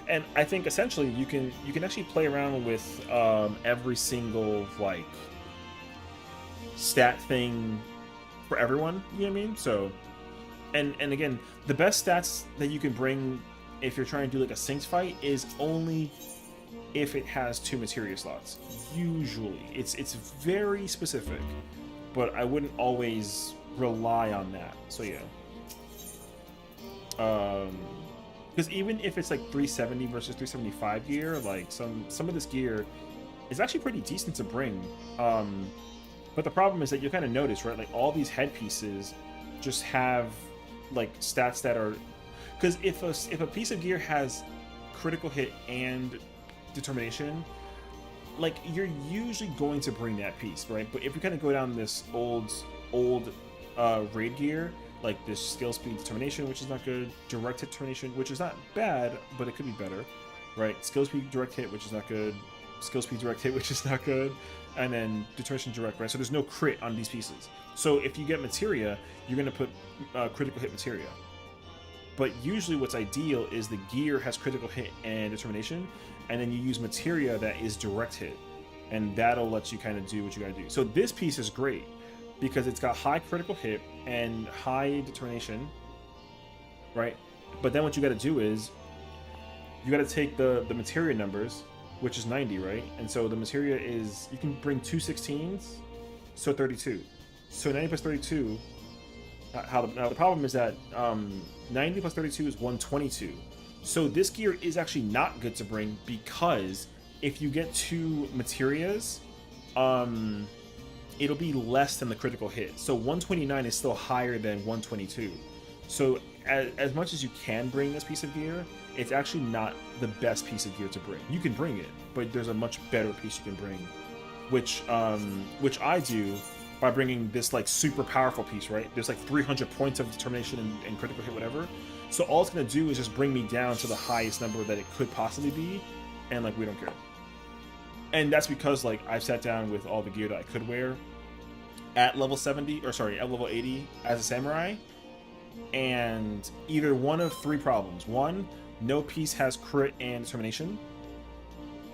And I think essentially you can actually play around with every single like stat thing for everyone, you know what I mean? So and again, the best stats that you can bring if you're trying to do like a synced fight is only if it has 2 materia slots. Usually it's very specific, but I wouldn't always rely on that. So yeah, because even if it's like 370 versus 375 gear, like some of this gear is actually pretty decent to bring. But the problem is that you kind of notice, right? Like all these headpieces just have like stats that are, because if a piece of gear has critical hit and determination, like you're usually going to bring that piece, right? But if you kind of go down this old raid gear, like this skill speed determination, which is not good, direct hit determination, which is not bad, but it could be better, right? Skill speed direct hit, which is not good, skill speed direct hit, which is not good, and then determination direct, right? So there's no crit on these pieces. So if you get materia, you're going to put critical hit materia. But usually what's ideal is the gear has critical hit and determination, and then you use materia that is direct hit, and that'll let you kind of do what you gotta do. So this piece is great because it's got high critical hit and high determination, right? But then what you gotta do is you gotta take the materia numbers, which is 90, right? And so the materia is, you can bring 2 16s, so 32. So 90 plus 32, now the problem is that 90 plus 32 is 122. So this gear is actually not good to bring because if you get 2 materias, it'll be less than the critical hit. So 129 is still higher than 122. So as much as you can bring this piece of gear, it's actually not the best piece of gear to bring. You can bring it, but there's a much better piece you can bring, which I do by bringing this like super powerful piece, right? There's like 300 points of determination and critical hit, whatever. So all it's gonna do is just bring me down to the highest number that it could possibly be, and like we don't care. And that's because like I've sat down with all the gear that I could wear at level 70, or sorry, at level 80 as a samurai, and either one of three problems. One, no piece has crit and determination.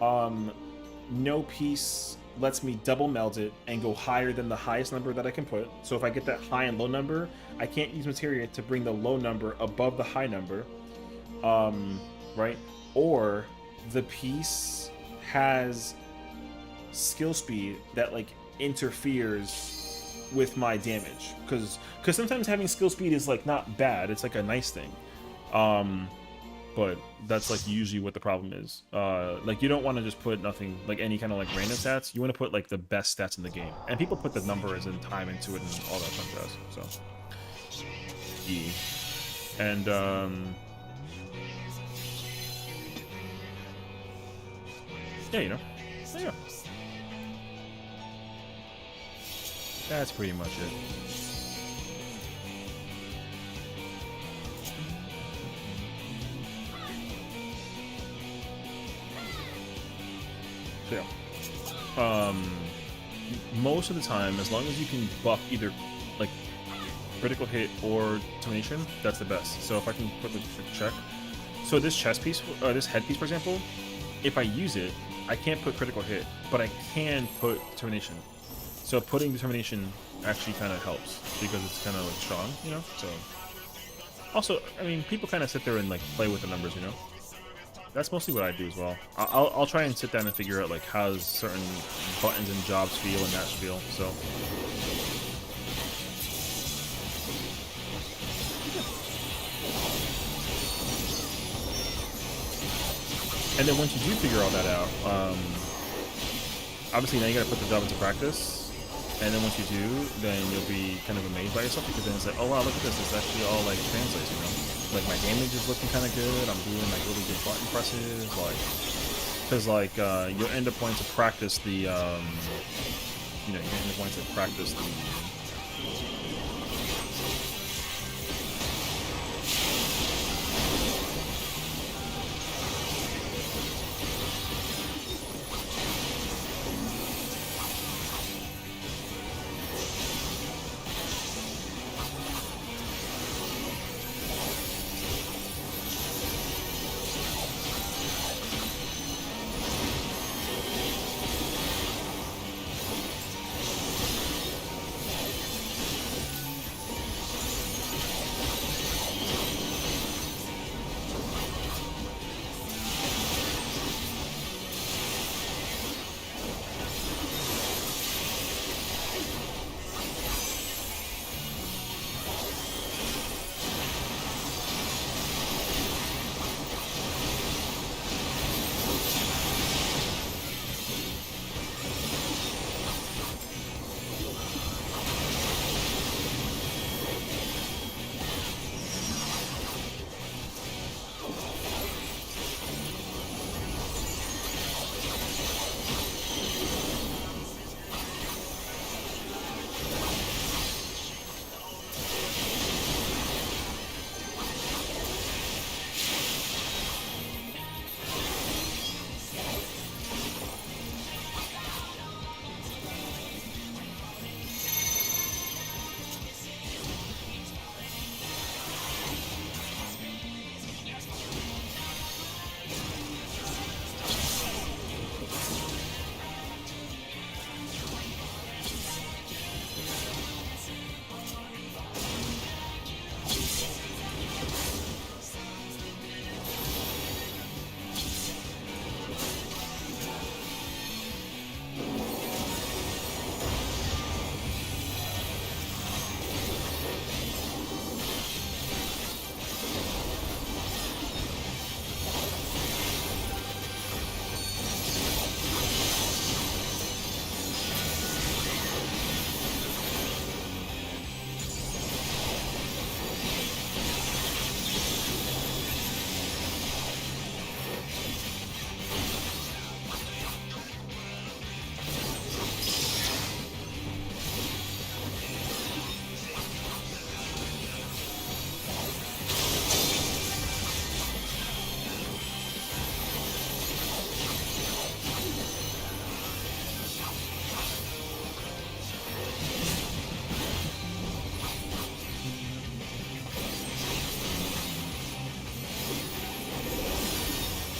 No piece lets me double meld it and go higher than the highest number that I can put. So if I get that high and low number, I can't use materia to bring the low number above the high number. Right? Or the piece has skill speed that like interferes with my damage, because sometimes having skill speed is like not bad, it's like a nice thing, but that's like usually what the problem is. Like you don't want to just put nothing, like any kind of like random stats. You want to put like the best stats in the game, and people put the numbers and time into it and all that fun stuff. So and yeah, you know, there you go. That's pretty much it. So yeah. Most of the time, as long as you can buff either like critical hit or determination, that's the best. So if I can quickly check. So this chest piece, this headpiece, for example, if I use it, I can't put critical hit, but I can put determination. So putting determination actually kind of helps because it's kind of like strong, you know. So also, I mean, people kind of sit there and like play with the numbers, you know. That's mostly what I do as well. I'll try and sit down and figure out like how certain buttons and jobs feel and that feel. So and then once you do figure all that out, obviously now you gotta put the job into practice. And then once you do, then you'll be kind of amazed by yourself, because then it's like, oh wow, look at this, it's actually all like translates, you know? Like my damage is looking kind of good, I'm doing like really good button presses, like, because like you'll end up wanting to practice the, you know, you end up wanting to practice the,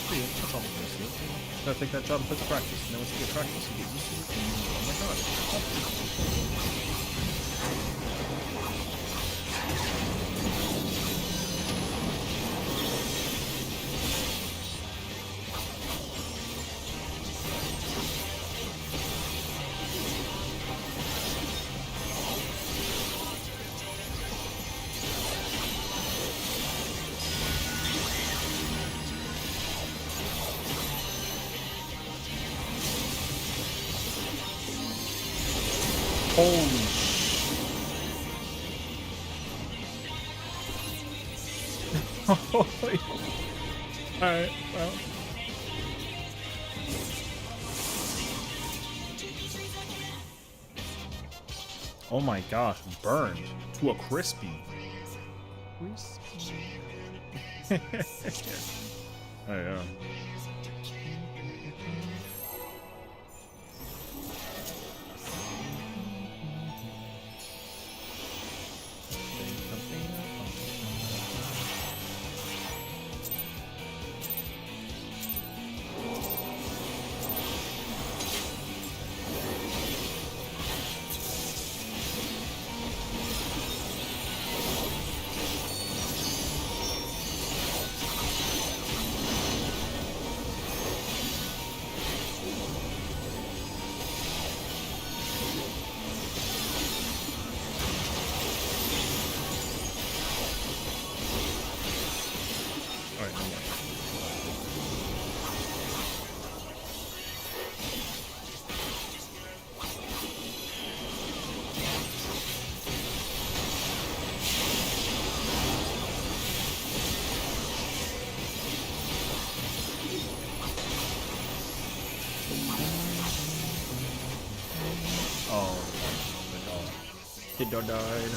See it. That's all I'm supposed to do. Gotta take that job and put to practice. And then once you get practice, you get used to it. And oh my god. Holy Holy. Alright, well. Oh my gosh, burned to a crispy. Oh yeah. Alright, no more. Oh, the dog. Kiddo died.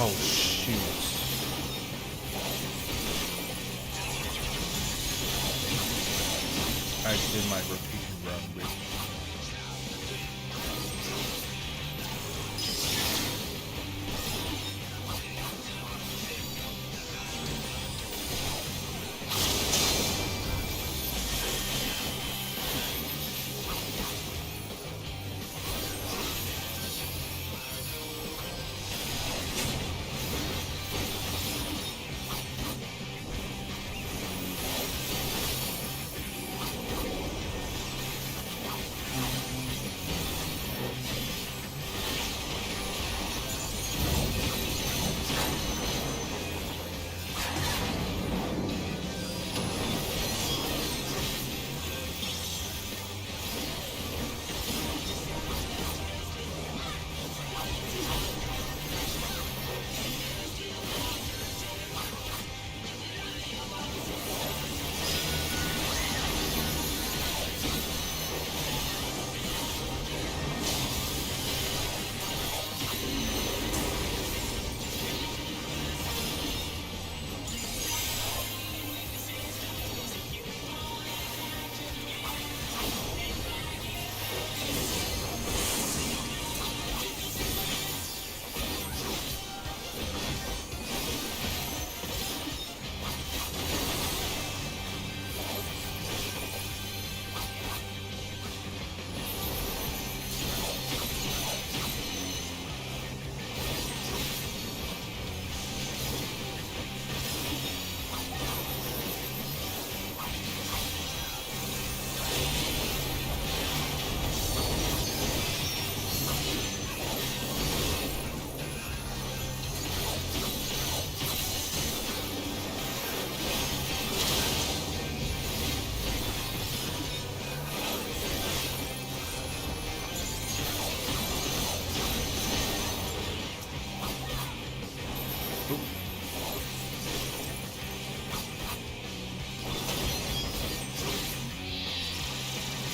Oh shoot. I did my rotation run with.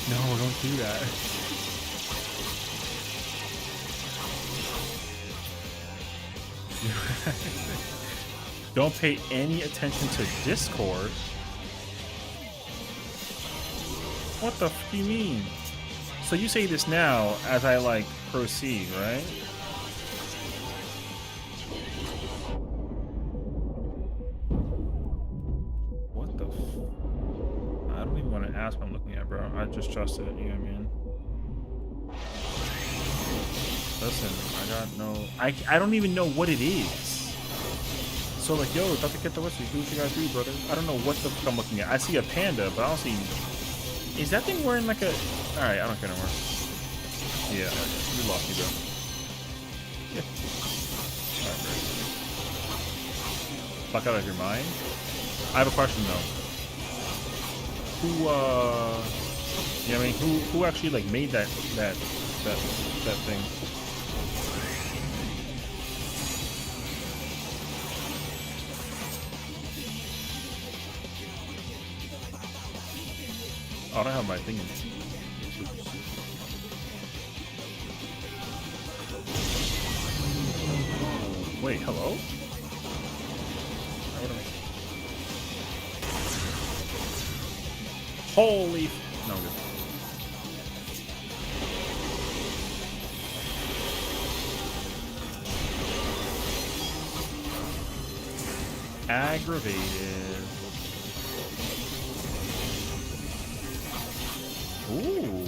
No, don't do that. Don't pay any attention to Discord. What the f do you mean? So you say this now as I like proceed, right? What the f? I don't even want to ask what I'm looking at, bro. I just trust it, you know what I mean? Listen, I got no... I don't even know what it is. So like, yo, about to get the West, do what you guys do, brother. I don't know what the fuck I'm looking at. I see a panda, but I don't see... Is that thing wearing like a... Alright, I don't care anymore. Yeah, you lost me, bro. Yeah. Alright, bro. Fuck out of your mind. I have a question, though. Who, you know what I mean? Who actually, like, made that thing? Oh, I don't have my thing in. Wait, hello? Holy... No, I'm good. Aggravated. Ooh.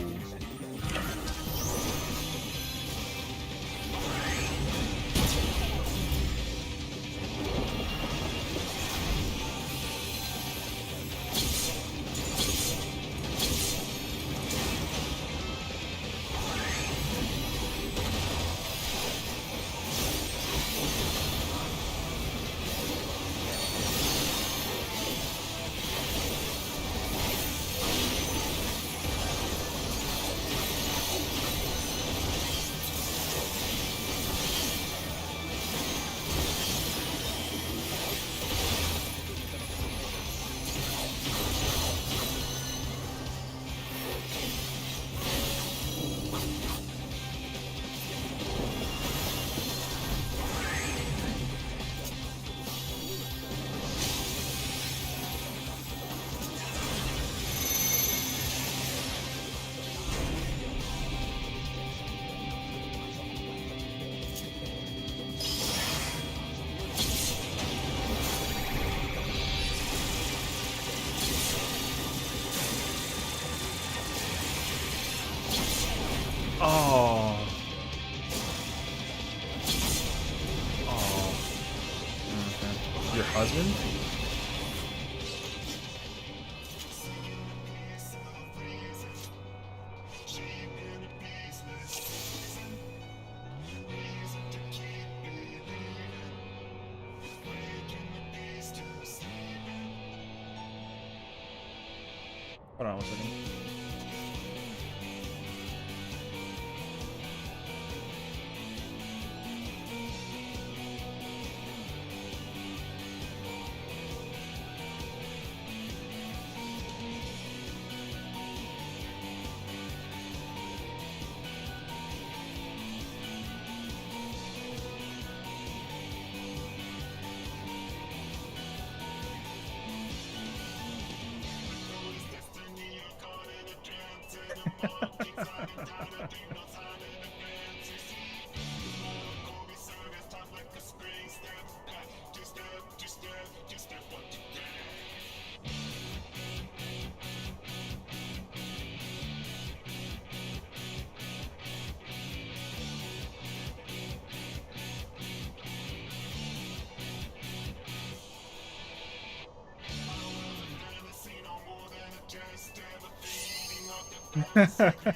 Legend. Hold on 1 second.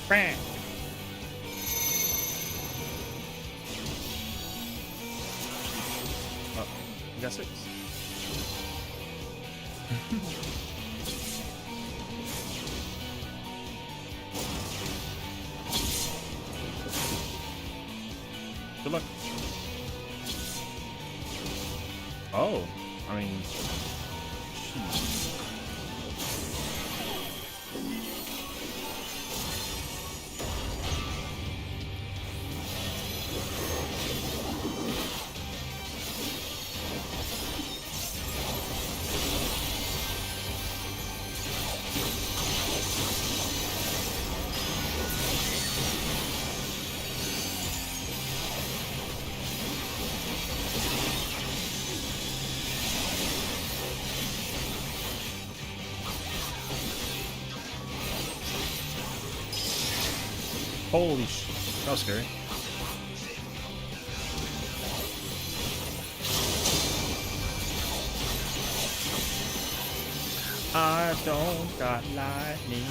Bam. Oh, you got 6. Good luck. Oh, I mean, jeez. Holy sh! That was scary. I don't got lightning.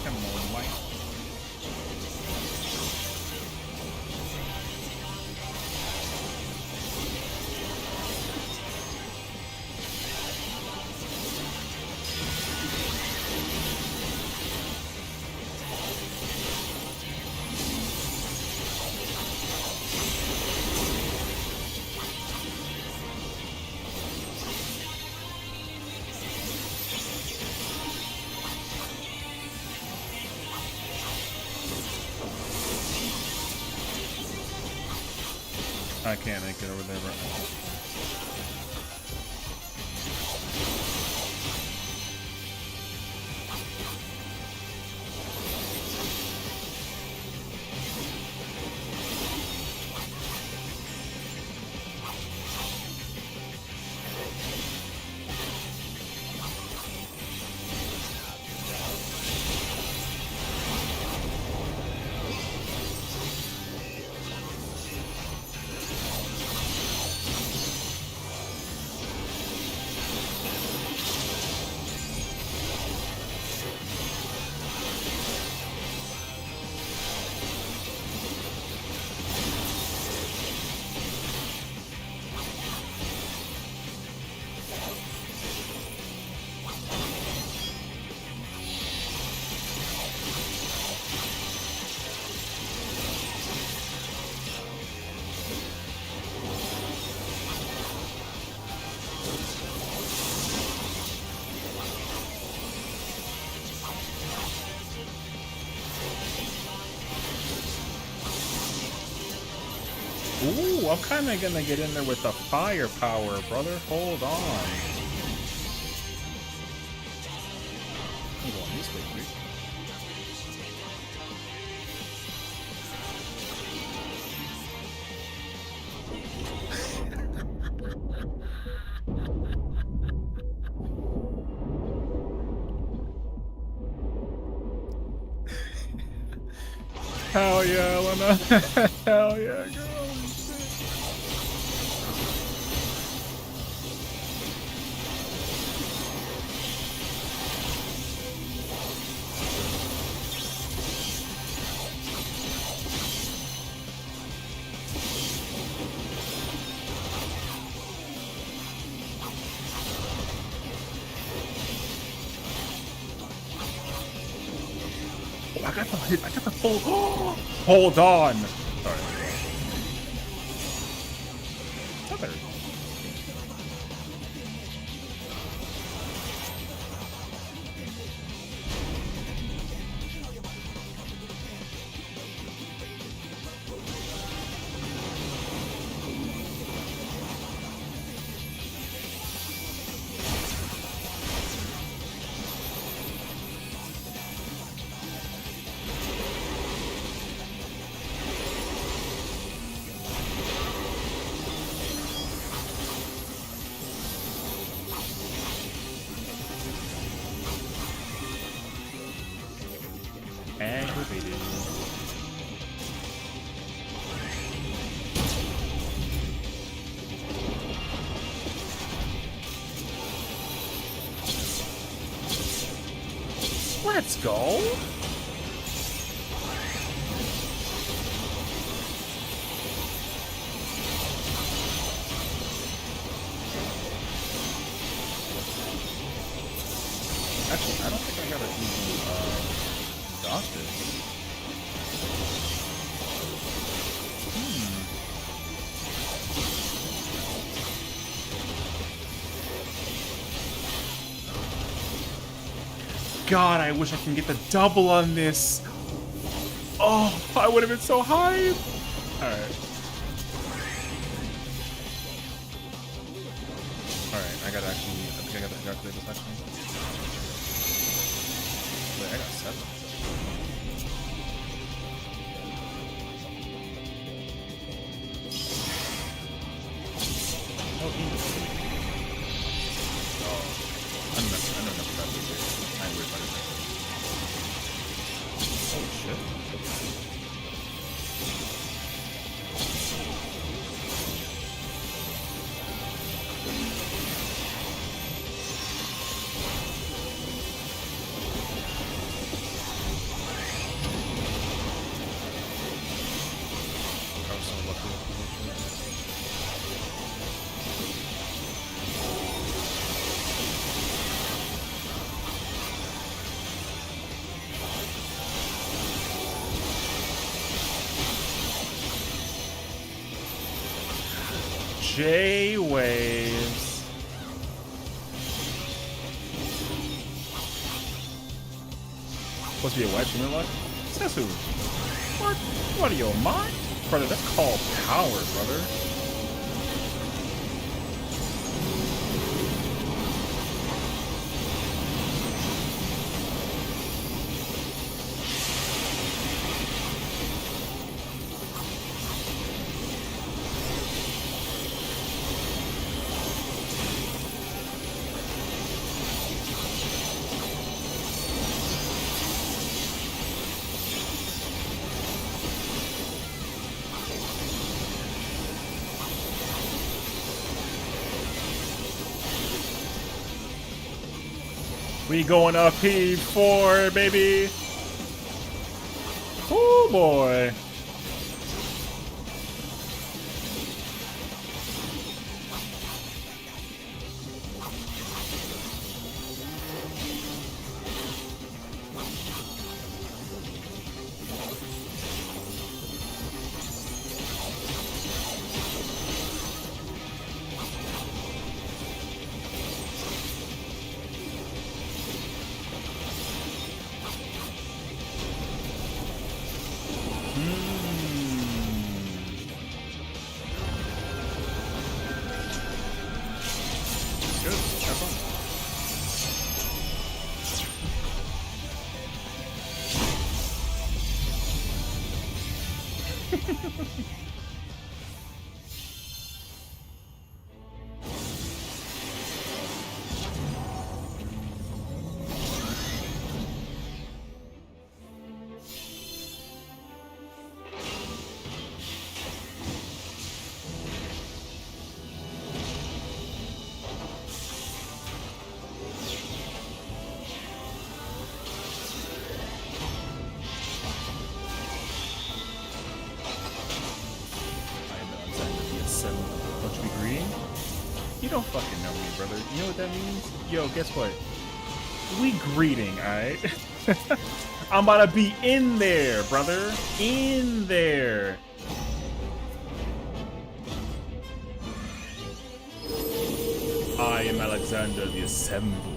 Come on, White. I can't make it over there right now. Ooh, I'm kind of gonna get in there with the firepower, brother. Hold on. I'm going this way, dude. Hell yeah, Lena. Hell yeah, girl. I got the full. Hold on. Sorry. That better. Aggravated. Let's go. Actually, I don't think I gotta even dodge this. God, I wish I can get the double on this. Oh, I would have been so hyped. All right. Alright, I gotta actually. I think I gotta play this actually. Wait, I got 7. Oh, easy. Oh, I know enough about this. I ain't worried about it. Oh shit. I was so lucky. J-Waves. Supposed to be a white human luck? Sessiion. What are you, mine? Brother, that's called power, brother. We going up P4, baby. Oh boy. Good. Have fun. Don't you be greeting? You don't fucking know me, brother. You know what that means? Yo, guess what? We greeting, alright? I'm about to be in there, brother. In there. I am Alexander the Assembled.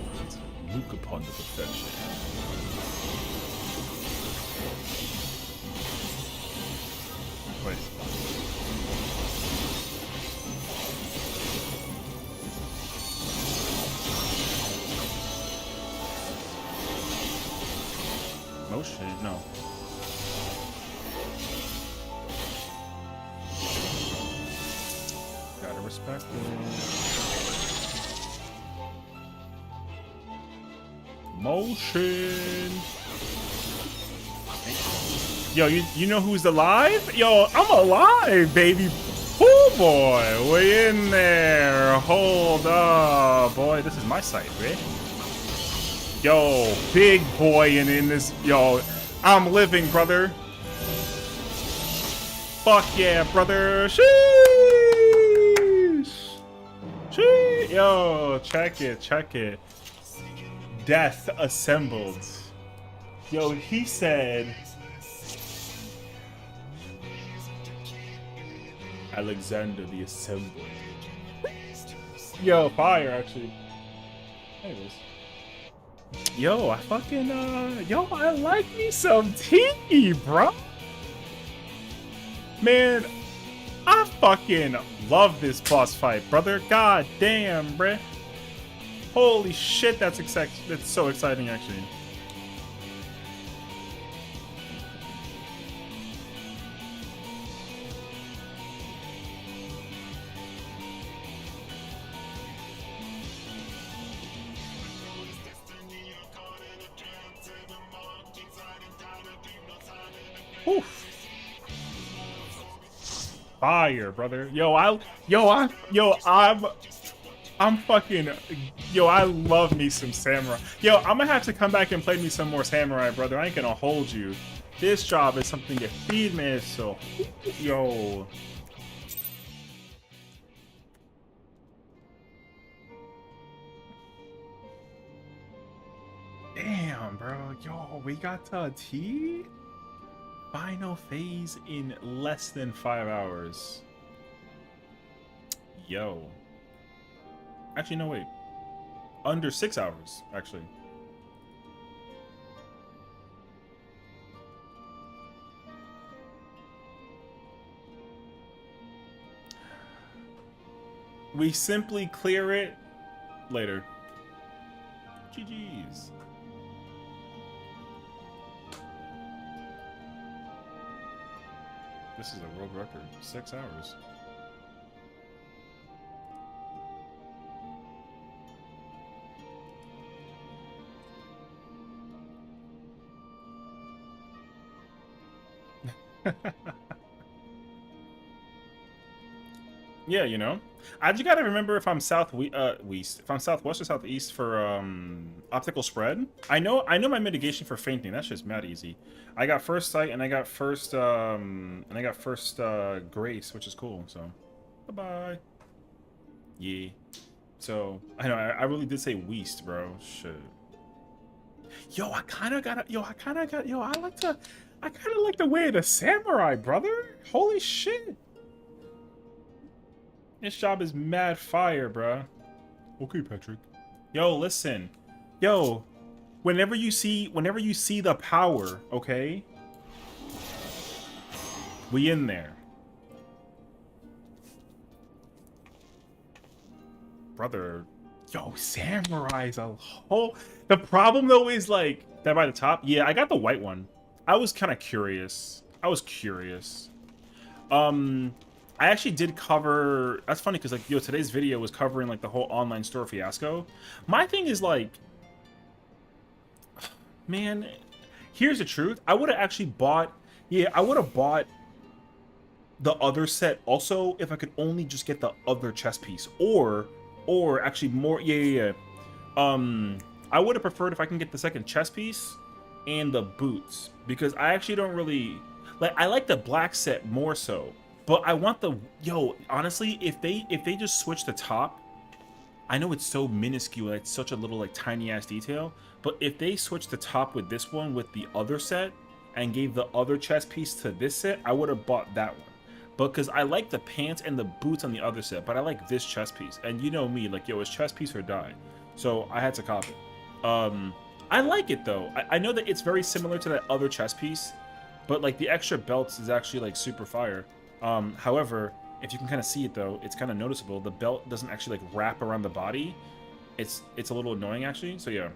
Look upon the perfection. Wait. Motion? No. Gotta respect it. Motion. Yo, you know who's alive? Yo, I'm alive, baby. Oh boy, we in there. Hold up, boy. This is my site, right? Yo, big boy in this. Yo, I'm living, brother. Fuck yeah, brother. Sheesh. Sheesh. Yo, check it, check it. Death assembled. Yo, he said Alexander the Assembled. Yo, fire actually. Anyways. Yo, I fucking yo, I like me some tea, bro. Man, I fucking love this boss fight, brother. God damn, bruh. Holy shit, that's so exciting, actually. Oof. Fire, brother. I'm fucking, I love me some Samurai. Yo, I'm gonna have to come back and play me some more Samurai, brother. I ain't gonna hold you. This job is something to feed me, so, yo. Damn, bro. Yo, we got to a T? Final phase in less than 5 hours. Yo. Actually, no, wait. Under 6 hours, actually. We simply clear it later. GG's. This is a world record. 6 hours. Yeah, you know, I just gotta remember if I'm if I'm southwest or southeast for optical spread. I know my mitigation for fainting. That's just mad easy. I got first sight and I got first grace, which is cool. So, bye bye. Yeah. So I know I really did say Weast, bro. Shit. Yo, I kind of like the way of the samurai, brother. Holy shit. This job is mad fire, bruh. Okay, Patrick. Yo, listen. Yo, whenever you see the power, okay? We in there. Brother. Yo, samurai's a whole... The problem, though, is, like, that by the top. Yeah, I got the white one. I was kind of curious. I actually did cover... That's funny, because, like, yo, today's video was covering, like, the whole online store fiasco. My thing is, like... Man, here's the truth. I would have actually bought... Yeah, I would have bought the other set also if I could only just get the other chess piece. Or actually more... Yeah. I would have preferred if I can get the second chess piece and the boots. Because I actually don't really... Like, I like the black set more so. But I want the... Yo, honestly, if they just switch the top... I know it's so minuscule, it's such a little, like, tiny-ass detail. But if they switch the top with this one with the other set and gave the other chess piece to this set, I would have bought that one. Because I like the pants and the boots on the other set, but I like this chess piece. And you know me, like, yo, it's chess piece or die. So I had to cop it. I like it, though. I know that it's very similar to that other chess piece, but, like, the extra belts is actually, like, super fire. However, if you can kind of see it though, it's kind of noticeable. The belt doesn't actually like wrap around the body. It's a little annoying actually. So yeah,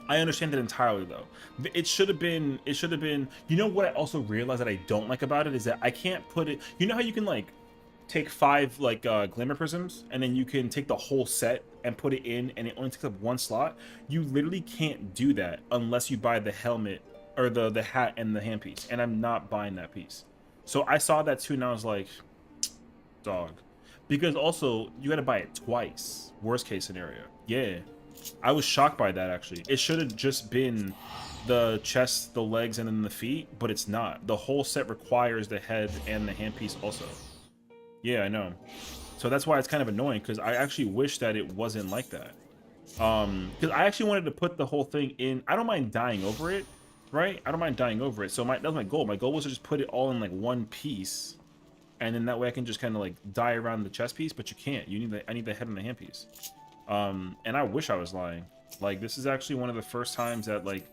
I understand it entirely though. It should have been. You know what I also realized that I don't like about it is that I can't put it. You know how you can like take 5 like glimmer prisms and then you can take the whole set and put it in and it only takes up 1 slot. You literally can't do that unless you buy the helmet or the hat and the handpiece. And I'm not buying that piece. So I saw that too, and I was like, dog. Because also, you gotta buy it twice. Worst case scenario. Yeah. I was shocked by that, actually. It should have just been the chest, the legs, and then the feet, but it's not. The whole set requires the head and the handpiece also. Yeah, I know. So that's why it's kind of annoying, because I actually wish that it wasn't like that. Because I actually wanted to put the whole thing in. I don't mind dying over it. Right? I don't mind dying over it. So that was my goal. My goal was to just put it all in like one piece. And then that way I can just kind of like die around the chest piece, but you can't. I need the head and the handpiece. And I wish I was lying. Like this is actually one of the first times that like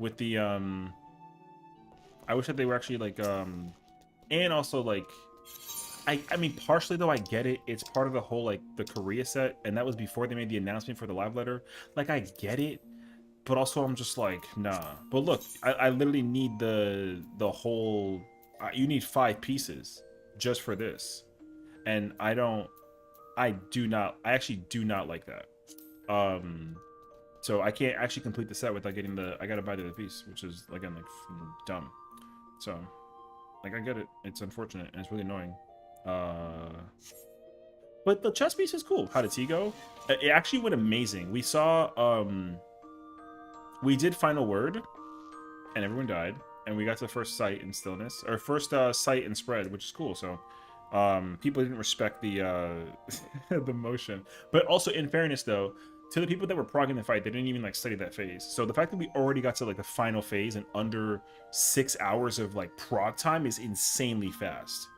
with the I wish that they were actually like and also like I mean, partially though, I get it. It's part of the whole like the Korea set, and that was before they made the announcement for the live letter. Like, I get it, but also I'm just like, nah. But look, I literally need the whole. You need 5 pieces just for this, and I don't. I do not. I actually do not like that. So I can't actually complete the set without getting the. I gotta buy the other piece, which is again like dumb. So, like, I get it. It's unfortunate and it's really annoying. But the chess piece is cool. How did T go? It actually went amazing. We saw we did final word and everyone died, and we got to the first sight in stillness, or first sight and spread, which is cool. So people didn't respect the the motion. But also, in fairness though, to the people that were progging the fight, they didn't even like study that phase. So the fact that we already got to like the final phase in under 6 hours of like prog time is insanely fast.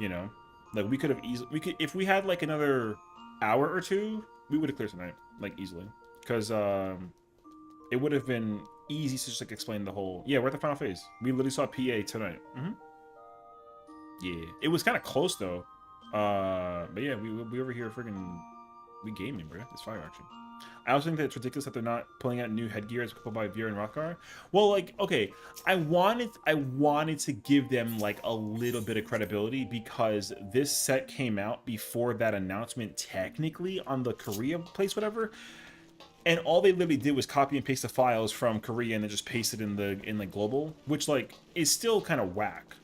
You know, like we could have easily, we could, if we had like another hour or two, we would have cleared tonight like easily, because it would have been easy to just like explain the whole. Yeah, we're at the final phase. We literally saw PA tonight. Yeah, it was kind of close though. But yeah, we over here freaking, we gaming, bro. It's fire action. I also think that it's ridiculous that they're not pulling out new headgear as coupled by Veer and Rothgar. Well, like, okay, I wanted to give them like a little bit of credibility, because this set came out before that announcement technically on the Korea place, whatever. And all they literally did was copy and paste the files from Korea and then just paste it in the global, which like is still kind of whack.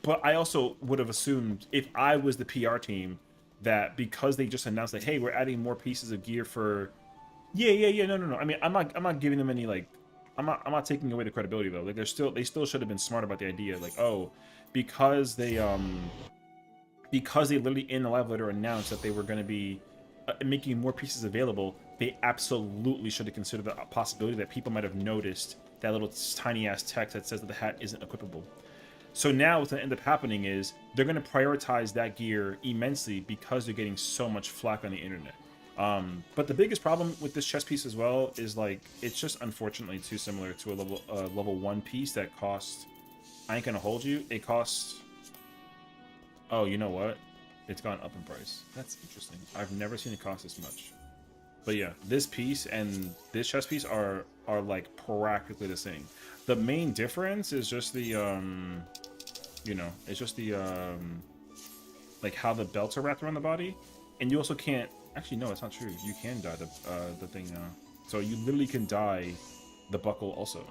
But I also would have assumed, if I was the PR team, that because they just announced like, hey, we're adding more pieces of gear for, no. I mean, I'm not giving them any like, I'm not taking away the credibility though. Like they still should have been smart about the idea. Like, oh, because they literally in the live letter announced that they were going to be making more pieces available, they absolutely should have considered the possibility that people might have noticed that little tiny ass text that says that the hat isn't equipable. So now what's going to end up happening is they're going to prioritize that gear immensely because they're getting so much flack on the internet. But the biggest problem with this chess piece as well is like, it's just unfortunately too similar to a level 1 piece that costs, I ain't gonna hold you, it costs, oh, you know what? It's gone up in price. That's interesting. I've never seen it cost this much. But yeah, this piece and this chess piece are like practically the same. The main difference is just the you know, it's just the like how the belts are wrapped around the body. And you also can't, actually no, it's not true. You can dye the thing now. So you literally can dye the buckle also.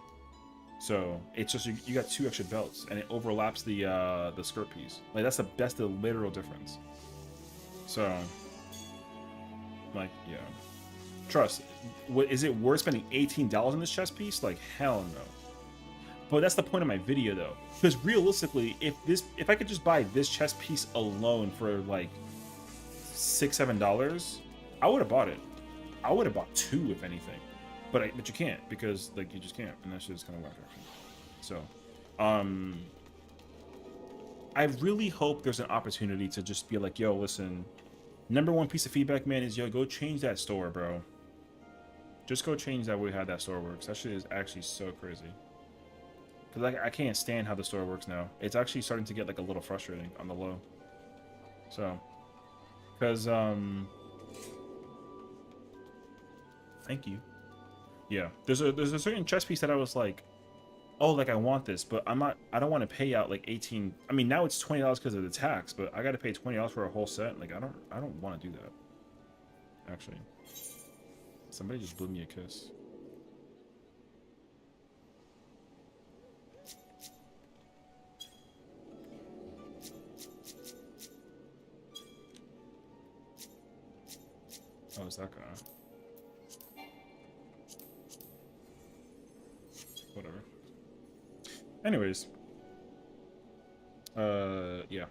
So it's just you got 2 extra belts, and it overlaps the skirt piece. Like that's the literal difference. So like, yeah. Trust, is it worth spending $18 on this chess piece? Like, hell no. But that's the point of my video though, because realistically, if I could just buy this chess piece alone for like $6-7, I would have bought it. I would have bought 2 if anything, but you can't, because like you just can't, and that's just kind of whack action. So I really hope there's an opportunity to just be like, yo, listen, #1 piece of feedback, man, is yo, go change that store, bro. Just go change that way how that store works. That shit is actually so crazy. Because I can't stand how the store works now. It's actually starting to get like a little frustrating on the low. So, because thank you. Yeah, there's a certain chess piece that I was like, oh, like I want this, but I don't want to pay out like 18. I mean, now it's $20 because of the tax, but I got to pay $20 for a whole set. Like I don't want to do that. Actually, somebody just blew me a kiss. Oh, is that guy? Whatever. Anyways. Yeah.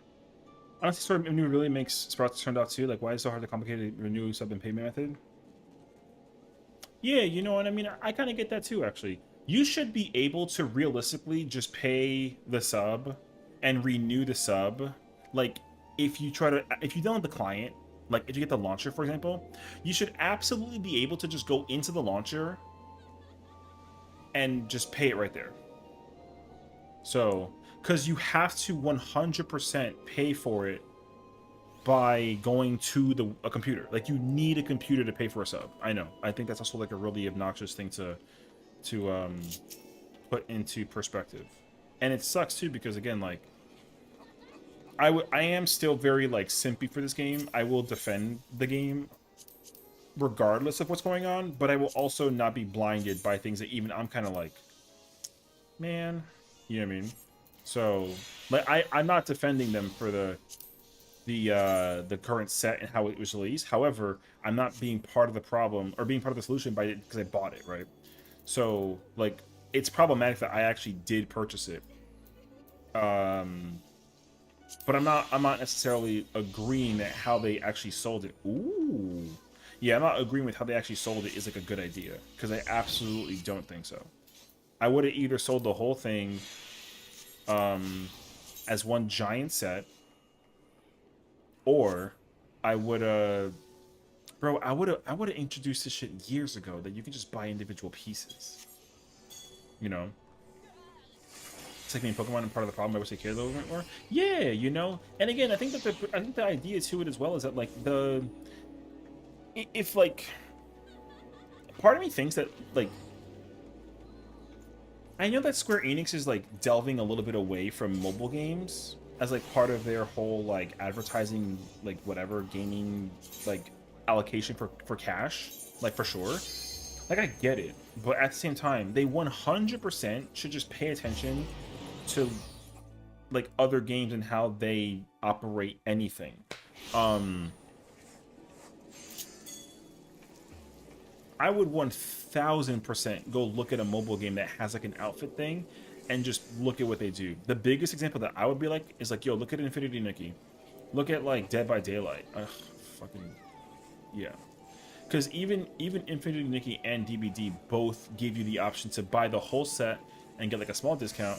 Honestly, sort of renew really makes Sprouts turned out too. Like, why is it so hard to complicate renew sub and payment method? Yeah, you know what I mean? I kind of get that too, actually. You should be able to realistically just pay the sub and renew the sub. Like, if you download the client, like if you get the launcher, for example, you should absolutely be able to just go into the launcher and just pay it right there. So, because you have to 100% pay for it by going to a computer. Like, you need a computer to pay for a sub. I know. I think that's also like a really obnoxious thing to put into perspective. And it sucks too, because again, like, I am still very like simpy for this game. I will defend the game regardless of what's going on, but I will also not be blinded by things that even I'm kind of like, man, you know what I mean? So like, I'm not defending them for the current set and how it was released. However, I'm not being part of the problem or being part of the solution by it because I bought it, right? So like, it's problematic that I actually did purchase it. But I'm not necessarily agreeing that how they actually sold it. Ooh. Yeah, I'm not agreeing with how they actually sold it is like a good idea, because I absolutely don't think so. I would have either sold the whole thing as one giant set, or I would have, bro, I would have introduced this shit years ago that you can just buy individual pieces. You know? It's like me in Pokemon, and part of the problem I wish they cared a little bit more. Yeah, you know? And again, I think that the idea to it as well is that like if like, part of me thinks that like, I know that Square Enix is like delving a little bit away from mobile games as like part of their whole like advertising, like whatever gaming like allocation for cash, like for sure. Like, I get it, but at the same time, they 100% should just pay attention to like other games and how they operate anything. I would 1000% go look at a mobile game that has like an outfit thing and just look at what they do. The biggest example that I would be like is like, yo, look at Infinity Nikki. Look at like Dead by Daylight. Ugh, fucking yeah. Because even Infinity Nikki and DBD both give you the option to buy the whole set and get like a small discount,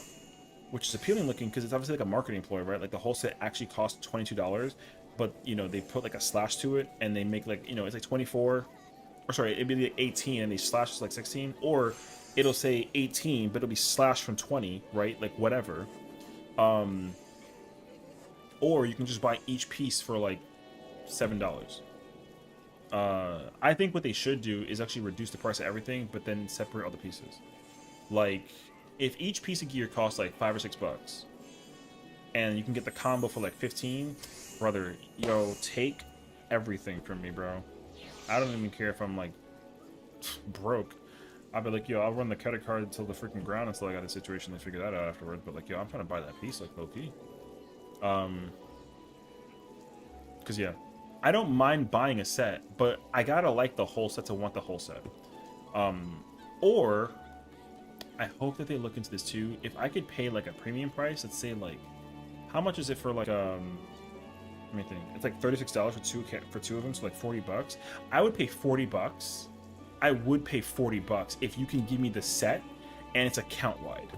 which is appealing looking because it's obviously like a marketing ploy, right? Like the whole set actually costs $22, but you know, they put like a slash to it and they make like, you know, it's like 24, or sorry, it'd be like 18 and they slash like 16, or it'll say 18 but it'll be slashed from 20, right? Like whatever. Or you can just buy each piece for like $7. I think what they should do is actually reduce the price of everything, but then separate all the pieces. Like, if each piece of gear costs like $5 or $6, and you can get the combo for like 15, brother, yo, take everything from me, bro. I don't even care if I'm like broke. I'll be like, yo, I'll run the credit card until the freaking ground until I got a situation to figure that out afterwards. But like, yo, I'm trying to buy that piece like low key. Cause yeah, I don't mind buying a set, but I gotta like the whole set to want the whole set. Or I hope that they look into this too. If I could pay like a premium price, let's say like, how much is it for like let me think. It's like $36 for two of them, so like $40. I would pay $40. I would pay $40 if you can give me the set and it's account wide.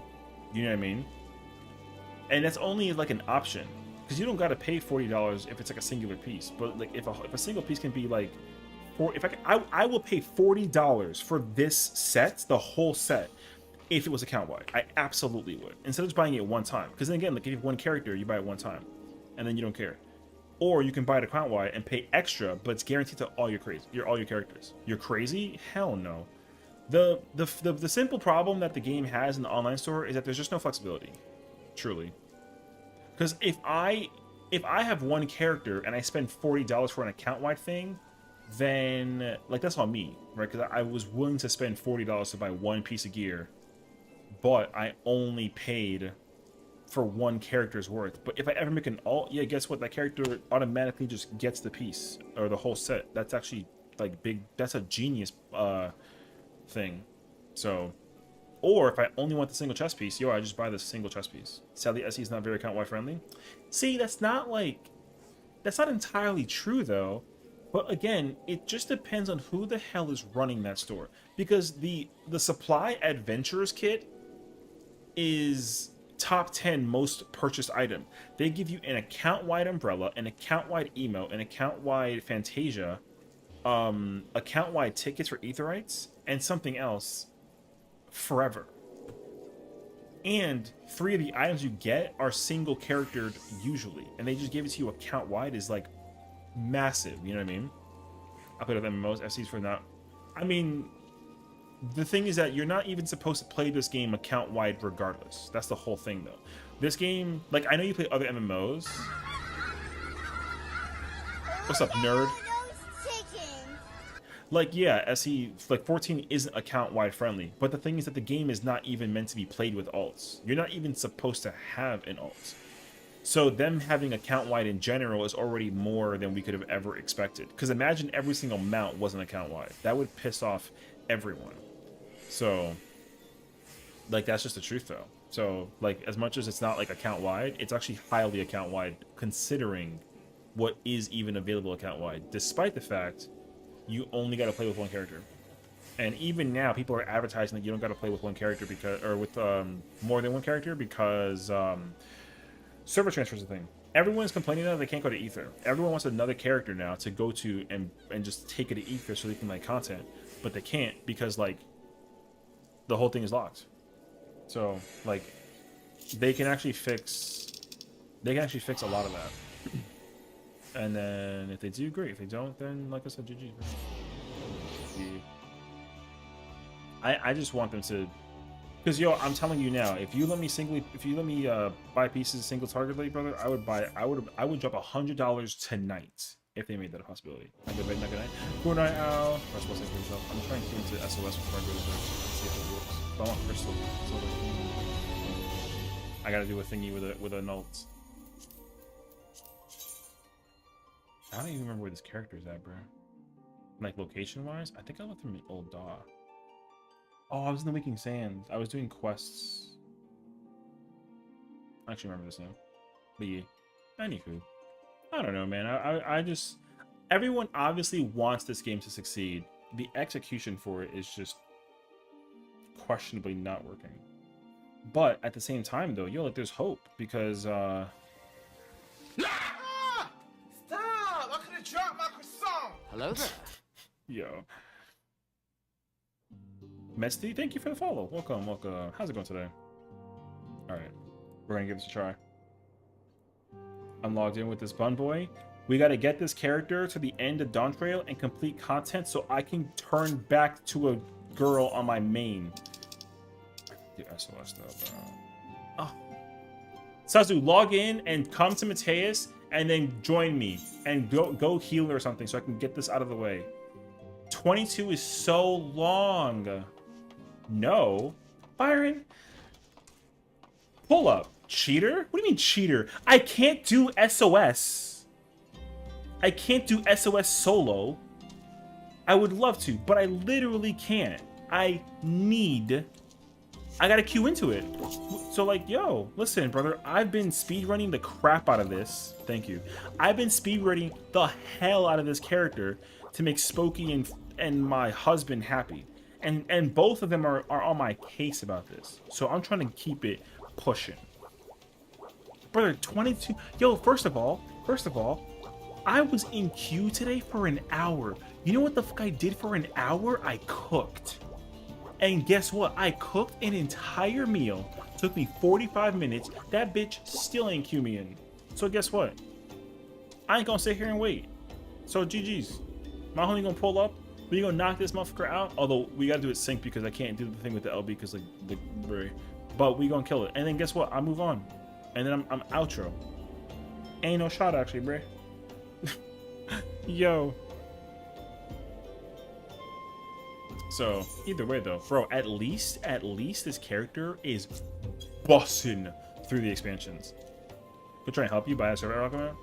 You know what I mean? And that's only like an option. Because you don't got to pay $40 if it's like a singular piece, but like if a single piece can be like, I will pay $40 for this set, the whole set, if it was account wide. I absolutely would, instead of just buying it one time. Because then again, like if you have one character, you buy it one time, and then you don't care. Or you can buy it account wide and pay extra, but it's guaranteed to all your characters. You're crazy? Hell no. The simple problem that the game has in the online store is that there's just no flexibility, truly. Because if I have one character and I spend $40 for an account-wide thing, then like that's on me, right? Because I was willing to spend $40 to buy one piece of gear, but I only paid for one character's worth. But if I ever make an alt, yeah, guess what? That character automatically just gets the piece or the whole set. That's actually like big. That's a genius thing. So. Or if I only want the single chest piece, yo, I just buy the single chest piece. Sadly, SE is not very account-wide friendly. See, that's not entirely true though. But again, it just depends on who the hell is running that store. Because the Supply Adventurers kit is top 10 most purchased item. They give you an account-wide umbrella, an account-wide emo, an account-wide Fantasia, account-wide tickets for Aetherites, and something else. Forever. And 3 of the items you get are single charactered usually, and they just give it to you account wide is like massive. You know what I mean? I played with MMOs, FCs for not. I mean, the thing is that you're not even supposed to play this game account wide regardless. That's the whole thing, though. This game, like, I know you play other MMOs. What's up, nerd? Like, yeah, SE, like, 14 isn't account-wide friendly, but the thing is that the game is not even meant to be played with alts. You're not even supposed to have an alt. So them having account-wide in general is already more than we could have ever expected. Because imagine every single mount wasn't account-wide. That would piss off everyone. So, like, that's just the truth, though. So, like, as much as it's not, like, account-wide, it's actually highly account-wide, considering what is even available account-wide, despite the fact you only got to play with one character. And even now, people are advertising that you don't got to play with one character because, or with more than one character because server transfer is a thing. Everyone's complaining now they can't go to Ether. Everyone wants another character now to go to and just take it to Ether so they can make content, but they can't because like the whole thing is locked. So like they can actually fix a lot of that. And then if they do, great. If they don't, then like I said, GG. I just want them to, because yo, I'm telling you now, if you let me buy pieces single targetedly, brother, I would drop $100 tonight if they made that a possibility. I'm good night. Good night, Al. I'm trying to get into SOS before I go to bed. See if it works. But I want crystal. So I gotta do a thingy with a nult. I don't even remember where this character is at, bro. Like, location-wise? I think I left from the old DAW. Oh, I was in the Waking Sands. I was doing quests. I actually remember this now. But yeah. Anywho. I don't know, man. I just... Everyone obviously wants this game to succeed. The execution for it is just questionably not working. But at the same time, though, yo, like, there's hope. Because,
Hello there.
Yo. Mesty, thank you for the follow. Welcome. How's it going today? Alright. We're gonna give this a try. I'm logged in with this bun boy. We gotta get this character to the end of Dawn Trail and complete content so I can turn back to a girl on my main. The SOS stuff, bro. Oh. Sazu, log in and come to Mateus and then join me and go heal or something so I can get this out of the way. 22 is so long. No. Byron. Pull up. Cheater? What do you mean cheater? I can't do SOS. I can't do SOS solo. I would love to, but I literally can't. I gotta queue into it. So like, yo, listen, brother, I've been speedrunning the crap out of this. Thank you. I've been speedrunning the hell out of this character to make Spooky and my husband happy. And both of them are on my case about this. So I'm trying to keep it pushing. Brother, 22. Yo, first of all, I was in queue today for an hour. You know what the fuck I did for an hour? I cooked. And guess what? I cooked an entire meal. Took me 45 minutes. That bitch still ain't queue me in. So guess what? I ain't gonna sit here and wait. So GG's. My homie gonna pull up. We gonna knock this motherfucker out. Although we gotta do it sync because I can't do the thing with the LB because like but we gonna kill it. And then guess what? I move on. And then I'm outro. Ain't no shot actually, bruh. Yo. So either way though, bro, at least this character is busting through the expansions. Could try and help you buy a server rocket.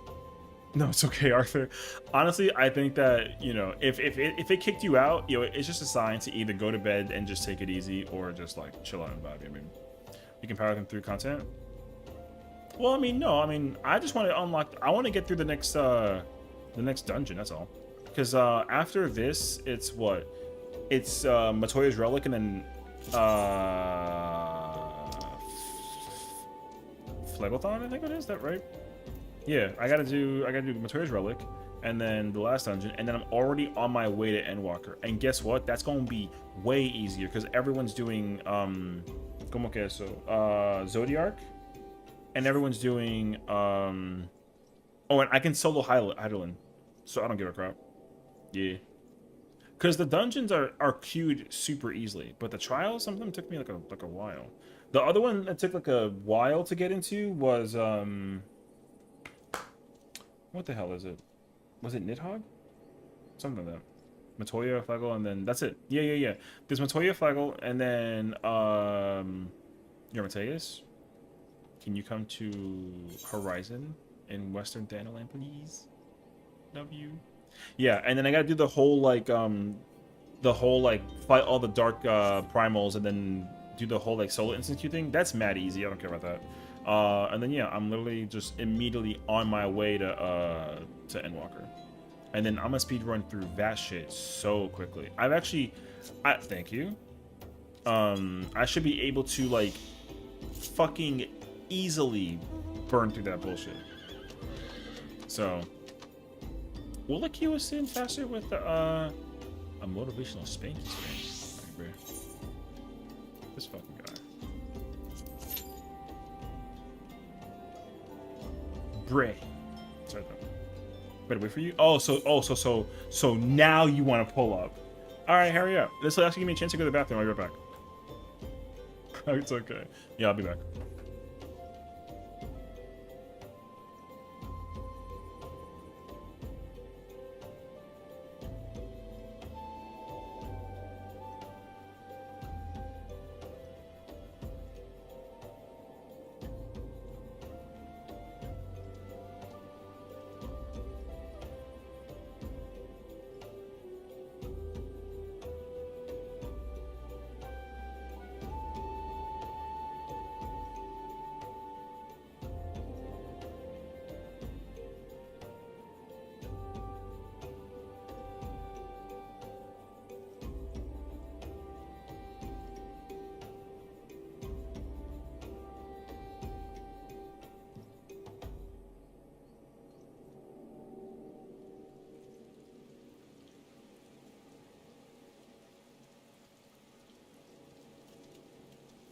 No, it's okay, Arthur. Honestly, I think that, you know, if it kicked you out, you know, it's just a sign to either go to bed and just take it easy or just like chill out and vibe. I mean, you can power them through content. Well, I mean, no, I mean, I just want to unlock. I want to get through the next dungeon. That's all. Because after this, it's what? It's Matoya's Relic and then Phlegethon, I think it is. That right? Yeah, I gotta do Matoya's Relic and then the last dungeon, and then I'm already on my way to Endwalker. And guess what? That's gonna be way easier because everyone's doing como que eso? Zodiark, and everyone's doing oh, and I can solo Hydaelyn. so I don't give a crap. Yeah. Because the dungeons are queued super easily, but the trials, some of them took me like a while. The other one that took like a while to get into was what the hell is it? Was it Nidhogg? Something like that. Matoya, Flagel, and then that's it. Yeah. There's Matoya, Flagel, and then Mateus. Can you come to Horizon in Western Thanalan, please? Love you. Yeah, and then I gotta do the whole like fight all the dark primals and then do the whole like solo instant queue thing. That's mad easy. I don't care about that. And then yeah, I'm literally just immediately on my way to Endwalker. And then I'm gonna speed run through that shit so quickly. Thank you. I should be able to like fucking easily burn through that bullshit. So will the queue us in faster with a motivational spanky spank? Right, bro. This fucking guy. Bray. Sorry though. Better wait for you. So now you want to pull up. Alright, hurry up. This will actually give me a chance to go to the bathroom. I'll be right back. It's okay. Yeah, I'll be back.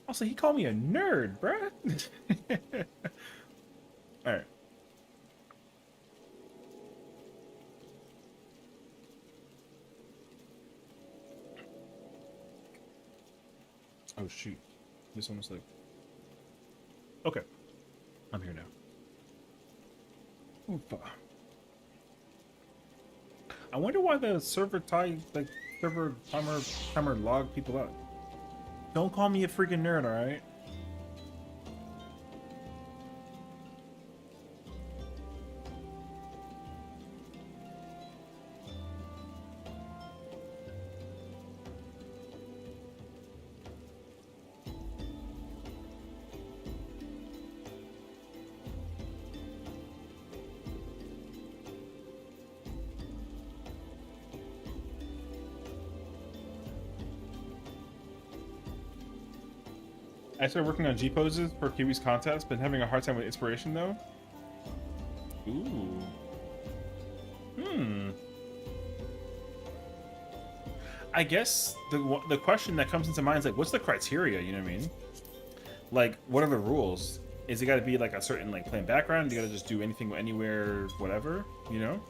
Also, he called me a nerd, bruh. All right. Oh shoot, this one was like. Okay, I'm here now. Oopa. I wonder why the server timer log people out. Don't call me a freaking nerd, alright? I started working on G poses for Kiwi's contest, been having a hard time with inspiration though. Ooh. I guess the question that comes into mind is like, what's the criteria? You know what I mean? Like, what are the rules? Is it got to be like a certain like plain background? You got to just do anything, anywhere, whatever? You know?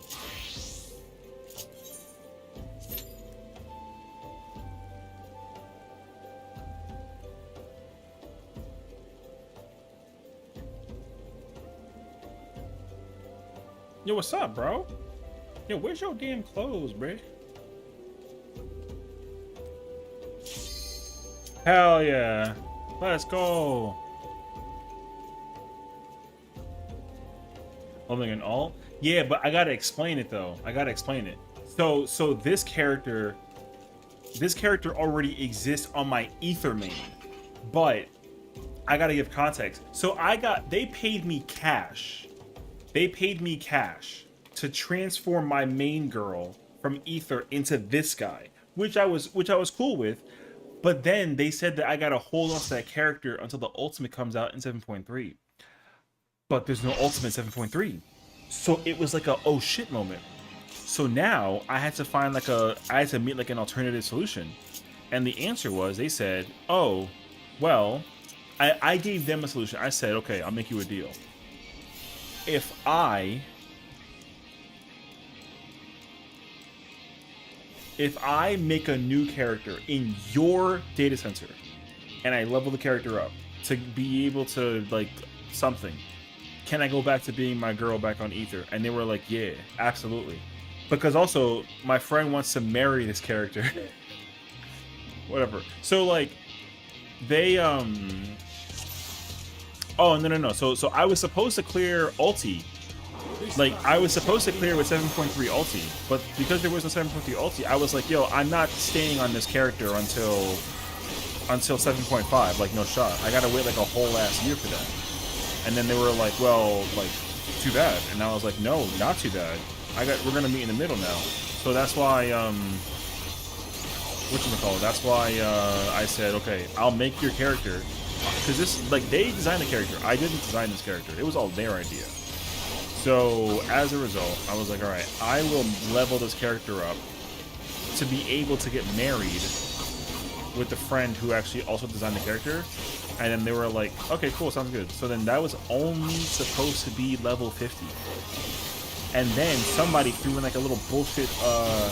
Yo, what's up, bro? Yo, where's your damn clothes, bro? Hell yeah. Let's go. Holding an alt? Yeah, but I gotta explain it though. I gotta explain it. So this character already exists on my Ether main, but I gotta give context. So they paid me cash. They paid me cash to transform my main girl from Ether into this guy, which I was cool with. But then they said that I gotta hold on to that character until the ultimate comes out in 7.3. But there's no ultimate 7.3. So it was like a oh shit moment. So now I had to meet like an alternative solution. And the answer was, they said, oh, well, I gave them a solution. I said, okay, I'll make you a deal. If I if I make a new character in your data center and I level the character up to be able to like something, can I go back to being my girl back on Ether? And they were like, yeah, absolutely. Because also my friend wants to marry this character. Whatever. So like they oh no. So I was supposed to clear ulti. Like I was supposed to clear with 7.3 ulti, but because there was no 7.3 ulti, I was like, yo, I'm not staying on this character until 7.5. Like no shot. I gotta wait like a whole ass year for that. And then they were like, well, like too bad. And I was like, no, not too bad. We're gonna meet in the middle now. So that's why whatchamacallit, that's why I said, okay, I'll make your character, because this, like, they designed the character. I didn't design this character. It was all their idea. So as a result, I was like, all right, I will level this character up to be able to get married with the friend who actually also designed the character. And then they were like, okay, cool, sounds good. So then that was only supposed to be level 50. And then somebody threw in like a little bullshit, a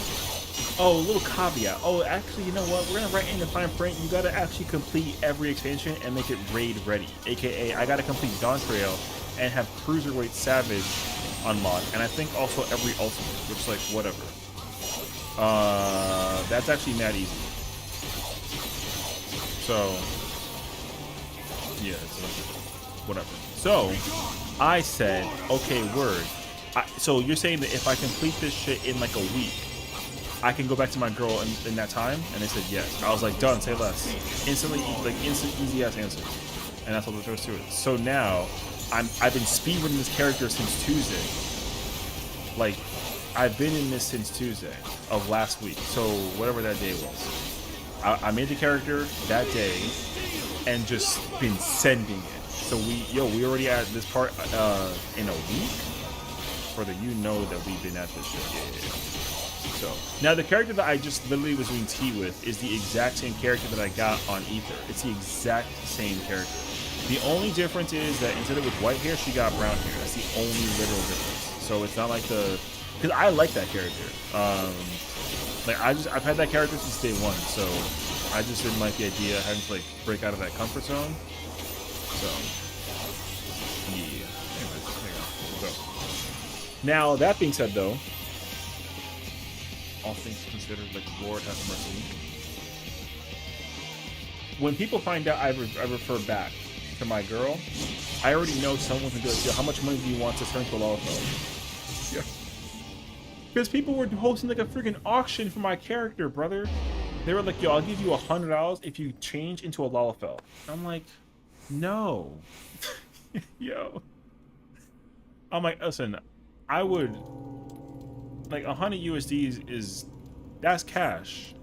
little caveat. Oh, actually, you know what? We're gonna write in the fine print. You gotta actually complete every expansion and make it raid ready. AKA, I gotta complete Dawn Trail and have Cruiserweight Savage unlocked. And I think also every ultimate, which is like, whatever. That's actually mad easy. So, yeah, it's like, whatever. So, I said, okay, word. So you're saying that if I complete this shit in like a week, I can go back to my girl in that time? And they said yes. I was like, done, say less. Instantly, like instant, easy ass answer. And that's what there was to it. So now, I've been speedrunning this character since Tuesday. Like, I've been in this since Tuesday of last week. So whatever that day was. I made the character that day and just been sending it. So we already at this part in a week. Brother, you know that we've been at this shit. Yeah. So now the character that I just literally was doing tea with is the exact same character that I got on Ether. It's the exact same character. The only difference is that instead of with white hair, she got brown hair. That's the only literal difference. So it's not like because I like that character. Like I've had that character since day one. So I just didn't like the idea of having to like break out of that comfort zone. So yeah. Anyways, there you go. So now that being said, though. All things considered, like, Lord have mercy. When people find out I refer back to my girl, I already know someone's gonna be like, yo, how much money do you want to turn to a Lalafell? Yeah. Because people were hosting like a freaking auction for my character, brother. They were like, yo, I'll give you $100 if you change into a Lalafell. I'm like, no. Yo. I'm like, listen, I would... Like 100 USD that's cash,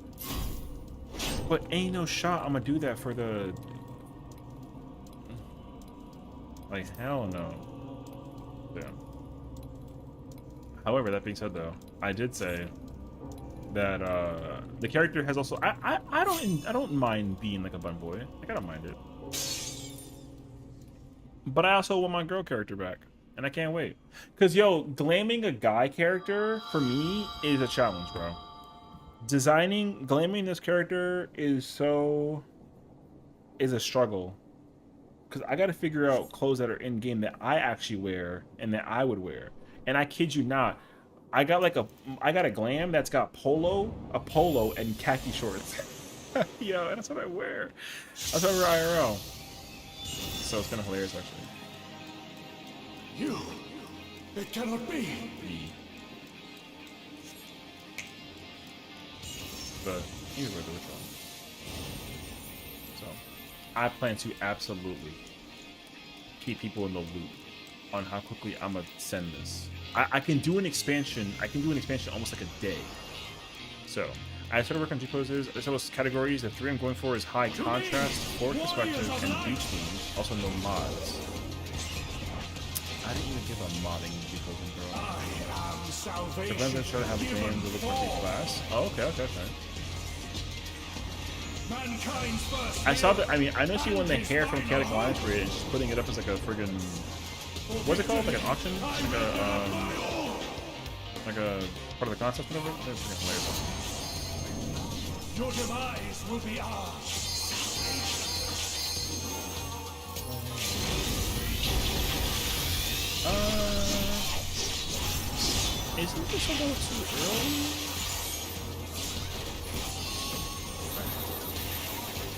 but ain't no shot I'm gonna do that for the like hell no. Yeah. However, that being said though, I did say that the character has also I don't mind being like a bun boy. Like I don't mind it, but I also want my girl character back. And I can't wait. Because, yo, glamming a guy character, for me, is a challenge, bro. Glamming this character is a struggle. Because I got to figure out clothes that are in-game that I actually wear and that I would wear. And I kid you not, I got a glam that's got a polo, and khaki shorts. Yo, that's what I wear. That's what I wear IRL. So it's kind of hilarious, actually.
It cannot be.
But either way, which one? So I plan to absolutely keep people in the loop on how quickly I'm gonna send this. I can do an expansion. I can do an expansion almost like a day. So I started working on G poses. There's those categories. The 3 I'm going for is high contrast, forward perspective, and beach themes. Also no mods. I didn't even give a modding G-posing, bro. The friends that show to have names of the birthday class. Oh, okay. I saw that. I mean, I know she won the hair from Chaotic Alliance for it, and she's putting it up as like a friggin' what's it called? Like an auction? Like a part of the concept, whatever. That's freaking hilarious.
Your demise will be ours.
Isn't this a little too early?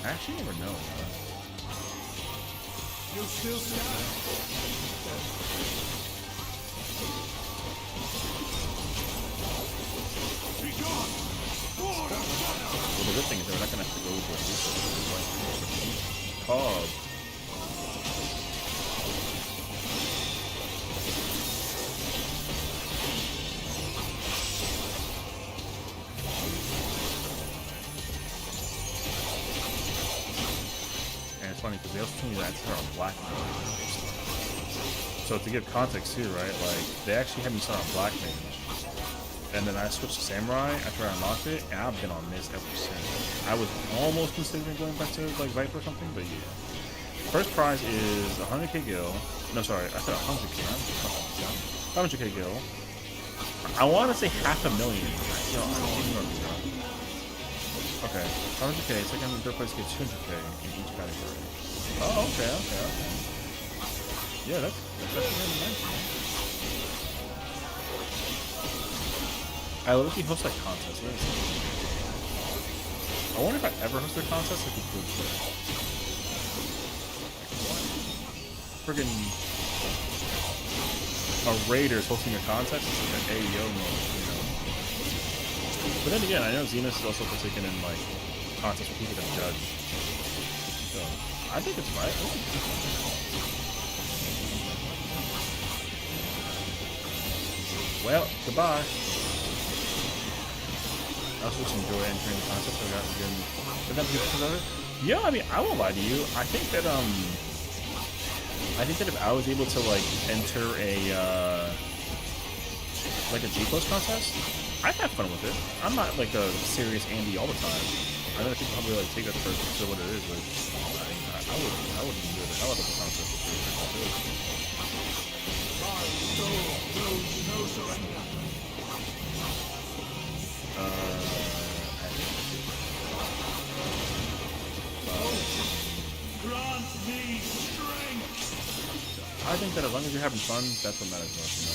I actually never know.
You still stand. Be gone! Sword of shadow!
Well, the good thing is that we're not gonna have to go over Cog. And it's funny because they also told me that it's on black. So to give context too, right? Like they actually had me start on black mage. And then I switched to Samurai after I unlocked it, and I've been on this ever since. I was almost considering going back to like Viper or something, but yeah. First prize is 100k gil. No, sorry, I said 100k. 100k gil. I want to say 500,000. No, I don't even know. Okay, 100k. Second and third place get 200k in each category. Oh, okay. Yeah, that's really nice, man. I literally host like contests. I wonder if I ever host a contest, if it could. Friggin' a Raiders hosting a contest is like an AEO mode, you know. But then again, I know Zenus is also partaking in like contests for people to judge. So I think it's right. Well, goodbye. I also just enjoy entering the concept, so I got good pictures of it. Yeah, I mean, I won't lie to you. I think that if I was able to like enter a like a G Plus contest, I'd have fun with it. I'm not like a serious Andy all the time. I know people probably like take that for what it is, but I would enjoy the hell out of the contest.
Grant me strength.
I think that as long as you're having fun, that's what matters most, you know.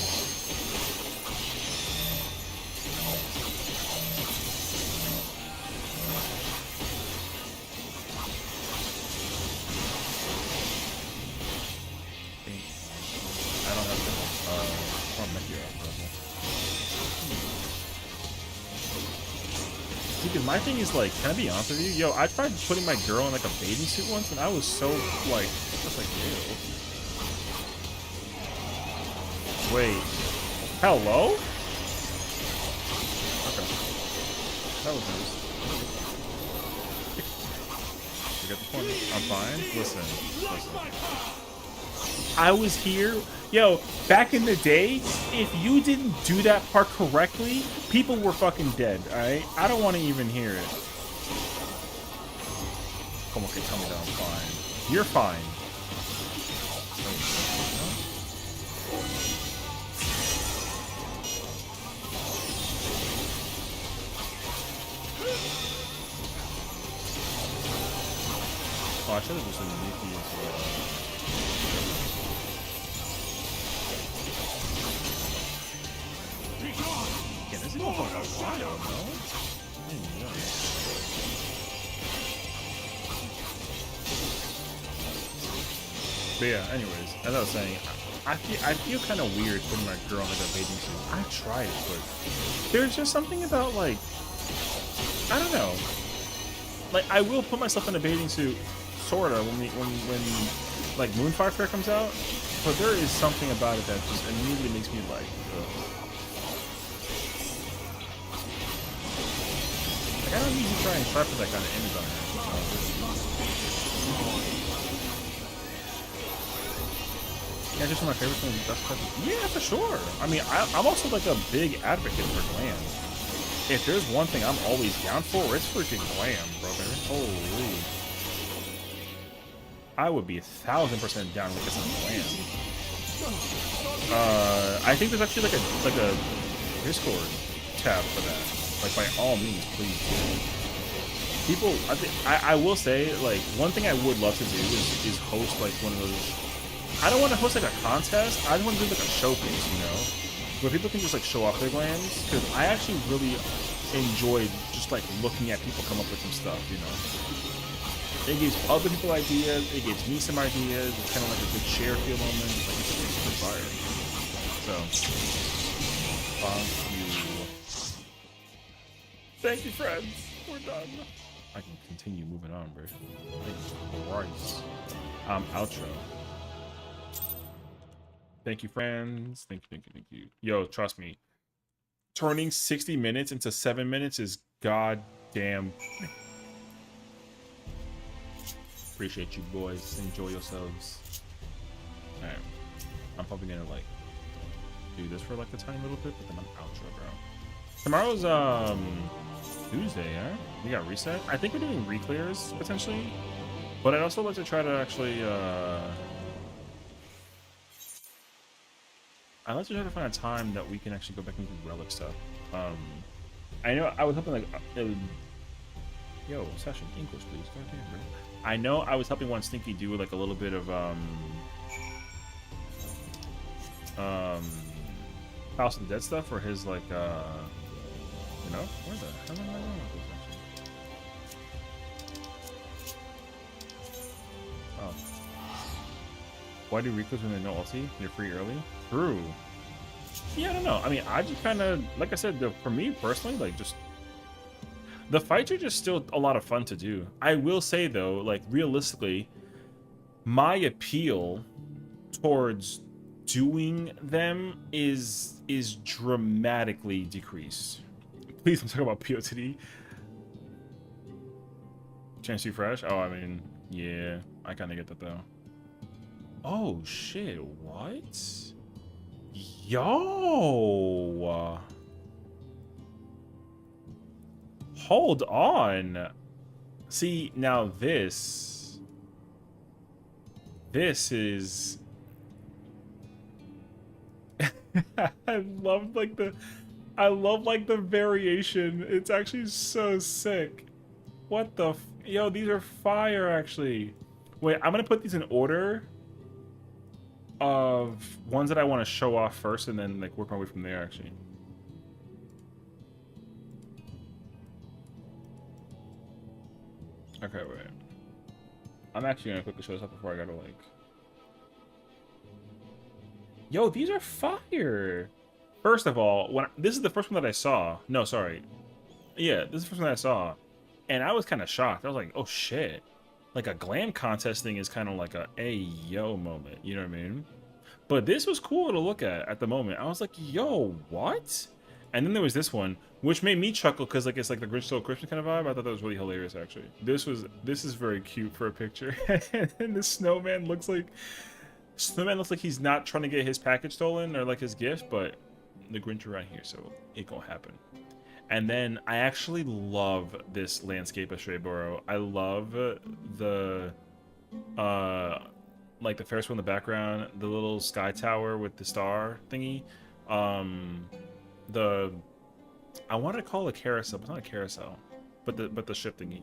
I don't have to. I'll make you up. Because my thing is like, can I be honest with you? Yo, I tried putting my girl in like a bathing suit once, and I was so like, just like, ew. Wait. Hello? Okay. That was nice. You got the point. I'm fine. Listen. I was here. Yo, back in the day, if you didn't do that part correctly, people were fucking dead, alright? I don't want to even hear it. Come on, okay, tell me that I'm fine. You're fine. Oh, I should have just unique as well. Yeah, this is going for a while, no? But yeah, anyways, as I was saying, I feel kind of weird putting my girl in like a bathing suit. I tried it, but there's just something about like, I don't know. Like I will put myself in a bathing suit, sorta, when like Moonfire Fair comes out, but there is something about it that just immediately makes me like, ugh. Like I don't usually try and for that kind of image on her. Yeah, just one of my favorite things. Best part. Yeah, for sure. I mean, I'm also like a big advocate for glam. If there's one thing I'm always down for, it's freaking glam, brother. Holy. I would be 1,000% down with some glam. I think there's actually like a Discord tab for that. Like by all means, please. people, I will say, like, one thing I would love to do is host like one of those. I don't want to host like a contest. I just want to do like a showcase, you know, where people can just like show off their glands. Because I actually really enjoyed just like looking at people come up with some stuff, you know. It gives other people ideas. It gives me some ideas. It's kind of like a good share feel moment. Like it's just good fire. So, thank you. Thank you, friends. We're done. I can continue moving on, bro. Thank Christ. Outro. Thank you, friends. Thank you. Yo, trust me. Turning 60 minutes into 7 minutes is goddamn. Appreciate you, boys. Enjoy yourselves. Alright. I'm probably gonna, like, do this for, like, a tiny little bit, but then I'm outro, bro. Tomorrow's, Tuesday, yeah? We got reset. I think we're doing re-clears, potentially. But I'd also like to try to actually, I'd like to try to find a time that we can actually go back and do relic stuff. I know I was hoping, like, it would... Yo, session, English, please. Goddamn, bro. I know I was helping one Stinky do, like, a little bit of, House of the Dead stuff for his, like, you know? Where the hell am I going with this, actually? Oh. Why do reclues when they know ulti? They're free early? True. Yeah, I don't know. I mean, I just kind of, like I said, for me personally, like, just... The fights are just still a lot of fun to do. I will say, though, like, realistically, my appeal towards doing them is dramatically decreased. Please don't talk about POTD. Chance to fresh? Oh, I mean, yeah, I kind of get that, though. Oh, shit, what? Yo! Hold on. See, now this is... I love like the variation. It's actually so sick. What the yo, these are fire actually. Wait, I'm gonna put these in order of ones that I want to show off first and then like work my way from there actually. Okay, wait. I'm actually gonna quickly show this up before I gotta like... Yo, these are fire! First of all, this is the first one that I saw. No, sorry. Yeah, this is the first one that I saw. And I was kind of shocked. I was like, oh shit. Like a glam contest thing is kind of like a hey yo moment. You know what I mean? But this was cool to look at the moment. I was like, yo, what? And then there was this one, which made me chuckle because like it's like the Grinch Stole Christmas kind of vibe. I thought that was really hilarious actually. This is very cute for a picture. And the snowman looks like he's not trying to get his package stolen or like his gift, but the Grinch are right here, so it gonna happen. And then I actually love this landscape of Strayboro. I love the like the Ferris wheel in the background, the little sky tower with the star thingy. I want to call it a carousel, but it's not a carousel, but the ship thingy.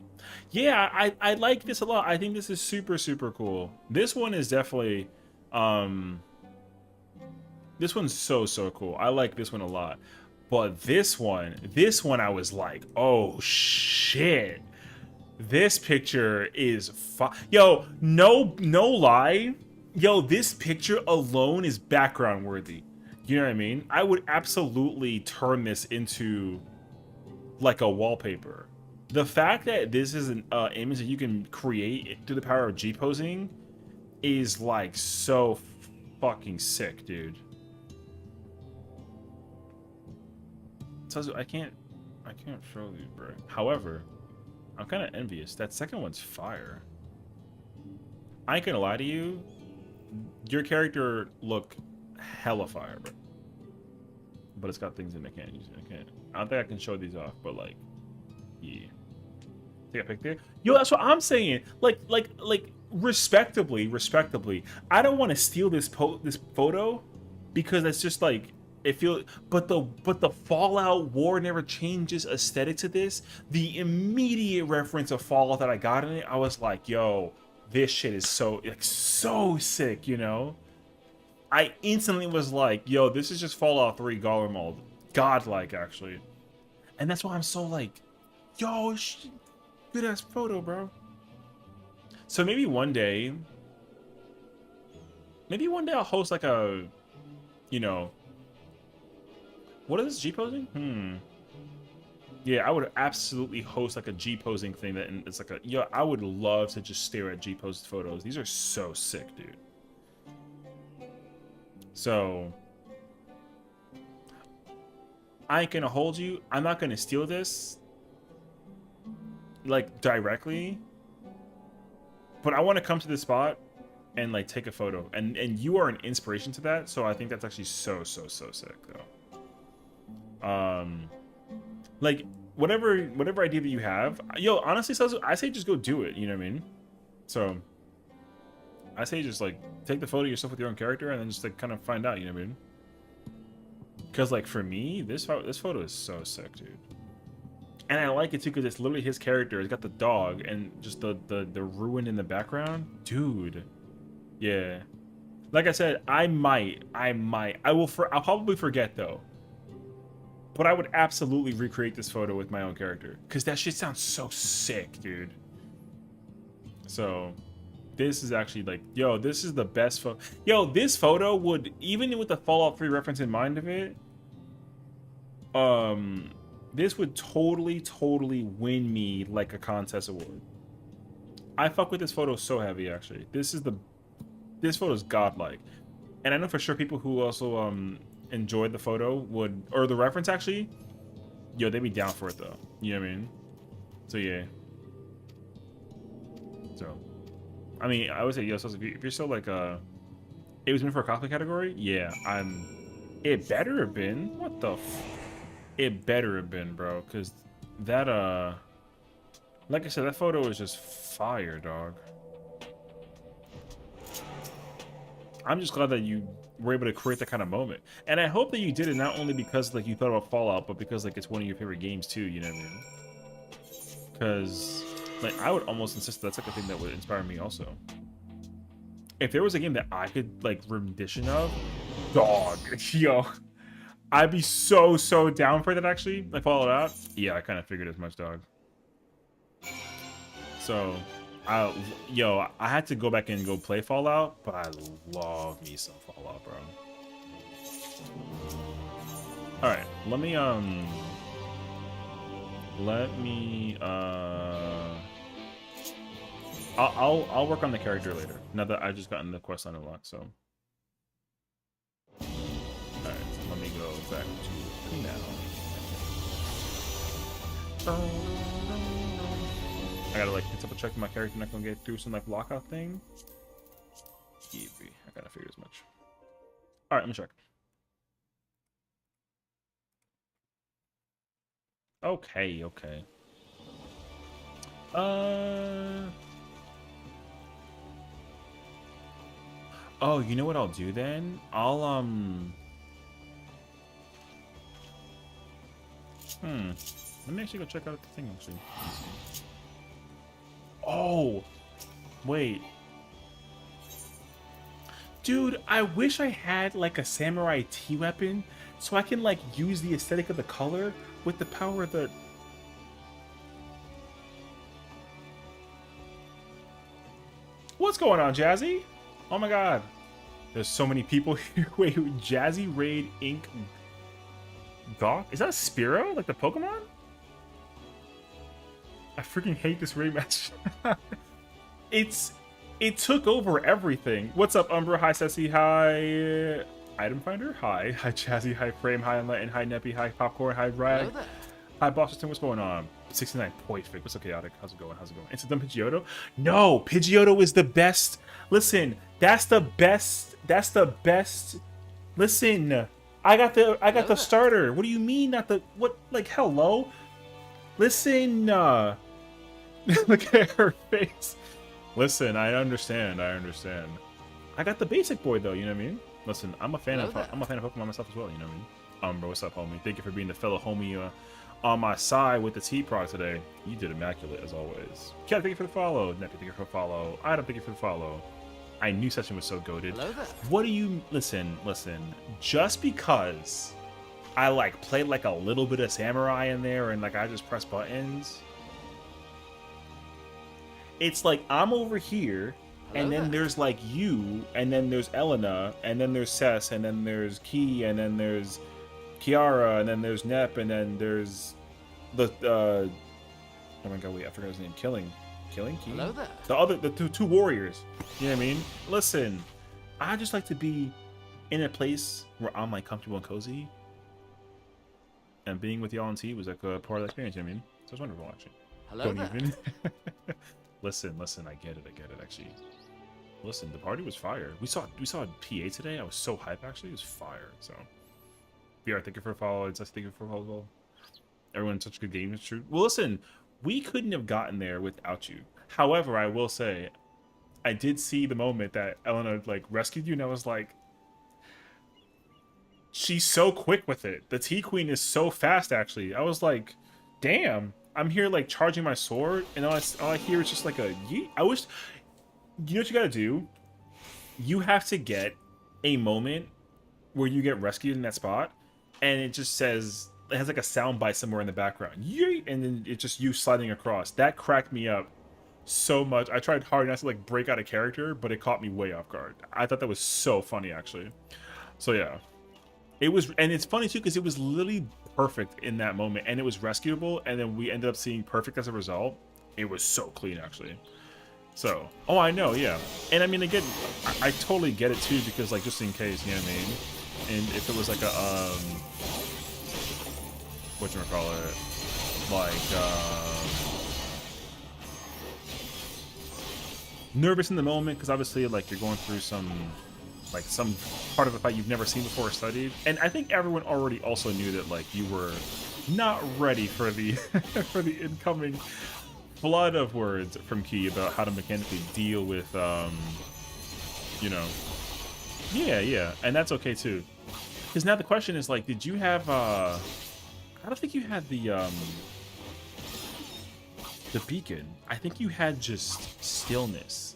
Yeah, I like this a lot. I think this is super cool. This one is definitely this one's so cool. I like this one a lot. But this one I was like, oh shit. This picture is yo, no lie. Yo, this picture alone is background worthy. You know what I mean? I would absolutely turn this into like a wallpaper. The fact that this is an image that you can create through the power of G-posing is like so fucking sick, dude. I can't show these, bro. However, I'm kind of envious. That second one's fire. I ain't gonna lie to you. Your character look hella fire, bro. But it's got things in it I can't use. I don't think I can show these off, but like, yeah. Take a pic there. Yo, that's what I'm saying. Like, respectably. I don't want to steal this photo because it's just like It feels, but the Fallout war never changes aesthetic to this. The immediate reference of Fallout that I got in it, I was like, yo, this shit is so like so sick, you know. I instantly was like, yo, this is just Fallout 3 Gollum mode, godlike actually, and that's why I'm so like, yo, good ass photo, bro. So maybe one day I'll host like a, you know. What is this, G-posing? Yeah, I would absolutely host like a G-posing thing that, and it's like a, yo, I would love to just stare at G-posed photos. These are so sick, dude. So, I ain't gonna hold you. I'm not gonna steal this, like, directly. But I want to come to this spot and, like, take a photo. And you are an inspiration to that, so I think that's actually so sick, though. Like whatever idea that you have, yo, honestly, I say just go do it, you know what I mean? So I say just like take the photo of yourself with your own character and then just like kind of find out, you know what I mean? Because like for me, this photo is so sick, dude. And I like it too because it's literally his character. It's got the dog and just the ruin in the background, dude. Yeah, like I said, I'll probably forget though. But I would absolutely recreate this photo with my own character. Because that shit sounds so sick, dude. So, this is actually like, yo, this is the best photo. Yo, this photo would, even with the Fallout 3 reference in mind of it, this would totally win me like a contest award. I fuck with this photo so heavy, actually. This photo is godlike. And I know for sure people who also, enjoyed the photo would, or the reference actually, yo, they'd be down for it though, you know what I mean? So yeah, so I mean, I would say, yo, so if you're still like it was meant for a cosplay category, yeah, it better have been, what the it better have been, bro, because that like I said, that photo is just fire, dog. I'm just glad that you were able to create that kind of moment, and I hope that you did it not only because like you thought about Fallout, but because like it's one of your favorite games too, you know what I mean? Because like I would almost insist that's like a thing that would inspire me also. If there was a game that I could like rendition of, dog, yo, I'd be so down for that actually. Like Fallout out, yeah, I kind of figured as much, dog. So I had to go back and go play Fallout, but I love me some Fallout, bro. All right, let me I'll work on the character later. Now that I've just gotten the quest line unlocked, so. All right, so let me go back to now. I gotta like double check my character not gonna get through some like lockout thing. Easy. I gotta figure as much. All right, let me check. Okay. Oh, you know what I'll do then? I'll let me actually go check out the thing actually. Oh, wait. Dude, I wish I had like a samurai T weapon so I can like use the aesthetic of the color with the power of the... What's going on, Jazzy? Oh my god. There's so many people here. Wait, Jazzy Raid Inc. Gawk? Is that a Spearow? Like the Pokemon? I freaking hate this raid match. It took over everything. What's up, Umbra? Hi, Sessie. Hi, Item Finder. Hi, Jazzy. Hi, Frame. Hi, Enlighten. Hi, Neppy. Hi, Popcorn. Hi, Rag. Hi, Boston. What's going on? 69 Poifig. What's up, Chaotic? How's it going? Instant Dumb Pidgeotto? No, Pidgeotto is the best. Listen, that's the best. That's the best. Listen, I got the starter. What do you mean, not the what? Like, hello. Listen, look at her face. Listen, I understand. I got the basic boy though, you know what I mean? Listen, I'm a fan of Pokemon myself as well. You know what I mean? Bro, what's up, homie? Thank you for being the fellow homie on my side with the T-Prod today. You did immaculate as always. Cat, thank you for the follow. Neppy, thank you for the follow. Item, thank you for the follow. I knew Sessiion was so goated. What do you listen? Just because I like played like a little bit of samurai in there and like I just press buttons. It's like I'm over here. And then there's like you, and then there's Elena, and then there's Sess, and then there's Key, and then there's Kiara, and then there's Nep, and then there's the oh my god, wait, I forgot his name. Killing Key.
Hello there.
The two warriors. You know what I mean? Listen, I just like to be in a place where I'm like comfortable and cozy, and being with y'all on T was like a part of the experience. You know what I mean? So it's wonderful actually.
Hello there.
Listen, I get it actually. Listen, the party was fire. We saw PA today. I was so hyped actually. It was fire. So BR, thank you for a follow. It's thank you for a follow. Everyone's such a good game, it's true. Well listen, we couldn't have gotten there without you. However, I will say I did see the moment that Elena like rescued you, and I was like, she's so quick with it. The T Queen is so fast actually. I was like, damn. I'm here like charging my sword, and all I hear is just like a yeet. I wish, you know what you gotta do? You have to get a moment where you get rescued in that spot, and it just says, it has like a sound bite somewhere in the background. Yeet! And then it's just you sliding across. That cracked me up so much. I tried hard not to like break out of character, but it caught me way off guard. I thought that was so funny actually. So yeah. It was, and it's funny too because it was literally perfect in that moment, and it was rescuable, and then we ended up seeing perfect as a result. It was so clean actually. So, oh, I know, yeah. And I mean, again, I totally get it too because like just in case, you know what I mean. And if it was like a whatchamacallit, like nervous in the moment because obviously like you're going through some part of a fight you've never seen before or studied. And I think everyone already also knew that like you were not ready for the for the incoming flood of words from Key about how to mechanically deal with you know, yeah, and that's okay too. Because now the question is like, did you have I don't think you had the beacon. I think you had just stillness.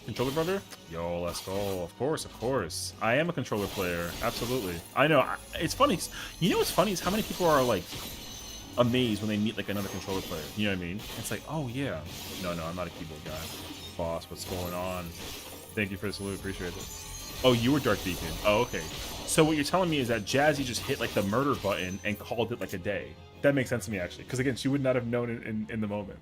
Controller brother? Yo, let's go. Of course. I am a controller player. Absolutely. I know. It's funny. You know what's funny is how many people are like amazed when they meet like another controller player. You know what I mean? It's like, oh yeah. No, I'm not a keyboard guy. Boss, what's going on? Thank you for the salute. Appreciate it. Oh, you were Dark Beacon. Oh, okay. So what you're telling me is that Jazzy just hit like the murder button and called it like a day. That makes sense to me actually. Because again, she would not have known it in the moment.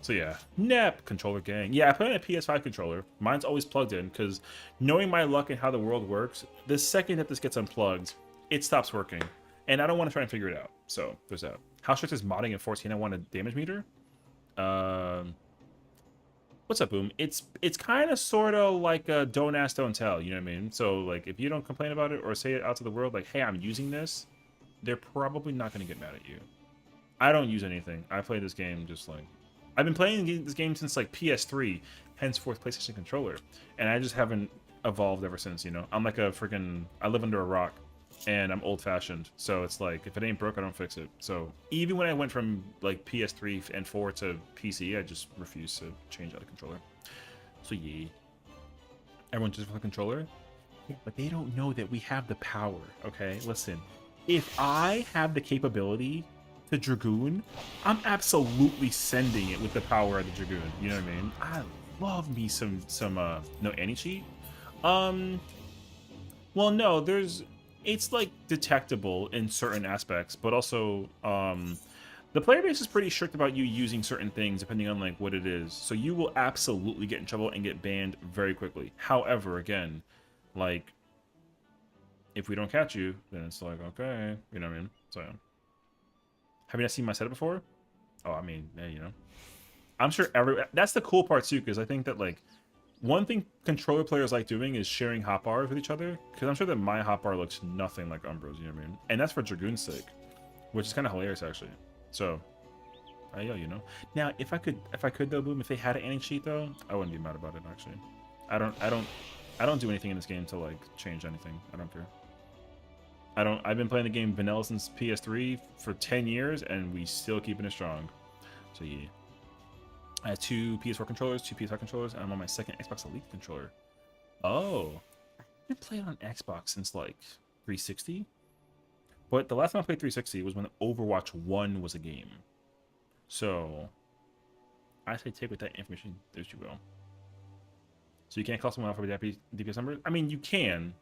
So yeah, Nep, controller gang. Yeah, I play on a PS5 controller. Mine's always plugged in because knowing my luck and how the world works, the second that this gets unplugged, it stops working. And I don't want to try and figure it out. So there's that. How strict is modding in 14? I want a damage meter. What's up, Boom? It's kind of sort of like a don't ask, don't tell. You know what I mean? So like if you don't complain about it or say it out to the world, like, hey, I'm using this, they're probably not going to get mad at you. I don't use anything. I play this game just like... I've been playing this game since like PS3, henceforth PlayStation controller, and I just haven't evolved ever since, you know? I'm like a freaking... I live under a rock, and I'm old-fashioned, so it's like, if it ain't broke, I don't fix it. So even when I went from like PS3 and 4 to PC, I just refused to change out a controller. So yeah. Everyone just for the controller? Yeah, but they don't know that we have the power, okay? Listen, if I have the capability to Dragoon, I'm absolutely sending it with the power of the Dragoon. You know what I mean? I love me some no anti-cheat. Well, no, it's like detectable in certain aspects, but also the player base is pretty strict about you using certain things depending on like what it is. So you will absolutely get in trouble and get banned very quickly. However, again, like if we don't catch you, then it's like, okay, you know what I mean? So have you not seen my setup before? Oh, I mean, yeah, you know, I'm sure that's the cool part too, because I think that like one thing controller players like doing is sharing hotbars with each other, because I'm sure that my hotbar looks nothing like Umbro's, you know what I mean? And that's for Dragoon's sake, which is kind of hilarious actually. So, yeah, you know. Now, if I could though, Boom, if they had an anti-cheat though, I wouldn't be mad about it actually. I don't I don't do anything in this game to like change anything. I don't care. I've been playing the game vanilla since PS3 for 10 years, and we still keeping it strong. So yeah. I have 2 PS4 controllers, 2 PS5 controllers, and I'm on my second Xbox Elite controller. Oh. I've been playing on Xbox since like 360. But the last time I played 360 was when Overwatch 1 was a game. So I say take with that information as you will. So you can't call someone out for DPS numbers? I mean, you can,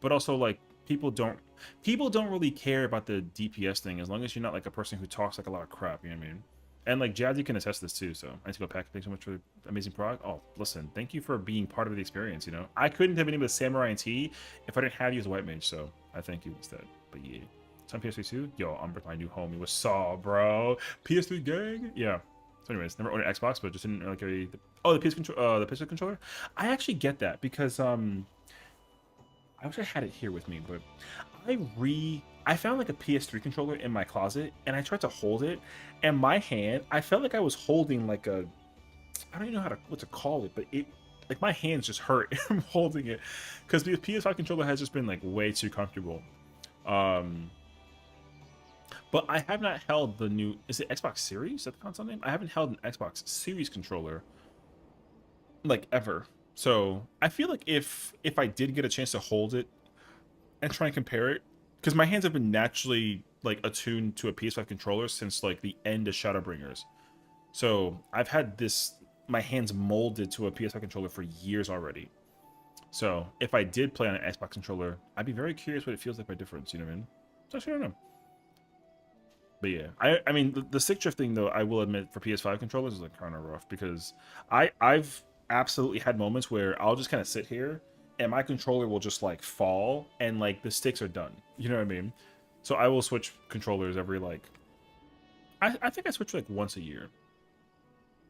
but also like people don't really care about the DPS thing as long as you're not like a person who talks like a lot of crap. You know what I mean? And like Jazzy can attest this too. So I need to go back. Thanks so much for the amazing product. Oh, listen, thank you for being part of the experience. You know, I couldn't have been able to Samurai and T if I didn't have you as a white mage. So I thank you instead. But yeah, some PS3 too. Yo, Umber, my new homie was Saw, bro. PS3 gang. Yeah. So anyways, never owned an Xbox, but just didn't like the PS control, the PS controller. I actually get that because I wish I had it here with me, but I found like a PS3 controller in my closet, and I tried to hold it, and my hand, I felt like I was holding like a, I don't even know what to call it, but it, like my hands just hurt from holding it, because the PS5 controller has just been like way too comfortable. But I have not held the new, is it Xbox Series? Is that the console name? I haven't held an Xbox Series controller like ever. So I feel like if I did get a chance to hold it and try and compare it, because my hands have been naturally like attuned to a PS5 controller since like the end of Shadowbringers. So I've had my hands molded to a PS5 controller for years already. So if I did play on an Xbox controller, I'd be very curious what it feels like by difference, you know what I mean? So actually, I don't know. But yeah, I mean, the stick drift thing, though, I will admit, for PS5 controllers is like kind of rough, because I've absolutely had moments where I'll just kind of sit here and my controller will just like fall and like the sticks are done. You know what I mean? So I will switch controllers every like, I think I switch like once a year,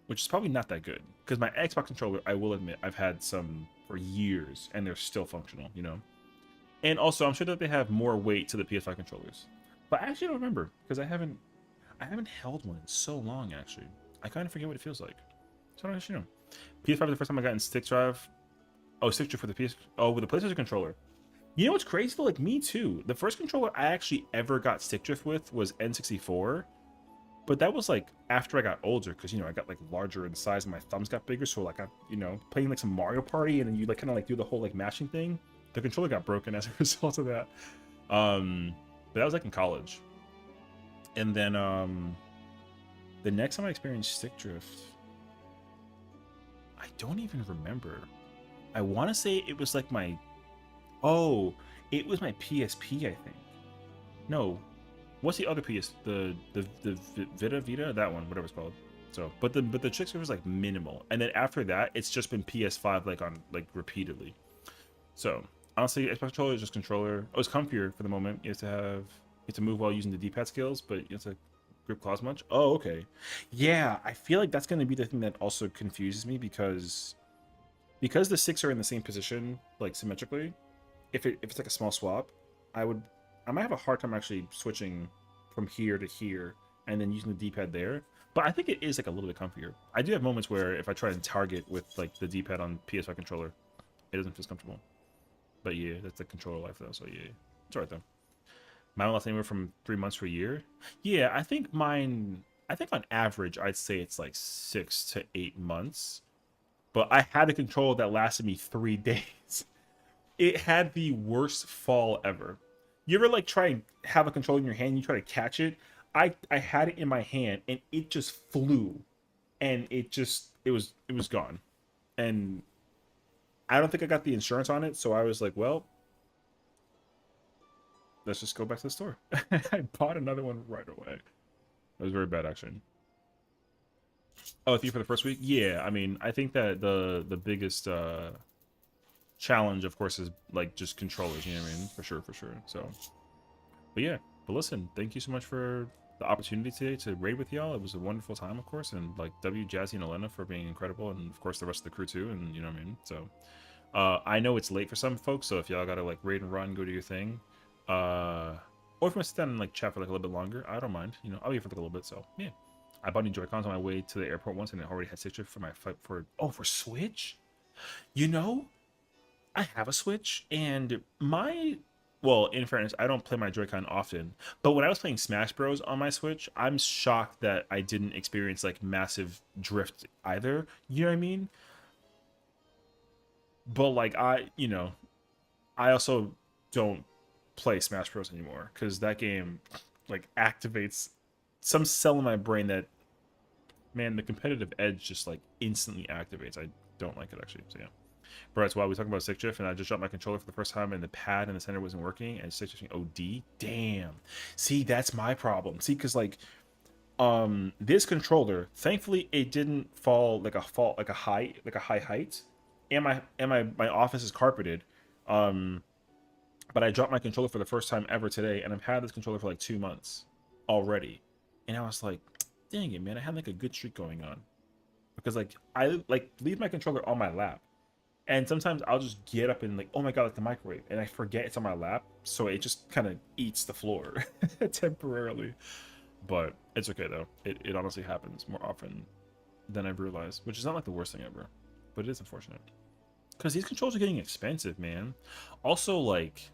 which is probably not that good, because my Xbox controller, I will admit, I've had some for years and they're still functional, you know? And also, I'm sure that they have more weight to the PS5 controllers. But I actually don't remember, because I haven't held one in so long, actually. I kind of forget what it feels like. So I don't actually know. PS5 was the first time I got in stick drive. Oh, stick drive for the PS. Oh, with the PlayStation controller. You know what's crazy though? Like me too. The first controller I actually ever got stick drift with was N64. But that was like after I got older, because you know I got like larger in size and my thumbs got bigger. So like I, you know, playing like some Mario Party and then you like kind of like do the whole like mashing thing. The controller got broken as a result of that. But that was like in college. And then the next time I experienced stick drift, I don't even remember. I want to say it was like it was my PSP, I think. No, what's the other PS? The Vita, that one, whatever it's called. So, but the stick drift was like minimal, and then after that, it's just been PS5 like on like repeatedly. So honestly, Xbox controller is just controller. Oh, it's comfier for the moment. You have to move while using the D-pad skills, but you have to grip claws much. Oh, okay. Yeah, I feel like that's going to be the thing that also confuses me, because the sticks are in the same position, like symmetrically. If it's like a small swap, I might have a hard time actually switching from here to here and then using the D-pad there. But I think it is like a little bit comfier. I do have moments where if I try and target with like the D-pad on PS5 controller, it doesn't feel as comfortable. But yeah, that's the controller life though. So yeah, it's alright though. Mine will last anywhere from 3 months to a year. Yeah, I think on average, I'd say it's like 6 to 8 months. But I had a controller that lasted me 3 days. It had the worst fall ever. You ever like try and have a controller in your hand and you try to catch it? I had it in my hand and it just flew. And it was gone. And I don't think I got the insurance on it, so I was like, well, let's just go back to the store. I bought another one right away. It was very bad, actually. Oh, I think for the first week? Yeah, I mean, I think that the biggest challenge, of course, is like just controllers, you know what I mean? For sure. So, but yeah, but listen, thank you so much for the opportunity today to raid with y'all. It was a wonderful time, of course, and like Jazzy, and Elena for being incredible, and of course the rest of the crew too, and you know what I mean? So, I know it's late for some folks, so if y'all gotta like raid and run, go do your thing. Or if I sit down and like chat for like a little bit longer, I don't mind. You know, I'll be here for like a little bit. So yeah, I bought new Joy-Cons on my way to the airport once, and it already had stick drift for my fight for Switch. You know, I have a Switch, and well, in fairness, I don't play my Joy-Con often, but when I was playing Smash Bros on my Switch, I'm shocked that I didn't experience like massive drift either. You know what I mean? But like I also don't play Smash Bros anymore because that game like activates some cell in my brain that, man, the competitive edge just like instantly activates. I don't like it actually. So yeah. Bro, that's why we talking about stick drift, and I just dropped my controller for the first time, and the pad in the center wasn't working, and stick drifting OD. Damn. See, that's my problem. See, because like, this controller, thankfully, it didn't fall like a high height, and my office is carpeted. But I dropped my controller for the first time ever today, and I've had this controller for like 2 months already, and I was like, dang it, man, I had like a good streak going on, because like I like leave my controller on my lap. And sometimes I'll just get up and like, oh my god, like the microwave, and I forget it's on my lap, so it just kind of eats the floor temporarily. But it's okay though. It honestly happens more often than I've realized, which is not like the worst thing ever, but it is unfortunate. Because these controls are getting expensive, man. Also, like,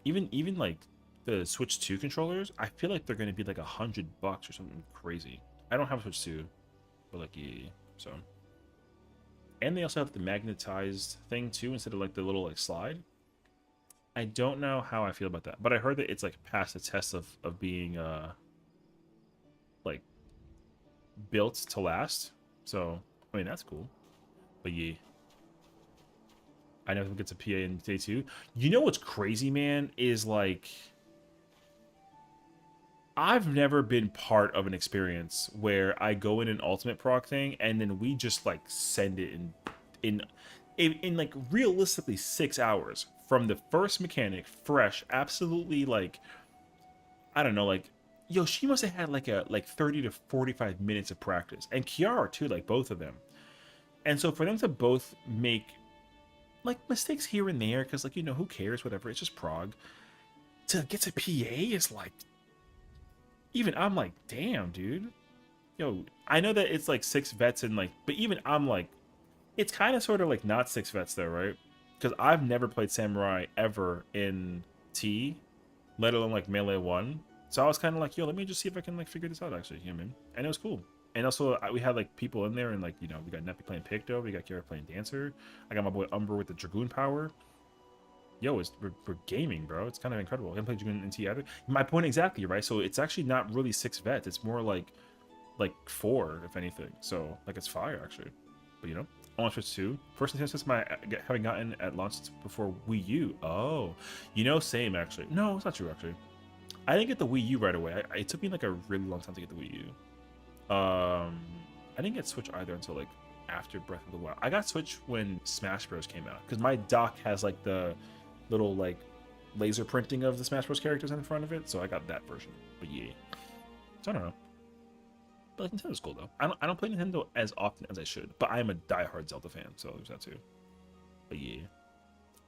even like the Switch 2 controllers, I feel like they're gonna be like $100 or something crazy. I don't have a Switch 2, but like yeah, so. And they also have the magnetized thing too, instead of like the little like slide. I don't know how I feel about that, but I heard that it's like past the test of being like built to last. So I mean that's cool. But yeah, I know who gets a PA in day 2. You know what's crazy, man, is like I've never been part of an experience where I go in an ultimate proc thing and then we just like send it in like realistically 6 hours from the first mechanic, fresh, absolutely like I don't know, like yo, she must have had like 30 to 45 minutes of practice, and Kiara too, like both of them. And so for them to both make like mistakes here and there, because like who cares, whatever, it's just prog, to get to PA is like, even I'm like, damn, dude. Yo, I know that it's like 6 vets and like, but even I'm like, it's kind of sort of like not 6 vets though, right? Because I've never played Samurai ever in T, let alone like Melee 1. So I was kind of like, yo, let me just see if I can like figure this out actually, man. And it was cool. And also we had like people in there, and like, we got Neppy playing Picto, we got Kiara playing Dancer. I got my boy Umber with the Dragoon power. Yo, we're gaming, bro. It's kind of incredible. I haven't played Dragoon in T either. My point exactly, right? So it's actually not really 6 vets. It's more like 4, if anything. So like it's fire actually. But I want Switch 2. First Nintendo since my having gotten at launch before Wii U. Oh, same actually. No, it's not true actually. I didn't get the Wii U right away. It took me like a really long time to get the Wii U. I didn't get Switch either until like after Breath of the Wild. I got Switch when Smash Bros came out, because my dock has like the little like laser printing of the Smash Bros characters in front of it, so I got that version. But yeah, so I don't know. But like, Nintendo's cool though. I don't play Nintendo as often as I should, but I am a diehard Zelda fan, so there's that too. But yeah,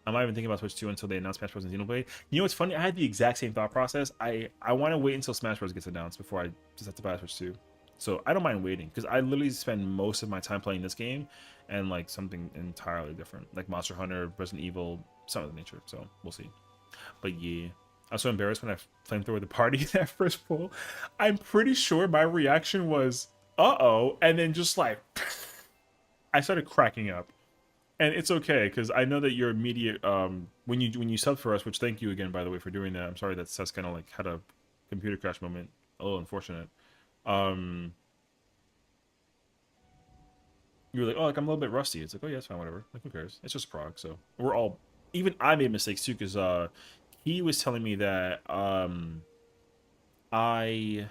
I'm not even thinking about Switch 2 until they announce Smash Bros and Xenoblade. You know what's funny? I had the exact same thought process. I want to wait until Smash Bros gets announced before I just have to buy a Switch 2. So I don't mind waiting, because I literally spend most of my time playing this game and like something entirely different, like Monster Hunter, Resident Evil, something of the nature. So we'll see. But yeah, I was so embarrassed when I flamed through the party in that first poll. I'm pretty sure my reaction was uh-oh, and then just like I started cracking up. And it's okay, because I know that your immediate when you sub for us, which thank you again by the way for doing that. I'm sorry that Sess kind of like had a computer crash moment. A little unfortunate. You were like, oh, like I'm a little bit rusty. It's like, oh yeah, it's fine, whatever. Like, who cares? It's just prog. So we're all, even I made mistakes too, because he was telling me that I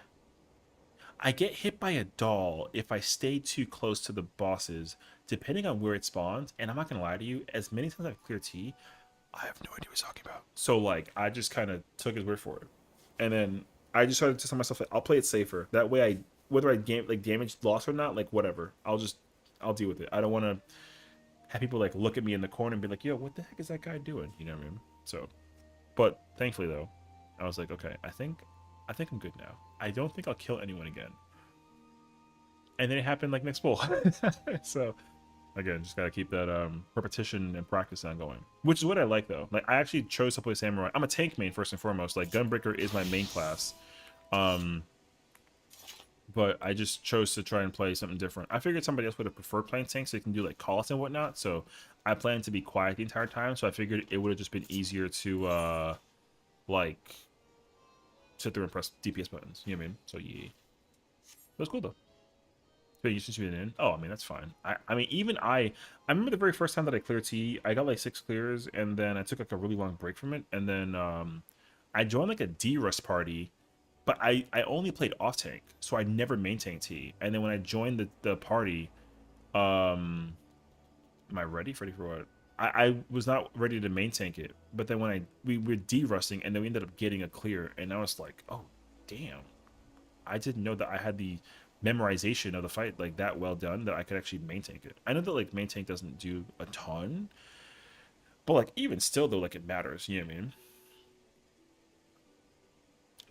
get hit by a doll if I stay too close to the bosses, depending on where it spawns. And I'm not gonna lie to you, as many times I've cleared T, I have no idea what he's talking about. So like, I just kind of took his word for it, and then I just started to tell myself, like, I'll play it safer. That way, whether I damage loss or not, like whatever, I'll deal with it. I don't want to have people like look at me in the corner and be like, yo, what the heck is that guy doing? You know what I mean? So, but thankfully though, I was like, okay, I think I'm good now. I don't think I'll kill anyone again. And then it happened like next poll. So Again, just gotta keep that repetition and practice on going, which is what I like though. Like I actually chose to play samurai. I'm a tank main first and foremost. Like Gunbreaker is my main class, but I just chose to try and play something different. I figured somebody else would have preferred playing tank, so you can do like calls and whatnot. So I planned to be quiet the entire time. So I figured it would have just been easier to like sit there and press DPS buttons. You know what I mean? So yeah, it was cool though. But you should be in. Oh, I mean that's fine. I mean even I remember the very first time that I cleared T, I got like 6 clears, and then I took like a really long break from it, and then I joined like a D-Rust party, but I only played off tank, so I never main tank T. And then when I joined the party, am I ready? Ready for what? I was not ready to main tank it, but then when we were D-Rusting, and then we ended up getting a clear, and I was like, oh damn, I didn't know that I had the memorization of the fight like that well done that I could actually main tank it. I know that like main tank doesn't do a ton, but like even still though, like it matters. You know what I mean?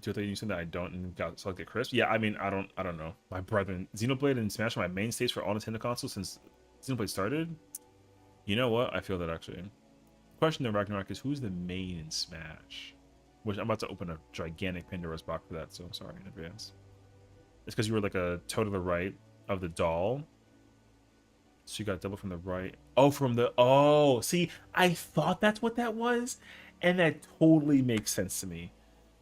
Do you think you said that I don't and got selected crisp? Yeah, I mean I don't know. My brethren, Xenoblade and Smash are my mainstays for all Nintendo consoles since Xenoblade started. You know what? I feel that actually. Question to Ragnarok is who's the main in Smash? Which I'm about to open a gigantic Pandora's box for that, so I'm sorry in advance. It's because you were like a toe to the right of the doll. So you got double from the right. Oh, from the... Oh, see, I thought that's what that was. And that totally makes sense to me.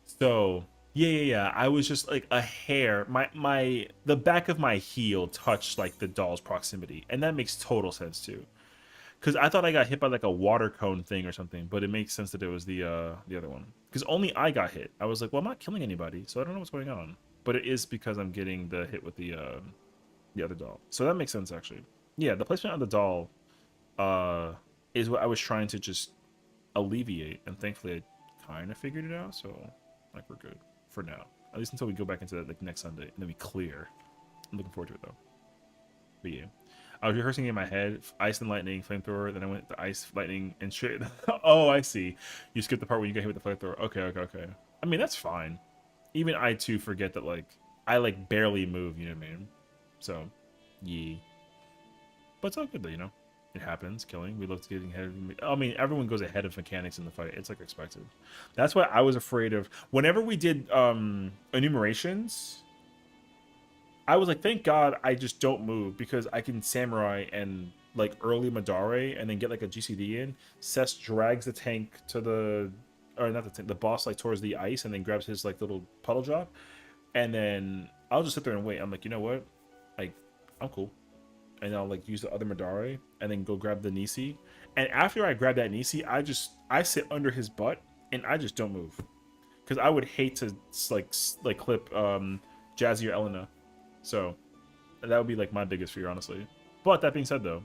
So, yeah. I was just like a hair. The back of my heel touched like the doll's proximity. And that makes total sense too. Because I thought I got hit by like a water cone thing or something. But it makes sense that it was the other one. Because only I got hit. I was like, well, I'm not killing anybody. So I don't know what's going on. But it is because I'm getting the hit with the other doll. So that makes sense, actually. Yeah, the placement on the doll is what I was trying to just alleviate. And thankfully, I kind of figured it out. So, like, we're good for now. At least until we go back into that like next Sunday. And then we clear. I'm looking forward to it, though. But yeah. I was rehearsing in my head, ice and lightning, flamethrower. Then I went to ice, lightning, and straight. Oh, I see. You skipped the part where you get hit with the flamethrower. Okay. I mean, that's fine. Even I too forget that like I like barely move, you know what I mean? So, yeah. But it's all good though, you know. It happens. Killing. We looked getting ahead of me. I mean, everyone goes ahead of mechanics in the fight. It's like expected. That's why I was afraid of. Whenever we did enumerations, I was like, thank God I just don't move because I can samurai and like early Madare and then get like a GCD in. Cess drags the tank to the. Or not the tank, the boss like towards the ice and then grabs his like little puddle drop, and then I'll just sit there and wait. I'm like, you know what, like I'm cool, and I'll like use the other Madare and then go grab the Nisi. And after I grab that Nisi, I sit under his butt and I just don't move because I would hate to like clip Jazzy or Elena. So that would be like my biggest fear, honestly. But that being said, though,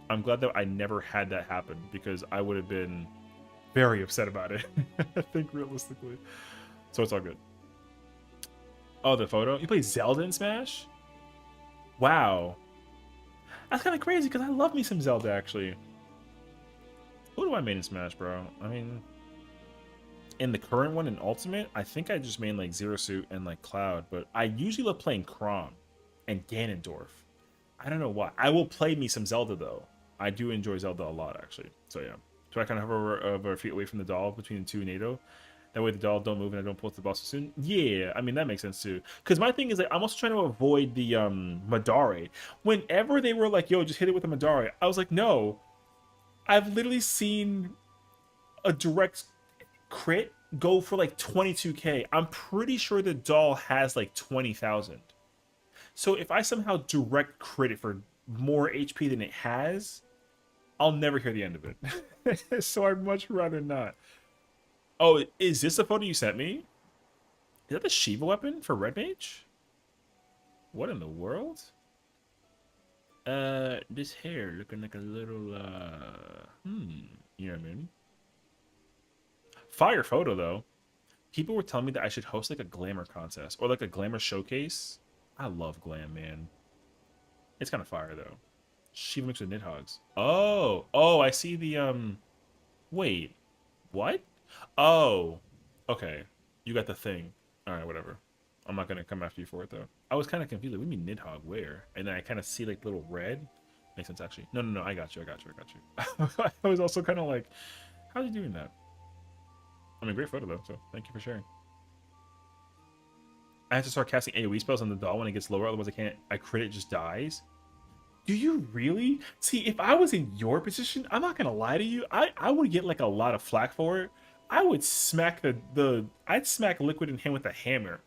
I'm glad that I never had that happen because I would have been very upset about it. I think realistically. So it's all good. Oh, the photo? You play Zelda in Smash? Wow. That's kind of crazy because I love me some Zelda, actually. Who do I main in Smash, bro? I mean, in the current one in Ultimate, I think I just main like Zero Suit and like Cloud, but I usually love playing Chrom and Ganondorf. I don't know why. I will play me some Zelda, though. I do enjoy Zelda a lot, actually. So yeah. So I kind of hover over feet away from the doll between the two NATO. That way the doll don't move and I don't pull to the boss too soon. Yeah, I mean, that makes sense too. Because my thing is like, I'm also trying to avoid the Madare. Whenever they were like, yo, just hit it with a Madare, I was like, no. I've literally seen a direct crit go for like 22k. I'm pretty sure the doll has like 20,000. So if I somehow direct crit it for more HP than it has, I'll never hear the end of it. So I'd much rather not. Oh, is this the photo you sent me? Is that the Shiva weapon for Red Mage? What in the world? This hair looking like a little, you know what I mean? Fire photo, though. People were telling me that I should host like a glamour contest or like a glamour showcase. I love glam, man. It's kind of fire, though. Shiva mixed with Nidhogg's. Oh, I see the, wait, what? Oh, okay. You got the thing. All right, whatever. I'm not going to come after you for it, though. I was kind of confused. Like, what do you mean Nidhogg? Where? And then I kind of see, like, little red. Makes sense, actually. No, I got you. I was also kind of like, how's he doing that? I mean, great photo, though, so thank you for sharing. I have to start casting AoE spells on the doll when it gets lower, otherwise I can't. I crit, it just dies. Do you really? See, if I was in your position, I'm not gonna lie to you, I would get like a lot of flack for it. I would smack I'd smack Liquid in hand with a hammer,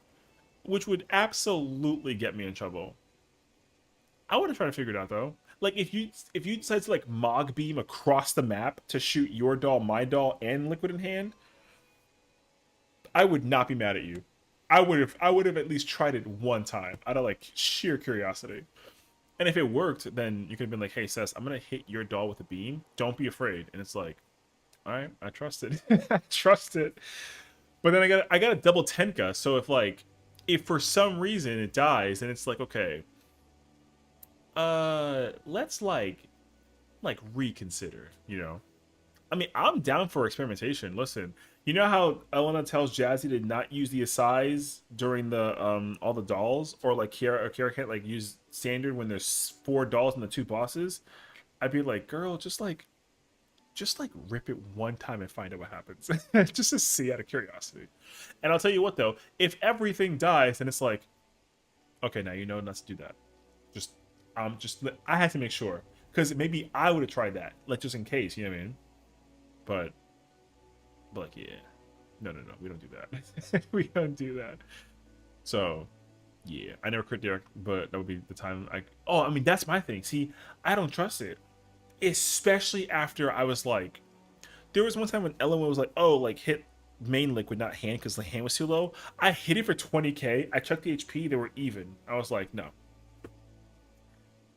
which would absolutely get me in trouble. I would have tried to figure it out though. Like if you decide to like Mog beam across the map to shoot your doll, my doll, and Liquid in hand, I would not be mad at you. I would have at least tried it one time out of like sheer curiosity. And if it worked, then you could have been like, hey Sess, I'm gonna hit your doll with a beam. Don't be afraid. And it's like, alright, I trust it. I trust it. But then I got a double Tenka, so if for some reason it dies, then it's like, okay. Let's like reconsider, you know. I mean, I'm down for experimentation. Listen, you know how Elena tells Jazzy to not use the Asais during the all the dolls, or like Kiara can't like use standard when there's 4 dolls and the 2 bosses. I'd be like, girl, just like rip it one time and find out what happens, just to see out of curiosity. And I'll tell you what though, if everything dies, then it's like, okay, now you know not to do that. I had to make sure, because maybe I would have tried that, like just in case, you know what I mean? But like, yeah, no, we don't do that. We don't do that. So, yeah, I never crit Derek, but that would be the time I mean, that's my thing. See, I don't trust it, especially after I was like, there was one time when Ellen was like, oh, like hit main Liquid, not hand, because the hand was too low. I hit it for 20k. I checked the HP, they were even. I was like, no.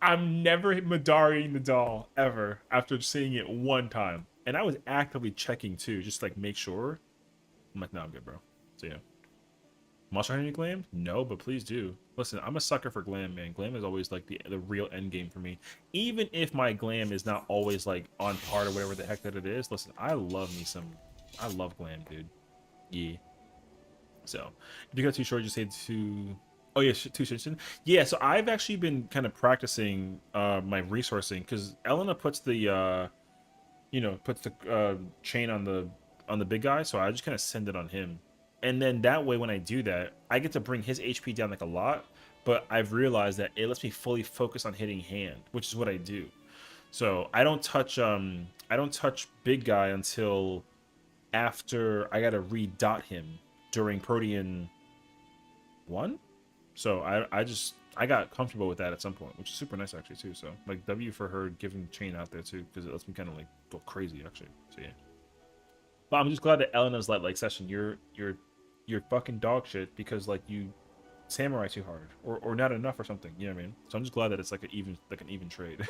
I'm never Madariing the doll ever after seeing it one time. And I was actively checking too, just like make sure. I'm like, no, I'm good, bro. So yeah. Monster Hunter Glam? No, but please do. Listen, I'm a sucker for Glam, man. Glam is always like the real end game for me. Even if my Glam is not always like on par or whatever the heck that it is. Listen, I love Glam, dude. Yeah. So, if you got too short, just say to... Oh yeah, to Sessiion. Yeah, so I've actually been kind of practicing my resourcing, because Elena puts the chain on the big guy, so I just kind of send it on him, and then that way when I do that, I get to bring his HP down like a lot. But I've realized that it lets me fully focus on hitting hand, which is what I do. So I don't touch big guy until after I gotta re-dot him during Protean 1. So I got comfortable with that at some point, which is super nice actually too. So like W for her giving chain out there too, because it lets me kind of like go crazy actually. So yeah. But I'm just glad that Elena's like Sessiion, you're fucking dog shit because like you samurai too hard or not enough or something. You know what I mean? So I'm just glad that it's like an even trade.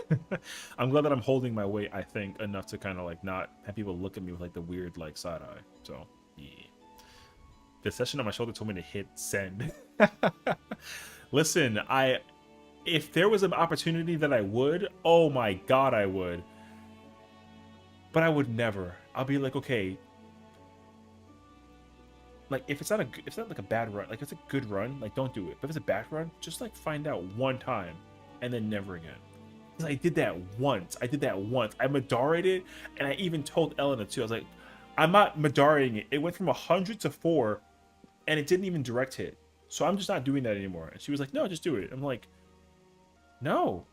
I'm glad that I'm holding my weight, I think, enough to kind of like not have people look at me with like the weird like side eye. So yeah. The Sessiion on my shoulder told me to hit send. Listen, if there was an opportunity that I would, oh my god, I would. But I would never. I'll be like, okay, like if it's not like a bad run, like if it's a good run, like don't do it. But if it's a bad run, just like find out one time and then never again. Because I did that once. I Madaried it, and I even told Elena too. I was like, I'm not Madariing it. It went from 100 to 4. And it didn't even direct hit. So I'm just not doing that anymore. And she was like, no, just do it. I'm like, no.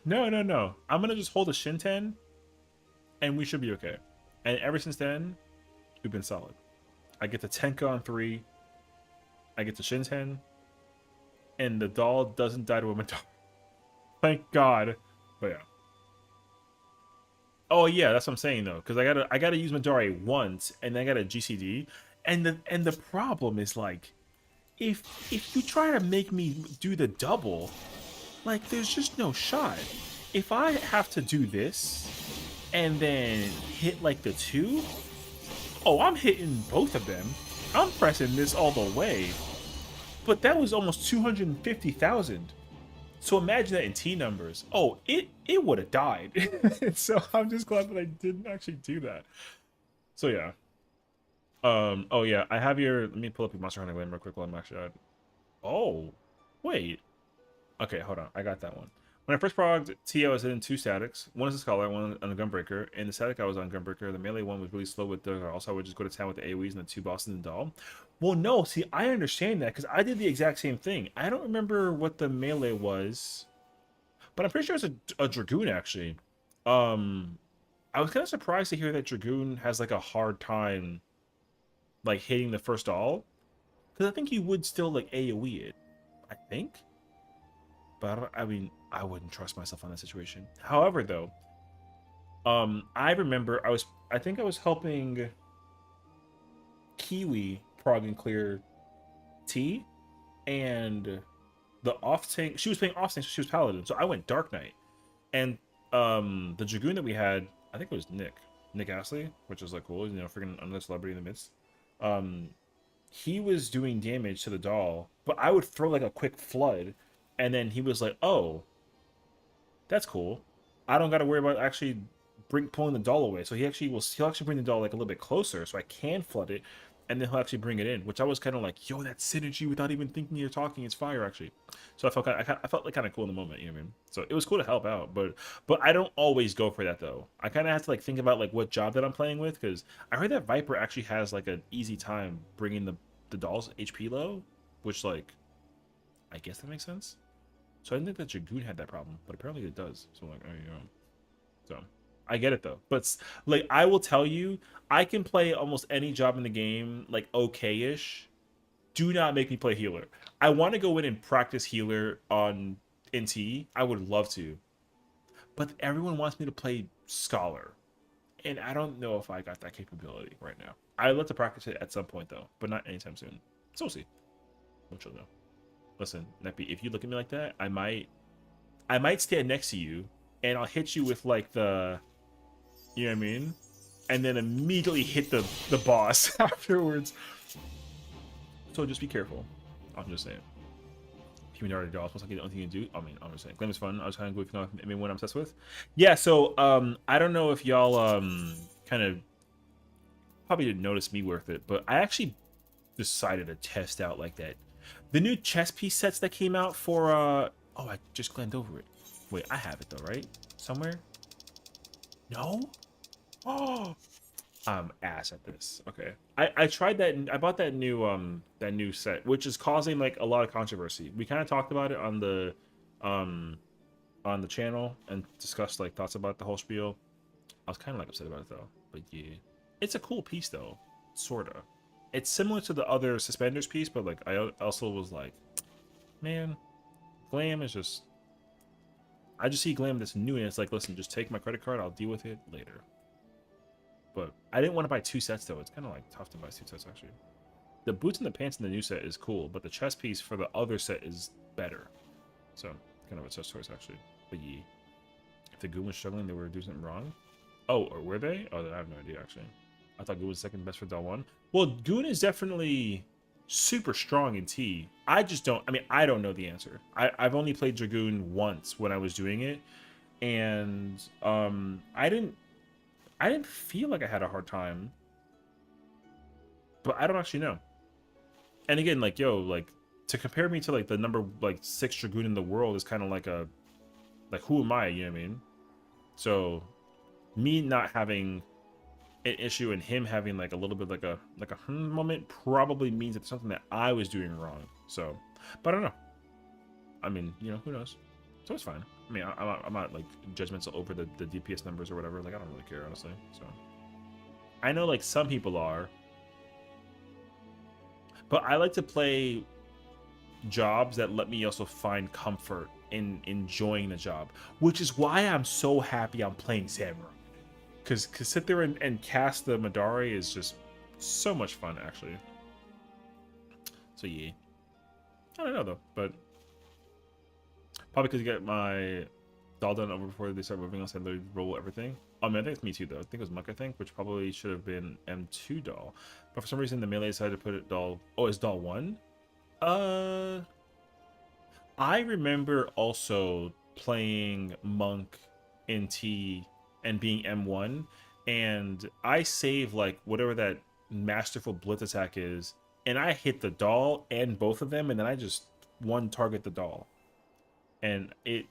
No. I'm going to just hold a Shinten, and we should be okay. And ever since then, we've been solid. I get the Tenka on 3. I get the Shinten. And the doll doesn't die to a Madara. Thank God. But yeah. Oh yeah, that's what I'm saying though. Because I gotta use Madara once, and then I got a GCD. And the problem is like, if you try to make me do the double, like there's just no shot. If I have to do this and then hit like the 2, oh, I'm hitting both of them. I'm pressing this all the way. But that was almost 250,000. So imagine that in T numbers. Oh, it would have died. So I'm just glad that I didn't actually do that. So yeah. Oh yeah, I have your, let me pull up your Monster Hunter Glam real quick while I'm actually at, oh, wait. Okay, hold on, I got that one. When I first progged T, I was in 2 statics. One is a Scholar, one on a Gunbreaker. And the static I was on Gunbreaker. The melee one was really slow with the also I would just go to town with the AoEs and the 2 bosses and the doll. Well, no, see, I understand that because I did the exact same thing. I don't remember what the melee was, but I'm pretty sure it's a Dragoon, actually. I was kind of surprised to hear that Dragoon has, like, a hard time, like, hitting the first doll. Because I think you would still, like, AoE it. I think? But I mean, I wouldn't trust myself on that situation. However, though, I remember I think I was helping Kiwi prog and clear T, and the off tank. She was playing off tank, so she was paladin. So I went Dark Knight, and the Dragoon that we had, I think it was Nick Astley, which is like cool, you know, freaking another celebrity in the midst. He was doing damage to the doll, but I would throw like a quick flood, and then he was like, "Oh, that's cool. I don't got to worry about actually pulling the doll away." So he'll actually bring the doll like a little bit closer, so I can flood it, and then he'll actually bring it in. Which I was kind of like, "Yo, that synergy without even thinking you're talking. It's fire, actually." So I felt like kind of cool in the moment, you know what I mean? So it was cool to help out, but I don't always go for that though. I kind of have to like think about like what job that I'm playing with, because I heard that Viper actually has like an easy time bringing the doll's HP low, which like I guess that makes sense. So I didn't think that Dragoon had that problem, but apparently it does. So like, oh, you know. So I get it though. But like, I will tell you, I can play almost any job in the game like okay-ish. Do not make me play healer. I want to go in and practice healer on NT. I would love to, but everyone wants me to play scholar, and I don't know if I got that capability right now. I'd love to practice it at some point though, but not anytime soon. So we'll see. Which you'll know. Listen, Neppy, if you look at me like that, I might stand next to you and I'll hit you with like the, you know what I mean? And then immediately hit the boss afterwards. So just be careful. I'm just saying. Human already dolls, most likely the only thing you can do. I mean, I'm just saying. Glam is fun. I was kind of goofing off. I mean, what I'm obsessed with. Yeah, so I don't know if y'all kind of probably didn't notice me worth it, but I actually decided to test out like that. The new chess piece sets that came out for oh, I just glanced over it. Wait, I have it though, right? Somewhere? No? Oh, I'm ass at this. Okay. I tried that and I bought that new set, which is causing like a lot of controversy. We kind of talked about it on the channel and discussed like thoughts about the whole spiel. I was kind of like upset about it though. But yeah. It's a cool piece though. Sorta. It's similar to the other suspenders piece, but like I also was like, man, Glam is just, I just see Glam that's new and it's like, listen, just take my credit card, I'll deal with it later. But I didn't want to buy 2 sets though. It's kind of like tough to buy 2 sets actually. The boots and the pants in the new set is cool, but the chest piece for the other set is better. So kind of a tough choice actually. But yeah, if the Goon was struggling, they were doing something wrong. Oh, or were they? Oh, I have no idea actually. I thought Goon was second best for Del 1. Well, Goon is definitely super strong in T. I just don't, I mean, I don't know the answer. I've only played Dragoon once when I was doing it. And I didn't feel like I had a hard time. But I don't actually know. And again, like, yo, like, to compare me to, like, the number, like, 6 Dragoon in the world is kind of like a, like, who am I, you know what I mean? So, me not having an issue and him having like a little bit like a moment probably means it's something that I was doing wrong. So, but I don't know. I mean, you know, who knows? So it's fine. I mean, I'm not like judgmental over the DPS numbers or whatever. Like, I don't really care, honestly. So I know like some people are, but I like to play jobs that let me also find comfort in enjoying the job, which is why I'm so happy I'm playing Samurai. Because sit there and cast the Madari is just so much fun, actually. So, yeah. I don't know, though. But probably because you get my doll done over before they start moving on, so I literally roll everything. I mean, I think it's me too, though. I think it was Muck, I think, which probably should have been M2 doll. But for some reason, the melee decided to put it doll... Oh, it's doll 1? I remember also playing Monk in T and being M1, and I save like whatever that masterful blitz attack is, and I hit the doll and both of them, and then I just one target the doll, and it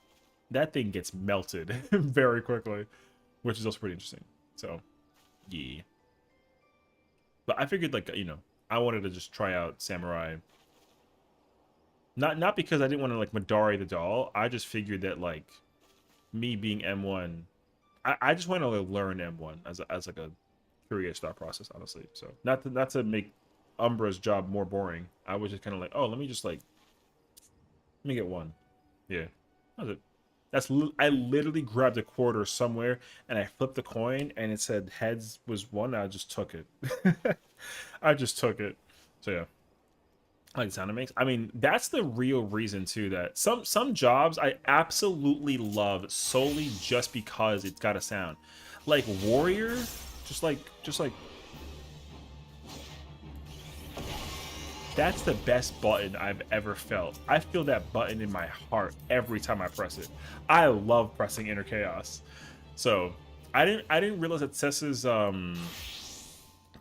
that thing gets melted very quickly, which is also pretty interesting. So, yeah. But I figured, like, you know, I wanted to just try out Samurai. Not because I didn't want to, like, Madari the doll. I just figured that, like, me being M1, I just want to learn M1 as like a curious thought process, honestly. So, not to make Umbra's job more boring. I was just kind of like, oh, let me get one. Yeah, that was it. I literally grabbed a quarter somewhere and I flipped the coin and it said heads was one. I just took it. I just took it. So yeah, I like the sound it makes. I mean, that's the real reason too that some jobs I absolutely love solely just because it's got a sound. Like Warrior, just like that's the best button I've ever felt. I feel that button in my heart every time I press it. I love pressing Inner Chaos. So I didn't realize that Sessa's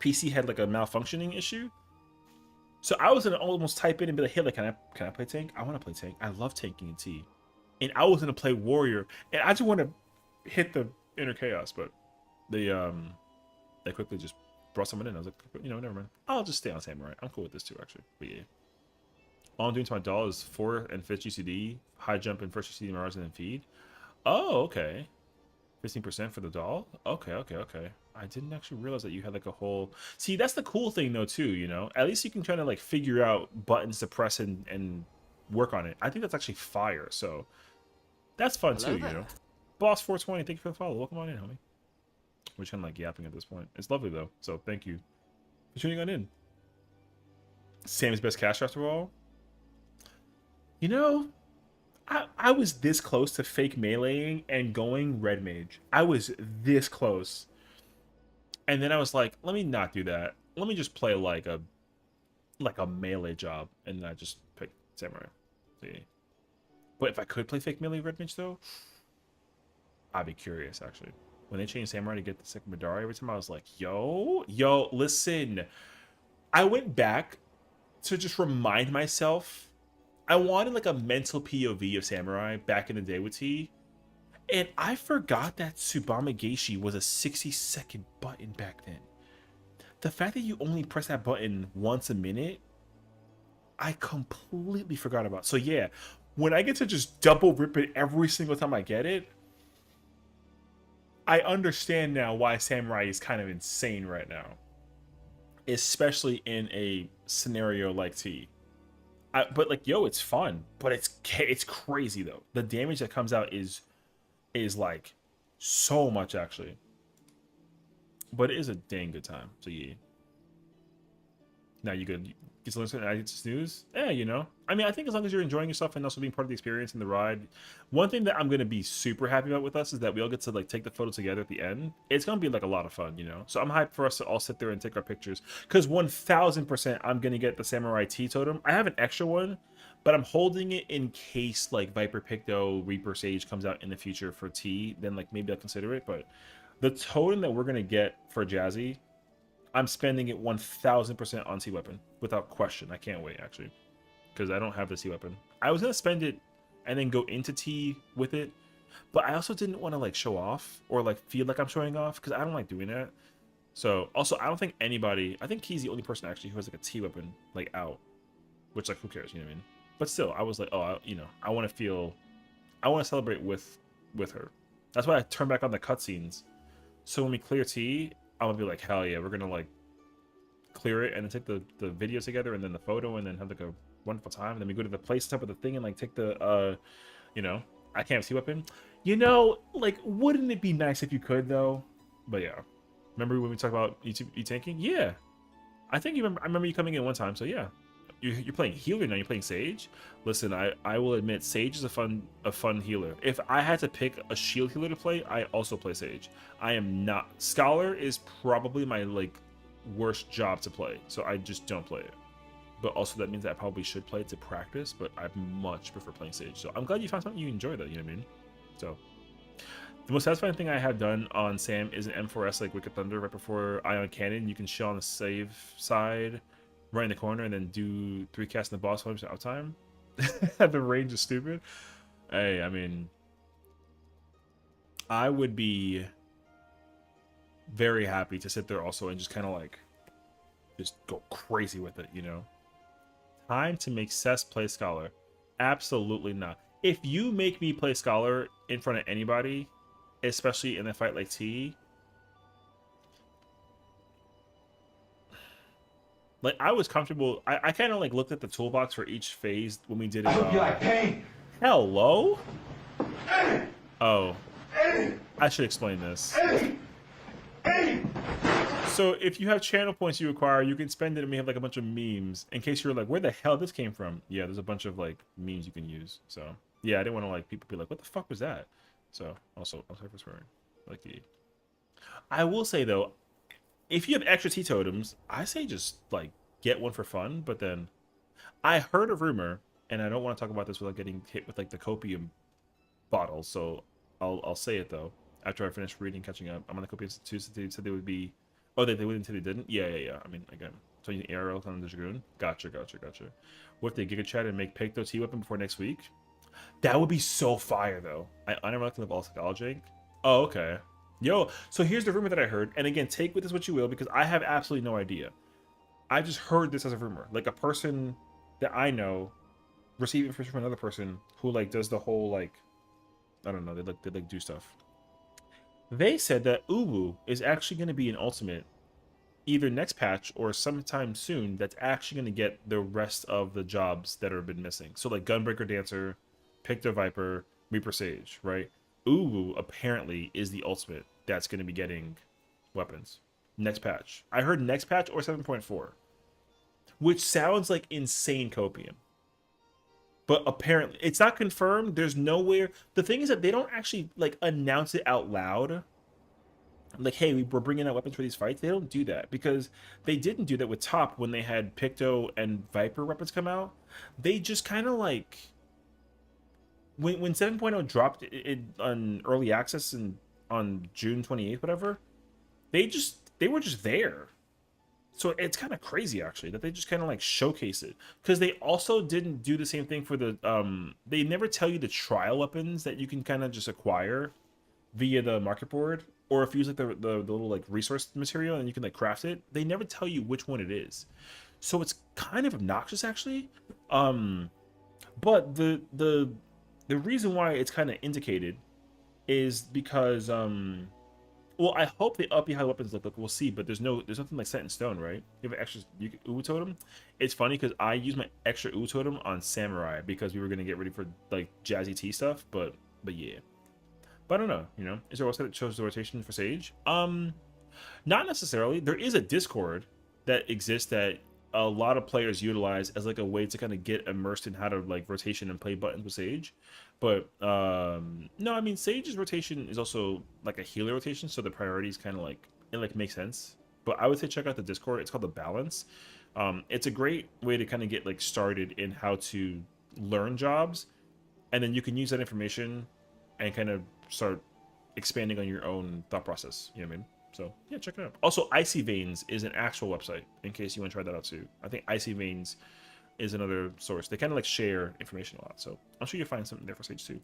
PC had like a malfunctioning issue. So I was gonna almost type in and be like, hey, like, can I play tank? I want to play tank. I love tanking in T. And I was gonna play Warrior, and I just want to hit the Inner Chaos, but they quickly just brought someone in. I was like, you know, never mind. I'll just stay on Samurai. I'm cool with this too, actually. But yeah. All I'm doing to my doll is 4th and 5th GCD, high jump and 1st GCD Mirage, and then feed. Oh, okay. 15% for the doll? Okay. I didn't actually realize that you had like a whole... See, that's the cool thing though too, you know? At least you can try to like figure out buttons to press and work on it. I think that's actually fire, so... That's fun too, you know? Boss 420, thank you for the follow. Welcome on in, homie. We're just kind of like yapping at this point. It's lovely though, so thank you for tuning on in. Sam's best cash after all. You know, I was this close to fake meleeing and going red mage. I was this close, and then I was like, let me not do that. Let me just play like a melee job, and then I just picked samurai. See, but if I could play fake melee red mage though, I'd be curious actually. When they changed Samurai to get the second Madara every time, I was like, yo, listen. I went back to just remind myself. I wanted like a mental POV of Samurai back in the day with T. And I forgot that Tsubame Geishi was a 60-second button back then. The fact that you only press that button once a minute, I completely forgot about. So yeah, when I get to just double rip it every single time I get it, I understand now why Samurai is kind of insane right now. Especially in a scenario like T. But like, yo, it's fun. But it's crazy though. The damage that comes out is like so much actually. But it is a dang good time. So yeah. Now you good. Get to listen. I get to snooze. Yeah, you know. I mean, I think as long as you're enjoying yourself and also being part of the experience and the ride. One thing that I'm gonna be super happy about with us is that we all get to like take the photo together at the end. It's gonna be like a lot of fun, you know. So I'm hyped for us to all sit there and take our pictures. Because 1000% I'm gonna get the Samurai T totem. I have an extra one, but I'm holding it in case like Viper Picto Reaper Sage comes out in the future for T. Then like maybe I'll consider it. But the totem that we're gonna get for Jazzy, I'm spending it 1000% on T weapon without question. I can't wait actually, because I don't have the T weapon. I was gonna spend it and then go into T with it, but I also didn't want to like show off or like feel like I'm showing off because I don't like doing that. So also I don't think anybody. I think he's the only person actually who has like a T weapon like out, which like who cares, you know what I mean? But still, I was like, oh, you know, I want to celebrate with her. That's why I turned back on the cutscenes. So when we clear T, I'm gonna be like, hell yeah, we're gonna like clear it and then take the video together and then the photo and then have like a wonderful time. And then we go to the place top of the thing and like take the you know, I can't see weapon. You know, like, wouldn't it be nice if you could though? But yeah, remember when we talked about you tanking? Yeah, I think I remember you coming in one time. So yeah, you're playing healer now. You're playing Sage. Listen, I will admit Sage is a fun healer. If I had to pick a shield healer to play, I also play Sage. I am not. Scholar is probably my like worst job to play, so I just don't play it. But also that means that I probably should play it to practice, but I much prefer playing Sage. So I'm glad you found something you enjoy though, you know what I mean? So the most satisfying thing I have done on Sam is an M4S like Wicked Thunder right before Ion Cannon. You can chill on the save side, right in the corner, and then do 3 casts in the boss 100% uptime. The range is stupid. Hey, I mean, I would be very happy to sit there also and just kind of like just go crazy with it, you know. Time to make Cess play Scholar. Absolutely not. If you make me play Scholar in front of anybody, especially in a fight like T, like I was comfortable. I kind of like looked at the toolbox for each phase when we did it.
I hope you like pain.
Hello? Oh, I should explain this. So if you have channel points you acquire, you can spend it and we have like a bunch of memes in case you're like, where the hell this came from? Yeah, there's a bunch of like memes you can use. So yeah, I didn't want to like people be like, what the fuck was that? So also, I'm sorry for swearing. Like I will say though, if you have extra T totems, I say just like get one for fun. But then I heard a rumor, and I don't want to talk about this without getting hit with like the copium bottles. So I'll say it though. After I finish reading, catching up, I'm on the Copium Institute. So they said they would be. Oh, they wouldn't until they didn't. Yeah. I mean, again, so you arrows on the Dragoon. Gotcha. What if they Giga Chat and make Picto T weapon before next week? That would be so fire though. I unironically love all psychology. Oh, okay. Yo, so here's the rumor that I heard, and again, take with this what you will because I have absolutely no idea. I just heard this as a rumor, like a person that I know received information from another person who like does the whole like, I don't know, they like do stuff. They said that Uwu is actually going to be an ultimate either next patch or sometime soon that's actually going to get the rest of the jobs that have been missing. So like Gunbreaker Dancer, Picto Viper, Reaper Sage, right? Uwu apparently is the ultimate that's going to be getting weapons next patch. I heard next patch or 7.4, which sounds like insane copium. But apparently, it's not confirmed. There's nowhere. The thing is that they don't actually like announce it out loud. Like, hey, we're bringing out weapons for these fights. They don't do that because they didn't do that with Top when they had Picto and Viper weapons come out. They just kind of like when 7.0 dropped it on early access and on June 28th, whatever. They were just there. So it's kind of crazy, actually, that they just kind of like showcase it. Because they also didn't do the same thing for the... they never tell you the trial weapons that you can kind of just acquire via the market board. Or if you use like the little like resource material and you can like craft it. They never tell you which one it is. So it's kind of obnoxious, actually. But the reason why it's kind of indicated is because... well, I hope they up how the weapons look. We'll see, but there's nothing like set in stone, right? You have an extra Uwu totem. It's funny because I used my extra Uwu totem on Samurai because we were gonna get ready for like Jazzy T stuff, but yeah. But I don't know, you know. Is there also that shows the rotation for Sage? Not necessarily. There is a Discord that exists that a lot of players utilize as like a way to kind of get immersed in how to like rotation and play buttons with Sage. But no, I mean Sage's rotation is also like a healer rotation, so the priorities kind of like it like makes sense. But I would say check out the Discord. It's called The Balance. It's a great way to kind of get like started in how to learn jobs, and then you can use that information and kind of start expanding on your own thought process. You know what I mean? So yeah, check it out. Also, Icy Veins is an actual website in case you want to try that out too. I think Icy Veins is another source. They kind of like share information a lot, so I'm sure you'll find something there for Sage too.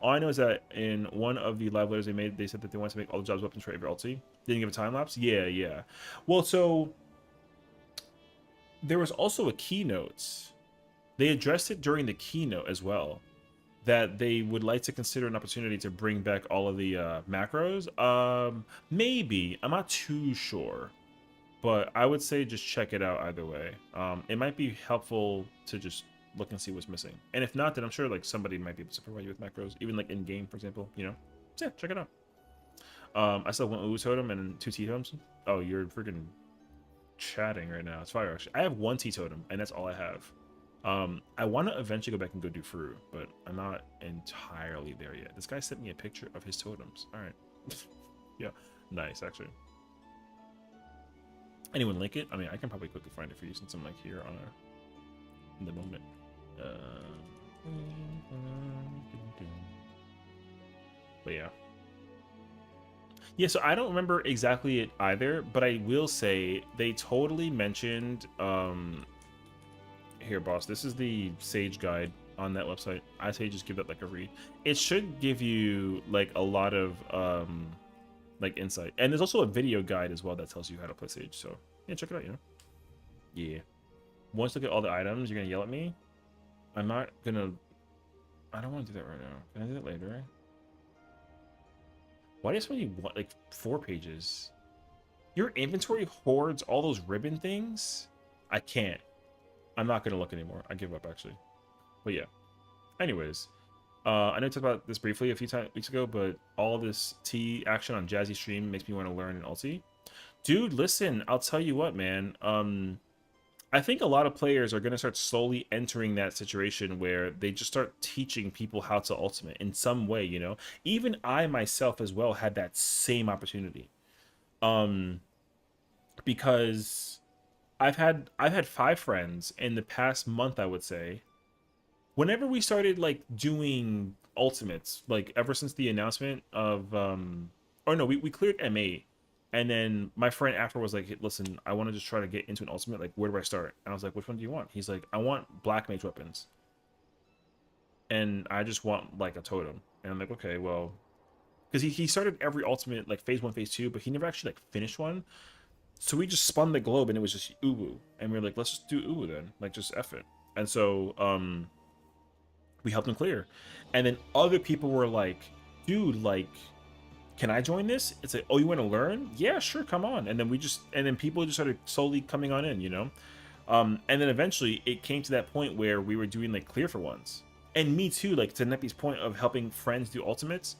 All I know is that in one of the live letters they made, they said that they wanted to make all the jobs weapons for every ulti. Didn't give a time lapse. Yeah. Well, so there was also a keynote. They addressed it during the keynote as well, that they would like to consider an opportunity to bring back all of the macros. Maybe. I'm not too sure. But I would say just check it out either way. It might be helpful to just look and see what's missing. And if not, then I'm sure like somebody might be able to provide you with macros, even like in game, for example. You know, so yeah, check it out. I still have one Uwu totem and 2 T totems. Oh, you're freaking chatting right now. It's fire. Actually, I have 1 T totem, and that's all I have. I want to eventually go back and go do Furu, but I'm not entirely there yet. This guy sent me a picture of his totems. All right. Yeah, nice actually. Anyone link it? I mean, I can probably quickly find it for you since I'm like here on in the moment. But yeah, so I don't remember exactly it either, but I will say they totally mentioned here, boss, this is the Sage guide. on that website. I say just give that like a read. It should give you like a lot of like insight, and there's also a video guide as well that tells you how to play Sage. So yeah, check it out. Yeah. Once look at all the items, you're gonna yell at me. I'm not gonna. I don't want to do that right now. Can I do that later? Why does somebody want like 4 pages? Your inventory hoards all those ribbon things? I can't. I'm not gonna look anymore. I give up actually. But yeah. Anyways, I know I talked about this briefly a few weeks ago, but all this T action on Jazzy stream makes me want to learn an ulti. Dude, listen, I'll tell you what, man. I think a lot of players are going to start slowly entering that situation where they just start teaching people how to ultimate in some way, you know? Even I myself as well had that same opportunity. Because I've had 5 friends in the past month, I would say. Whenever we started like doing ultimates, like ever since the announcement of or no, we cleared M8. And then my friend after was like, hey, listen, I want to just try to get into an ultimate. Like, where do I start? And I was like, which one do you want? He's like, I want black mage weapons. And I just want like a totem. And I'm like, okay, well, because he started every ultimate, like phase 1, phase 2, but he never actually like finished one. So we just spun the globe and it was just Uwu. And we were like, let's just do Uwu then. Like, just F it. And so we helped him clear. And then other people were like, dude, like, can I join this? It's like, oh, you want to learn? Yeah, sure, come on. And then people just started slowly coming on in, you know? And then eventually it came to that point where we were doing like clear for ones. And me too, like to Neppy's point of helping friends do ultimates,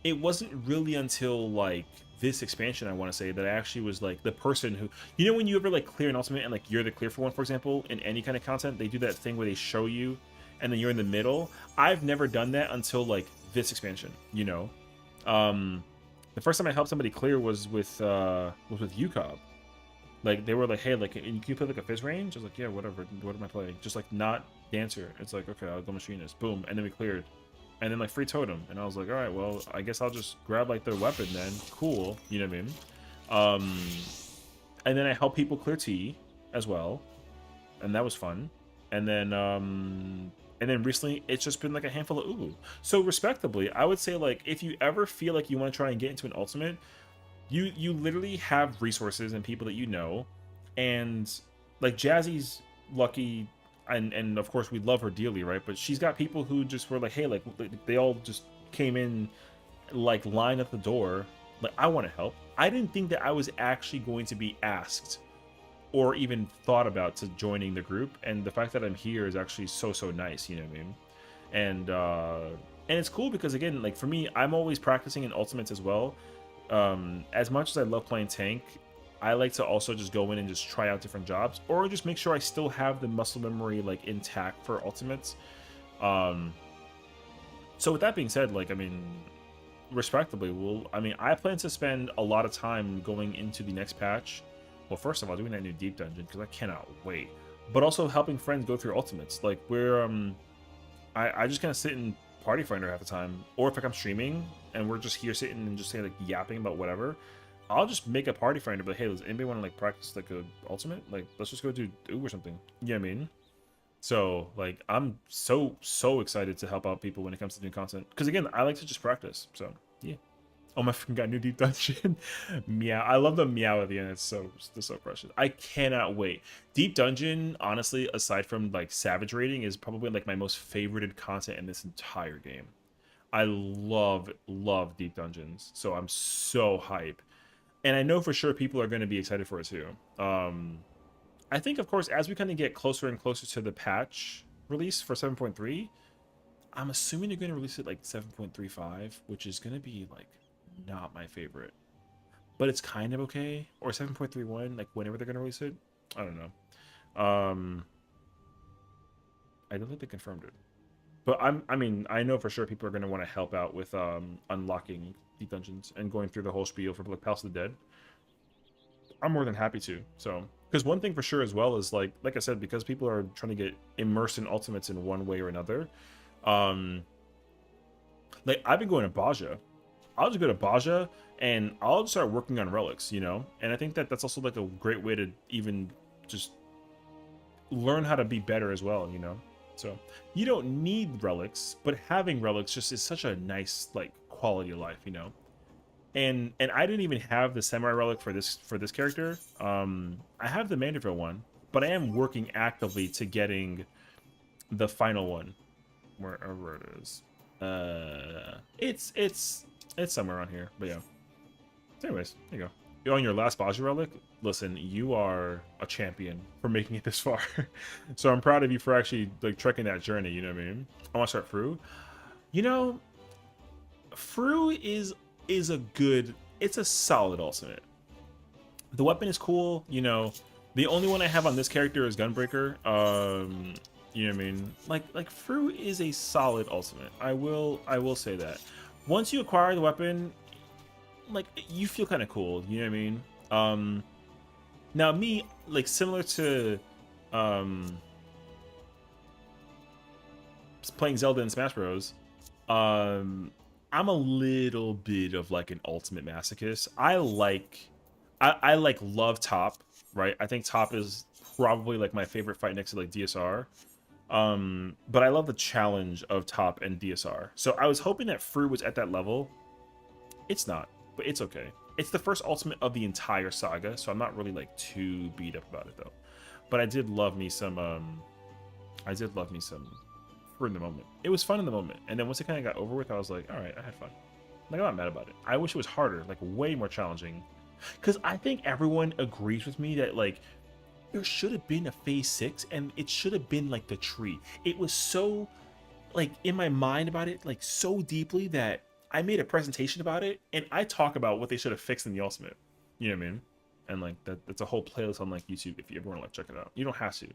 it wasn't really until like this expansion, I want to say, that I actually was like the person who, you know, when you ever like clear an ultimate and like you're the clear for one, for example, in any kind of content, they do that thing where they show you and then you're in the middle. I've never done that until like this expansion, you know? The first time I helped somebody clear was with UCOB. Like they were like, hey, like can you play like a fizz range? I was like, yeah, whatever. What am I playing? Just like not dancer. It's like, okay, I'll go machinist. Boom, and then we cleared. And then like free totem. And I was like, all right, well, I guess I'll just grab like the weapon then. Cool, you know what I mean? And then I helped people clear T as well. And that was fun. And then recently, it's just been like a handful of Uwu. So respectably, I would say like if you ever feel like you want to try and get into an ultimate, you literally have resources and people that you know, and like Jazzy's lucky, and of course we love her dearly, right? But she's got people who just were like, hey, like they all just came in, like lined at the door, like I want to help. I didn't think that I was actually going to be asked or even thought about to joining the group, and the fact that I'm here is actually so nice, you know what I mean? And it's cool because again, like for me, I'm always practicing in ultimates as well. As much as I love playing tank, I like to also just go in and just try out different jobs, or just make sure I still have the muscle memory like intact for ultimates. So with that being said, like I mean, respectably, I plan to spend a lot of time going into the next patch. Well, first of all, doing that new deep dungeon, because I cannot wait. But also helping friends go through ultimates. Like, we're, I just kind of sit in Party Finder half the time. Or if like, I'm streaming, and we're just here sitting and just saying, like, yapping about whatever, I'll just make a Party Finder, but hey, does anybody want to, like, practice, like, a ultimate? Like, let's just go do Ooh or something. You know what I mean? So, like, I'm so excited to help out people when it comes to new content. Because, again, I like to just practice. So, yeah. Oh my freaking god, new deep dungeon. Meow. I love the meow at the end. It's so precious. I cannot wait. Deep dungeon, honestly, aside from like savage rating, is probably like my most favorited content in this entire game. I love deep dungeons. So I'm so hype. And I know for sure people are going to be excited for it too. I think, of course, as we kind of get closer and closer to the patch release for 7.3, I'm assuming they're going to release it like 7.35, which is going to be like not my favorite, but it's kind of okay. Or 7.31, like whenever they're gonna release it, I don't know. I don't think they confirmed it, but I mean I know for sure people are gonna want to help out with unlocking the dungeons and going through the whole spiel for like Palace of the Dead. I'm more than happy to. So because one thing for sure as well is like I said, because people are trying to get immersed in ultimates in one way or another, like I've been going to Baja. I'll just go to Baja and I'll just start working on relics, you know? And I think that that's also like a great way to even just learn how to be better as well, you know? So you don't need relics, but having relics just is such a nice like quality of life, you know. And I didn't even have the samurai relic for this character. I have the Mandeville one, but I am working actively to getting the final one, wherever it is. It's somewhere around here, but yeah. Anyways, there you go. You're on your last Baji relic. Listen, you are a champion for making it this far. So I'm proud of you for actually like trekking that journey. You know what I mean? I want to start Fru. You know, Fru is a good. It's a solid ultimate. The weapon is cool. You know, the only one I have on this character is Gunbreaker. You know what I mean? Like Fru is a solid ultimate. I will say that. Once you acquire the weapon, like you feel kind of cool. You know what I mean? Now me, like similar to playing Zelda in Smash Bros. I'm a little bit of like an ultimate masochist. I like love Top, right? I think Top is probably like my favorite fight next to like DSR. But I love the challenge of Top and DSR. So I was hoping that Fru was at that level. It's not, but it's okay. It's the first ultimate of the entire saga, so I'm not really like too beat up about it though. But I did love me some Fru in the moment. It was fun in the moment, and then once it kind of got over with, I was like, all right, I had fun. Like I'm not mad about it. I wish it was harder, like way more challenging, because I think everyone agrees with me that like there should have been a phase 6, and it should have been like the tree. It was so like in my mind about it, like so deeply that I made a presentation about it, and I talk about what they should have fixed in the ultimate. You know what I mean? And like that's a whole playlist on like YouTube if you ever want to like check it out. You don't have to.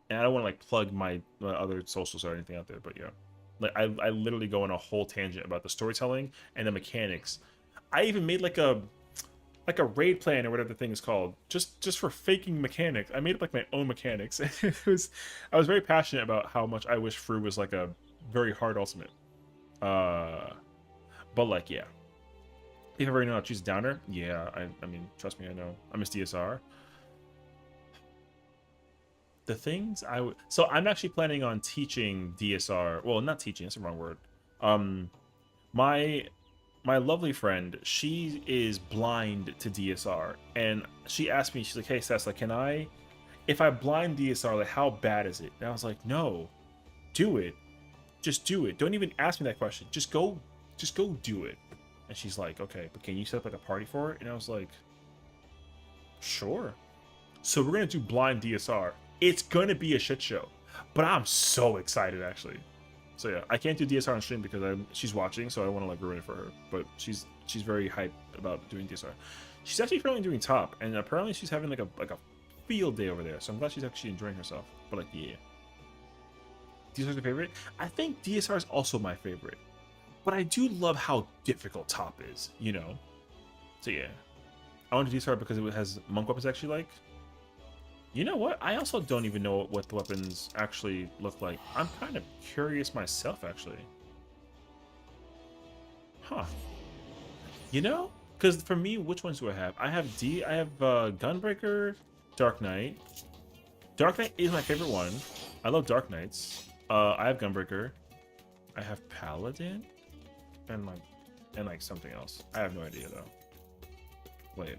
And I don't want to like plug my other socials or anything out there, but yeah. Like I literally go on a whole tangent about the storytelling and the mechanics. I even made like a raid plan or whatever the thing is called, just for faking mechanics. I made up like my own mechanics. I was very passionate about how much I wish Fru was like a very hard ultimate. But like, yeah. If I already know how to choose downer, yeah, I mean, trust me, I know. I miss DSR. The things I would... So I'm actually planning on teaching DSR. Well, not teaching, that's the wrong word. My lovely friend, she is blind to DSR. And she asked me, she's like, hey, Sess, like, can I... If I blind DSR, like, how bad is it? And I was like, no, do it. Just do it. Don't even ask me that question. Just go do it. And she's like, okay, but can you set up like a party for it? And I was like, sure. So we're gonna do blind DSR. It's gonna be a shit show, but I'm so excited actually. So yeah, I can't do DSR on stream because she's watching, so I don't want to like ruin it for her. But she's very hyped about doing DSR. She's actually currently doing top, and apparently she's having like a field day over there. So I'm glad she's actually enjoying herself. But like, yeah, DSR's your favorite. I think DSR is also my favorite. But I do love how difficult top is, you know? So yeah. I want to DSR because it has monk weapons actually like. You know what? I also don't even know what the weapons actually look like. I'm kind of curious myself, actually. Huh. You know? Because for me, which ones do I have? I have Gunbreaker, Dark Knight. Dark Knight is my favorite one. I love Dark Knights. I have Gunbreaker. I have Paladin. And like something else. I have no idea though. Wait.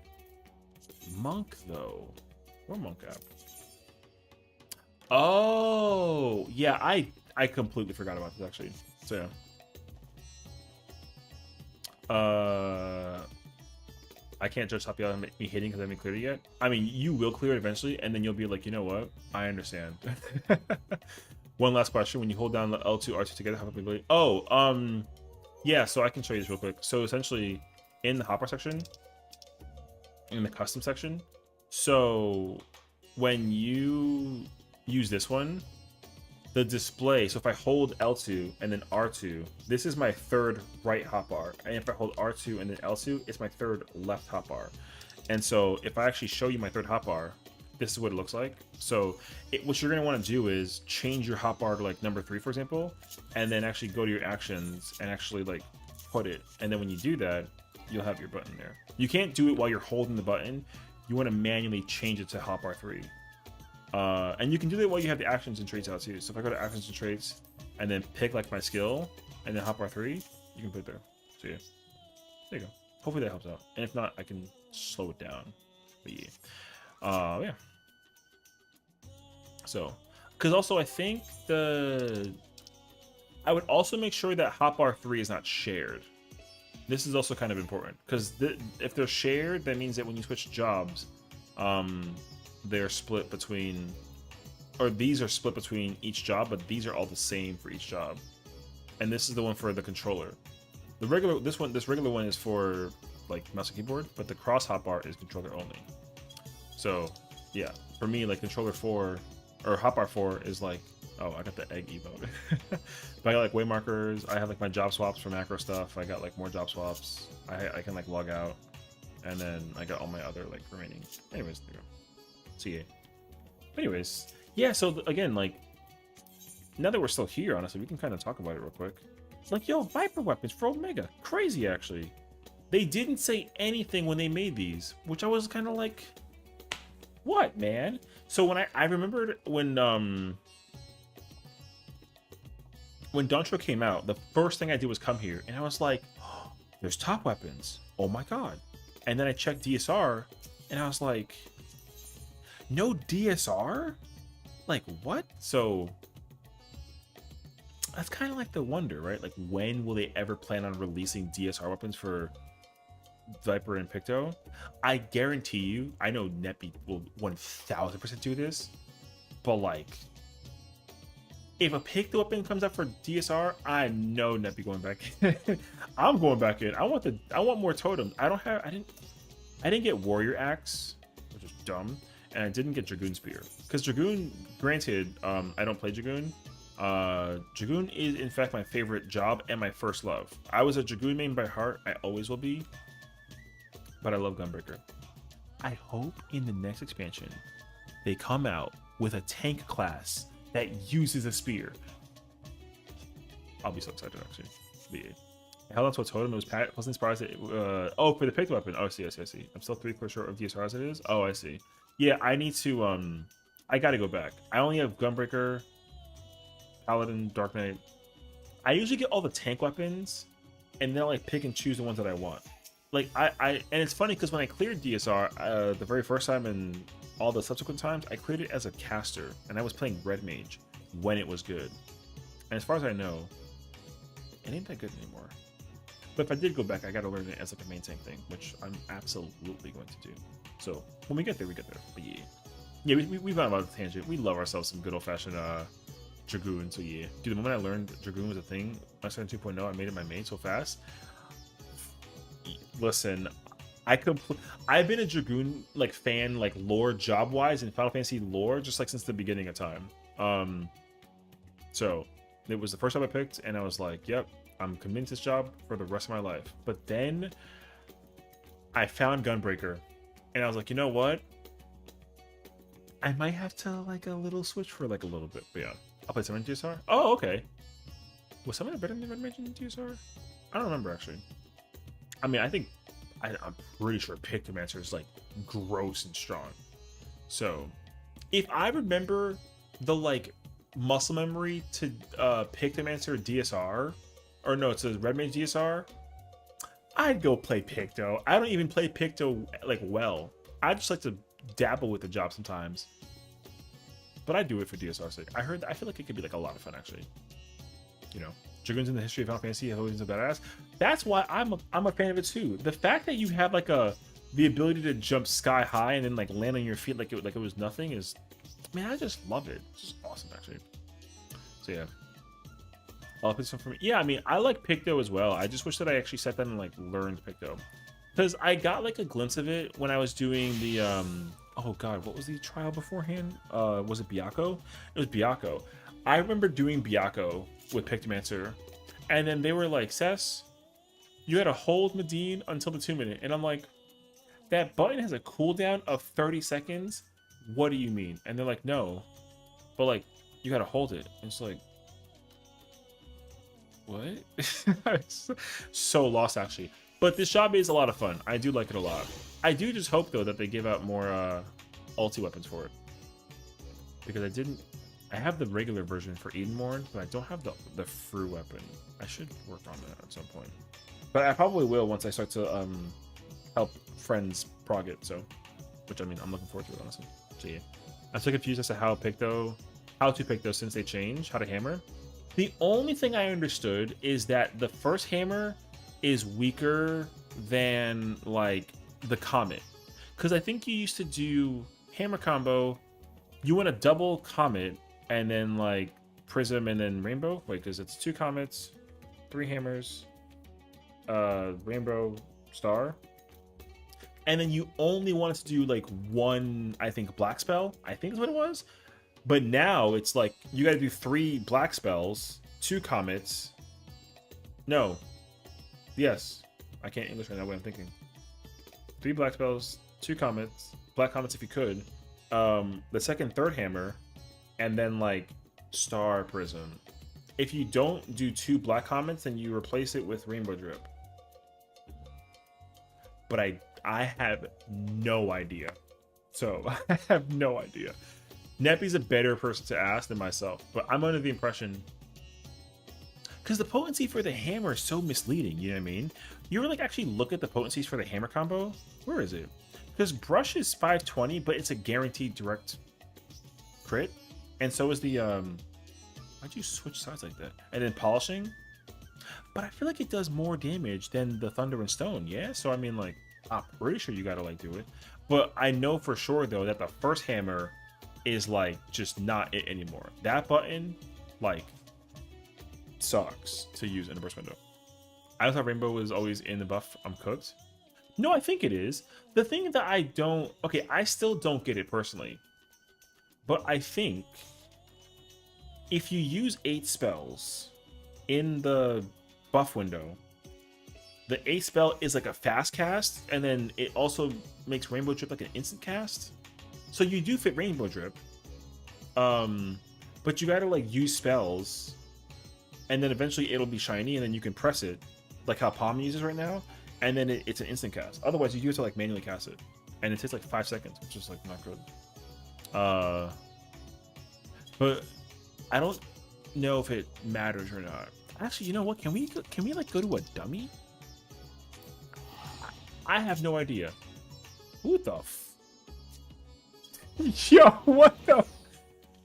Monk though. Where Monk at? Oh yeah, I completely forgot about this actually. So yeah. I can't judge top y'all me hitting because I haven't cleared it yet. I mean, you will clear it eventually, and then you'll be like, you know what? I understand. One last question: when you hold down the L2, R2 together, how about we? Oh, yeah. So I can show you this real quick. So essentially, in the hotbar section, in the custom section, so when you use this one, the display. So if I hold L2 and then R2, this is my third right hotbar, and if I hold R2 and then L2, it's my third left hotbar. And so if I actually show you my third hotbar, this is what it looks like. So what you're gonna want to do is change your hotbar to like number 3, for example, and then actually go to your actions and actually like put it. And then when you do that, you'll have your button there. You can't do it while you're holding the button. You want to manually change it to hotbar 3. And you can do that while you have the actions and traits out too. So if I go to actions and traits and then pick like my skill and then hotbar 3, you can put it there. So yeah, there you go. Hopefully that helps out. And if not, I can slow it down. But yeah, yeah. So, because also I think I would also make sure that hotbar 3 is not shared. This is also kind of important because if they're shared, that means that when you switch jobs, they're split between, or these are split between each job, but these are all the same for each job. And this is the one for the controller. The regular, this regular one is for like mouse and keyboard, but the cross hotbar is controller only. So yeah, for me, like controller 4 or hotbar 4 is like, oh, I got the egg emote. But I got like way markers. I have like my job swaps for macro stuff. I got like more job swaps. I can like log out, and then I got all my other like remaining. Anyways, there you go. So yeah. Anyways, yeah. So again, like now that we're still here, honestly, we can kind of talk about it real quick. Like, yo, Viper weapons for Omega, crazy actually. They didn't say anything when they made these, which I was kind of like, what, man? So when I remembered when Dontro came out, the first thing I did was come here, and I was like, oh, there's top weapons. Oh my god. And then I checked DSR, and I was like, no DSR? Like, what? So that's kind of like the wonder, right? Like, when will they ever plan on releasing DSR weapons for Viper and Picto? I guarantee you, I know Neppy will 1000% do this, but like, if a Picto weapon comes up for DSR, I know Neppy going back in. I'm going back in. I want more totems. I didn't get Warrior Axe, which is dumb, and I didn't get Dragoon Spear. Because Dragoon, granted, I don't play Dragoon. Dragoon is in fact my favorite job and my first love. I was a Dragoon main by heart. I always will be. But I love Gunbreaker. I hope in the next expansion they come out with a tank class that uses a spear. I'll be so excited actually. But yeah. I held on to a totem. It was pleasantly surprised that oh, for the picked weapon. Oh, I see. I'm still 3 clicks short of DSR as it is. Oh, I see. Yeah, I need to I gotta go back. I only have Gunbreaker, Paladin, Dark Knight. I usually get all the tank weapons and then I like pick and choose the ones that I want. Like and it's funny because when I cleared DSR the very first time and all the subsequent times, I cleared it as a caster and I was playing Red Mage when it was good. And as far as I know, it ain't that good anymore. But if I did go back, I gotta learn it as like a main tank thing, which I'm absolutely going to do. So when we get there, we get there. But yeah. Yeah, we've gone about a tangent. We love ourselves some good old-fashioned Dragoon, so yeah. Dude, the moment I learned Dragoon was a thing, I started 2.0, I made it my main so fast. Listen, I've been a Dragoon like fan, like lore job-wise in Final Fantasy lore, just like since the beginning of time. So it was the first job I picked, and I was like, yep, I'm convinced this job for the rest of my life. But then I found Gunbreaker, and I was like, you know what? I might have to like a little switch for like a little bit. But yeah, I'll play Summoning DSR. Oh, okay. Was Summoning better than Red Mage in DSR? I don't remember actually. I mean, I'm pretty sure Pictomancer is like gross and strong. So if I remember the like muscle memory to Pictomancer DSR, or no, it's a Red Mage DSR, I'd go play Picto. I don't even play Picto like well. I just like to dabble with the job sometimes, but I do it for DSR's sake. I feel like it could be like a lot of fun actually. You know, Dragoons in the history of Final Fantasy have always been badass. That's why I'm a fan of it too. The fact that you have like the ability to jump sky high and then like land on your feet like it was nothing is, man, I just love it. It's just awesome actually. So yeah. I'll put some for me. Yeah, I mean, I like Picto as well. I just wish that I actually sat down and like learned Picto. Because I got like a glimpse of it when I was doing the oh god, what was the trial beforehand? Was it Byakko? It was Byakko. I remember doing Byakko with Pictomancer, and then they were like, Sess, you had to hold Medine until the 2-minute, and I'm like, that button has a cooldown of 30 seconds. What do you mean? And they're like, no, but like you gotta hold it. And it's like, what? So lost actually. But this job is a lot of fun. I do like it a lot. I do just hope though that they give out more ulti weapons for it. because I have the regular version for Edenborn, but I don't have the Fru weapon. I should work on that at some point. But I probably will once I start to help friends prog it, so, which I mean, I'm looking forward to it, honestly. So yeah. I'm so confused as to how to pick those since they changed how to hammer. The only thing I understood is that the first hammer is weaker than like the Comet. Because I think you used to do hammer combo, you want a double Comet and then like Prism and then Rainbow. Wait, because it's 2 Comets, 3 hammers, Rainbow, Star. And then you only wanted to do like 1, I think, black spell. I think is what it was. But now it's like you got to do 3 black spells, 2 comets. No. Yes. I can't English right now what I'm thinking. 3 black spells, 2 comets, black comets if you could. The second, third hammer, and then like Star Prism. If you don't do 2 black comets, then you replace it with Rainbow Drip. But I have no idea. So I have no idea. Neppy's a better person to ask than myself, but I'm under the impression because the potency for the hammer is so misleading. You know what I mean? You ever like actually look at the potencies for the hammer combo? Where is it? Because brush is 520, but it's a guaranteed direct crit, and so is the why'd you switch sides like that? And then polishing, but I feel like it does more damage than the Thunder and Stone. Yeah, so I mean, like, I'm pretty sure you gotta like do it, but I know for sure though that the first hammer is like just not it anymore. That button like sucks to use in a burst window. I thought Rainbow was always in the buff. I'm cooked. No, I think it is. The thing that I don't, okay, I still don't get it personally, but I think if you use 8 spells in the buff window, the 8th spell is like a fast cast, and then it also makes Rainbow Drip like an instant cast. So you do fit Rainbow Drip, but you gotta like use spells, and then eventually it'll be shiny, and then you can press it, like how Palm uses right now, and then it's an instant cast. Otherwise, you do have to like manually cast it, and it takes like 5 seconds, which is like not good. But I don't know if it matters or not. Actually, you know what? Can we like go to a dummy? I have no idea. Who the Yo, what the?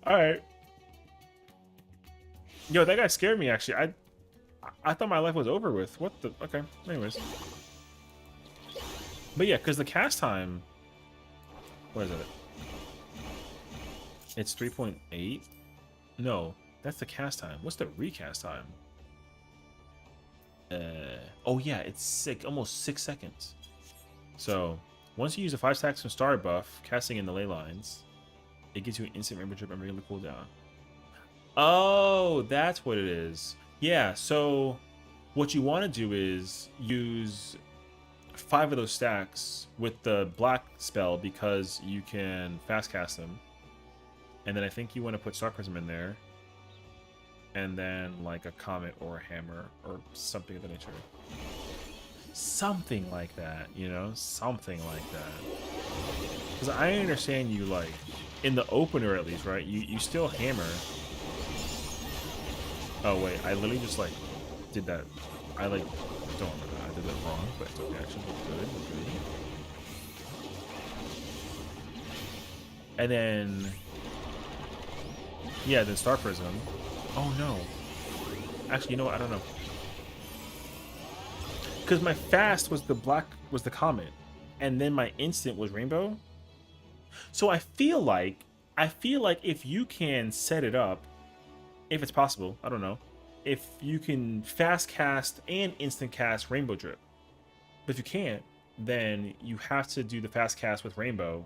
Alright. Yo, that guy scared me, actually. I thought my life was over with. What the? Okay, anyways. But yeah, because the cast time... What is it? It's 3.8? No, that's the cast time. What's the recast time? Oh yeah, it's almost 6 seconds. So... Once you use a 5 stacks from Star buff, casting in the ley lines, it gives you an instant Rainbow Drip and regular cooldown. Oh, that's what it is. Yeah, so what you want to do is use 5 of those stacks with the black spell because you can fast cast them. And then I think you want to put Star Prism in there. And then like a Comet or a Hammer or something of the nature. Something like that, you know? Something like that. Because I understand you, like, in the opener at least, right? You still hammer. Oh, wait. I literally just, like, did that. I, like, don't remember that. I did that wrong, but it's okay. Actually, good. And then... Yeah, then Star Prism. Oh, no. Actually, you know what? I don't know. Because my fast was the Comet, and then my instant was Rainbow. So I feel like if you can set it up, if it's possible, I don't know, if you can fast cast and instant cast Rainbow Drip. But if you can't, then you have to do the fast cast with Rainbow,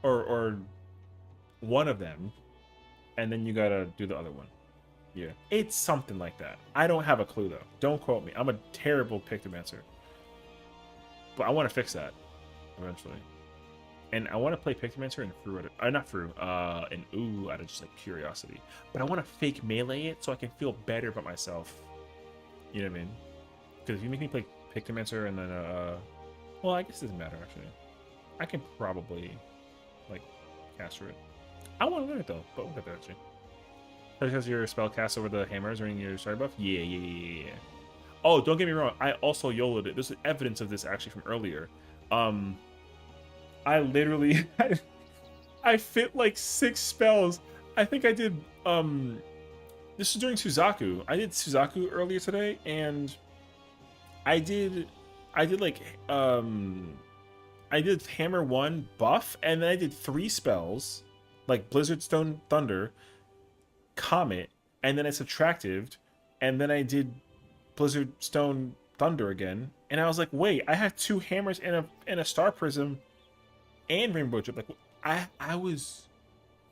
or one of them, and then you gotta do the other one. Yeah, it's something like that. I don't have a clue though. Don't quote me. I'm a terrible Pictomancer. But I want to fix that eventually. And I want to play Pictomancer and Fru. Not Fru. And Ooh out of just like curiosity. But I want to fake melee it so I can feel better about myself. You know what I mean? Because if you make me play Pictomancer and then well, I guess it doesn't matter actually. I can probably like caster it. I want to learn it though, but we'll get there actually. Because your spell casts over the hammers during your starter buff? Yeah. Oh, don't get me wrong. I also YOLO'd it. There's evidence of this actually from earlier. I literally... I fit like 6 spells. I think I did... This was during Suzaku. I did Suzaku earlier today, and... I did like... I did Hammer 1 buff, and then I did 3 spells. Like Blizzard, Stone, Thunder... Comet, and then I subtracted, and then I did Blizzard, Stone, Thunder again, and I was like, wait, I have 2 hammers and a Star Prism and Rainbow Drip. Like, I was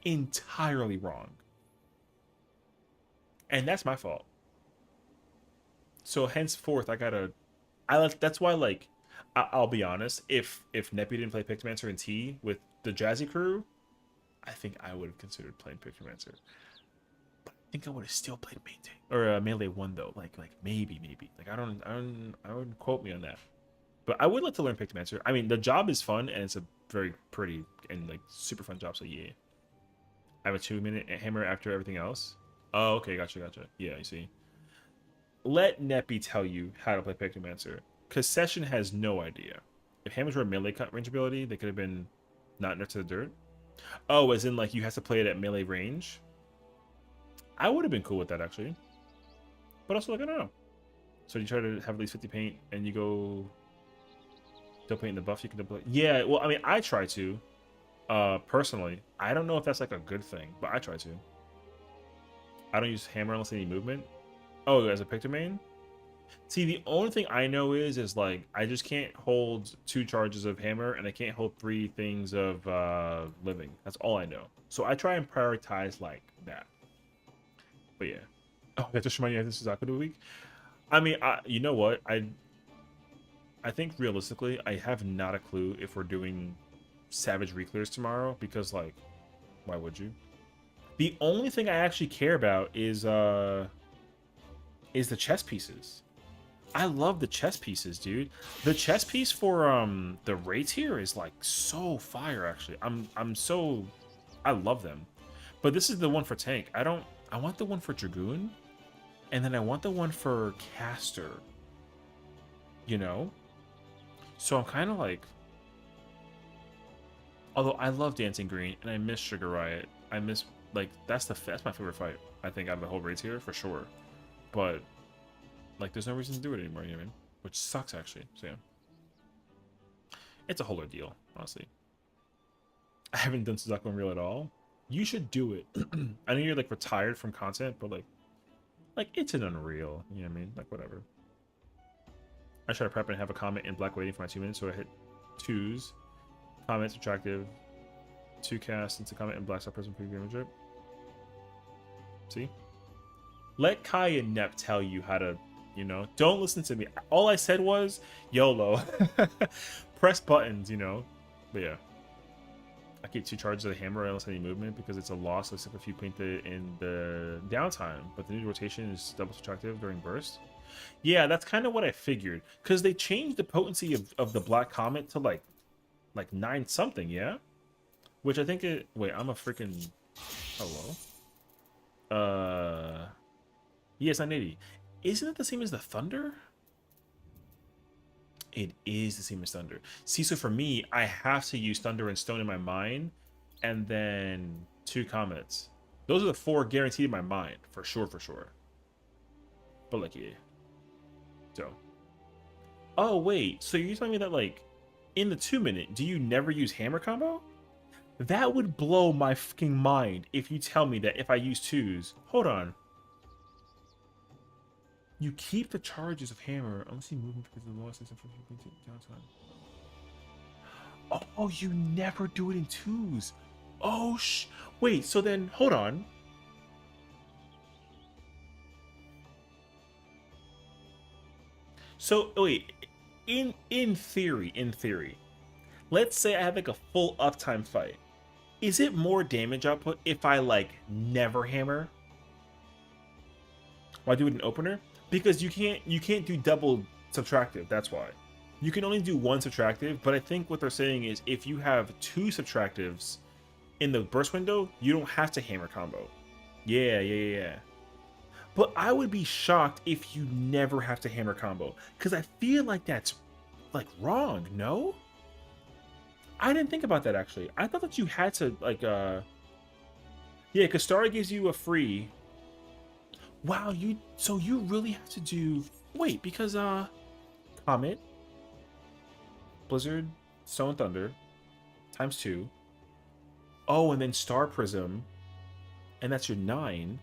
entirely wrong, and that's my fault. So henceforth, that's why, like, I'll be honest, if Neppy didn't play Pictomancer and T with the Jazzy crew, I think I would have considered playing Pictomancer. I think I would have still played Melee 1 though. Like maybe. Like I wouldn't quote me on that. But I would like to learn Pictomancer. I mean, the job is fun and it's a very pretty and like super fun job. So yeah, I have a 2-minute hammer after everything else. Oh, okay, gotcha. Yeah, you see. Let Neppy tell you how to play Pictomancer, because Sessiion has no idea. If hammers were a melee cut range ability, they could have been not nerfed to the dirt. Oh, as in like you have to play it at melee range. I would have been cool with that, actually. But also, like, I don't know. So you try to have at least 50 paint, and you go... Double paint in the buff, you can double... Yeah, well, I mean, I try to. Personally. I don't know if that's, like, a good thing, but I try to. I don't use hammer unless I need movement. Oh, as a Pictomain? See, the only thing I know is, like, I just can't hold 2 charges of hammer, and I can't hold 3 things of living. That's all I know. So I try and prioritize, like, that. But yeah. Oh, that just reminded me of this Suzaku week. I mean, you know what? I think realistically, I have not a clue if we're doing Savage Reclears tomorrow, because like, why would you? The only thing I actually care about is the chess pieces. I love the chess pieces, dude. The chess piece for the raid tier is like so fire. Actually, I love them. But this is the one for tank. I want the one for Dragoon, and then I want the one for Caster. You know? So I'm kind of like... Although I love Dancing Green, and I miss Sugar Riot. I miss, like, that's my favorite fight, I think, out of the whole raids here, for sure. But, like, there's no reason to do it anymore, you know what I mean? Which sucks, actually, so yeah. It's a whole ordeal, honestly. I haven't done Suzaku Unreal at all. You should do it. I know you're like retired from content, but like it's an Unreal. You know what I mean? Like whatever. I try to prep and have a comment in black waiting for my 2 minutes, so I hit 2s. Comments attractive. 2 cast into comment in black star prism preview image rip. See? Let Kai and Nep tell you how to, you know. Don't listen to me. All I said was YOLO. Press buttons, you know. But yeah. I keep 2 charges of the hammer unless I need movement because it's a loss of if you paint it in the downtime. But the new rotation is double subtractive during burst. Yeah, that's kind of what I figured. Because they changed the potency of the Black Comet to like 9 something, yeah? Which I think it... Wait, I'm a freaking... Hello? Yes, 980. Isn't it the same as the Thunder? It is the same as Thunder. See, so for me, I have to use Thunder and Stone in my mind, and then 2 Comets. Those are the 4 guaranteed in my mind, for sure. But like, yeah. So. Oh, wait. So you're telling me that, like, in the 2-minute, do you never use Hammer combo? That would blow my fucking mind if you tell me that if I use 2s... Hold on. You keep the charges of hammer. I'm seeing movement because of the loss system for downtime. Oh, you never do it in 2s. Oh, wait, so then, hold on. So, wait, in theory, let's say I have like a full uptime fight. Is it more damage output if I like never hammer? Why do it in opener? Because you can't do double subtractive, that's why. You can only do 1 subtractive, but I think what they're saying is if you have 2 subtractives, in the burst window, you don't have to hammer combo. Yeah. But I would be shocked if you never have to hammer combo, because I feel like that's like wrong. No, I didn't think about that actually. I thought that you had to like yeah, because Star gives you a free. Wow, so you really have to do wait because Comet, Blizzard, Stone Thunder, times 2. Oh, and then Star Prism, and that's your 9,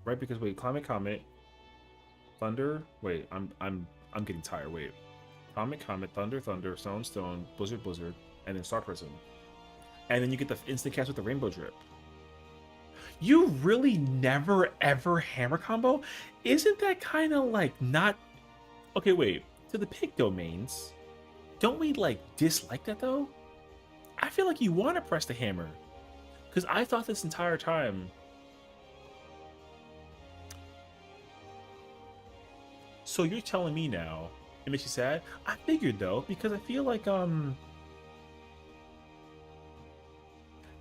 right? Because wait, Comet, Thunder. Wait, I'm getting tired. Wait, Comet, Thunder, Stone, Blizzard, and then Star Prism, and then you get the instant cast with the Rainbow Drip. You really never ever hammer combo? Isn't that kind of like not okay? Wait, to the pick domains, don't we like dislike that though? I feel like you want to press the hammer, because I thought this entire time. So you're telling me now it makes you sad? I figured though, because I feel like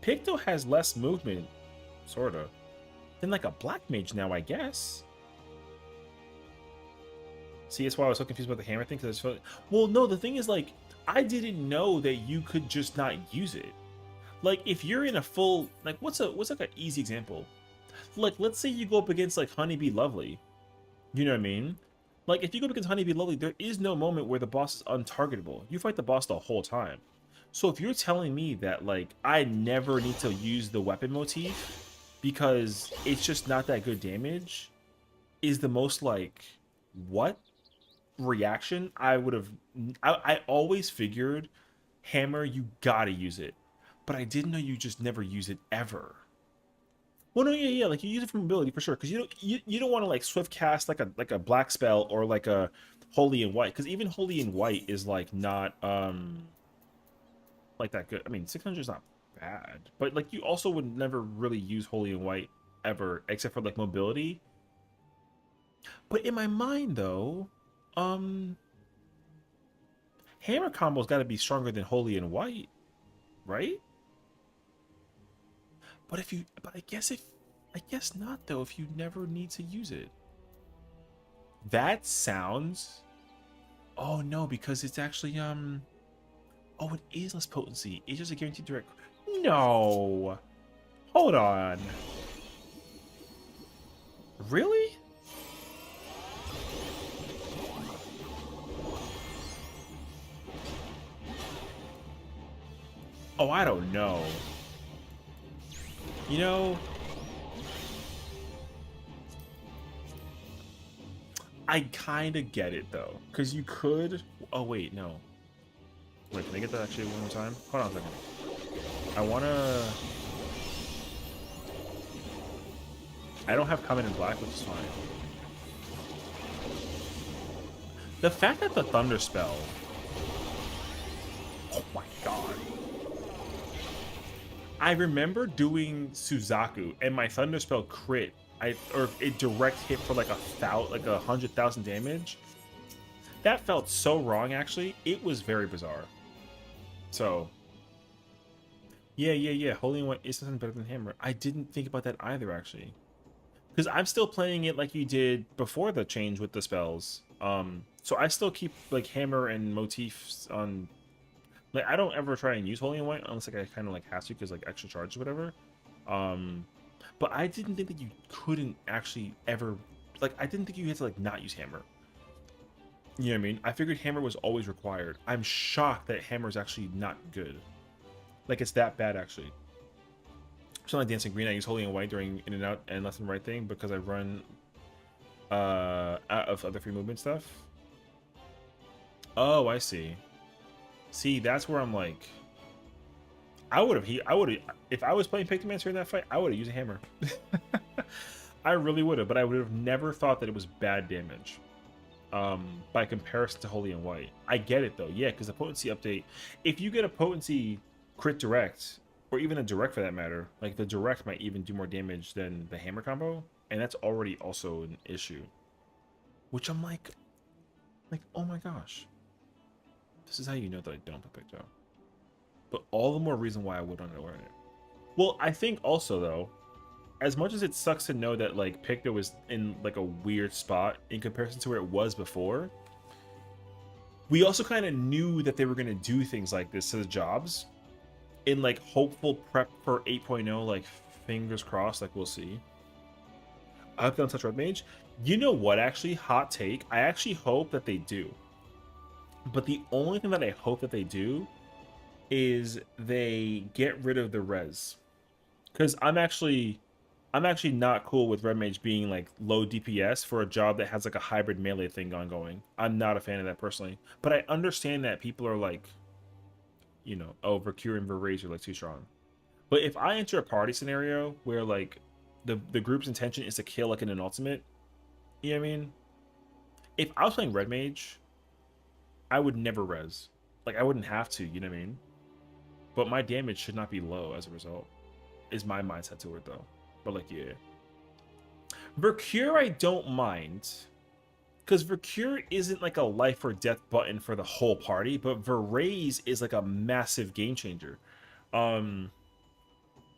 Picto has less movement, sorta, than like a black mage now, I guess. See, that's why I was so confused about the hammer thing, because I felt well, no, the thing is like I didn't know that you could just not use it. Like if you're in a full like what's like an easy example? Like let's say you go up against like Honeybee Lovely. You know what I mean? Like if you go up against Honeybee Lovely, there is no moment where the boss is untargetable. You fight the boss the whole time. So if you're telling me that like I never need to use the weapon motif because it's just not that good damage, is the most like what reaction I would have. I always figured hammer, you gotta use it, but I didn't know you just never use it ever. Well, no, yeah, like you use it for mobility for sure, because you don't want to like swift cast like a black spell or like a holy and white, because even holy and white is like not like that good. I mean, 600 is not bad, but like you also would never really use holy and white ever, except for like mobility. But in my mind though, hammer combo's got to be stronger than holy and white, right? But I guess not though, if you never need to use it. That sounds, oh no, because it's actually oh, it is less potency. It's just a guaranteed direct. No, hold on, really? Oh, I don't know. You know, I kind of get it though, because you could. Oh wait, no. Wait, can I get that actually one more time? Hold on a second. I don't have Comet in black, which is fine. The fact that the Thunder spell. Oh my god. I remember doing Suzaku and my Thunder spell crit. Or it direct hit for like 100,000 damage. That felt so wrong. Actually, it was very bizarre. So, yeah. Holy and White is something better than Hammer. I didn't think about that either, actually, because I'm still playing it like you did before the change with the spells. So I still keep like Hammer and motifs on. Like I don't ever try and use Holy and White unless like I kind of like have to because like extra charge or whatever. But I didn't think that you couldn't actually ever like I didn't think you had to like not use Hammer. You know what I mean? I figured Hammer was always required. I'm shocked that Hammer is actually not good. Like it's that bad actually. So like Dancing Green, I use Holy and White during in and out and left and right thing because I run out of other free movement stuff. Oh, I see. See, that's where I'm like, I would have, if I was playing Pictomancer in that fight, I would have used a hammer. I really would have, but I would have never thought that it was bad damage. By comparison to Holy and White. I get it though, yeah, because the potency update, if you get a potency crit direct, or even a direct for that matter, like the direct might even do more damage than the hammer combo, and that's already also an issue. Which I'm like, oh my gosh. This is how you know that I don't pick Picto. But all the more reason why I would want to learn it. Well, I think also though, as much as it sucks to know that like Picto was in like a weird spot in comparison to where it was before, we also kind of knew that they were going to do things like this to the jobs in like hopeful prep for 8.0. Like fingers crossed, like we'll see. I hope they don't touch Red Mage. You know what, actually, hot take, I actually hope that they do. But the only thing that I hope that they do is they get rid of the res. Because I'm actually not cool with Red Mage being like low DPS for a job that has like a hybrid melee thing ongoing. I'm not a fan of that personally. But I understand that people are like, you know, oh, Vercure and Verraise are like too strong. But if I enter a party scenario where like the group's intention is to kill like in an ultimate, you know what I mean? If I was playing Red Mage, I would never res. Like I wouldn't have to, you know what I mean? But my damage should not be low as a result. Is my mindset to it though. But like, yeah. Vercure I don't mind. Because Vercure isn't like a life or death button for the whole party, but Verraise is like a massive game changer.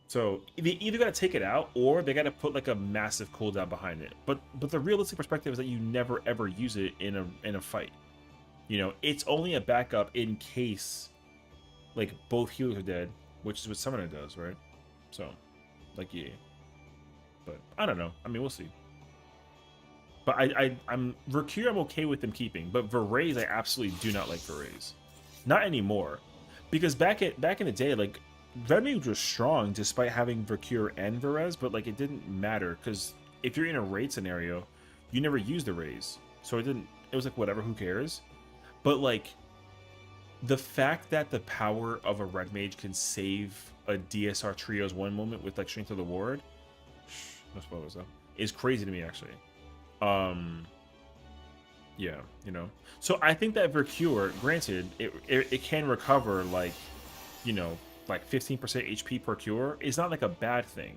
So they either gotta take it out or they gotta put like a massive cooldown behind it. But the realistic perspective is that you never ever use it in a fight. You know, it's only a backup in case like both healers are dead, which is what Summoner does, right? So, like, yeah. But I don't know. I mean, we'll see. But I'm Vercure, I'm okay with them keeping, but Verraise, I absolutely do not like Verraise. Not anymore, because back in the day, like Red Mage was strong despite having Vercure and Verez, but like it didn't matter because if you're in a raid scenario, you never use the raise, so it didn't. It was like whatever, who cares? But like the fact that the power of a Red Mage can save a DSR trio's one moment with like Strength of the Ward, no spoilers though, is crazy to me actually. Yeah, you know. So I think that Vercure, granted, it can recover like, you know, like 15% HP per cure. Is not like a bad thing.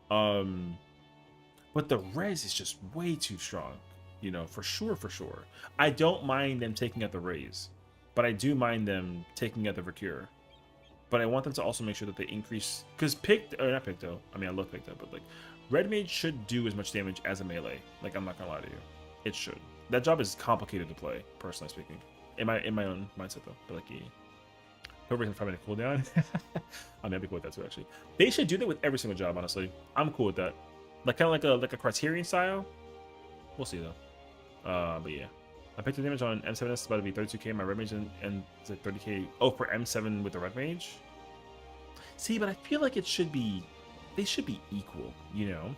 But the res is just way too strong, you know, for sure, for sure. I don't mind them taking out the raise, but I do mind them taking out the Vercure. But I want them to also make sure that they increase, because not Picto, I mean I love Picto, but like Red Mage should do as much damage as a melee. Like I'm not gonna lie to you, it should. That job is complicated to play, personally speaking, in my own mindset though. But like, yeah. Whoever can 5-minute cooldown, I mean I'd be cool with that too. Actually, they should do that with every single job. Honestly, I'm cool with that. Like kind of like a Criterion style. We'll see though. But yeah. I picked the damage on M7S, it's about to be 32k. My Red Mage and it's like 30k. Oh, for M7 with the Red Mage? See, but I feel like it should be, they should be equal, you know?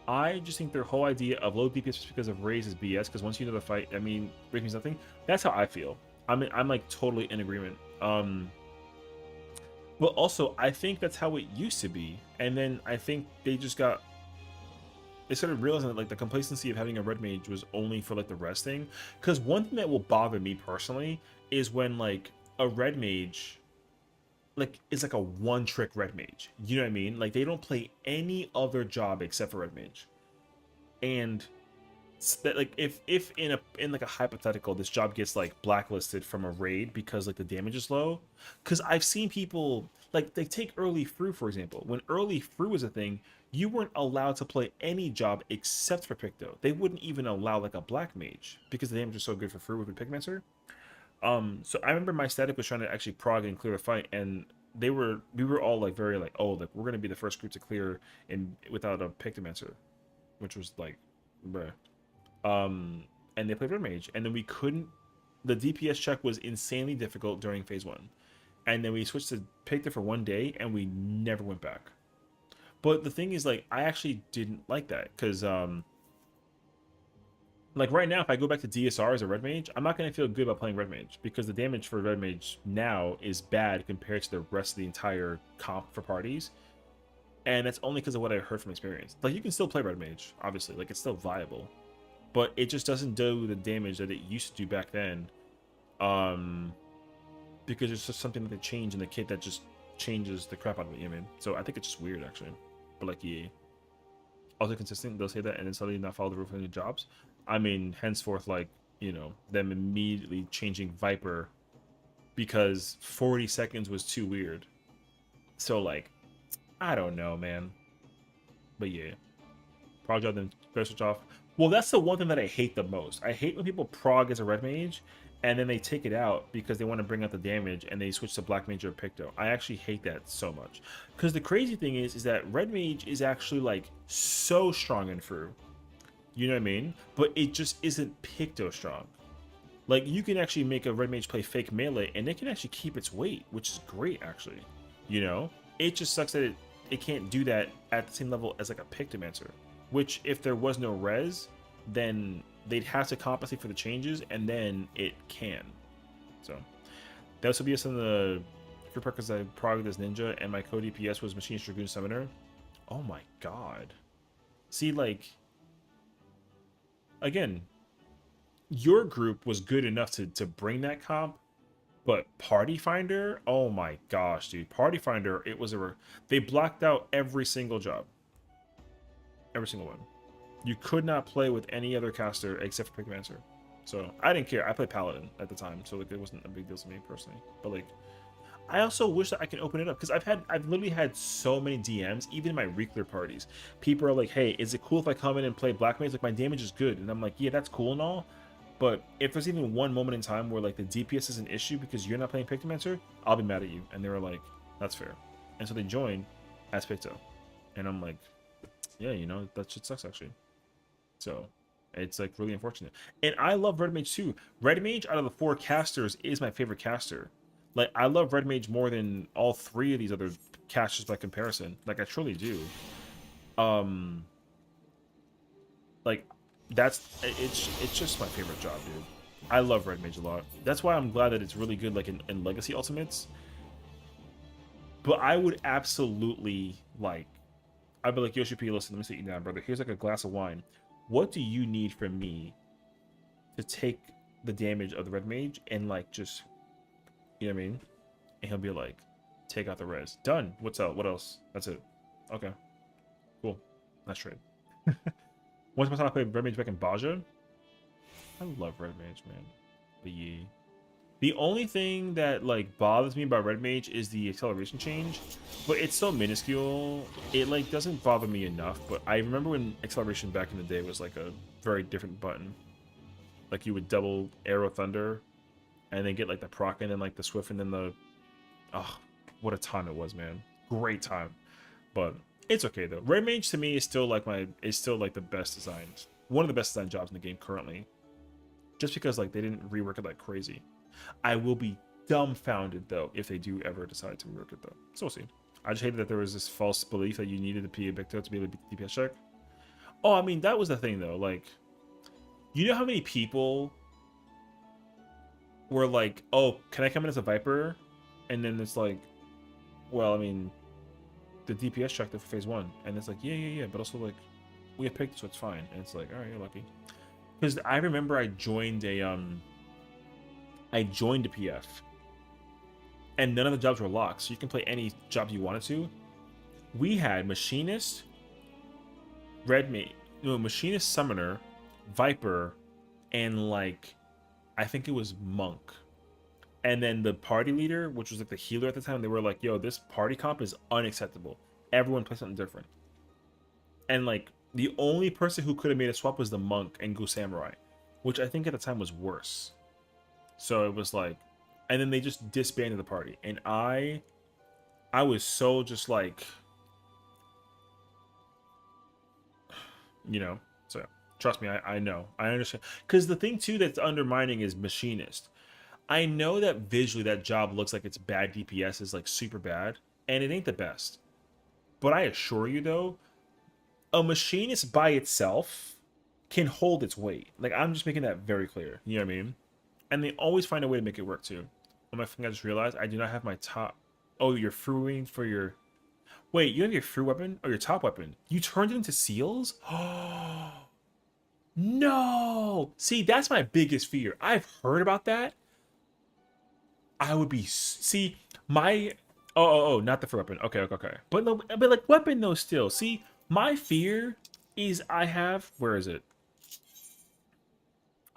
I just think their whole idea of low DPS just because of raise is BS, because once you know the fight, I mean, raise means nothing. That's how I feel. I'm like totally in agreement. But also, I think that's how it used to be. And then I think they started realizing that like the complacency of having a Red Mage was only for like the resting. Because one thing that will bother me personally is when like a Red Mage like is like a one-trick Red Mage. You know what I mean? Like they don't play any other job except for Red Mage. And that like if in like a hypothetical this job gets like blacklisted from a raid because like the damage is low, because I've seen people like they take early Fru for example. When early Fru was a thing, you weren't allowed to play any job except for Picto. They wouldn't even allow like a black mage because the damage was so good for Fru with Pigmancer. So I remember my static was trying to actually prog and clear a fight, and we were all like very like, oh, like we're gonna be the first group to clear and without a Pigmancer, which was like bruh. And they played Red Mage, and then we couldn't. The DPS check was insanely difficult during phase 1, and then we switched to Picta for one day, and we never went back. But the thing is, like, I actually didn't like that because, like right now, if I go back to DSR as a Red Mage, I'm not gonna feel good about playing Red Mage because the damage for Red Mage now is bad compared to the rest of the entire comp for parties. And that's only because of what I heard from experience. Like, you can still play Red Mage, obviously, like it's still viable. But it just doesn't do the damage that it used to do back then. Because it's just something that they change in the kit that just changes the crap out of it, you know what I mean? So I think it's just weird, actually. But like, yeah. Also consistent, they'll say that and then suddenly not follow the rule for new jobs. I mean, henceforth, like, you know, them immediately changing Viper because 40 seconds was too weird. So, like, I don't know, man. But yeah. Prog job, then switch off. Well, that's the one thing that I hate the most. I hate when people prog as a red mage, and then they take it out because they want to bring out the damage, and they switch to black mage or picto. I actually hate that so much. Because the crazy thing is that red mage is actually, like, so strong and through. You know what I mean? But it just isn't picto strong. Like, you can actually make a red mage play fake melee, and it can actually keep its weight, which is great, actually. You know? It just sucks that it can't do that at the same level as, like, a pictomancer. Which, if there was no res, then they'd have to compensate for the changes, and then it can. So, that was OBS on the free part because I progged as ninja, and my code DPS was Machinist Dragoon Summoner. Oh my god. See, like, again, your group was good enough to bring that comp, but Party Finder, oh my gosh, dude. Party Finder, it was they blocked out every single job. Every single one. You could not play with any other caster except for Pigmancer. So I didn't care. I played Paladin at the time, so like it wasn't a big deal to me personally. But like, I also wish that I can open it up because I've literally had so many DMs, even in my Recler parties. People are like, "Hey, is it cool if I come in and play Black Mage? Like my damage is good," and I'm like, "Yeah, that's cool and all." But if there's even one moment in time where like the DPS is an issue because you're not playing Pictomancer, I'll be mad at you. And they were like, "That's fair." And so they joined as Picto, and I'm like, yeah, you know, that shit sucks actually. So it's like really unfortunate. And I love Red Mage too. Red Mage out of the 4 casters is my favorite caster. Like I love Red Mage more than all 3 of these other casters by comparison. Like I truly do. Like it's just my favorite job, dude. I love Red Mage a lot. That's why I'm glad that it's really good like in Legacy Ultimates. But I would absolutely like I'd be like, Yoshi P, listen, let me sit you down, brother. Here's like a glass of wine. What do you need from me to take the damage of the red mage and like just, you know what I mean? And he'll be like, take out the res. Done. What's up? What else? That's it. Okay. Cool. Nice trade. Once upon a time I played red mage back in Baja. I love red mage, man. But yeah. The only thing that like bothers me about red mage is the acceleration change, but it's so minuscule. It like doesn't bother me enough. But I remember when acceleration back in the day was like a very different button. Like you would double arrow thunder, and then get like the proc and then like the swift and then the, oh, what a time it was, man. Great time. But it's okay though. Red mage to me is still like the best designed, one of the best designed jobs in the game currently. Just because like they didn't rework it like crazy. I will be dumbfounded though if they do ever decide to rework it though. So we'll see. I just hated that there was this false belief that you needed to be a Victo to be able to beat the DPS check. Oh, I mean that was the thing though. Like, you know how many people were like, "Oh, can I come in as a Viper?" And then it's like, well, I mean, the DPS checked it for phase 1, and it's like, yeah, but also like, we have picked, so it's fine. And it's like, all right, you're lucky. Because I remember I joined a PF, and none of the jobs were locked, so you can play any job you wanted to. We had Machinist, Machinist, Summoner, Viper, and like, I think it was Monk. And then the party leader, which was like the healer at the time, they were like, yo, this party comp is unacceptable. Everyone plays something different. And like, the only person who could have made a swap was the Monk and Go Samurai, which I think at the time was worse. So it was like, and then they just disbanded the party. And I was so just like, you know, so trust me, I know, I understand. Because the thing too that's undermining is Machinist. I know that visually that job looks like it's bad DPS, is like super bad, and it ain't the best. But I assure you though, a Machinist by itself can hold its weight. Like, I'm just making that very clear. You know what I mean? And they always find a way to make it work too. Oh my thing, I just realized I do not have my top. Oh, you're fruing for your. Wait, you have your fruit weapon or your top weapon? You turned it into seals? Oh no! See, that's my biggest fear. I've heard about that. I would be my not the fruit weapon. Okay. But like weapon though still. See, my fear is I have, where is it?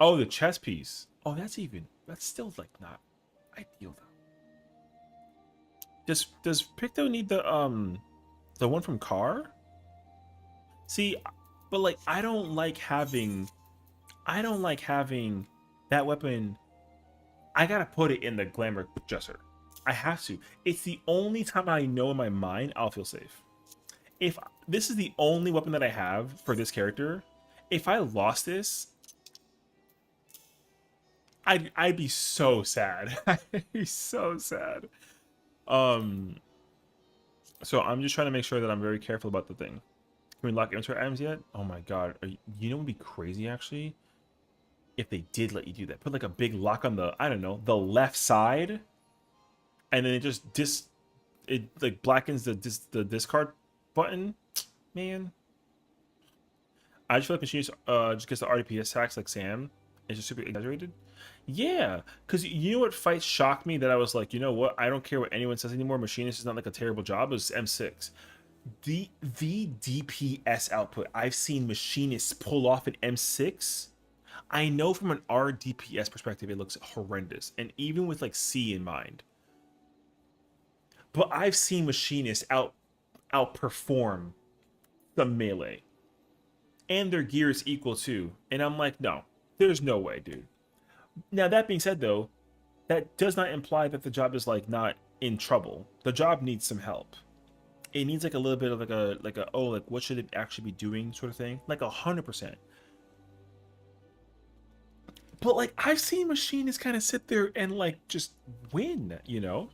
Oh, the chest piece. Oh, that's still like not ideal though. Does Picto need the The one from Car? See, but like I don't like having that weapon. I gotta put it in the glamour dresser. I have to. It's the only time I know in my mind I'll feel safe. If this is the only weapon that I have for this character, if I lost this, I'd be so sad. I'd be so sad. So I'm just trying to make sure that I'm very careful about the thing. Can we lock inventory items yet? Oh my god. You know what would be crazy actually? If they did let you do that. Put like a big lock on the, I don't know, the left side. And then it just it like blackens the discard button. Man. I just feel like machines just gets the RDPS tax like Sam. It's just super exaggerated. Yeah, because you know what fights shocked me that I was like, you know what? I don't care what anyone says anymore. Machinist is not like a terrible job. It was M6. The DPS output I've seen machinists pull off an M6. I know from an RDPS perspective it looks horrendous, and even with like C in mind. But I've seen machinists outperform the melee, and their gear is equal too. And I'm like, no, there's no way, dude. Now that being said, though, that does not imply that the job is like not in trouble. The job needs some help. It needs like a little bit of like a oh, like what should it actually be doing sort of thing, like 100%. But like I've seen machinists kind of sit there and like just win, you know.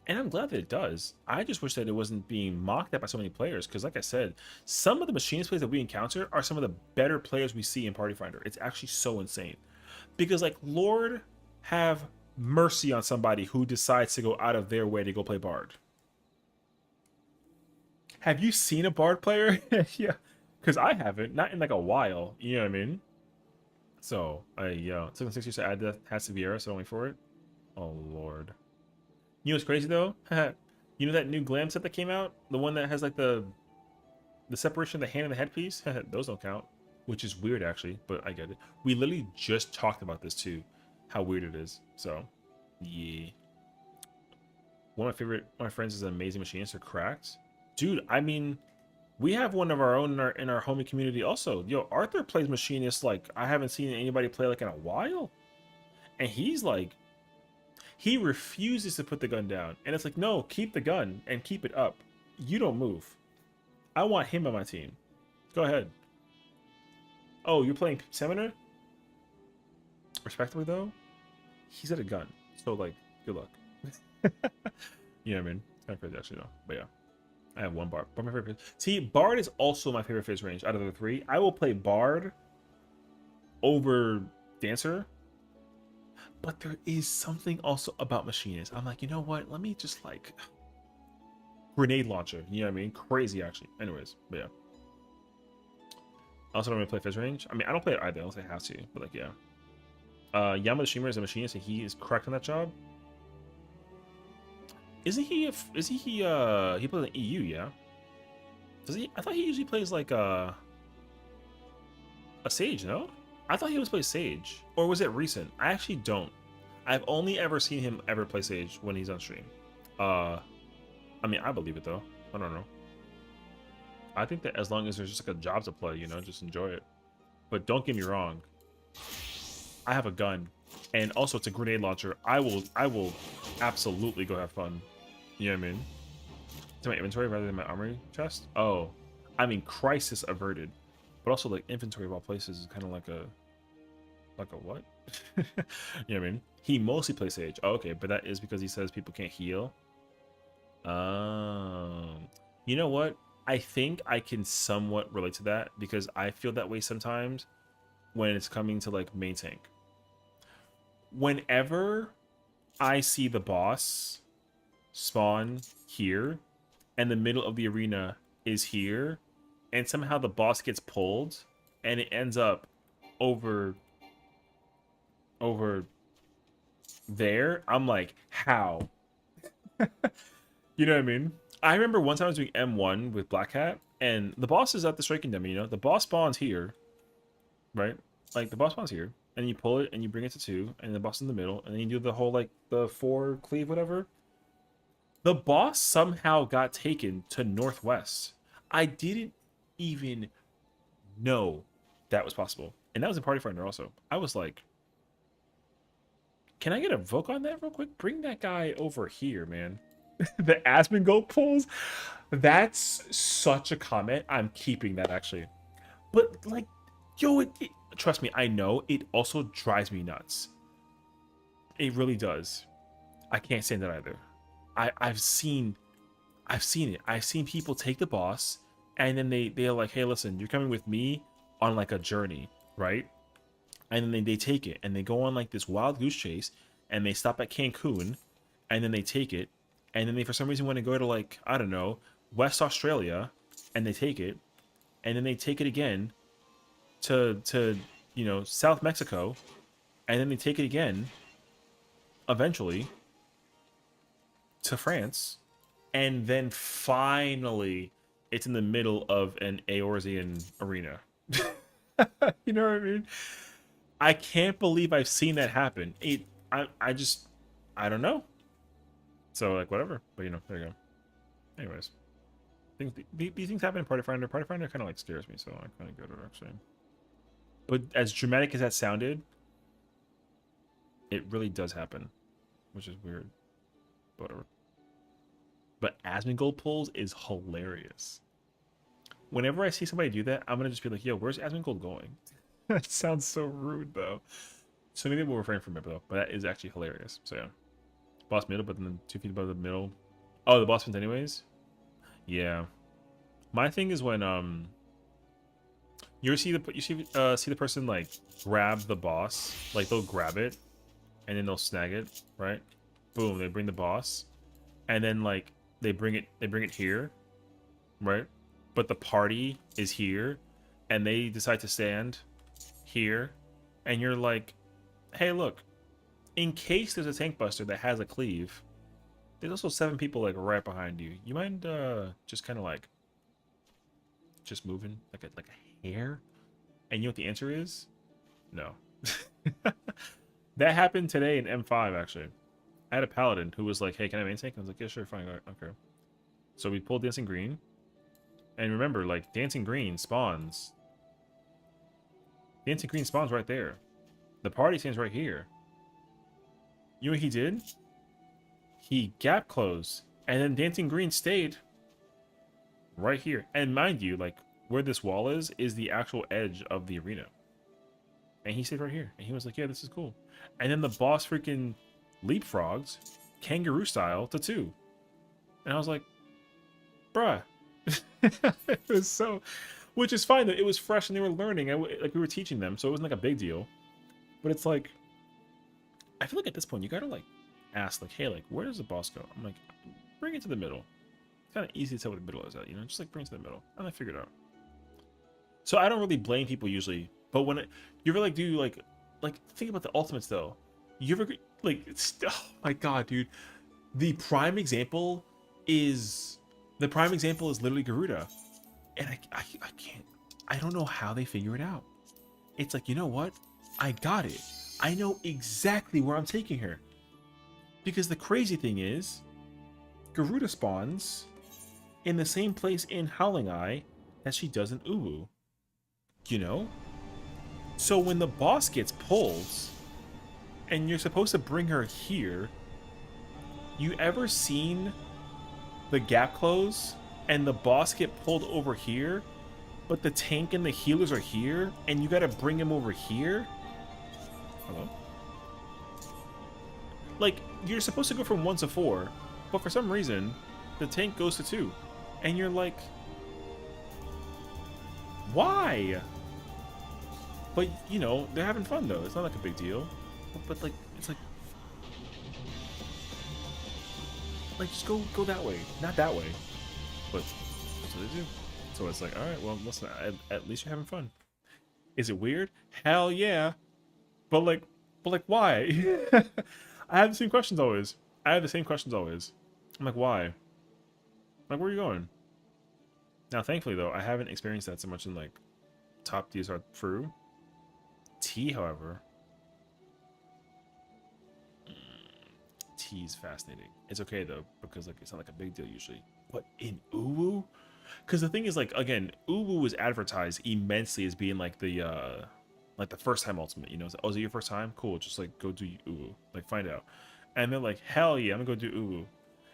And I'm glad that it does. I just wish that it wasn't being mocked at by so many players. Because like I said, some of the machinist plays that we encounter are some of the better players we see in Party Finder. It's actually so insane. Because like, Lord have mercy on somebody who decides to go out of their way to go play Bard. Have you seen a Bard player? Yeah. Because I haven't. Not in like a while. You know what I mean? So, it took 6 years to add that has Seviera, so only for it. Oh, Lord. You know what's crazy though? You know that new glam set that came out? The one that has like the separation of the hand and the headpiece? Those don't count. Which is weird actually, but I get it. We literally just talked about this too. How weird it is. So, yeah. One of my friends is an amazing machinist or cracked. Dude, I mean, we have one of our own in our homie community also. Yo, Arthur plays machinist like I haven't seen anybody play like in a while. And he's like, he refuses to put the gun down. And it's like, no, keep the gun and keep it up. You don't move. I want him on my team. Go ahead. Oh, you're playing Seminar? Respectfully, though, he's got a gun. So, like, good luck. You know what I mean? Kind of crazy, actually, though. But yeah. I have one Bard. But my favorite. See, Bard is also my favorite phase range out of the three. I will play Bard over Dancer. But there is something also about Machinist. I'm like, you know what? Let me just like grenade launcher. You know what I mean? Crazy actually. Anyways, but yeah. I also don't really play Phase Range. I mean, I don't play it either unless I have to. But like, yeah. Yamada Shimura is a machinist and he is correct on that job. Isn't he? He plays an EU? Yeah. Does he? I thought he usually plays like a Sage. No. I thought he was play Sage, or was it recent? I actually don't. I've only ever seen him ever play Sage when he's on stream. I mean, I believe it though. I don't know. I think that as long as there's just like a job to play, you know, just enjoy it. But don't get me wrong. I have a gun, and also it's a grenade launcher. I will absolutely go have fun. You know what I mean? To my inventory rather than my armory chest. Oh, I mean, crisis averted. But also, like, inventory of all places is kind of like a what? You know what I mean? He mostly plays Sage. Oh, okay, but that is because he says people can't heal. You know what? I think I can somewhat relate to that because I feel that way sometimes when it's coming to like main tank. Whenever I see the boss spawn here and the middle of the arena is here, and somehow the boss gets pulled and it ends up over there, I'm like, how? You know what I mean? I remember one time I was doing M1 with Black Hat, and the boss is at the striking demo, you know? The boss spawns here, right? Like, the boss spawns here, and you pull it, and you bring it to 2, and the boss in the middle, and then you do the whole, like, the 4 cleave, whatever. The boss somehow got taken to Northwest. I didn't even know that was possible. And that was a Party Finder also. I was like, can I get a vote on that real quick? Bring that guy over here, man. The Asmongold pulls. That's such a comment. I'm keeping that, actually. But, like, yo, trust me, I know it also drives me nuts. It really does. I can't stand that either. I've seen it. I've seen people take the boss and then they're like, hey, listen, you're coming with me on like a journey, right? And then they take it and they go on like this wild goose chase and they stop at Cancun and then they take it and then they for some reason want to go to like, I don't know, West Australia and they take it and then they take it again to you know, South Mexico and then they take it again eventually to France, and then finally it's in the middle of an Eorzean arena. You know what I mean? I can't believe I've seen that happen. I just, I don't know. So, like, whatever. But, you know, there you go. Anyways. These things happen in Party Finder. Party Finder kind of, like, scares me, so I kind of go to it, actually. But as dramatic as that sounded, it really does happen, which is weird. Whatever. But Asmongold pulls is hilarious. Whenever I see somebody do that, I'm gonna just be like, yo, where's Asmongold going? That sounds so rude though. So maybe we'll refrain from it though, but that is actually hilarious. So yeah. Boss middle, but then 2 feet above the middle. Oh, the boss wins anyways? Yeah. My thing is when you see the person like grab the boss, like they'll grab it and then they'll snag it, right? Boom, they bring the boss. And then like they bring it here, right? But the party is here and they decide to stand here and you're like, hey, look, in case there's a tank buster that has a cleave, there's also 7 people like right behind you. You mind just kind of like just moving like a hair? And you know what the answer is? No. That happened today in M5 actually. I had a paladin who was like, hey, can I main tank? I was like, yeah, sure, fine, okay. So we pulled Dancing Green. And remember, like, Dancing Green spawns. Dancing Green spawns right there. The party stands right here. You know what he did? He gap closed. And then Dancing Green stayed right here. And mind you, like, where this wall is the actual edge of the arena. And he stayed right here. And he was like, yeah, this is cool. And then the boss freaking leapfrogs, kangaroo style, to 2. And I was like, bruh. It was so, which is fine though. It was fresh and they were learning. Like we were teaching them, so it wasn't like a big deal. But it's like, I feel like at this point you gotta like ask like, hey, like where does the boss go? I'm like, bring it to the middle. It's kind of easy to tell where the middle is at, you know, just like bring it to the middle, and I figured it out. So I don't really blame people usually, but when you ever like do like think about the ultimates though. You ever like, oh my god, dude, the prime example is literally Garuda, and I can't, I don't know how they figure it out. It's like, you know what, I got it. I know exactly where I'm taking her, because the crazy thing is Garuda spawns in the same place in Howling Eye that she does in Uwu, you know. So when the boss gets pulled and you're supposed to bring her here, you ever seen the gap close and the boss get pulled over here, but the tank and the healers are here and you gotta bring him over here? Hello? Like, you're supposed to go from 1 to 4, but for some reason the tank goes to 2 and you're like, why? But you know, they're having fun though. It's not like a big deal. But like, it's like just go that way, not that way. But that's what they do. So it's like, all right, well, listen, at least you're having fun. Is it weird? Hell yeah. But like why? I have the same questions always. I'm like, why? Like, where are you going? Now, thankfully though, I haven't experienced that so much in like top DSR through. T, T is fascinating. It's okay though, because like it's not like a big deal usually. But in Uwu, because the thing is, like, again, Uwu was advertised immensely as being like the first time ultimate. You know, it's like, oh, is it your first time? Cool, just like go do Uwu, like find out. And they're like, hell yeah, I'm gonna go do Uwu.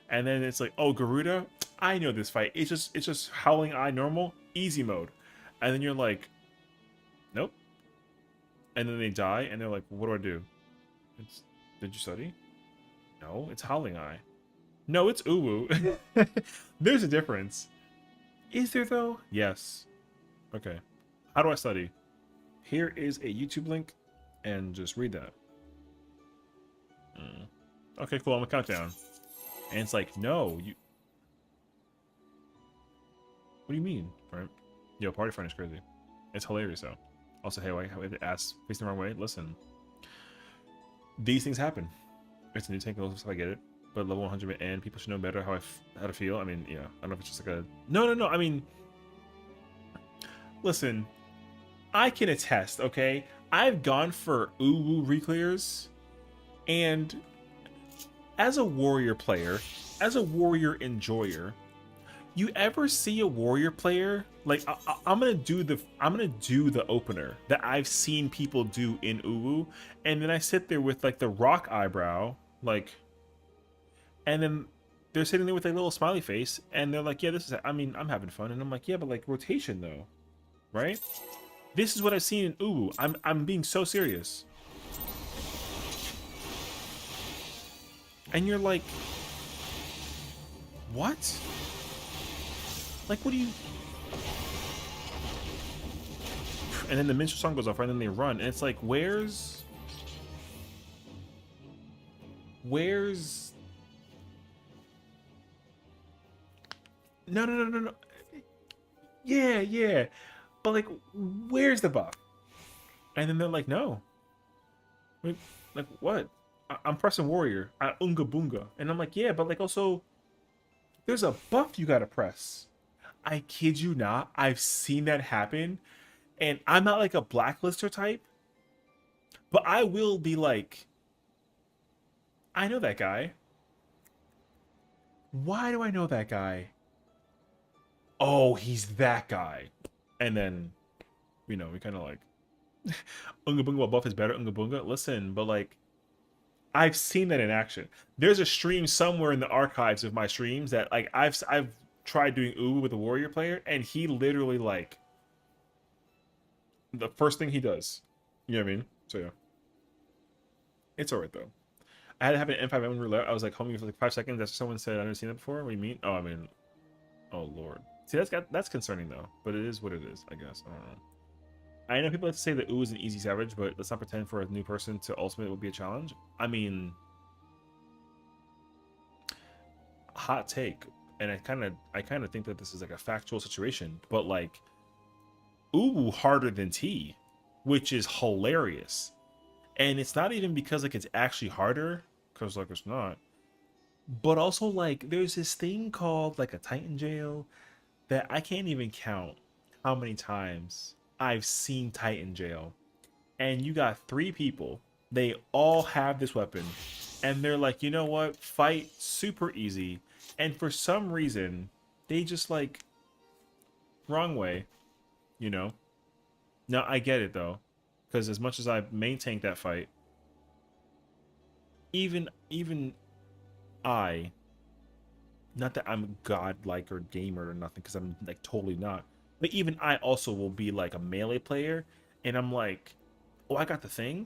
And then it's like, oh, Garuda, I know this fight. It's just Howling Eye normal, easy mode. And then you're like, nope. And then they die, and they're like, what do I do? Did you study? No, it's Howling Eye. No, it's Uwu. There's a difference. Is there though? Yes. Okay. How do I study? Here is a YouTube link, and just read that. Okay, cool. I'm gonna count down. And it's like, no, you. What do you mean? Right? Yo, party friend is crazy. It's hilarious though. Also, hey, why have to ask facing the wrong way? Listen, these things happen. It's a new tank, so I get it. But level 100 and people should know better how to feel. I mean, yeah, I don't know if it's just like a no. I mean, listen, I can attest. Okay, I've gone for Uwu reclears, and as a warrior player, as a warrior enjoyer, you ever see a warrior player like I'm gonna do the opener that I've seen people do in Uwu, and then I sit there with like the rock eyebrow, like, and then they're sitting there with a little smiley face, and they're like, yeah, this is, I mean, I'm having fun, and I'm like, yeah, but like rotation though, right? This is what I've seen in Uwu. I'm being so serious, and you're like, what? Like, what do you... And then the minstrel song goes off, right? And then they run. And it's like, where's... No. Yeah. But, like, where's the buff? And then they're like, no. Wait, like, what? I'm pressing warrior. Unga boonga. And I'm like, yeah, but, like, also... There's a buff you gotta press. I kid you not, I've seen that happen, and I'm not like a blacklister type, but I will be like, I know that guy. Why do I know that guy? Oh, he's that guy. And then, you know, we kind of like, Unga Bunga buff is better, Unga Bunga. Listen, but like, I've seen that in action. There's a stream somewhere in the archives of my streams that like I've tried doing Uwu with a warrior player, and he literally like the first thing he does, you know what I mean? So yeah, it's alright though. I had to have an M5M roulette. I was like homing for like 5 seconds after someone said I've never seen that before. What do you mean? Oh, I mean, oh lord. See, that's concerning though, but it is what it is, I guess. I don't know. I know people like to say that Uwu is an easy savage, but let's not pretend for a new person to ultimate would be a challenge. I mean, hot take. And I kind of think that this is like a factual situation, but like Uwu harder than T, which is hilarious. And it's not even because like it's actually harder, because like it's not, but also like there's this thing called like a Titan jail that I can't even count how many times I've seen Titan jail. And you got 3 people, they all have this weapon, and they're like, you know what, fight super easy. And for some reason, they just like wrong way, you know. Now I get it though, because as much as I maintained that fight, even I, not that I'm godlike or gamer or nothing, because I'm like totally not, but even I also will be like a melee player, and I'm like, oh, I got the thing.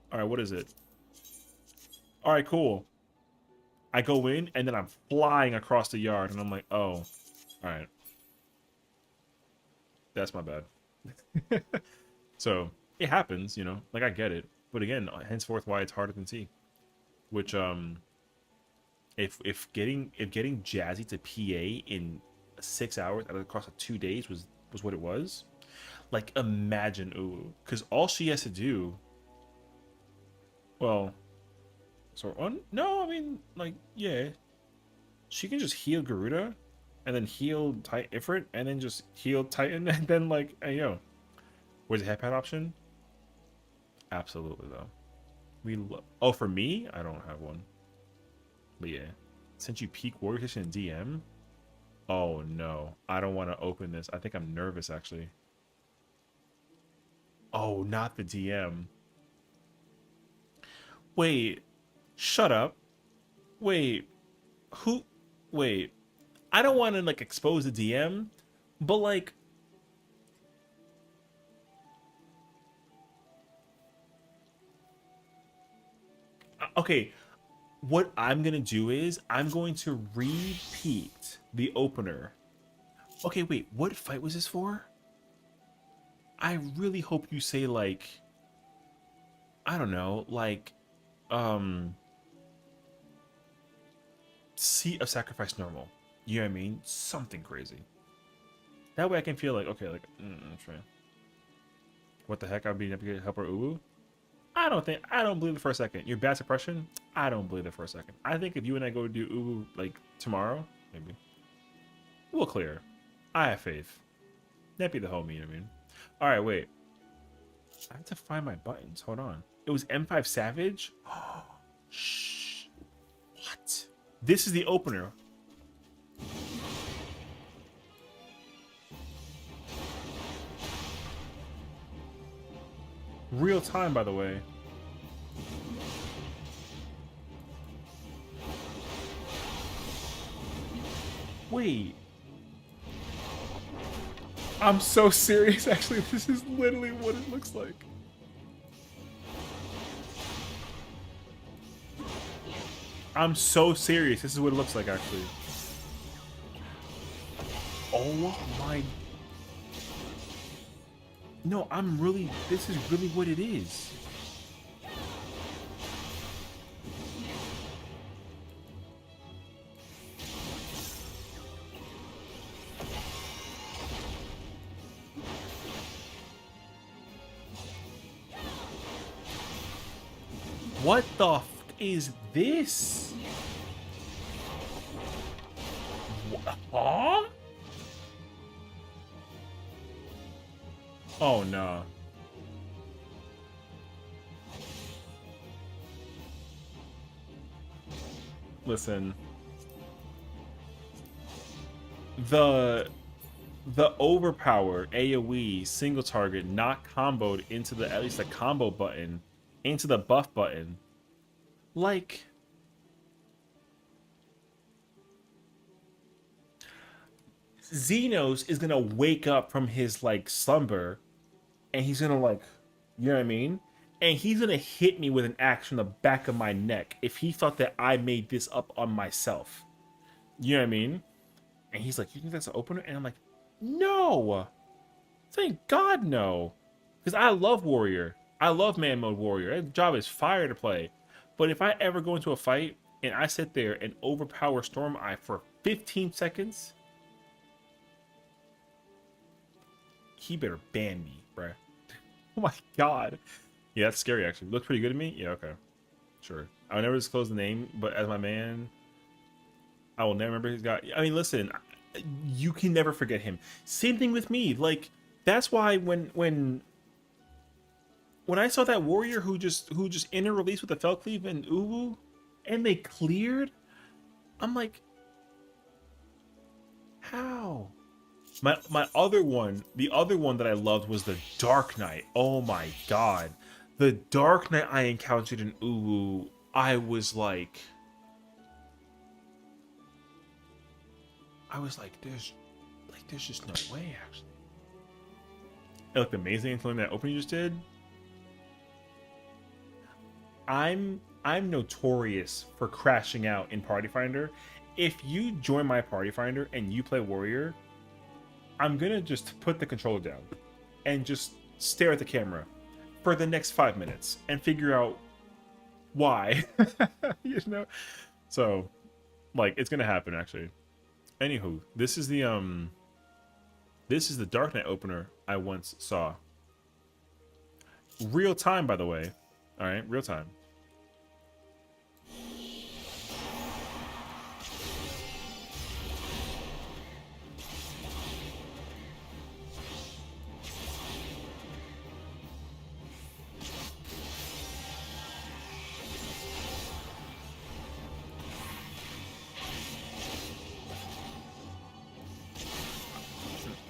All right, what is it? All right, cool. I go in, and then I'm flying across the yard, and I'm like, oh, all right. That's my bad. So, it happens, you know? Like, I get it. But again, henceforth, why it's harder than T. Which, if getting Jazzy to PA in 6 hours out of the course of 2 days was what it was, like, imagine Uwu. Because all she has to do... Well... So, no, I mean, like, yeah. She can just heal Garuda, and then heal Ifrit, and then just heal Titan, and then, like, hey, yo. Where's the headpad option? Absolutely, though. Oh, for me? I don't have one. But yeah, since you peak Warrior Edition DM, oh no, I don't want to open this. I think I'm nervous actually. Oh, not the DM. Wait, shut up. Wait, who? Wait, I don't want to like expose the DM, but like, okay, what I'm gonna do is I'm going to repeat the opener. Okay, wait, what fight was this for? I really hope you say like, I don't know, like, Seat of Sacrifice normal. You know what I mean? Something crazy. That way I can feel like, okay, like, sure. What the heck? I'll be able to help her Uwu? I don't believe it for a second. Your bad suppression? I don't believe it for a second. I think if you and I go do Uwu like tomorrow, maybe, we'll clear. I have faith. That'd be the homie, you know what I mean? Alright, wait. I have to find my buttons. Hold on. It was M5 Savage? Shh. What? This is the opener. Real time, by the way. Wait. I'm so serious, actually. This is literally what it looks like. I'm so serious. This is what it looks like, actually. Oh my... No, I'm really... This is really what it is. What the f is this? Huh? Oh no. Listen. The overpower AoE single target not comboed into the at least the combo button into the buff button. Like Xenos is gonna wake up from his like slumber and he's gonna like, you know what I mean? And he's gonna hit me with an axe from the back of my neck if he thought that I made this up on myself. You know what I mean? And he's like, you think that's an opener? And I'm like, no! Thank God no. Because I love Warrior. I love man mode Warrior. That job is fire to play. But if I ever go into a fight and I sit there and overpower Storm Eye for 15 seconds, he better ban me, bruh. Oh my God. Yeah, that's scary actually. Looks pretty good to me? Yeah, okay. Sure. I'll never disclose the name, but as my man, I will never remember his guy. I mean, listen, you can never forget him. Same thing with me. Like, that's why when I saw that Warrior who just inter-released with the Felcleave and Uwu, and they cleared, I'm like, how? My other one, the other one that I loved was the Dark Knight. Oh my God. The Dark Knight I encountered in Uwu, I was like, there's just no way, actually. It looked amazing, including that opening you just did. I'm notorious for crashing out in Party Finder. If you join my Party Finder and you play Warrior, I'm gonna just put the controller down and just stare at the camera for the next 5 minutes and figure out why. You know? So, like, it's gonna happen actually. Anywho, this is the Dark Knight opener I once saw. Real time, by the way. All right, real time.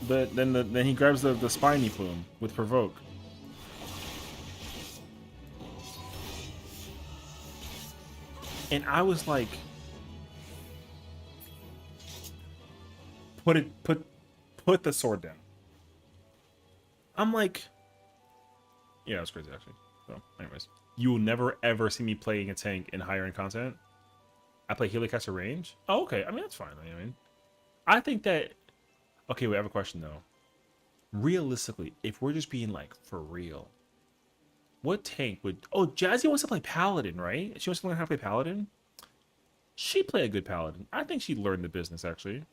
then he grabs the spiny plume with provoke. And I was like, put the sword down. I'm like, yeah, that's crazy actually. So, anyways, you will never ever see me playing a tank in higher end content. I play Helicaster range. Oh, okay. I mean, that's fine. I mean, I think that. Okay, wait. I have a question though. Realistically, if we're just being like for real, what tank would? Oh, Jazzy wants to play Paladin, right? She wants to learn how to play Paladin. She'd play a good Paladin. I think she'd learn the business actually.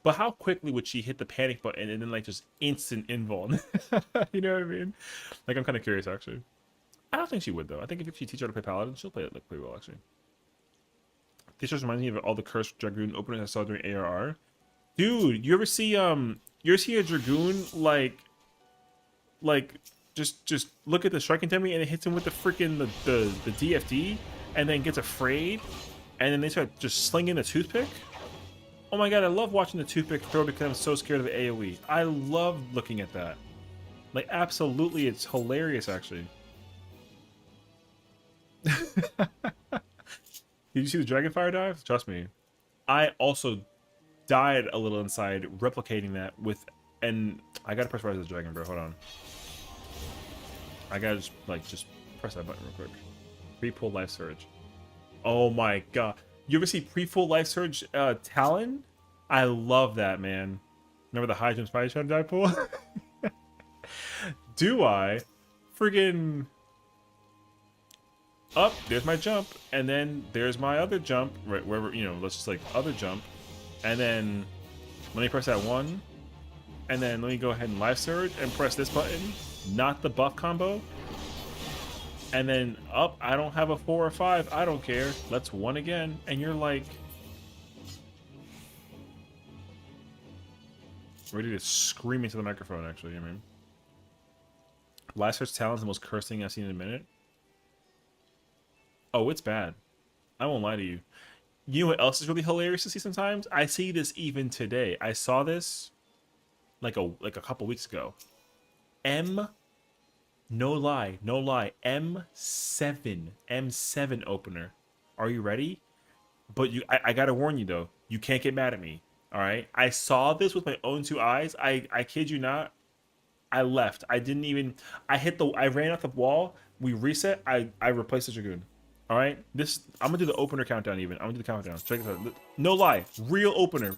But how quickly would she hit the panic button and then like just instant invuln? You know what I mean? Like I'm kind of curious actually. I don't think she would though. I think if she teach her to play Paladin, she'll play it like pretty well actually. This just reminds me of all the cursed Dragoon openers I saw during ARR. Dude, you ever see a Dragoon like just look at the striking Timmy and it hits him with the freaking the DFD and then gets afraid and then they start just slinging the toothpick? Oh my god, I love watching the toothpick throw because I'm so scared of the AoE. I love looking at that. Like, absolutely, it's hilarious, actually. Did you see the Dragonfire dive? Trust me. I also died a little inside replicating that with... And I gotta press Rise of the Dragon, bro. Hold on. I gotta just press that button real quick. Pre-pull Life Surge. Oh my god. You ever see pre-full Life Surge Talon? I love that, man. Remember the high jump spider shot die pull? Do I? Friggin' up, there's my jump, and then there's my other jump, right wherever, you know, let's just like other jump. And then let me press that one, and then let me go ahead and Life Surge and press this button, not the buff combo. And then up, I don't have a 4 or 5. I don't care. Let's 1 again. And you're like... ready to scream into the microphone, actually, I mean. Last Search Talon's the most cursed thing I've seen in a minute. Oh, it's bad. I won't lie to you. You know what else is really hilarious to see sometimes? I see this even today. I saw this like a couple weeks ago. No lie, M7 opener. Are you ready? But I gotta warn you though, you can't get mad at me. All right, I saw this with my own 2 eyes. I kid you not. I left. I didn't even. I ran off the wall. We reset. I replaced the Dragoon. All right, this I'm gonna do the opener countdown. Even I'm gonna do the countdown. Check this out. No lie, real opener.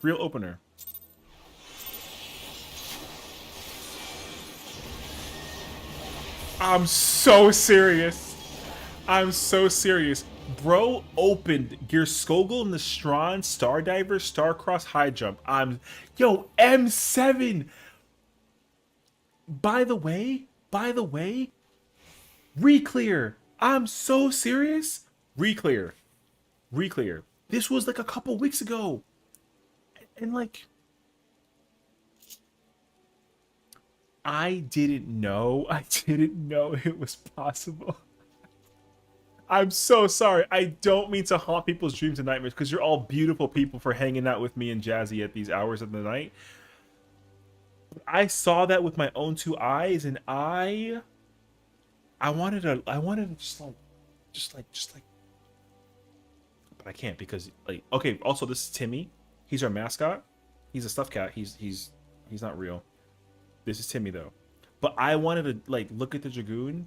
I'm so serious. Bro opened Gearskogel, Nastran, Stardiver, Starcross, High Jump. Yo, M7. By the way, Reclear. I'm so serious. Reclear. This was like a couple weeks ago. And like... I didn't know it was possible. I'm so sorry. I don't mean to haunt people's dreams and nightmares because you're all beautiful people for hanging out with me and Jazzy at these hours of the night. I saw that with my own 2 eyes and I wanted to just like but I can't because like okay, also this is Timmy. He's our mascot. He's a stuffed cat. He's not real. This is Timmy though, but I wanted to like look at the Dragoon,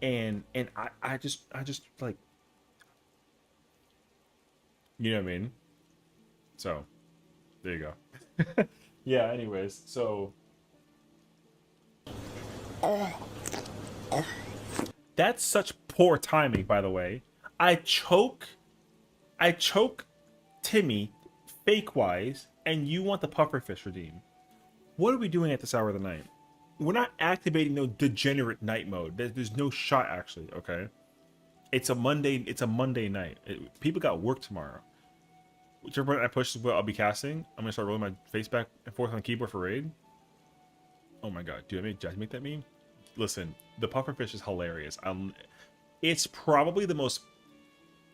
and I just like, you know what I mean. So, there you go. Yeah. Anyways, so that's such poor timing, by the way. I choke Timmy fake wise, and you want the pufferfish redeem. What are we doing at this hour of the night? We're not activating no degenerate night mode. There's no shot actually, okay? It's a Monday night. People got work tomorrow. Whichever button I push is what I'll be casting. I'm gonna start rolling my face back and forth on the keyboard for raid. Oh my god, did I make that meme? Listen, the pufferfish is hilarious. It's probably the most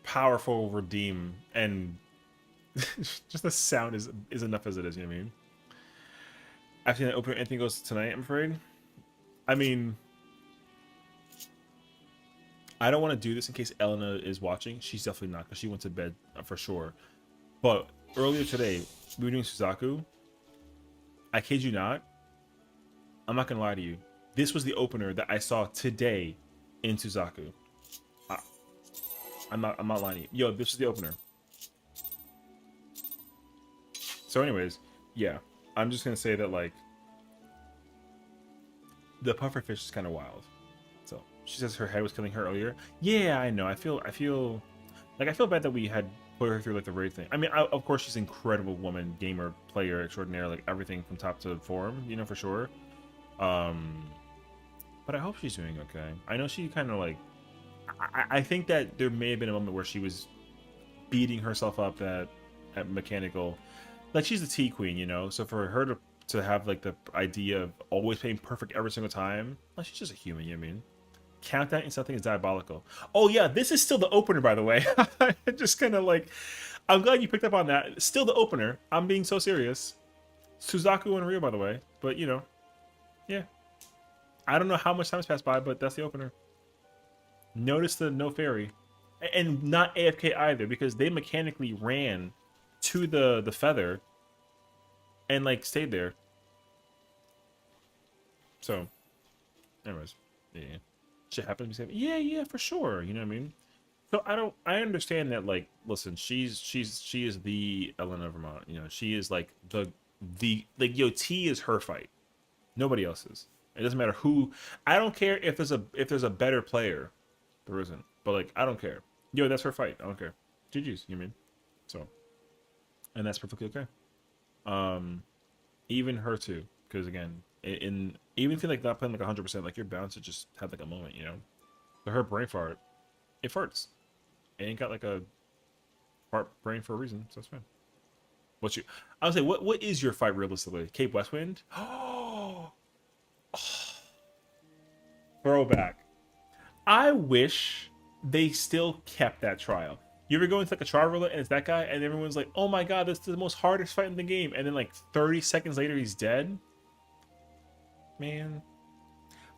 powerful redeem, and just the sound is enough as it is, you know what I mean? I've seen that opener. Anything goes tonight, I'm afraid. I mean, I don't want to do this in case Elena is watching. She's definitely not, because she went to bed for sure. But earlier today, we were doing Suzaku. I kid you not. I'm not gonna lie to you. This was the opener that I saw today in Suzaku. I'm not lying to you. Yo, this is the opener. So anyways, yeah. I'm just gonna say that, like, the pufferfish is kind of wild. So she says her head was killing her earlier. Yeah, I know. I feel bad that we had put her through like the raid thing. I mean, of course she's an incredible woman, gamer, player extraordinaire, like everything from top to form, you know, for sure. But I hope she's doing okay. I know she kind of like, I think that there may have been a moment where she was beating herself up at mechanical, like she's the T queen, you know. So for her to have like the idea of always playing perfect every single time, well, she's just a human. You know what I mean? Count that and something is diabolical. Oh yeah, this is still the opener, by the way. Just kind of like, I'm glad you picked up on that. Still the opener. I'm being so serious. Suzaku and Rio, by the way. But you know, yeah. I don't know how much time has passed by, but that's the opener. Notice the no fairy, and not AFK either, because they mechanically ran to the feather and like stayed there. So, anyways, yeah, shit happens. Yeah, for sure. You know what I mean? So I understand that. Like, listen, she is the Elena Vermont. You know, she is like the like, yo, T is her fight. Nobody else's. It doesn't matter who. I don't care if there's a better player. There isn't. But like, I don't care. Yo, that's her fight. I don't care. GG's, you mean? So, and that's perfectly okay. Even her too, because again, even if you're like not playing like 100%, like you're bound to just have like a moment, you know. But her brain fart, it farts. It ain't got like a fart brain for a reason, so that's fine. I would say, what is your fight realistically? Cape Westwind? Oh, throwback. I wish they still kept that trial. You ever go into like a trial roulette and it's that guy, and everyone's like, "Oh my god, this is the most hardest fight in the game," and then like 30 seconds later he's dead. Man,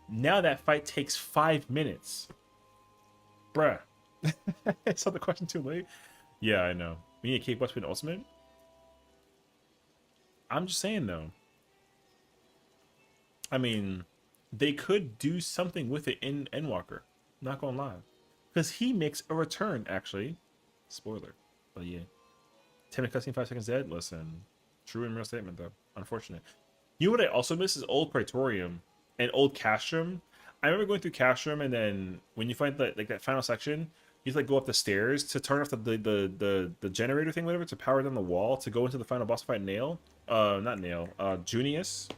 now that fight takes 5 minutes, bruh. I saw the question too late. Yeah, I know. We need a Cape Westwind Ultimate. I'm just saying though. I mean, they could do something with it in Endwalker. Not gonna lie, because he makes a return actually. Spoiler, but yeah. 10 minute cutscene, 5 seconds dead. Listen, true and real statement though. Unfortunate. You know what I also miss is old Praetorium and old Castrum. I remember going through Castrum, and then when you find that like that final section, you have to like go up the stairs to turn off the generator thing, whatever, to power down the wall to go into the final boss fight. Not Nail. Junius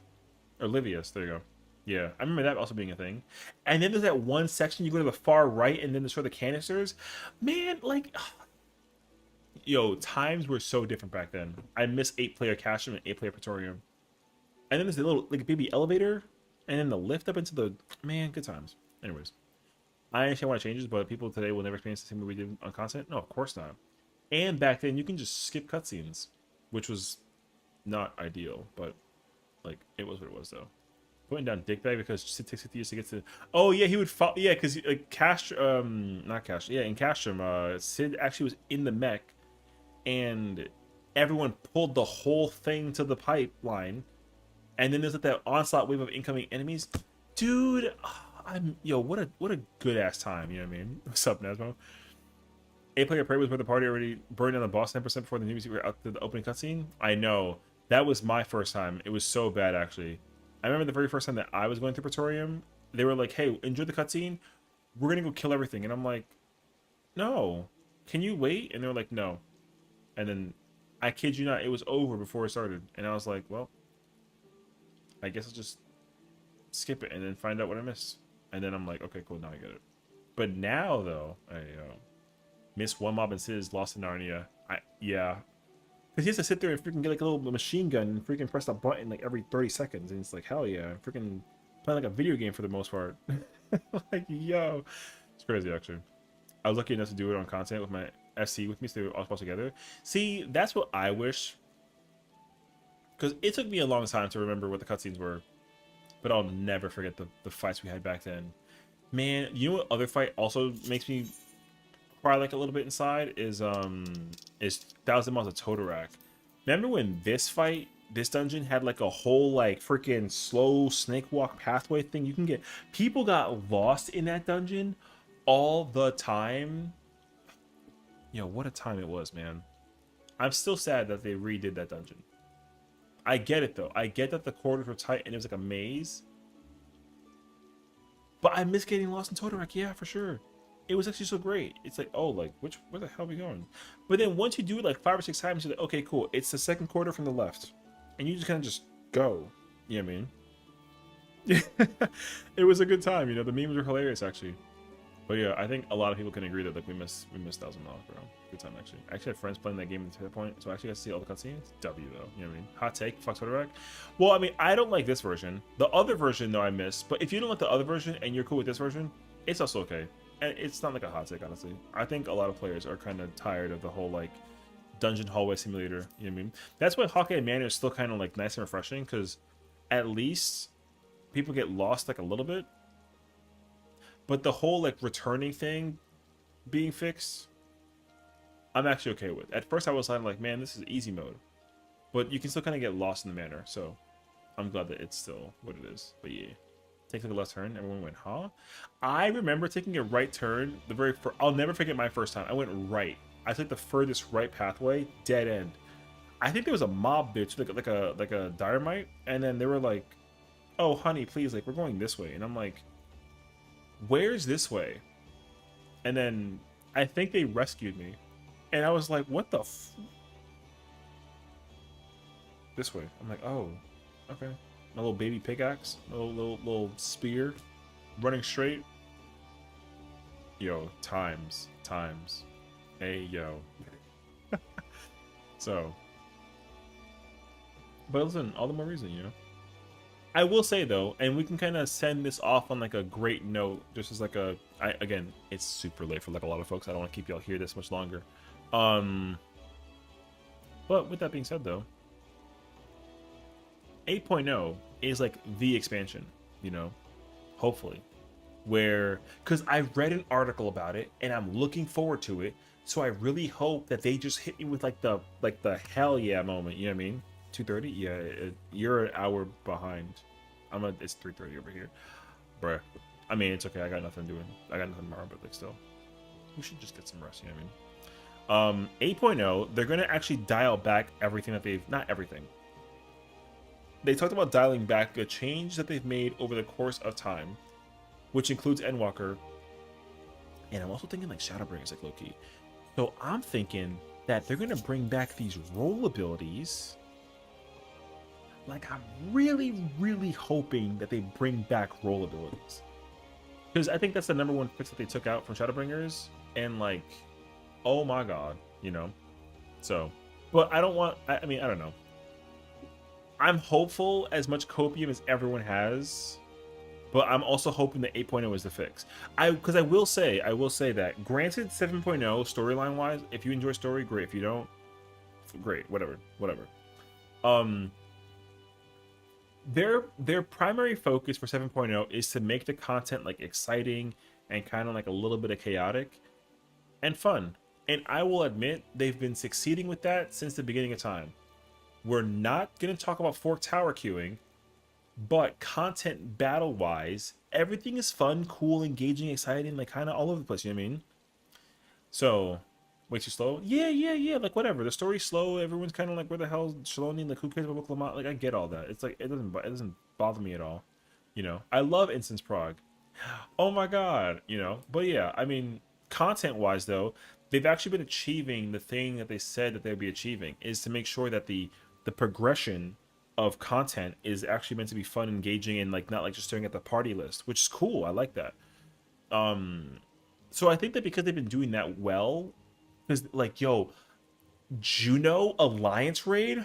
or Livius. There you go. Yeah, I remember that also being a thing. And then there's that one section you go to the far right and then destroy the canisters. Man, like, yo, times were so different back then. I miss 8-player Castrum and 8-player Praetorium. And then there's the little like baby elevator, and then the lift up into the, man, good times. Anyways, I understand why it changes, but people today will never experience the same way we did on content. No, of course not. And back then you can just skip cutscenes, which was not ideal, but like it was what it was though. Putting down dick bag because it takes 50 years to get to. Oh yeah, he would follow. Yeah, because like not Castrum. Yeah, in Castrum, Sid actually was in the mech, and everyone pulled the whole thing to the pipeline, and then there's like that onslaught wave of incoming enemies. Dude, what a good ass time. You know what I mean? What's up, Nesmo? 8-player parade was where the party already burned down the boss 10% before the newbies were out to the opening cutscene. I know that was my first time. It was so bad actually. I remember the very first time that I was going through Praetorium, they were like, "Hey, enjoy the cutscene. We're gonna go kill everything," and I'm like, "No, can you wait?" And they were like, "No," and then I kid you not, it was over before it started, and I was like, "Well, I guess I'll just skip it and then find out what I missed." And then I'm like, "Okay, cool, now I get it." But now though, I miss One Mob and Sid Lost in Narnia. Yeah. Because he has to sit there and freaking get like a little machine gun and freaking press that button like every 30 seconds. And it's like, hell yeah. I'm freaking playing like a video game for the most part. Like, yo. It's crazy, actually. I was lucky enough to do it on content with my SC with me, so they were all supposed together. See, that's what I wish because it took me a long time to remember what the cutscenes were, but I'll never forget the fights we had back then. Man, you know what other fight also makes me cry like a little bit inside is Thousand Miles of Totorak. Remember when this dungeon had like a whole like freaking slow snake walk pathway thing you can get? People got lost in that dungeon all the time. Yo, what a time it was, man. I'm still sad that they redid that dungeon. I get it though. I get that the corridors were tight and it was like a maze. But I miss getting lost in Totorak, yeah, for sure. It was actually so great. It's like, oh, like, where the hell are we going? But then once you do it like 5 or 6 times, you're like, okay, cool. It's the second corridor from the left. And you just kind of just go. You know what I mean? It was a good time, you know. The memes were hilarious, actually. But yeah, I think a lot of people can agree that like we missed Thousand Miles, bro. Good time, actually. I actually had friends playing that game at the point, so I actually got to see all the cutscenes. W though, you know what I mean? Hot take, fuck Totorak. Well, I mean, I don't like this version. The other version though I missed. But if you don't like the other version and you're cool with this version, it's also okay. And it's not like a hot take, honestly. I think a lot of players are kind of tired of the whole like dungeon hallway simulator. You know what I mean? That's why Hawkeye Manor is still kind of like nice and refreshing, because at least people get lost like a little bit. But the whole like returning thing being fixed, I'm actually okay with. At first I was like, man, this is easy mode. But you can still kind of get lost in the manor. So I'm glad that it's still what it is. But yeah. Take like a left turn. Everyone went, huh? I remember taking a right turn. I'll never forget my first time. I went right. I took the furthest right pathway. Dead end. I think there was a mob there too, like a dynamite. And then they were like, oh honey, please, like we're going this way. And I'm like, where's this way? And then I think they rescued me, and I was like, what the this way. I'm like, oh, okay. My little baby pickaxe, little spear, running straight. Yo, times. Hey, yo. So, but listen, all the more reason, you know. I will say though, and we can kind of send this off on like a great note, just as like again, it's super late for like a lot of folks. I don't want to keep y'all here this much longer. But with that being said though, 8.0 is like the expansion, you know, hopefully, because I read an article about it and I'm looking forward to it. So I really hope that they just hit me with like the hell yeah moment. You know what I mean? 2:30? Yeah, you're an hour behind. It's 3:30 over here, bruh. I mean, it's okay. I got nothing doing. I got nothing tomorrow, but like still, we should just get some rest. You know what I mean? 8.0, they're gonna actually dial back everything that not everything. They talked about dialing back a change that they've made over the course of time, which includes Endwalker, and I'm also thinking like Shadowbringers, like low-key. So I'm thinking that they're gonna bring back these roll abilities. Like, I'm really, really hoping that they bring back roll abilities. Because I think that's the #1 fix that they took out from Shadowbringers. And, like, oh my god, you know? So, but I don't want, I mean, I don't know. I'm hopeful as much copium as everyone has. But I'm also hoping that 8.0 is the fix. Because I will say that, granted 7.0 storyline-wise, if you enjoy story, great. If you don't, great, whatever. Their primary focus for 7.0 is to make the content like exciting and kind of like a little bit of chaotic and fun. And I will admit they've been succeeding with that since the beginning of time. We're not going to talk about Fork Tower queuing, but content battle wise, everything is fun, cool, engaging, exciting, like kind of all over the place, you know what I mean? So, way too slow? Yeah, like whatever. The story's slow, everyone's kind of like, where the hell is Shaloni, like who cares about Lamont? Like I get all that. It's like it doesn't bother me at all. You know, I love Instance Prog. Oh my god, you know. But yeah, I mean, content wise though, they've actually been achieving the thing that they said that they'd be achieving, is to make sure that the progression of content is actually meant to be fun, engaging, and like not like just staring at the party list, which is cool. I like that. So I think that because they've been doing that well, because like, yo, Juno Alliance raid,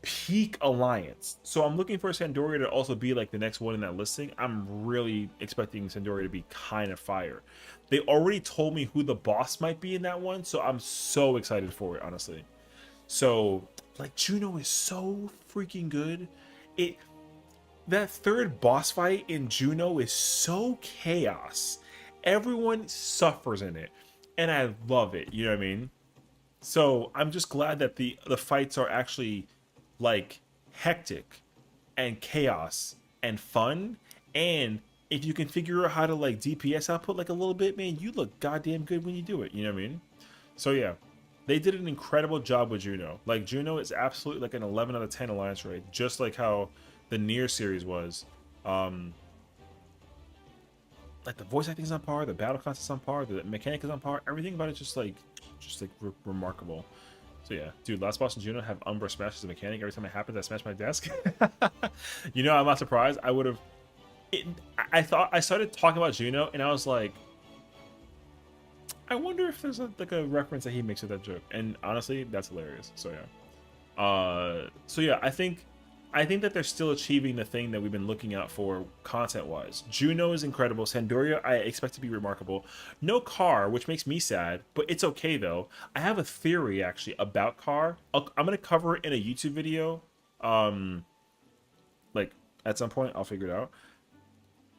peak Alliance. So I'm looking for Sandoria to also be like the next one in that listing. I'm really expecting Sandoria to be kind of fire. They already told me who the boss might be in that one, so I'm so excited for it, honestly. So Like, Juno is so freaking good. That third boss fight in Juno is so chaos. Everyone suffers in it, and I love it. You know what I mean? So I'm just glad that the fights are actually like hectic and chaos and fun. And if you can figure out how to like DPS output like a little bit, man, you look goddamn good when you do it. You know what I mean? So yeah, they did an incredible job with Juno. Like, Juno is absolutely like an 11 out of 10 alliance rate, just like how the Nier series was. Like, the voice acting is on par, the battle content's on par, the mechanic is on par, everything about it just remarkable. So yeah, dude, last boss in Juno have Umbra smash as a mechanic. Every time it happens, I smash my desk. You know, I'm not surprised. I would have. I thought I started talking about Juno, and I was like, I wonder if there's like a reference that he makes with that joke. And honestly, that's hilarious. So yeah. I think that they're still achieving the thing that we've been looking out for content-wise. Juno is incredible. Sandoria, I expect to be remarkable. No Car, which makes me sad, but it's okay though. I have a theory actually about Car. I'm gonna cover it in a YouTube video. Like at some point, I'll figure it out.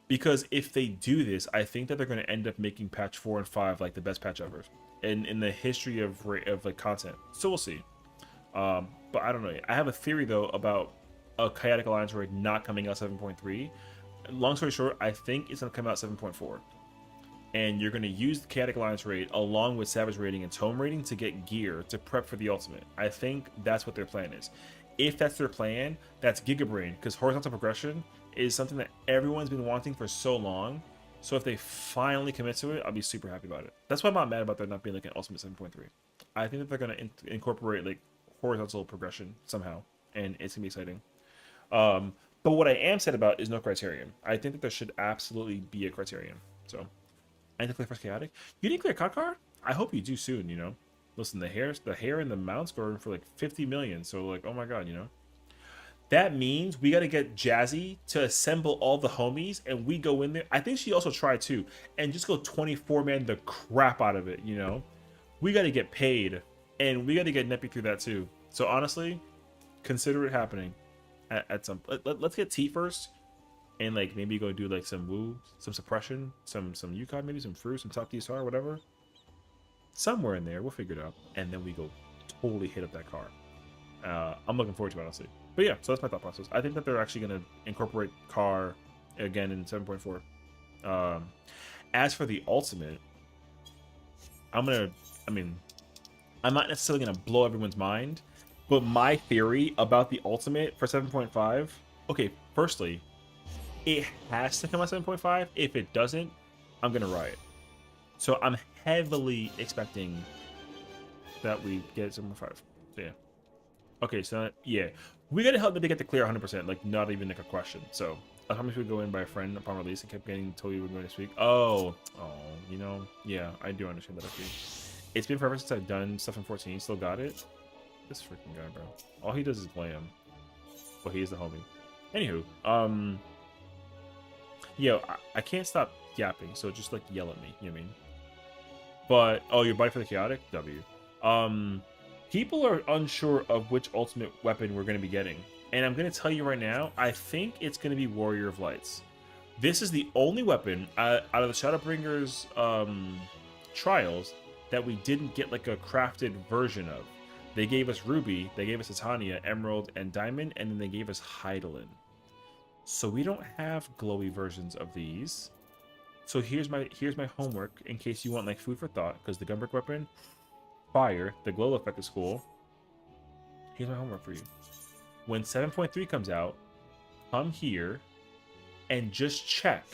Because if they do this, I think that they're gonna end up making patch 4 and 5 like the best patch ever in the history of like content. So we'll see. But I don't know. I have a theory though about a Chaotic Alliance raid not coming out 7.3. Long story short, I think it's going to come out 7.4. And you're going to use the Chaotic Alliance raid along with Savage raiding and Tome raiding to get gear to prep for the ultimate. I think that's what their plan is. If that's their plan, that's Gigabrain, because horizontal progression is something that everyone's been wanting for so long. So if they finally commit to it, I'll be super happy about it. That's why I'm not mad about there not being like an ultimate 7.3. I think that they're going to incorporate like horizontal progression somehow, and it's going to be exciting. But what I am sad about is no criterion. I think that there should absolutely be a criterion. So, I need to play first Chaotic. You didn't clear Kakar? I hope you do soon, you know? Listen, the hair and the mounts going for like 50 million. So like, oh my god, you know? That means we got to get Jazzy to assemble all the homies and we go in there. I think she also tried too. And just go 24-man the crap out of it, you know? We got to get paid. And we got to get Neppy through that too. So honestly, consider it happening. At some, let's get T first, and like maybe go do like some woo, some suppression, some Yukon, maybe some fruit, some top DSR, whatever. Somewhere in there, we'll figure it out, and then we go totally hit up that car. I'm looking forward to it, honestly. But yeah, so that's my thought process. I think that they're actually gonna incorporate car again in 7.4. As for the ultimate, I'm not necessarily gonna blow everyone's mind. But my theory about the ultimate for 7.5, okay, firstly, it has to come out 7.5. If it doesn't, I'm going to riot. So I'm heavily expecting that we get 7.5. So yeah. Okay, so yeah. We got to help them to get the clear 100%, like not even like a question. So I promise we go in by a friend upon release and kept getting told you we're going this week. Oh, you know, yeah, I do understand that actually. It's been forever since I've done stuff in 14, still got it. This freaking guy, bro. All he does is glam. Well, he is the homie. Anywho, yo, I can't stop yapping, so just like yell at me, you know what I mean? But oh, you're biting for the Chaotic? W. People are unsure of which ultimate weapon we're gonna be getting. And I'm gonna tell you right now, I think it's gonna be Warrior of Lights. This is the only weapon out of the Shadowbringers trials that we didn't get like a crafted version of. They gave us Ruby, they gave us Titania, Emerald, and Diamond, and then they gave us Hydaelyn. So we don't have glowy versions of these. So here's my homework in case you want like food for thought, because the Gunbrick weapon, fire, the glow effect is cool. Here's my homework for you. When 7.3 comes out, come here and just check.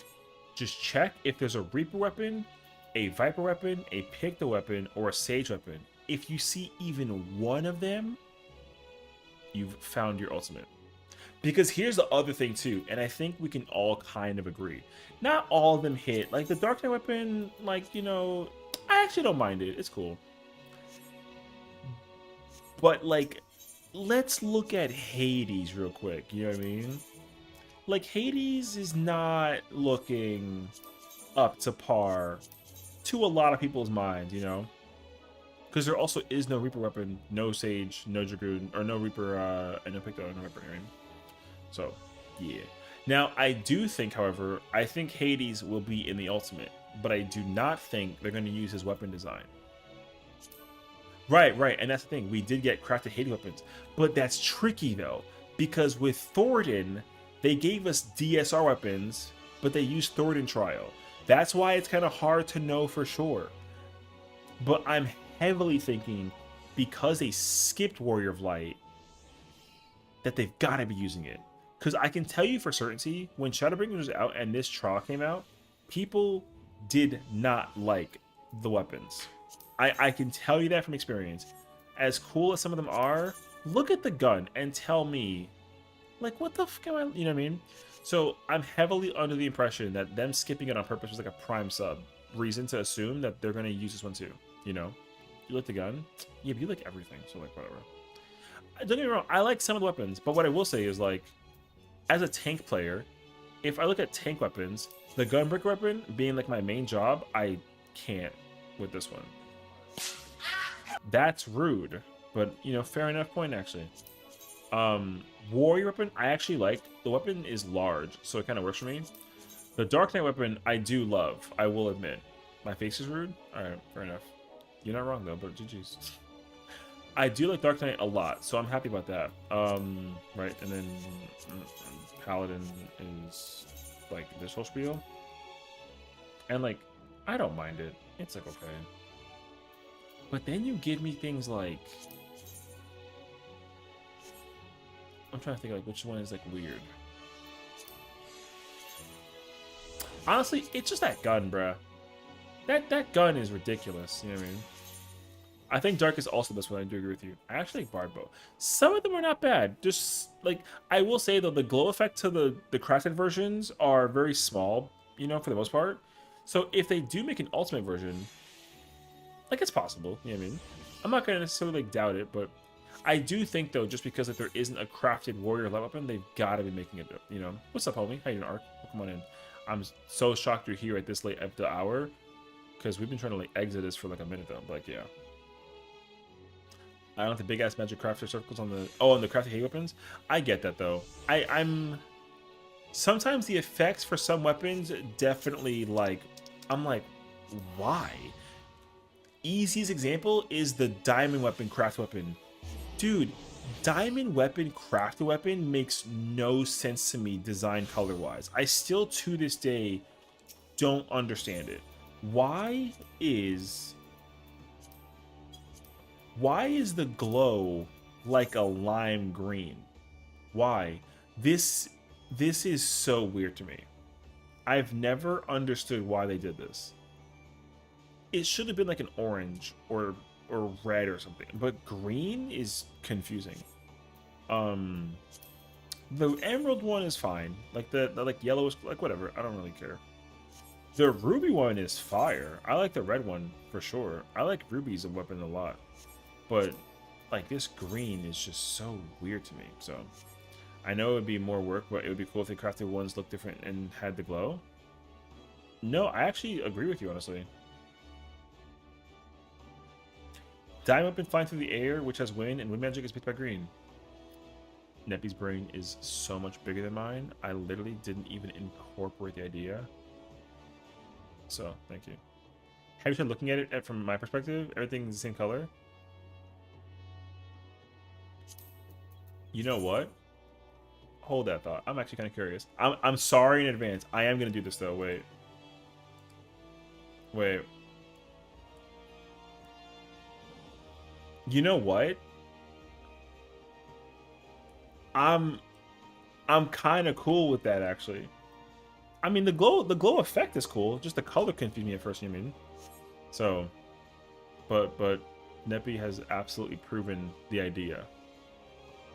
Just check if there's a Reaper weapon, a Viper weapon, a Picta weapon, or a Sage weapon. If you see even one of them, you've found your ultimate. Because here's the other thing too, and I think we can all kind of agree. Not all of them hit. Like the Dark Knight weapon, like, you know, I actually don't mind it. It's cool. But like, let's look at Hades real quick. You know what I mean? Like Hades is not looking up to par to a lot of people's minds, you know? Because there also is no Reaper weapon, no Sage, no Dragoon, or no Reaper, and no Picto, and no Reaper Hearing. So, yeah. Now, I do think, however, I think Hades will be in the Ultimate, but I do not think they're going to use his weapon design. Right, and that's the thing. We did get crafted Hades weapons, but that's tricky, though, because with Thoradin, they gave us DSR weapons, but they used Thoradin Trial. That's why it's kind of hard to know for sure. But I'm heavily thinking, because they skipped Warrior of Light, that they've got to be using it. Because I can tell you for certainty, when Shadowbringers was out and this trial came out, people did not like the weapons. I can tell you that from experience. As cool as some of them are, look at the gun and tell me, like, what the fuck am I, you know what I mean? So I'm heavily under the impression that them skipping it on purpose was like a prime sub reason to assume that they're going to use this one too, you know? You like the gun? Yeah, but you like everything, so like, whatever. Don't get me wrong, I like some of the weapons, but what I will say is, like, as a tank player, if I look at tank weapons, the gunbreaker weapon being like my main job, I can't with this one. That's rude, but you know, fair enough point actually. Warrior weapon, I actually like. The weapon is large, so it kind of works for me. The Dark Knight weapon, I do love, I will admit. My face is rude? Alright, fair enough. You're not wrong though, but GG's. I do like Dark Knight a lot, so I'm happy about that. Right, and then Paladin is like this whole spiel. And like, I don't mind it. It's like okay. But then you give me things like, I'm trying to think like which one is like weird. Honestly, it's just that gun, bruh. That gun is ridiculous. You know what I mean? I think Dark is also this one. I do agree with you. I actually like Bard Bow. Some of them are not bad. Just like, I will say though, the glow effect to the crafted versions are very small, you know, for the most part. So if they do make an ultimate version, like, it's possible, you know what I mean? I'm not gonna necessarily like doubt it, but I do think though, just because like there isn't a crafted warrior light weapon, they've got to be making it, you know. What's up, homie? How you doing, Ark? Oh, come on in. I'm so shocked you're here at this late of the hour, because we've been trying to like exit this for like a minute though. But like, yeah. I don't have the big ass magic crafter circles on the on the crafted hay weapons. I get that though. I'm sometimes the effects for some weapons definitely like, I'm like, why? Easiest example is the diamond weapon craft weapon. Dude, diamond weapon craft weapon makes no sense to me design color wise. I still to this day don't understand it. Why is the glow like a lime green? Why? This is so weird to me. I've never understood why they did this. It should have been like an orange or red or something, but green is confusing. The emerald one is fine. Like the like yellowish, like whatever. I don't really care. The ruby one is fire. I like the red one for sure. I like ruby's a weapon a lot, but like this green is just so weird to me. So I know it would be more work, but it would be cool if the crafted ones looked different and had the glow. No, I actually agree with you, honestly. Diamond weapon flying through the air, which has wind, and wind magic is picked by green. Neppy's brain is so much bigger than mine. I literally didn't even incorporate the idea. So, thank you. Have you tried looking at it from my perspective? Everything's the same color. You know what? Hold that thought. I'm actually kind of curious. I'm sorry in advance. I am going to do this, though. Wait. You know what? I'm kind of cool with that, actually. I mean, the glow effect is cool. Just the color confused me at first, you mean? So, but Neppy has absolutely proven the idea.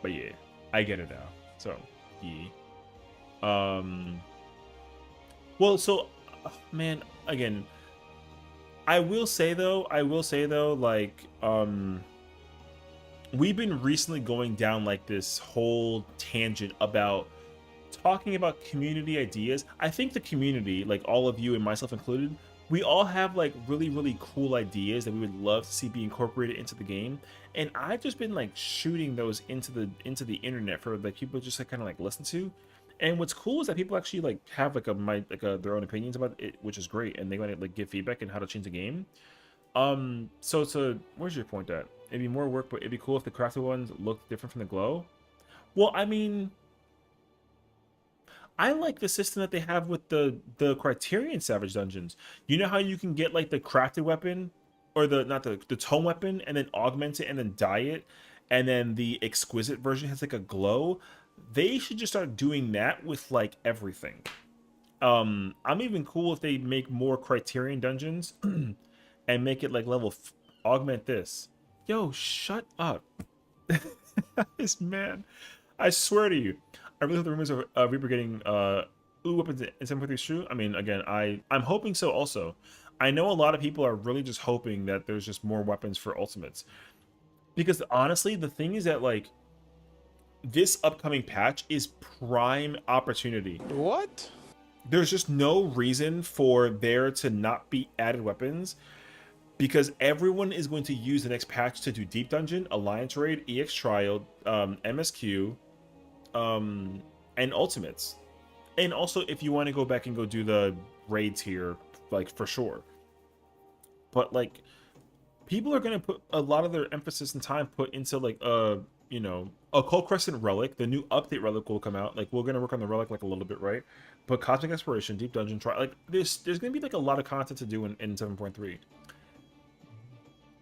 But yeah, I get it now. So, yeah. Well, so, man, again, I will say though, like, we've been recently going down like this whole tangent about talking about community ideas. I think the community, like all of you and myself included, we all have like really cool ideas that we would love to see be incorporated into the game, and I've just been like shooting those into the internet for like people just like kind of like listen to. And what's cool is that people actually like have like their own opinions about it, which is great, and they want to like give feedback on how to change the game. So where's your point at? It'd be more work, but it'd be cool if the crafted ones looked different from the glow. Well, I mean, I like the system that they have with the Criterion Savage dungeons. You know how you can get like the crafted weapon, or the not the tome weapon, and then augment it and then dye it, and then the exquisite version has like a glow. They should just start doing that with like everything. I'm even cool if they make more Criterion dungeons and make it like augment this. Yo, shut up. This man. I swear to you. I really hope the rumors of Reaper getting weapons in 7.3 is true. I mean, again, I'm hoping so also. I know a lot of people are really just hoping that there's just more weapons for ultimates. Because honestly, the thing is that like this upcoming patch is prime opportunity.
What?
There's just no reason for there to not be added weapons, because everyone is going to use the next patch to do Deep Dungeon, Alliance Raid, EX Trial, MSQ, and Ultimates. And also, if you want to go back and go do the raids here, like for sure. But like, people are going to put a lot of their emphasis and time put into like you know, a Cold Crescent relic. The new update relic will come out. Like, we're gonna work on the relic like a little bit, right? But Cosmic Exploration, Deep Dungeon, try like there's gonna be like a lot of content to do in 7.3.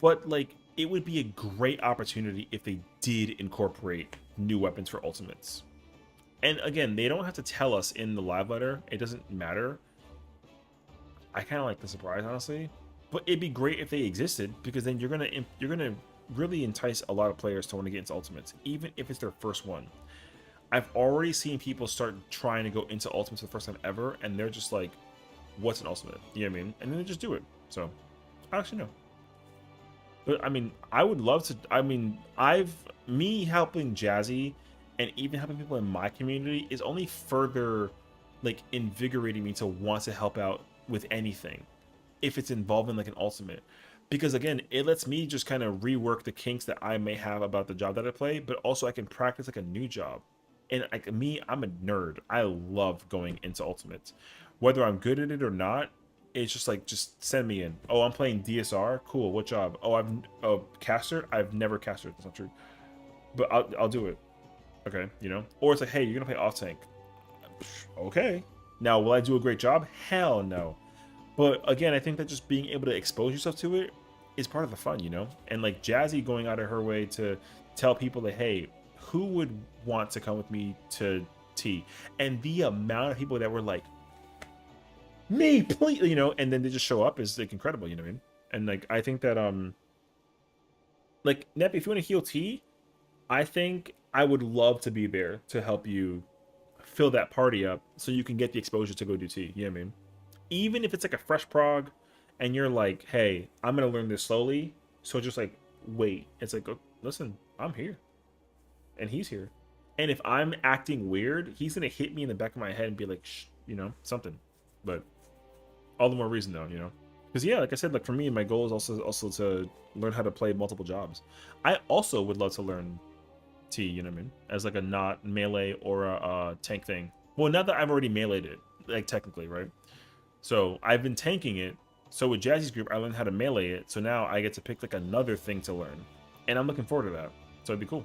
But like, it would be a great opportunity if they did incorporate new weapons for ultimates. And again, they don't have to tell us in the live letter. It doesn't matter. I kind of like the surprise, honestly. But it'd be great if they existed, because then you're gonna really entice a lot of players to want to get into ultimates, even if it's their first one. I've already seen people start trying to go into ultimates for the first time ever, and they're just like, what's an ultimate? You know what I mean? And then they just do it. So I actually know. But I mean, I would love to. I mean, me helping Jazzy and even helping people in my community is only further like invigorating me to want to help out with anything if it's involving like an ultimate. Because again, it lets me just kind of rework the kinks that I may have about the job that I play, but also I can practice like a new job. And like me, I'm a nerd. I love going into ultimates. Whether I'm good at it or not, it's just like, just send me in. Oh, I'm playing DSR? Cool, what job? Oh, caster? I've never casted. That's not true. But I'll do it. Okay, you know? Or it's like, hey, you're gonna play off tank. Okay. Now, will I do a great job? Hell no. But again, I think that just being able to expose yourself to it is part of the fun, you know? And like Jazzy going out of her way to tell people that, hey, who would want to come with me to T? And the amount of people that were like, me, please, you know, and then they just show up is like incredible, you know what I mean? And like, I think that, like, Nep, if you want to heal T, I think I would love to be there to help you fill that party up so you can get the exposure to go do T, you know what I mean? Even if it's like a fresh prog and you're like, hey, I'm going to learn this slowly. So just like, wait, it's like, oh, listen, I'm here and he's here. And if I'm acting weird, he's going to hit me in the back of my head and be like, shh, you know, something. But all the more reason though, you know, because yeah, like I said, like for me, my goal is also to learn how to play multiple jobs. I also would love to learn T, you know what I mean? As like a not melee or a tank thing. Well, now that I've already meleeed it, like technically, right? So I've been tanking it. So with Jazzy's group, I learned how to melee it. So now I get to pick like another thing to learn. And I'm looking forward to that. So it'd be cool.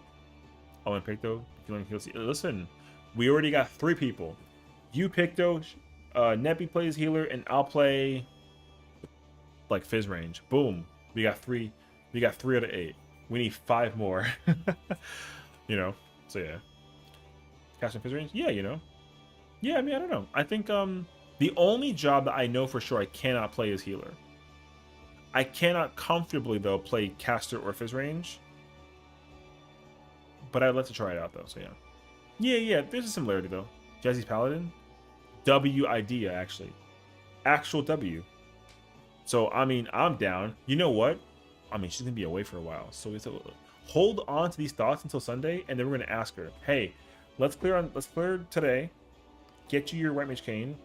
Oh, and Picto, if you want to heal. Listen, we already got 3 people. You, Picto, Neppy plays healer, and I'll play like Fizz range. Boom. We got 3. We got 3 out of 8. We need 5 more. You know. So yeah. Casting Fizz range? Yeah, you know. Yeah, I mean, I don't know. I think the only job that I know for sure I cannot play is healer. I cannot comfortably, though, play caster or Fizz range. But I'd like to try it out, though, so yeah. Yeah, there's a similarity, though. Jazzy's Paladin? W idea, actually. Actual W. So, I mean, I'm down. You know what? I mean, she's going to be away for a while. So, hold on to these thoughts until Sunday, and then we're going to ask her, hey, let's clear today. Get you your White Mage Cane.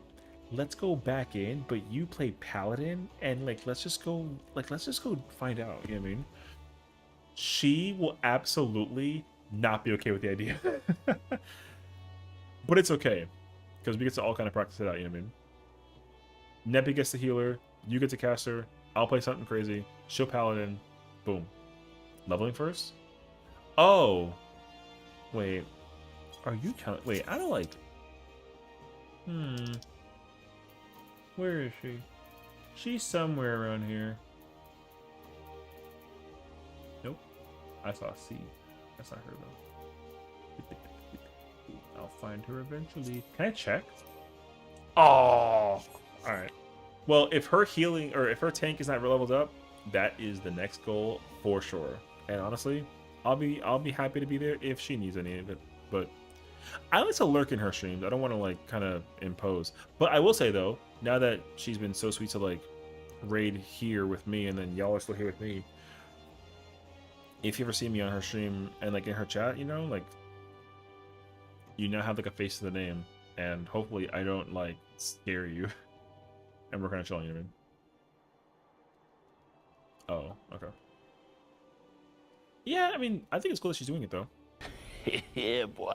let's go back in, but you play paladin, and like let's just go find out. You know what I mean? She will absolutely not be okay with the idea, but it's okay because we get to all kind of practice it out. You know what I mean? Neppy gets the healer, you get to caster. I'll play something crazy. She'll paladin. Boom. Leveling first. Oh, wait. Are you telling? Wait, I don't like. Where is she? She's somewhere around here. Nope. I saw a C. That's not her though. I'll find her eventually. Can I check? Oh. Alright. Well, if her healing or if her tank is not leveled up, that is the next goal for sure. And honestly, I'll be happy to be there if she needs any of it. But I like to lurk in her streams. I don't want to like kind of impose. But I will say though, now that she's been so sweet to like raid here with me and then y'all are still here with me, if you ever see me on her stream and like in her chat, you know, like you now have like a face to the name, and hopefully I don't like scare you and we're kind of chilling. You know what I mean? Oh, okay. Yeah, I mean, I think it's cool that she's doing it though.
Yeah, boy.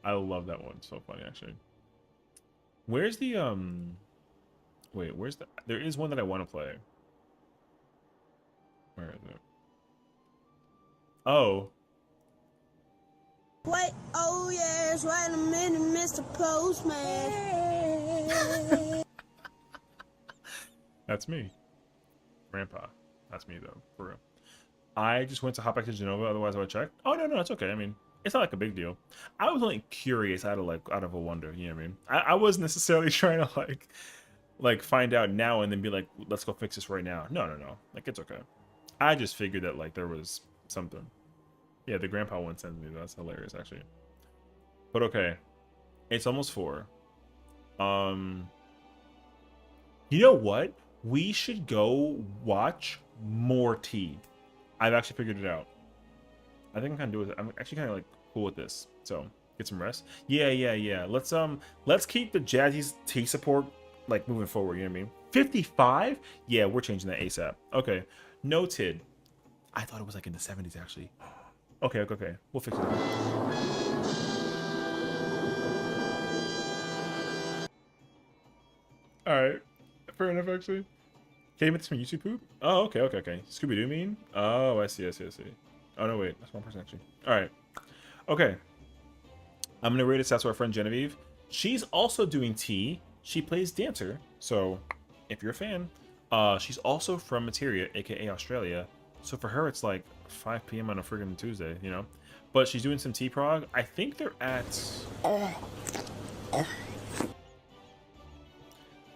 I love that one. It's so funny, actually. Where's the wait, where's the? There is one that I want to play. Where is it? Oh.
Wait, oh yes, wait a minute, Mr. Postman.
That's me. Grandpa. That's me though, for real. I just went to hop back to Genova, otherwise I would check. Oh no, it's okay. I mean, it's not like a big deal. I was only curious out of a wonder, you know what I mean? I wasn't necessarily trying to like find out now and then be like, let's go fix this right now. No. Like it's okay. I just figured that like there was something. Yeah, the grandpa one sends me. That's hilarious actually. But okay. It's almost 4. You know what? We should go watch more tea. I've actually figured it out. I think I'm kind of doing it. I'm actually kind of like cool with this. So get some rest. Yeah. Let's keep the Jazzy's tea support like moving forward. You know what I mean? 55? Yeah, we're changing that ASAP. Okay. Noted. I thought it was like in the 70s actually. Okay. We'll fix it. All right. Fair enough, actually. Came with some YouTube poop? Oh, okay. Scooby-Doo mean? Oh, I see. Oh, no, wait. That's one person, actually. All right. Okay. I'm going to rate this out to our friend Genevieve. She's also doing tea. She plays dancer. So, if you're a fan, she's also from Materia, a.k.a. Australia. So, for her, it's like 5 p.m. on a friggin' Tuesday, you know? But she's doing some tea prog. I think they're at...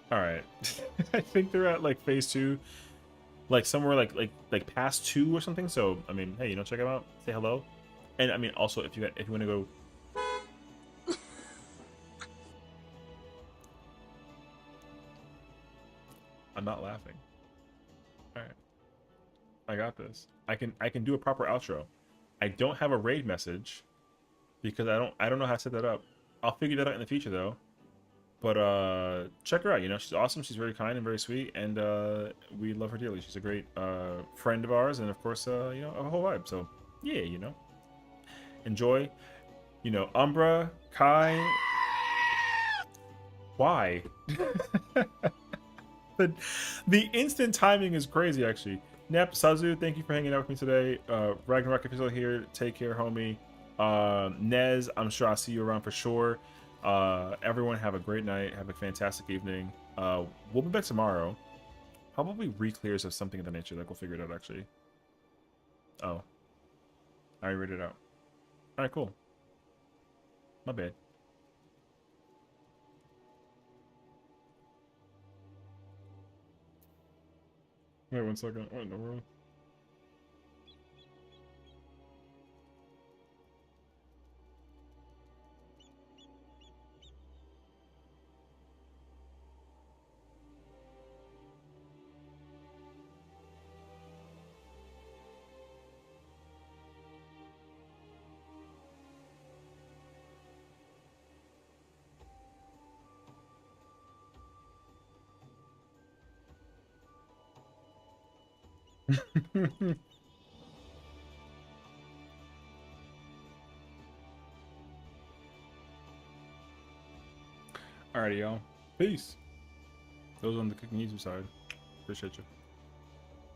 All right. I think they're at like phase 2, like somewhere like past 2 or something. So I mean, hey, you know, check them out, say hello, and I mean also if you want to go. I'm not laughing. All right, I got this. I can do a proper outro. I don't have a raid message because I don't know how to set that up. I'll figure that out in the future though. But check her out, you know, she's awesome, she's very kind and very sweet, and we love her dearly. She's a great friend of ours, and of course, you know, a whole vibe. So yeah, you know, enjoy. You know, Umbra, Kai. Why? the instant timing is crazy, actually. Nep, Sazu, thank you for hanging out with me today. Ragnarok, if you're still here, take care, homie. Nez, I'm sure I'll see you around for sure. Everyone have a great night, have a fantastic evening. We'll be back tomorrow. Probably re-clears of something of the nature. Like we'll figure it out actually. Oh, I already read it out. All right, cool. My bad. Wait 1 second. What in the world? Alrighty, y'all. Peace. Those on the cooking YouTube side. Appreciate you.